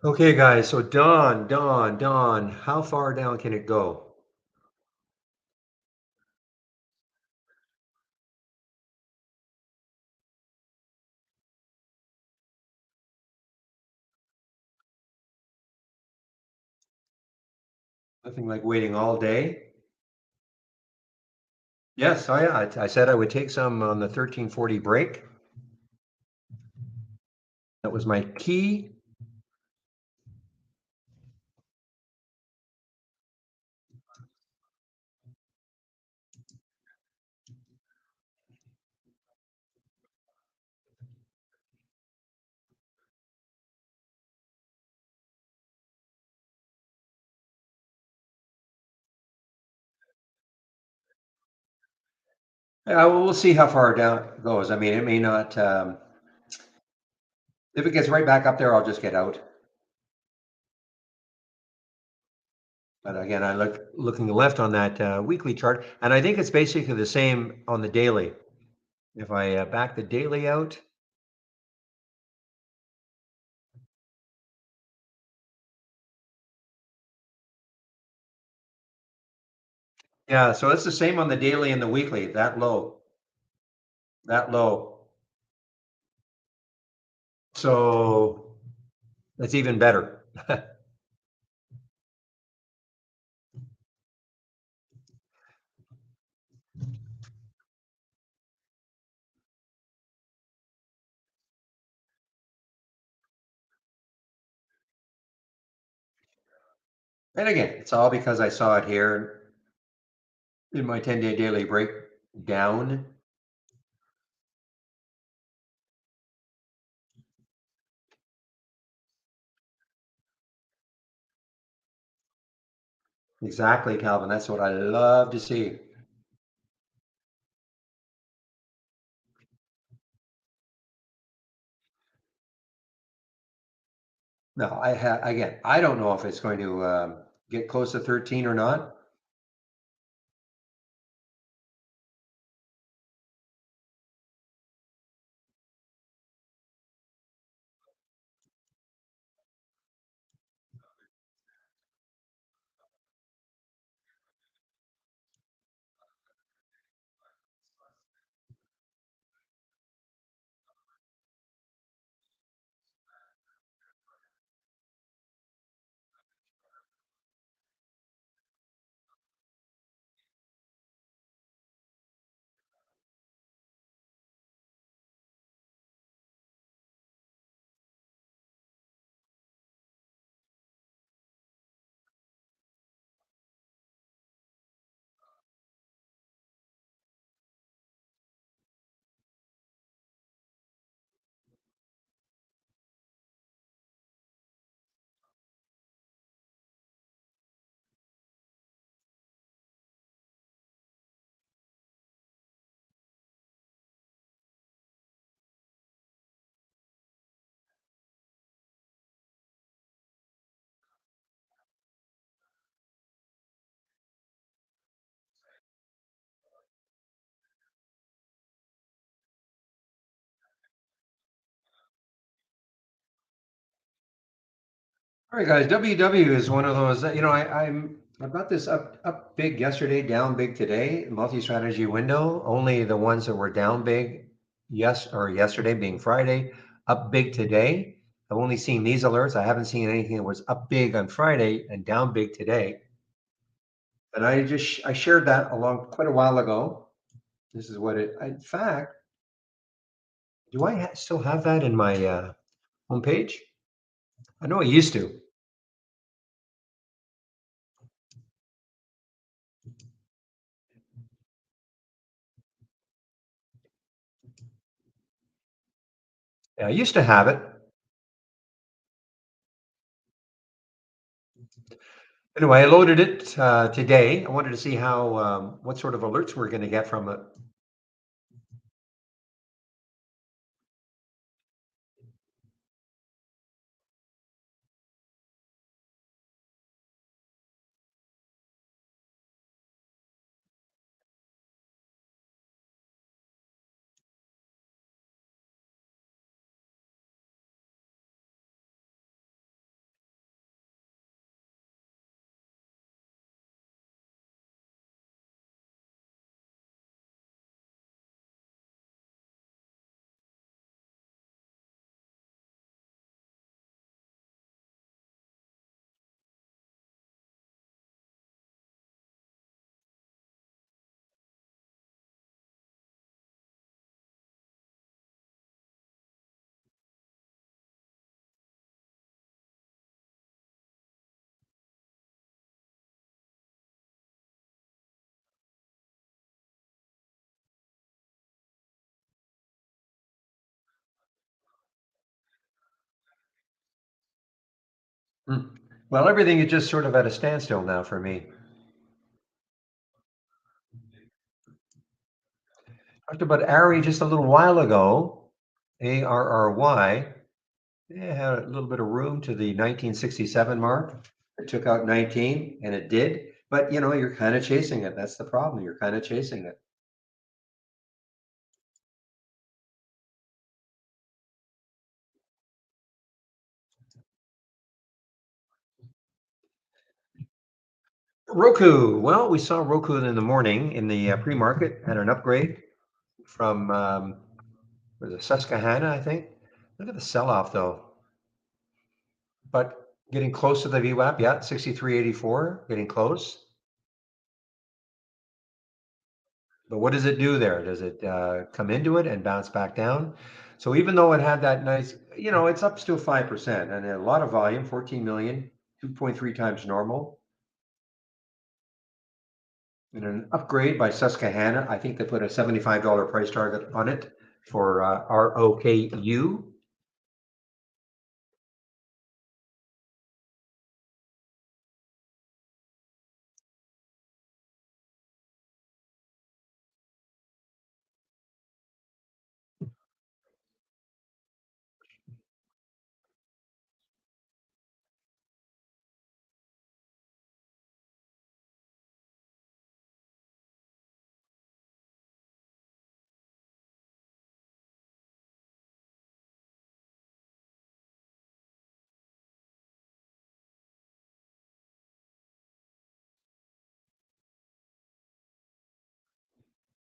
Speaker 1: Okay, guys, so Don, how far down can it go? Nothing like waiting all day. Yes, oh yeah, I said I would take some on the 1340 break. That was my key. We'll see how far down it goes. I mean, it may not. If it gets right back up there, I'll just get out. But again, I looking left on that weekly chart, and I think it's basically the same on the daily. If I back the daily out, yeah, so it's the same on the daily and the weekly. That low, that low. So that's even better. And again, it's all because I saw it here in my 10-day daily breakdown. Exactly, Calvin. That's what I love to see. No, again, I don't know if it's going to get close to 13 or not. All right, guys. WW is one of those that I've got this up big yesterday, down big today, multi-strategy window. Only the ones that were down big, yes, or yesterday being Friday, up big today. I've only seen these alerts. I haven't seen anything that was up big on Friday and down big today. And I shared that along quite a while ago. This is what in fact, do I still have that in my homepage? I know I used to. Yeah, I used to have it. Anyway, I loaded it today. I wanted to see how what sort of alerts we're going to get from it. Hmm. Well, everything is just sort of at a standstill now for me. Talked about ARRY just a little while ago, ARRY. It had a little bit of room to the 1967 mark. It took out 19 and it did. But you know, you're kind of chasing it. That's the problem. You're kind of chasing it. Roku. Well, we saw Roku in the morning in the pre-market, had an upgrade from was it Susquehanna, I think. Look at the sell-off though. But getting close to the VWAP, yeah, 63.84, getting close. But what does it do there? Does it come into it and bounce back down? So even though it had that nice, you know, it's up still 5% and a lot of volume, 14 million, 2.3 times normal. And an upgrade by Susquehanna. I think they put a $75 price target on it for ROKU.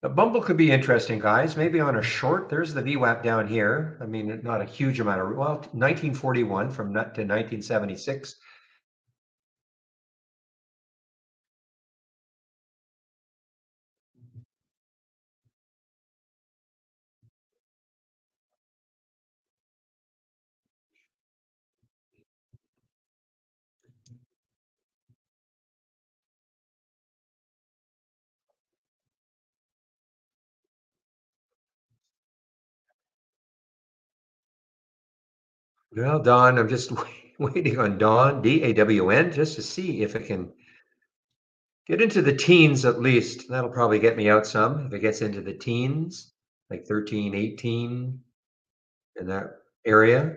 Speaker 1: The Bumble could be interesting, guys. Maybe on a short. There's the VWAP down here. I mean, not a huge amount of, well, 1941 from to 1976. Well, Dawn, I'm just waiting on Dawn, DAWN, just to see if it can get into the teens at least. That'll probably get me out some. If it gets into the teens, like 13, 18 in that area.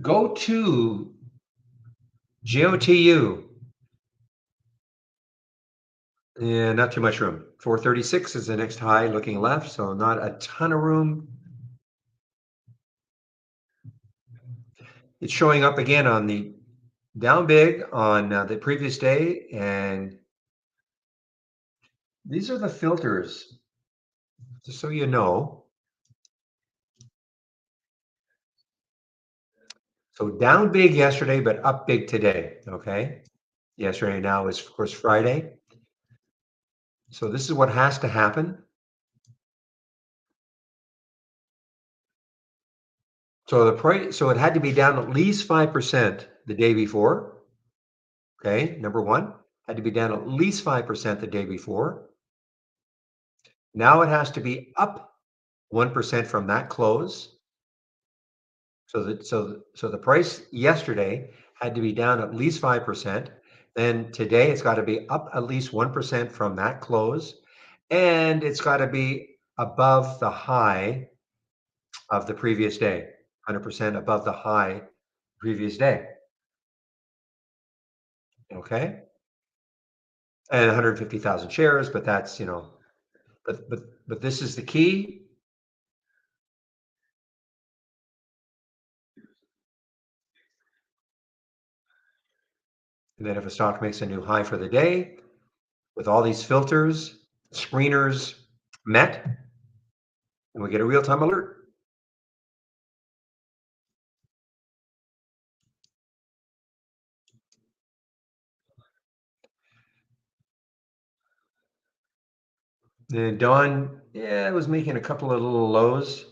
Speaker 1: Go to GOTU. Yeah, not too much room. 436 is the next high looking left, so not a ton of room. It's showing up again on the down big on the previous day, and these are the filters, just so you know. So down big yesterday, but up big today, okay? Yesterday now is, of course, Friday. So this is what has to happen. So the price, so it had to be down at least 5% the day before. Okay, number one, had to be down at least 5% the day before. Now it has to be up 1% from that close. So the price yesterday had to be down at least 5%. Then today it's got to be up at least 1% from that close. And it's got to be above the high of the previous day, 100% above the high previous day. Okay. And 150,000 shares, but that's, you know, but this is the key. And then if a stock makes a new high for the day with all these filters, screeners met, and we get a real-time alert. And Dawn, yeah, it was making a couple of little lows.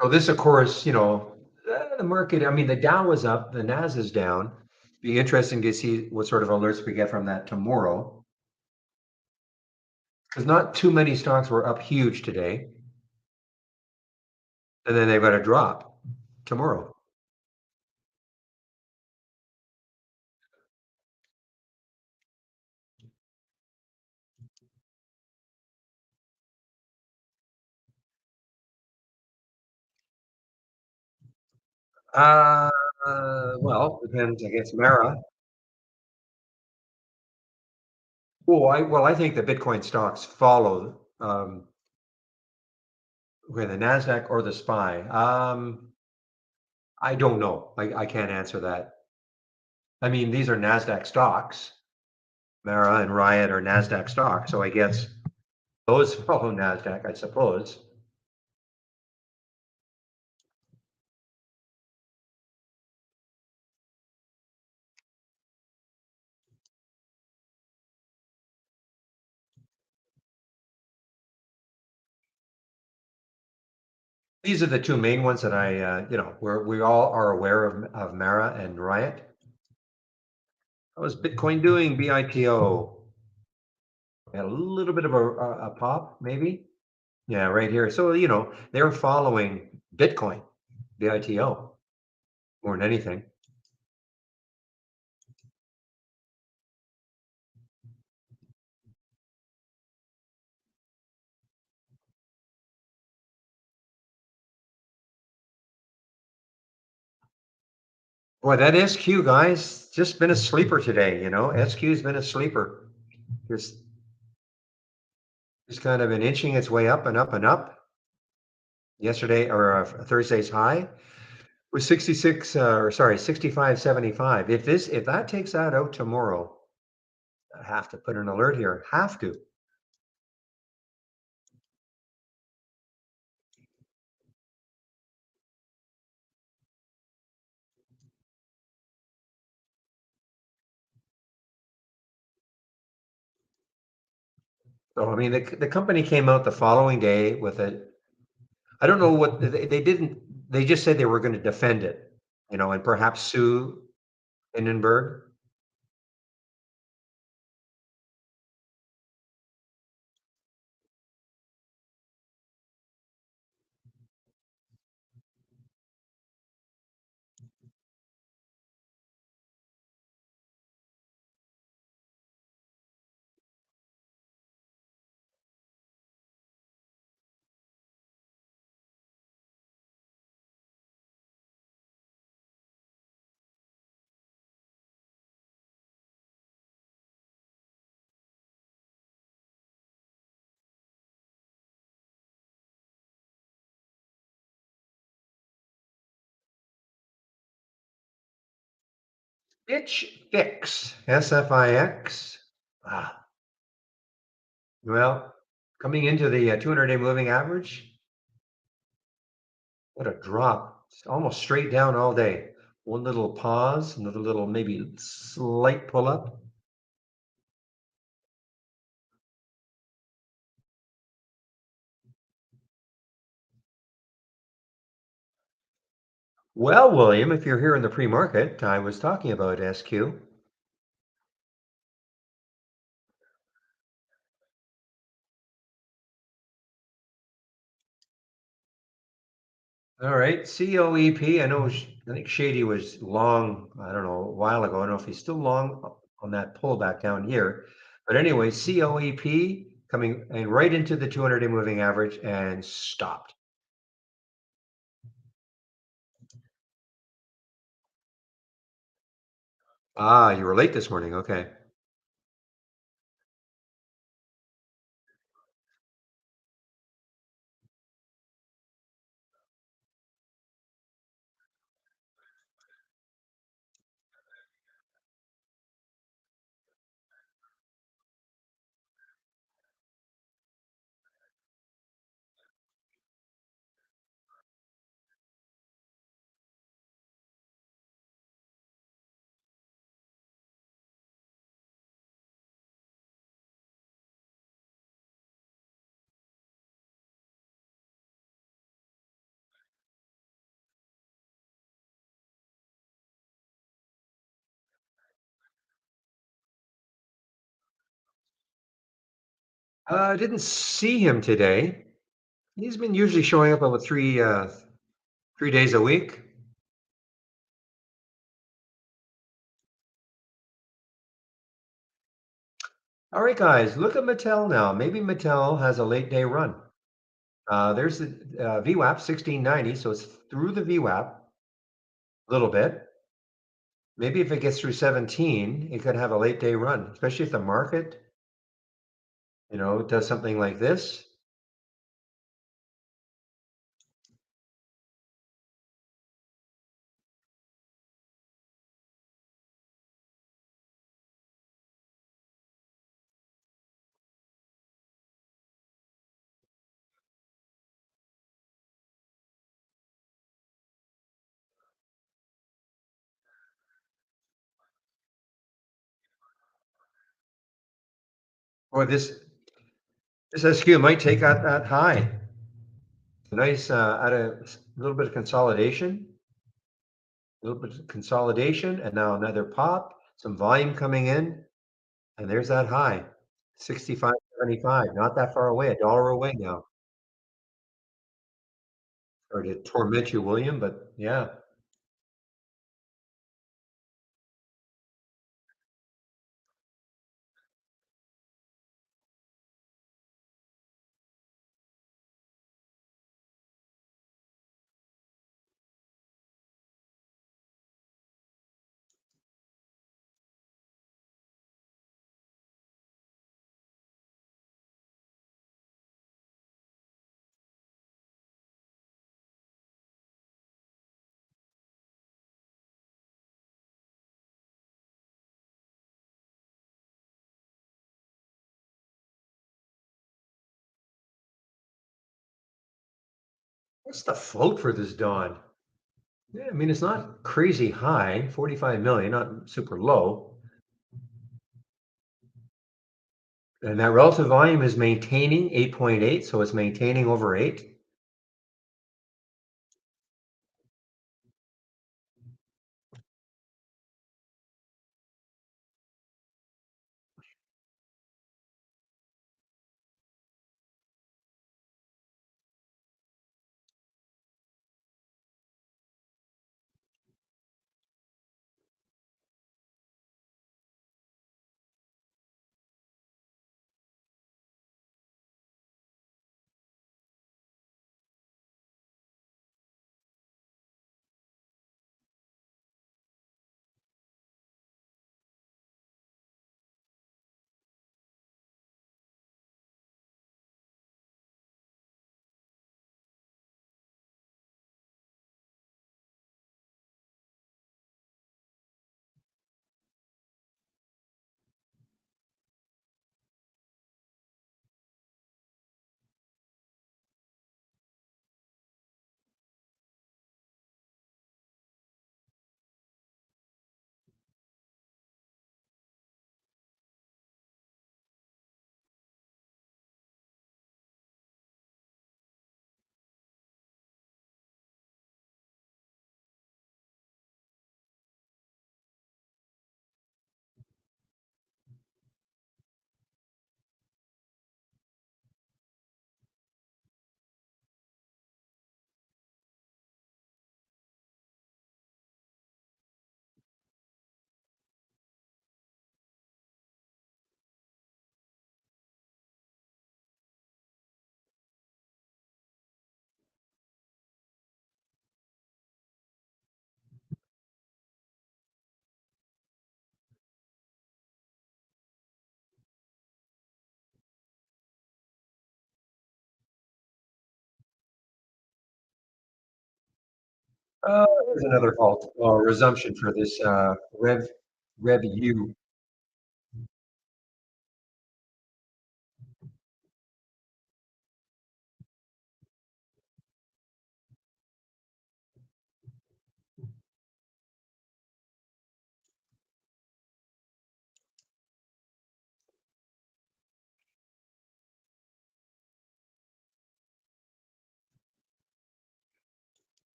Speaker 1: So this, of course, the market, I mean, the Dow was up, the Nas is down. Be interesting to see what sort of alerts we get from that tomorrow. Because not too many stocks were up huge today, and then they've got a drop tomorrow. Uh, well, depends, I guess, Mara. Well, I think the Bitcoin stocks follow with the Nasdaq or the SPY. I don't know. I can't answer that. I mean, these are Nasdaq stocks. Mara and Riot are Nasdaq stocks, so I guess those follow Nasdaq, I suppose. These are the two main ones that we all are aware of Mara and Riot. How is Bitcoin doing? BITO. Had a little bit of a pop, maybe. Yeah, right here. So, they're following Bitcoin, BITO, more than anything. Boy, that SQ, guys, just been a sleeper today, SQ's been a sleeper. Just, just kind of been inching its way up and up and up. Yesterday, or Thursday's high was 66, or sorry, 65.75. If that takes that out tomorrow, I have to put an alert here. Have to. So I mean, the company came out the following day with it. I don't know what they didn't. They just said they were going to defend it, and perhaps sue Hindenburg. Itch fix SFIX. Ah, well, coming into the 200-day moving average, what a drop! It's almost straight down all day. One little pause, another little maybe slight pull up. Well, William, if you're here in the pre-market, I was talking about SQ. All right, COEP. I think Shady was long, I don't know, a while ago. I don't know if he's still long on that pullback down here. But anyway, COEP coming and right into the 200-day moving average and stopped. Ah, you were late this morning. Okay. I didn't see him today. He's been usually showing up about 3 days a week. All right, guys, look at Mattel now. Maybe Mattel has a late day run. There's the VWAP 1690, so it's through the VWAP a little bit. Maybe if it gets through 17, it could have a late day run, especially if the market, does something like this. Or this SQ might take out that high. Nice, at a little bit of consolidation, and now another pop, some volume coming in, and there's that high, 65.75, not that far away, $1 away now. Sorry to torment you, William, but yeah. What's the float for this Dawn? Yeah, I mean, it's not crazy high, 45 million, not super low. And that relative volume is maintaining 8.8, so it's maintaining over 8. There's another halt or resumption for this Rev U.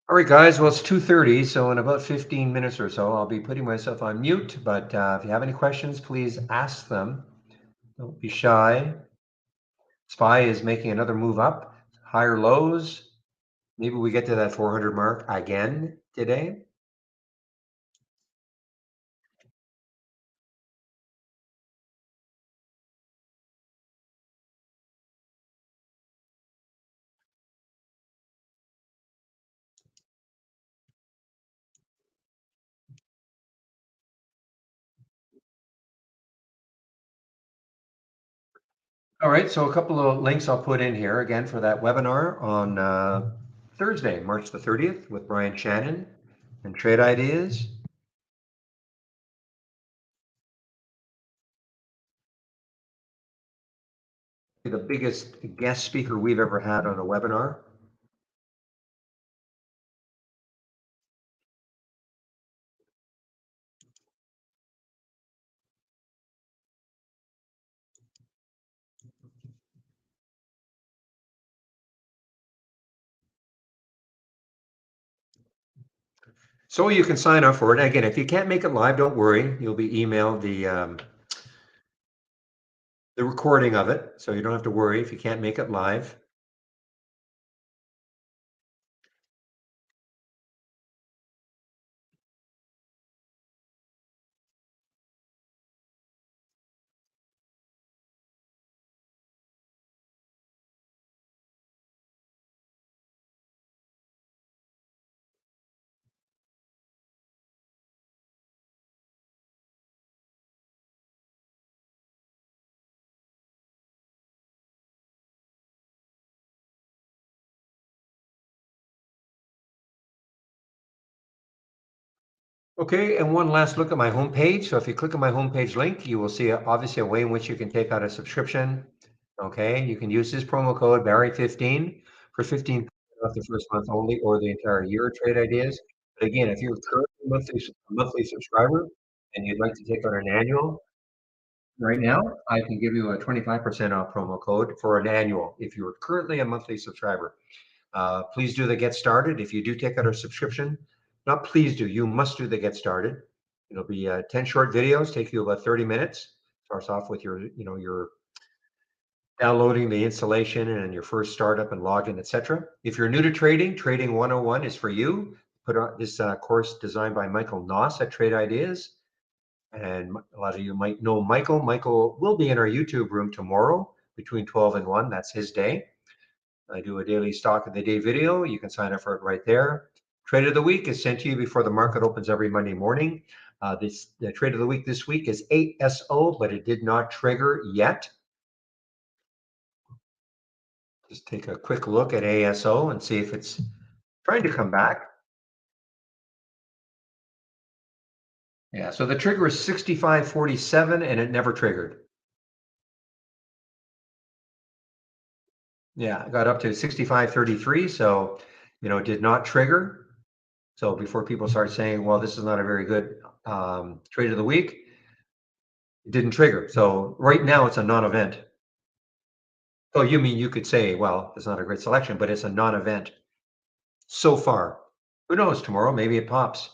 Speaker 1: All right, guys. Well, it's 2:30, so in about 15 minutes or so, I'll be putting myself on mute. But if you have any questions, please ask them. Don't be shy. SPY is making another move up, higher lows. Maybe we get to that 400 mark again today. All right, so a couple of links I'll put in here again for that webinar on Thursday, March the 30th with Brian Shannon and Trade Ideas. The biggest guest speaker we've ever had on a webinar. So you can sign up for it. Again, if you can't make it live, don't worry. You'll be emailed the recording of it, so you don't have to worry if you can't make it live. Okay, and one last look at my homepage. So if you click on my homepage link, you will see obviously a way in which you can take out a subscription. Okay, you can use this promo code Barry15 for 15% off the first month only or the entire year of Trade Ideas. But again, if you're currently a monthly subscriber and you'd like to take out an annual, right now, I can give you a 25% off promo code for an annual if you're currently a monthly subscriber. Please do the get started. If you do take out a subscription, not please do, you must do the get started. It'll be 10 short videos, take you about 30 minutes. Starts off with your downloading the installation and your first startup and login, etc. If you're new to trading, Trading 101 is for you. Put on this course designed by Michael Noss at Trade Ideas. And a lot of you might know Michael. Michael will be in our YouTube room tomorrow between 12 and 1. That's his day. I do a daily stock of the day video. You can sign up for it right there. Trade of the week is sent to you before the market opens every Monday morning. The trade of the week this week is ASO, but it did not trigger yet. Just take a quick look at ASO and see if it's trying to come back. Yeah, so the trigger is 65.47 and it never triggered. Yeah, it got up to 65.33, so it did not trigger. So before people start saying, well, this is not a very good trade of the week, it didn't trigger. So right now it's a non-event. Oh, you mean you could say, well, it's not a great selection, but it's a non-event so far. Who knows, tomorrow maybe it pops.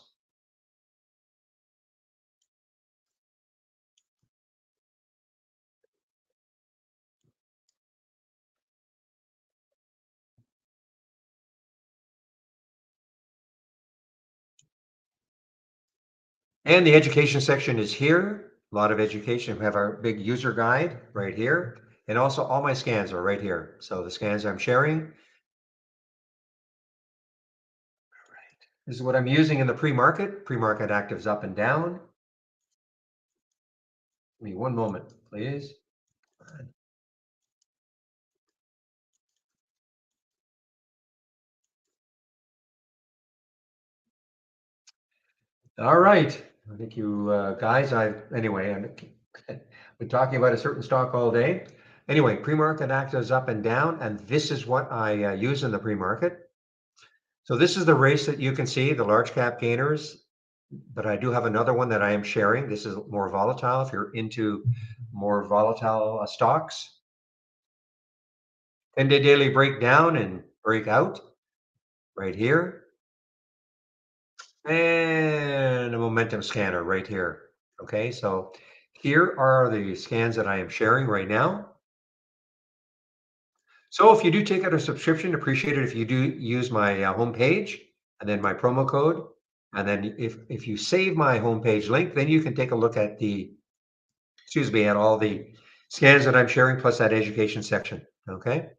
Speaker 1: And the education section is here. A lot of education. We have our big user guide right here. And also all my scans are right here. So the scans I'm sharing. This is what I'm using in the pre-market. Pre-market actives up and down. Give me one moment, please. All right. I think you guys, anyway, I've been talking about a certain stock all day. Anyway, pre-market actives up and down, and this is what I use in the pre-market. So this is the race that you can see, the large cap gainers, but I do have another one that I am sharing. This is more volatile if you're into more volatile stocks. 10-day daily breakdown and breakout right here. and a momentum scanner right here. Okay, so here are the scans that I am sharing right now. So if you do take out a subscription, appreciate it if you do use my homepage and then my promo code. And then if you save my homepage link, then you can take a look at at all the scans that I'm sharing plus that education section. Okay.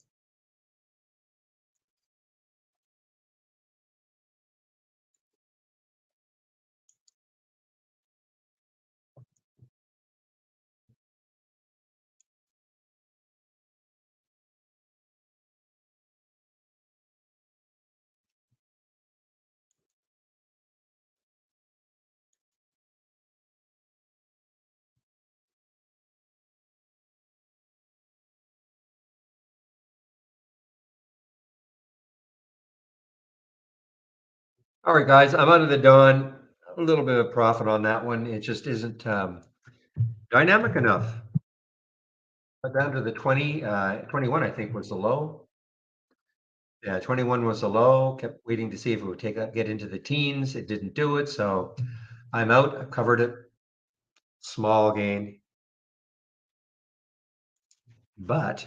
Speaker 1: All right, guys, I'm under the dawn. A little bit of profit on that one. It just isn't dynamic enough. But down to the 21, I think was the low. Yeah, 21 was the low. Kept waiting to see if it would get into the teens. It didn't do it. So I'm out. I've covered it. Small gain. But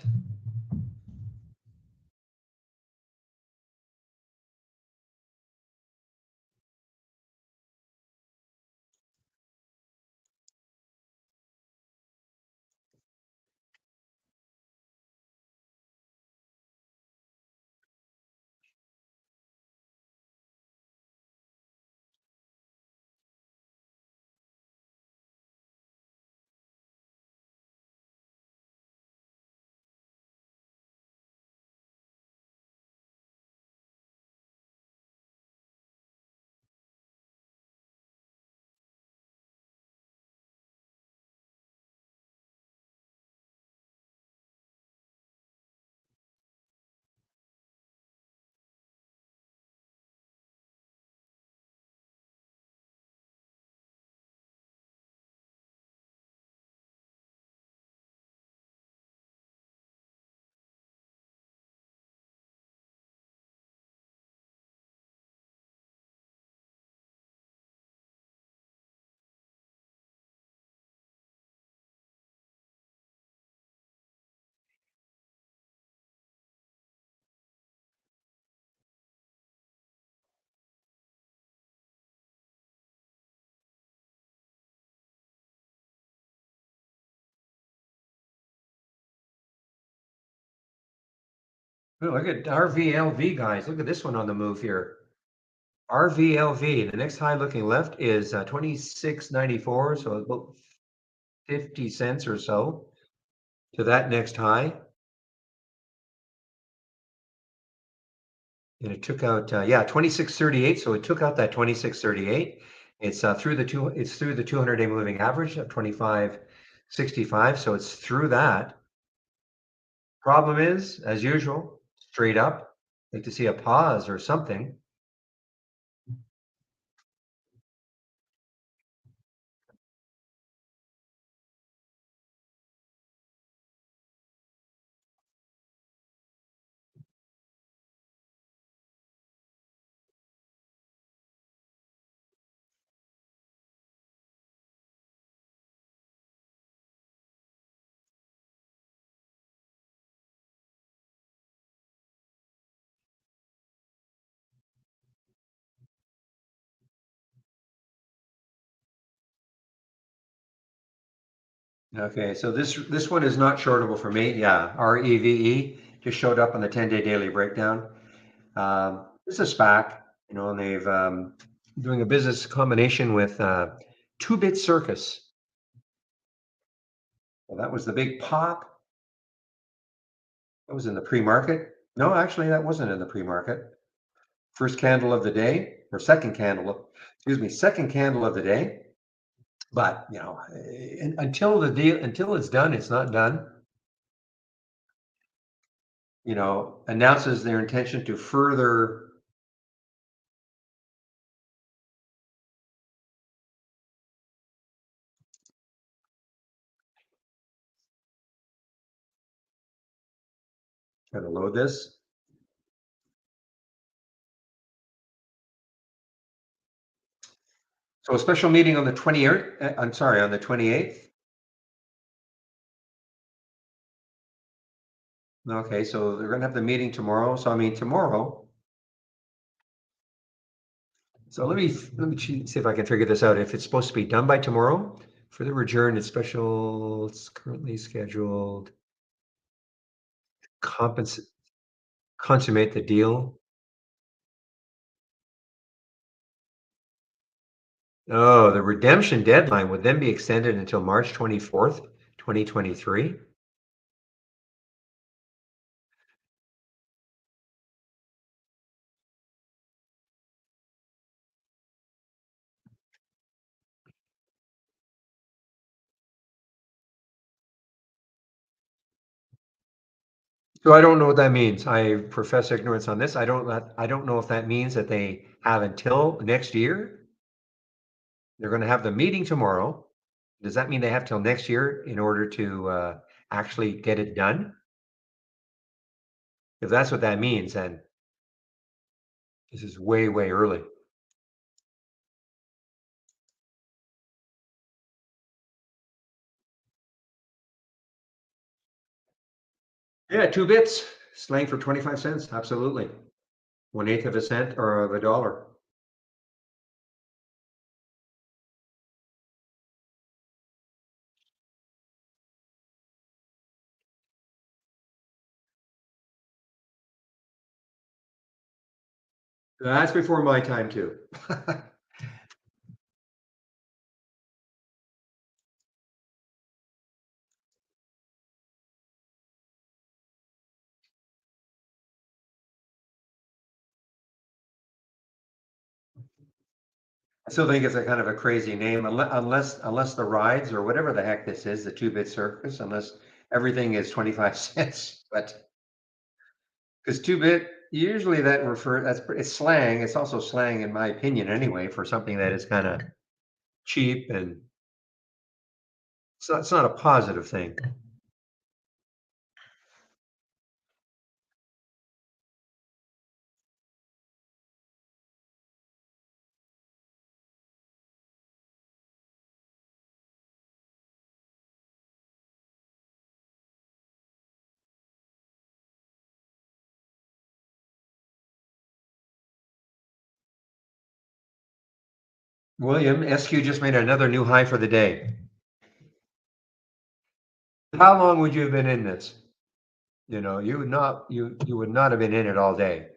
Speaker 1: look at RVLV, guys. Look at this one on the move here. RVLV. The next high looking left is 26.94, so about 50 cents or so to that next high. And it took out, 26.38. So it took out that 26.38. It's through the 200-day moving average of 25.65. So it's through that. Problem is, as usual, straight up. Like to see a pause or something. Okay, so this one is not shortable for me. Yeah, REVE just showed up on the 10-day daily breakdown. This is SPAC, and they've doing a business combination with Two-Bit Circus. Well, that was the big pop. That was in the pre-market. No, actually, that wasn't in the pre-market. First candle of the day, or second candle of the day. But until it's done, it's not done. Announces their intention to further. Try to load this. So a special meeting on the 28th, I'm sorry, on the 28th? Okay, so they're gonna have the meeting tomorrow. So I mean, tomorrow, so see if I can figure this out. If it's supposed to be done by tomorrow, further adjourn its special, it's currently scheduled, compens consummate the deal. Oh, the redemption deadline would then be extended until March 24th, 2023. So I don't know what that means. I profess ignorance on this. I don't know if that means that they have until next year. They're going to have the meeting tomorrow. Does that mean they have till next year in order to actually get it done? If that's what that means, then this is way, way early. Yeah, 2 bits, slang for 25 cents. Absolutely. 1/8 of a cent or of a dollar. That's before my time too. I still think it's a kind of a crazy name, unless the rides or whatever the heck this is, the 2-bit circus, unless everything is 25 cents. But because 2-bit, usually it's slang. It's also slang, in my opinion, anyway, for something that is kind of cheap and it's not a positive thing. William, SQ just made another new high for the day. How long would you have been in this? You would not have been in it all day.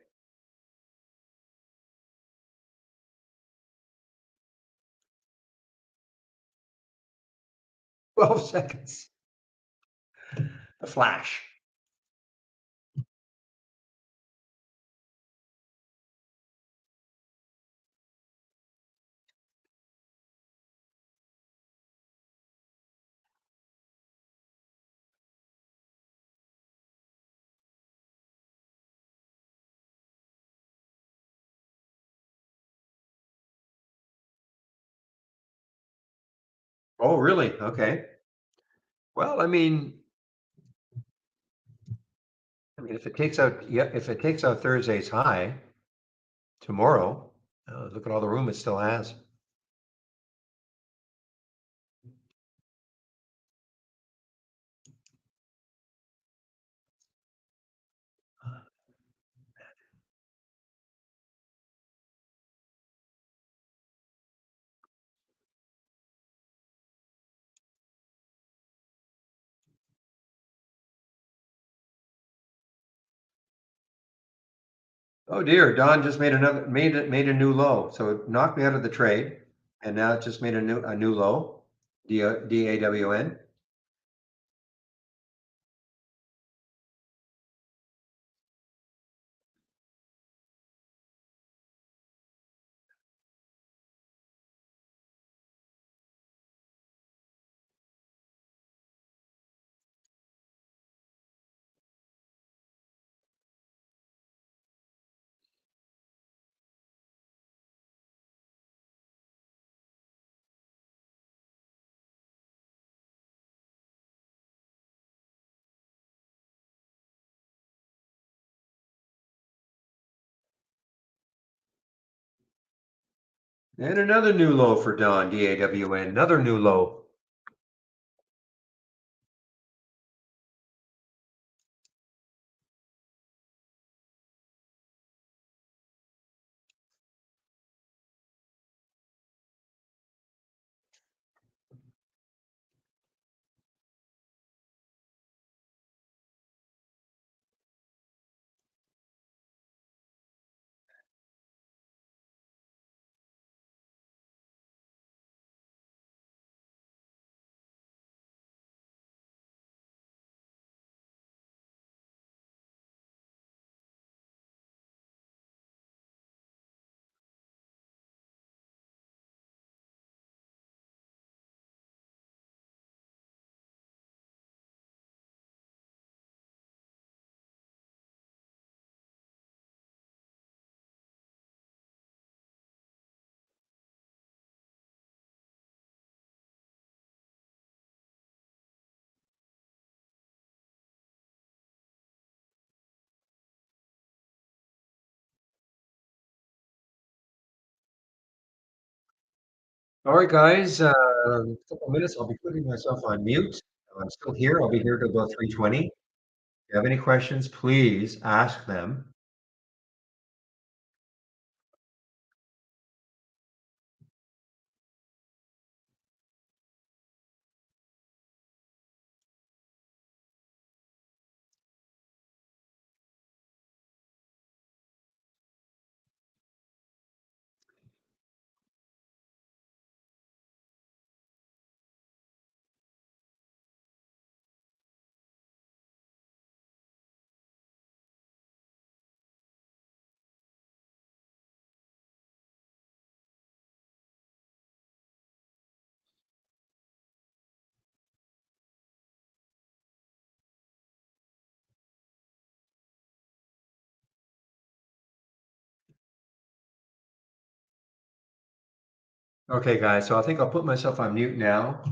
Speaker 1: 12 seconds. A flash. Oh, really? Okay. Well, if it takes out, yeah, if it takes out Thursday's high tomorrow, look at all the room it still has. Oh dear, Don just made a new low. So it knocked me out of the trade, and now it just made a new low. DAWN. And another new low for Dawn, DAWN, another new low. All right, guys, a couple of minutes. I'll be putting myself on mute. I'm still here. I'll be here till about 3:20. If you have any questions, please ask them. Okay, guys, so I think I'll put myself on mute now.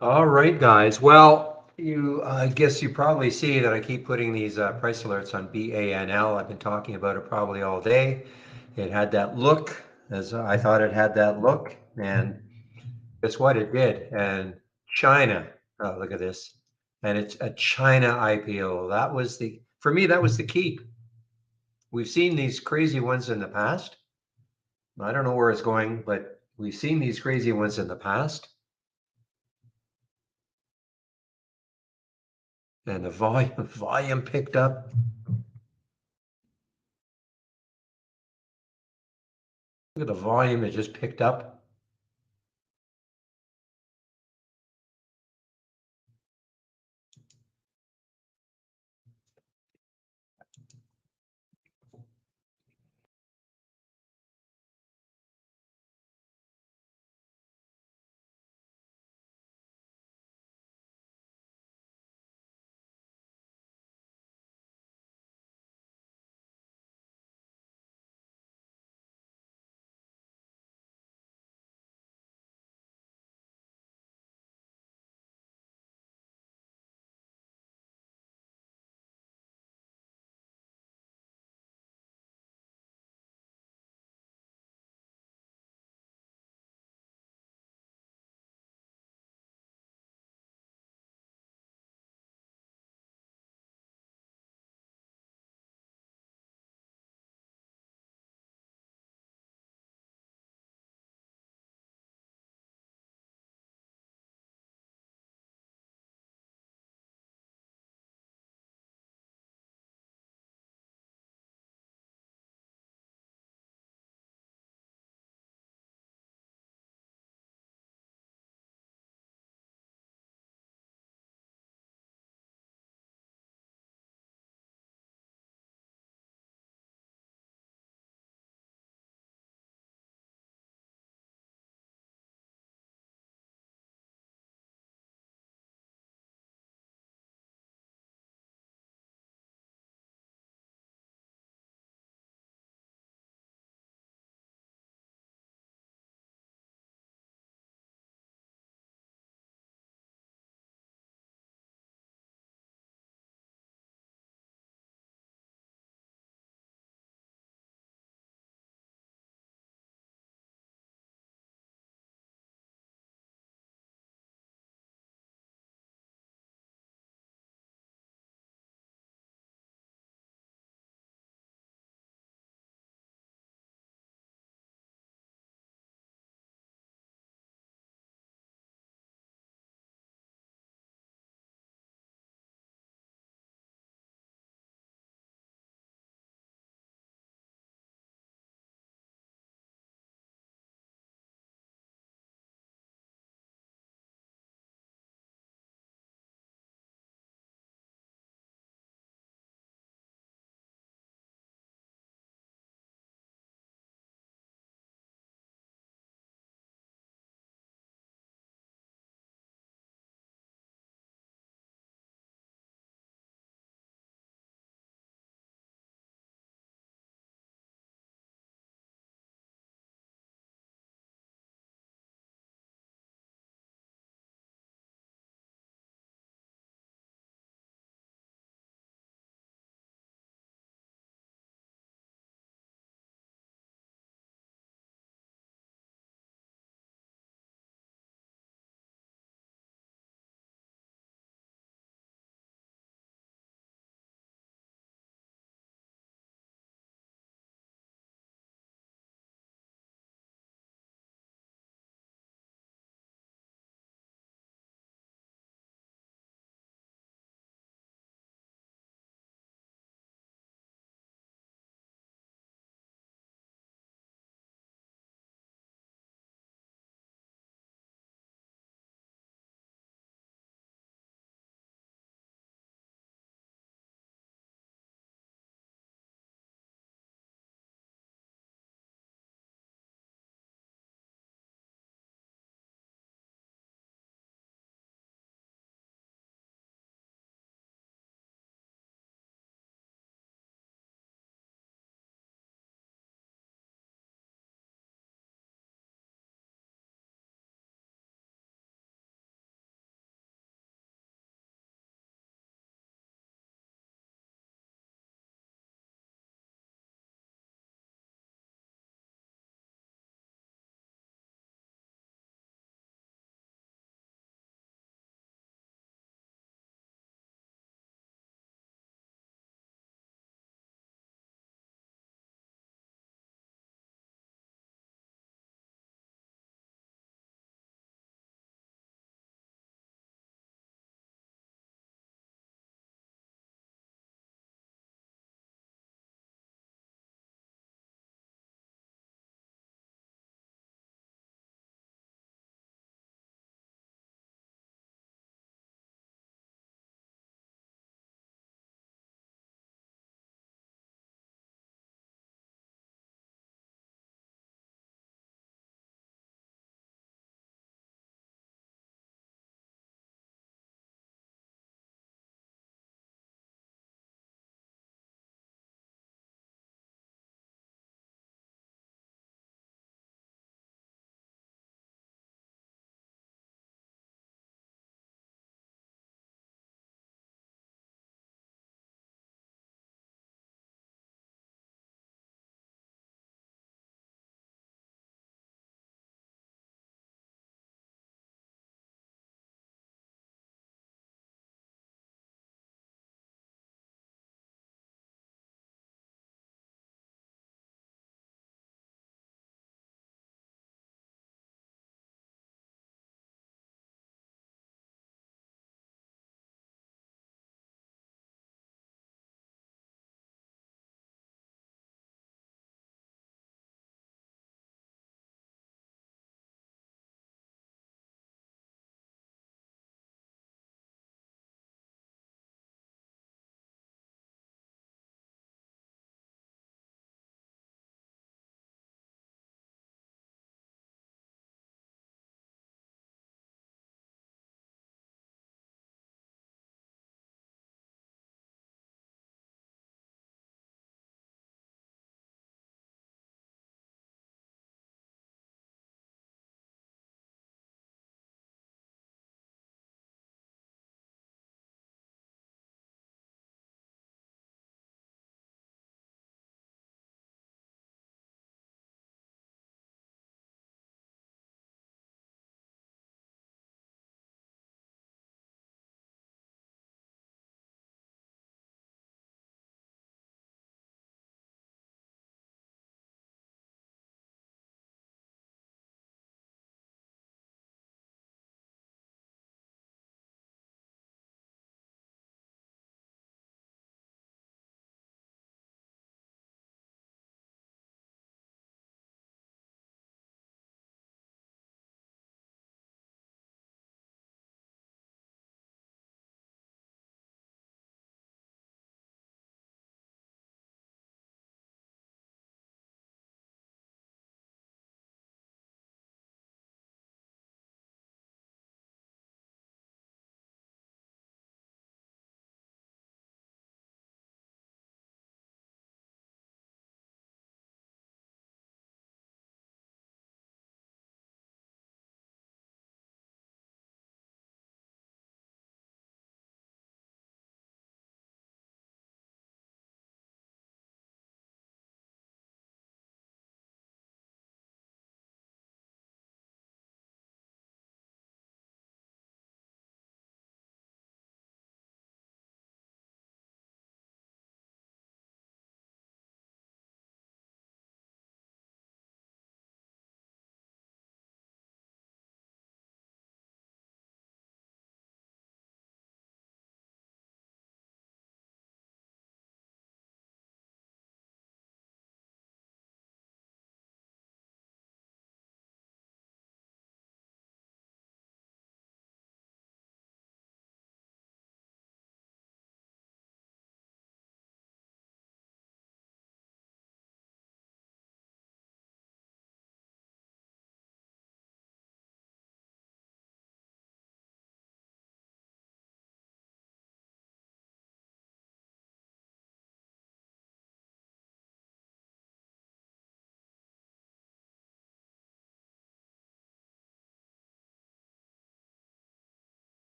Speaker 1: All right, guys. Well, I guess you probably see that I keep putting these price alerts on BANL. I've been talking about it probably all day. It had that look, as I thought it had that look, and guess what? It did. And China, oh, look at this. And it's a China IPO. That was for me, that was the key. We've seen these crazy ones in the past. I don't know where it's going, but we've seen these crazy ones in the past. And the volume picked up. Look at the volume, it just picked up.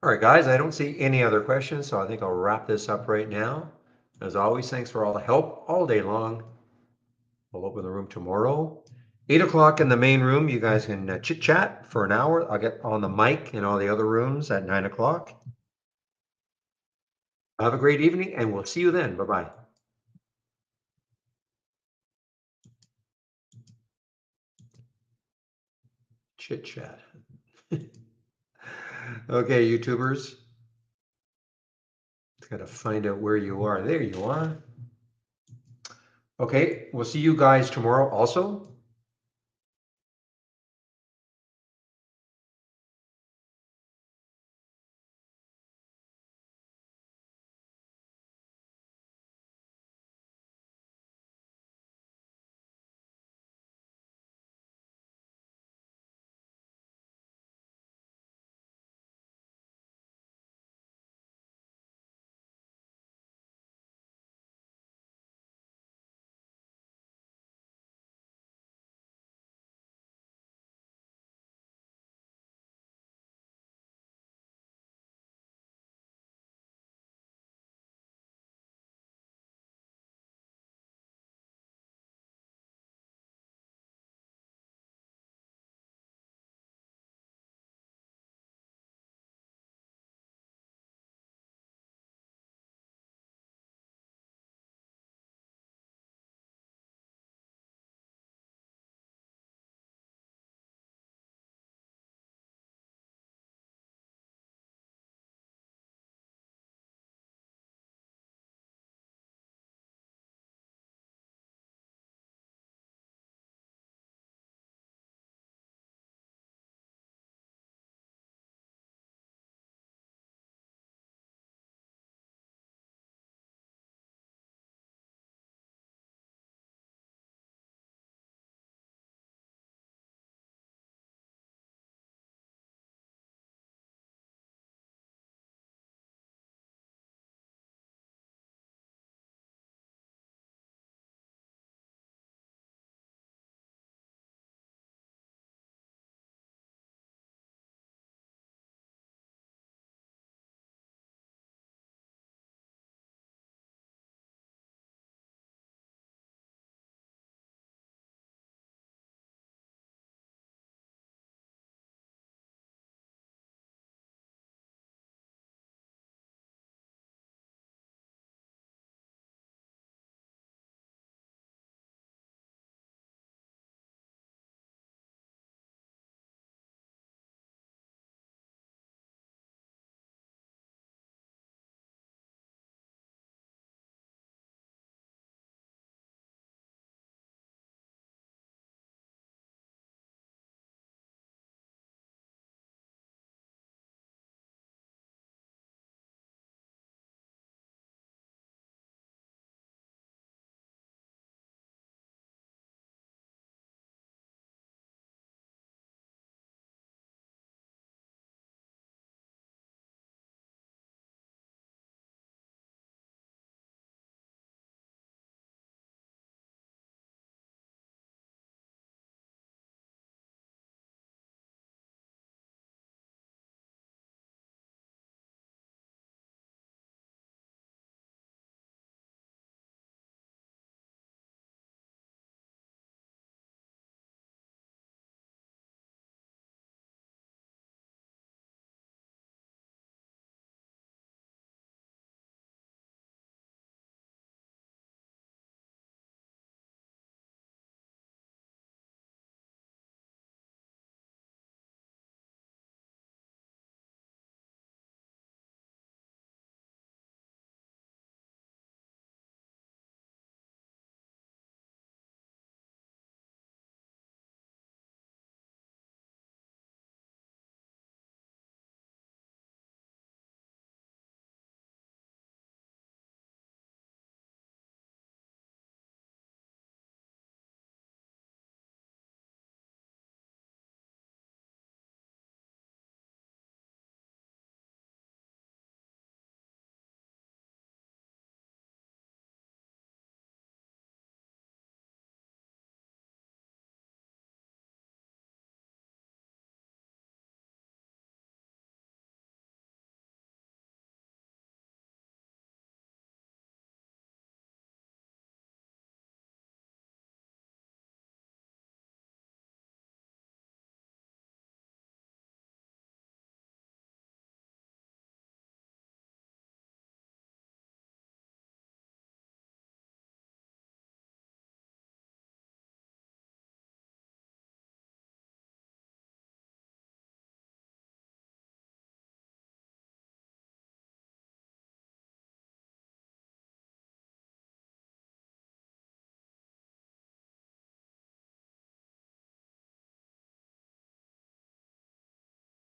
Speaker 1: All right, guys, I don't see any other questions, so I think I'll wrap this up right now. As always, thanks for all the help all day long. We'll open the room tomorrow. 8 o'clock in the main room. You guys can chit chat for an hour. I'll get on the mic in all the other rooms at 9 o'clock. Have a great evening, and we'll see you then. Bye-bye. Chit chat. Okay, YouTubers. Gotta find out where you are. There you are. Okay, we'll see you guys tomorrow also.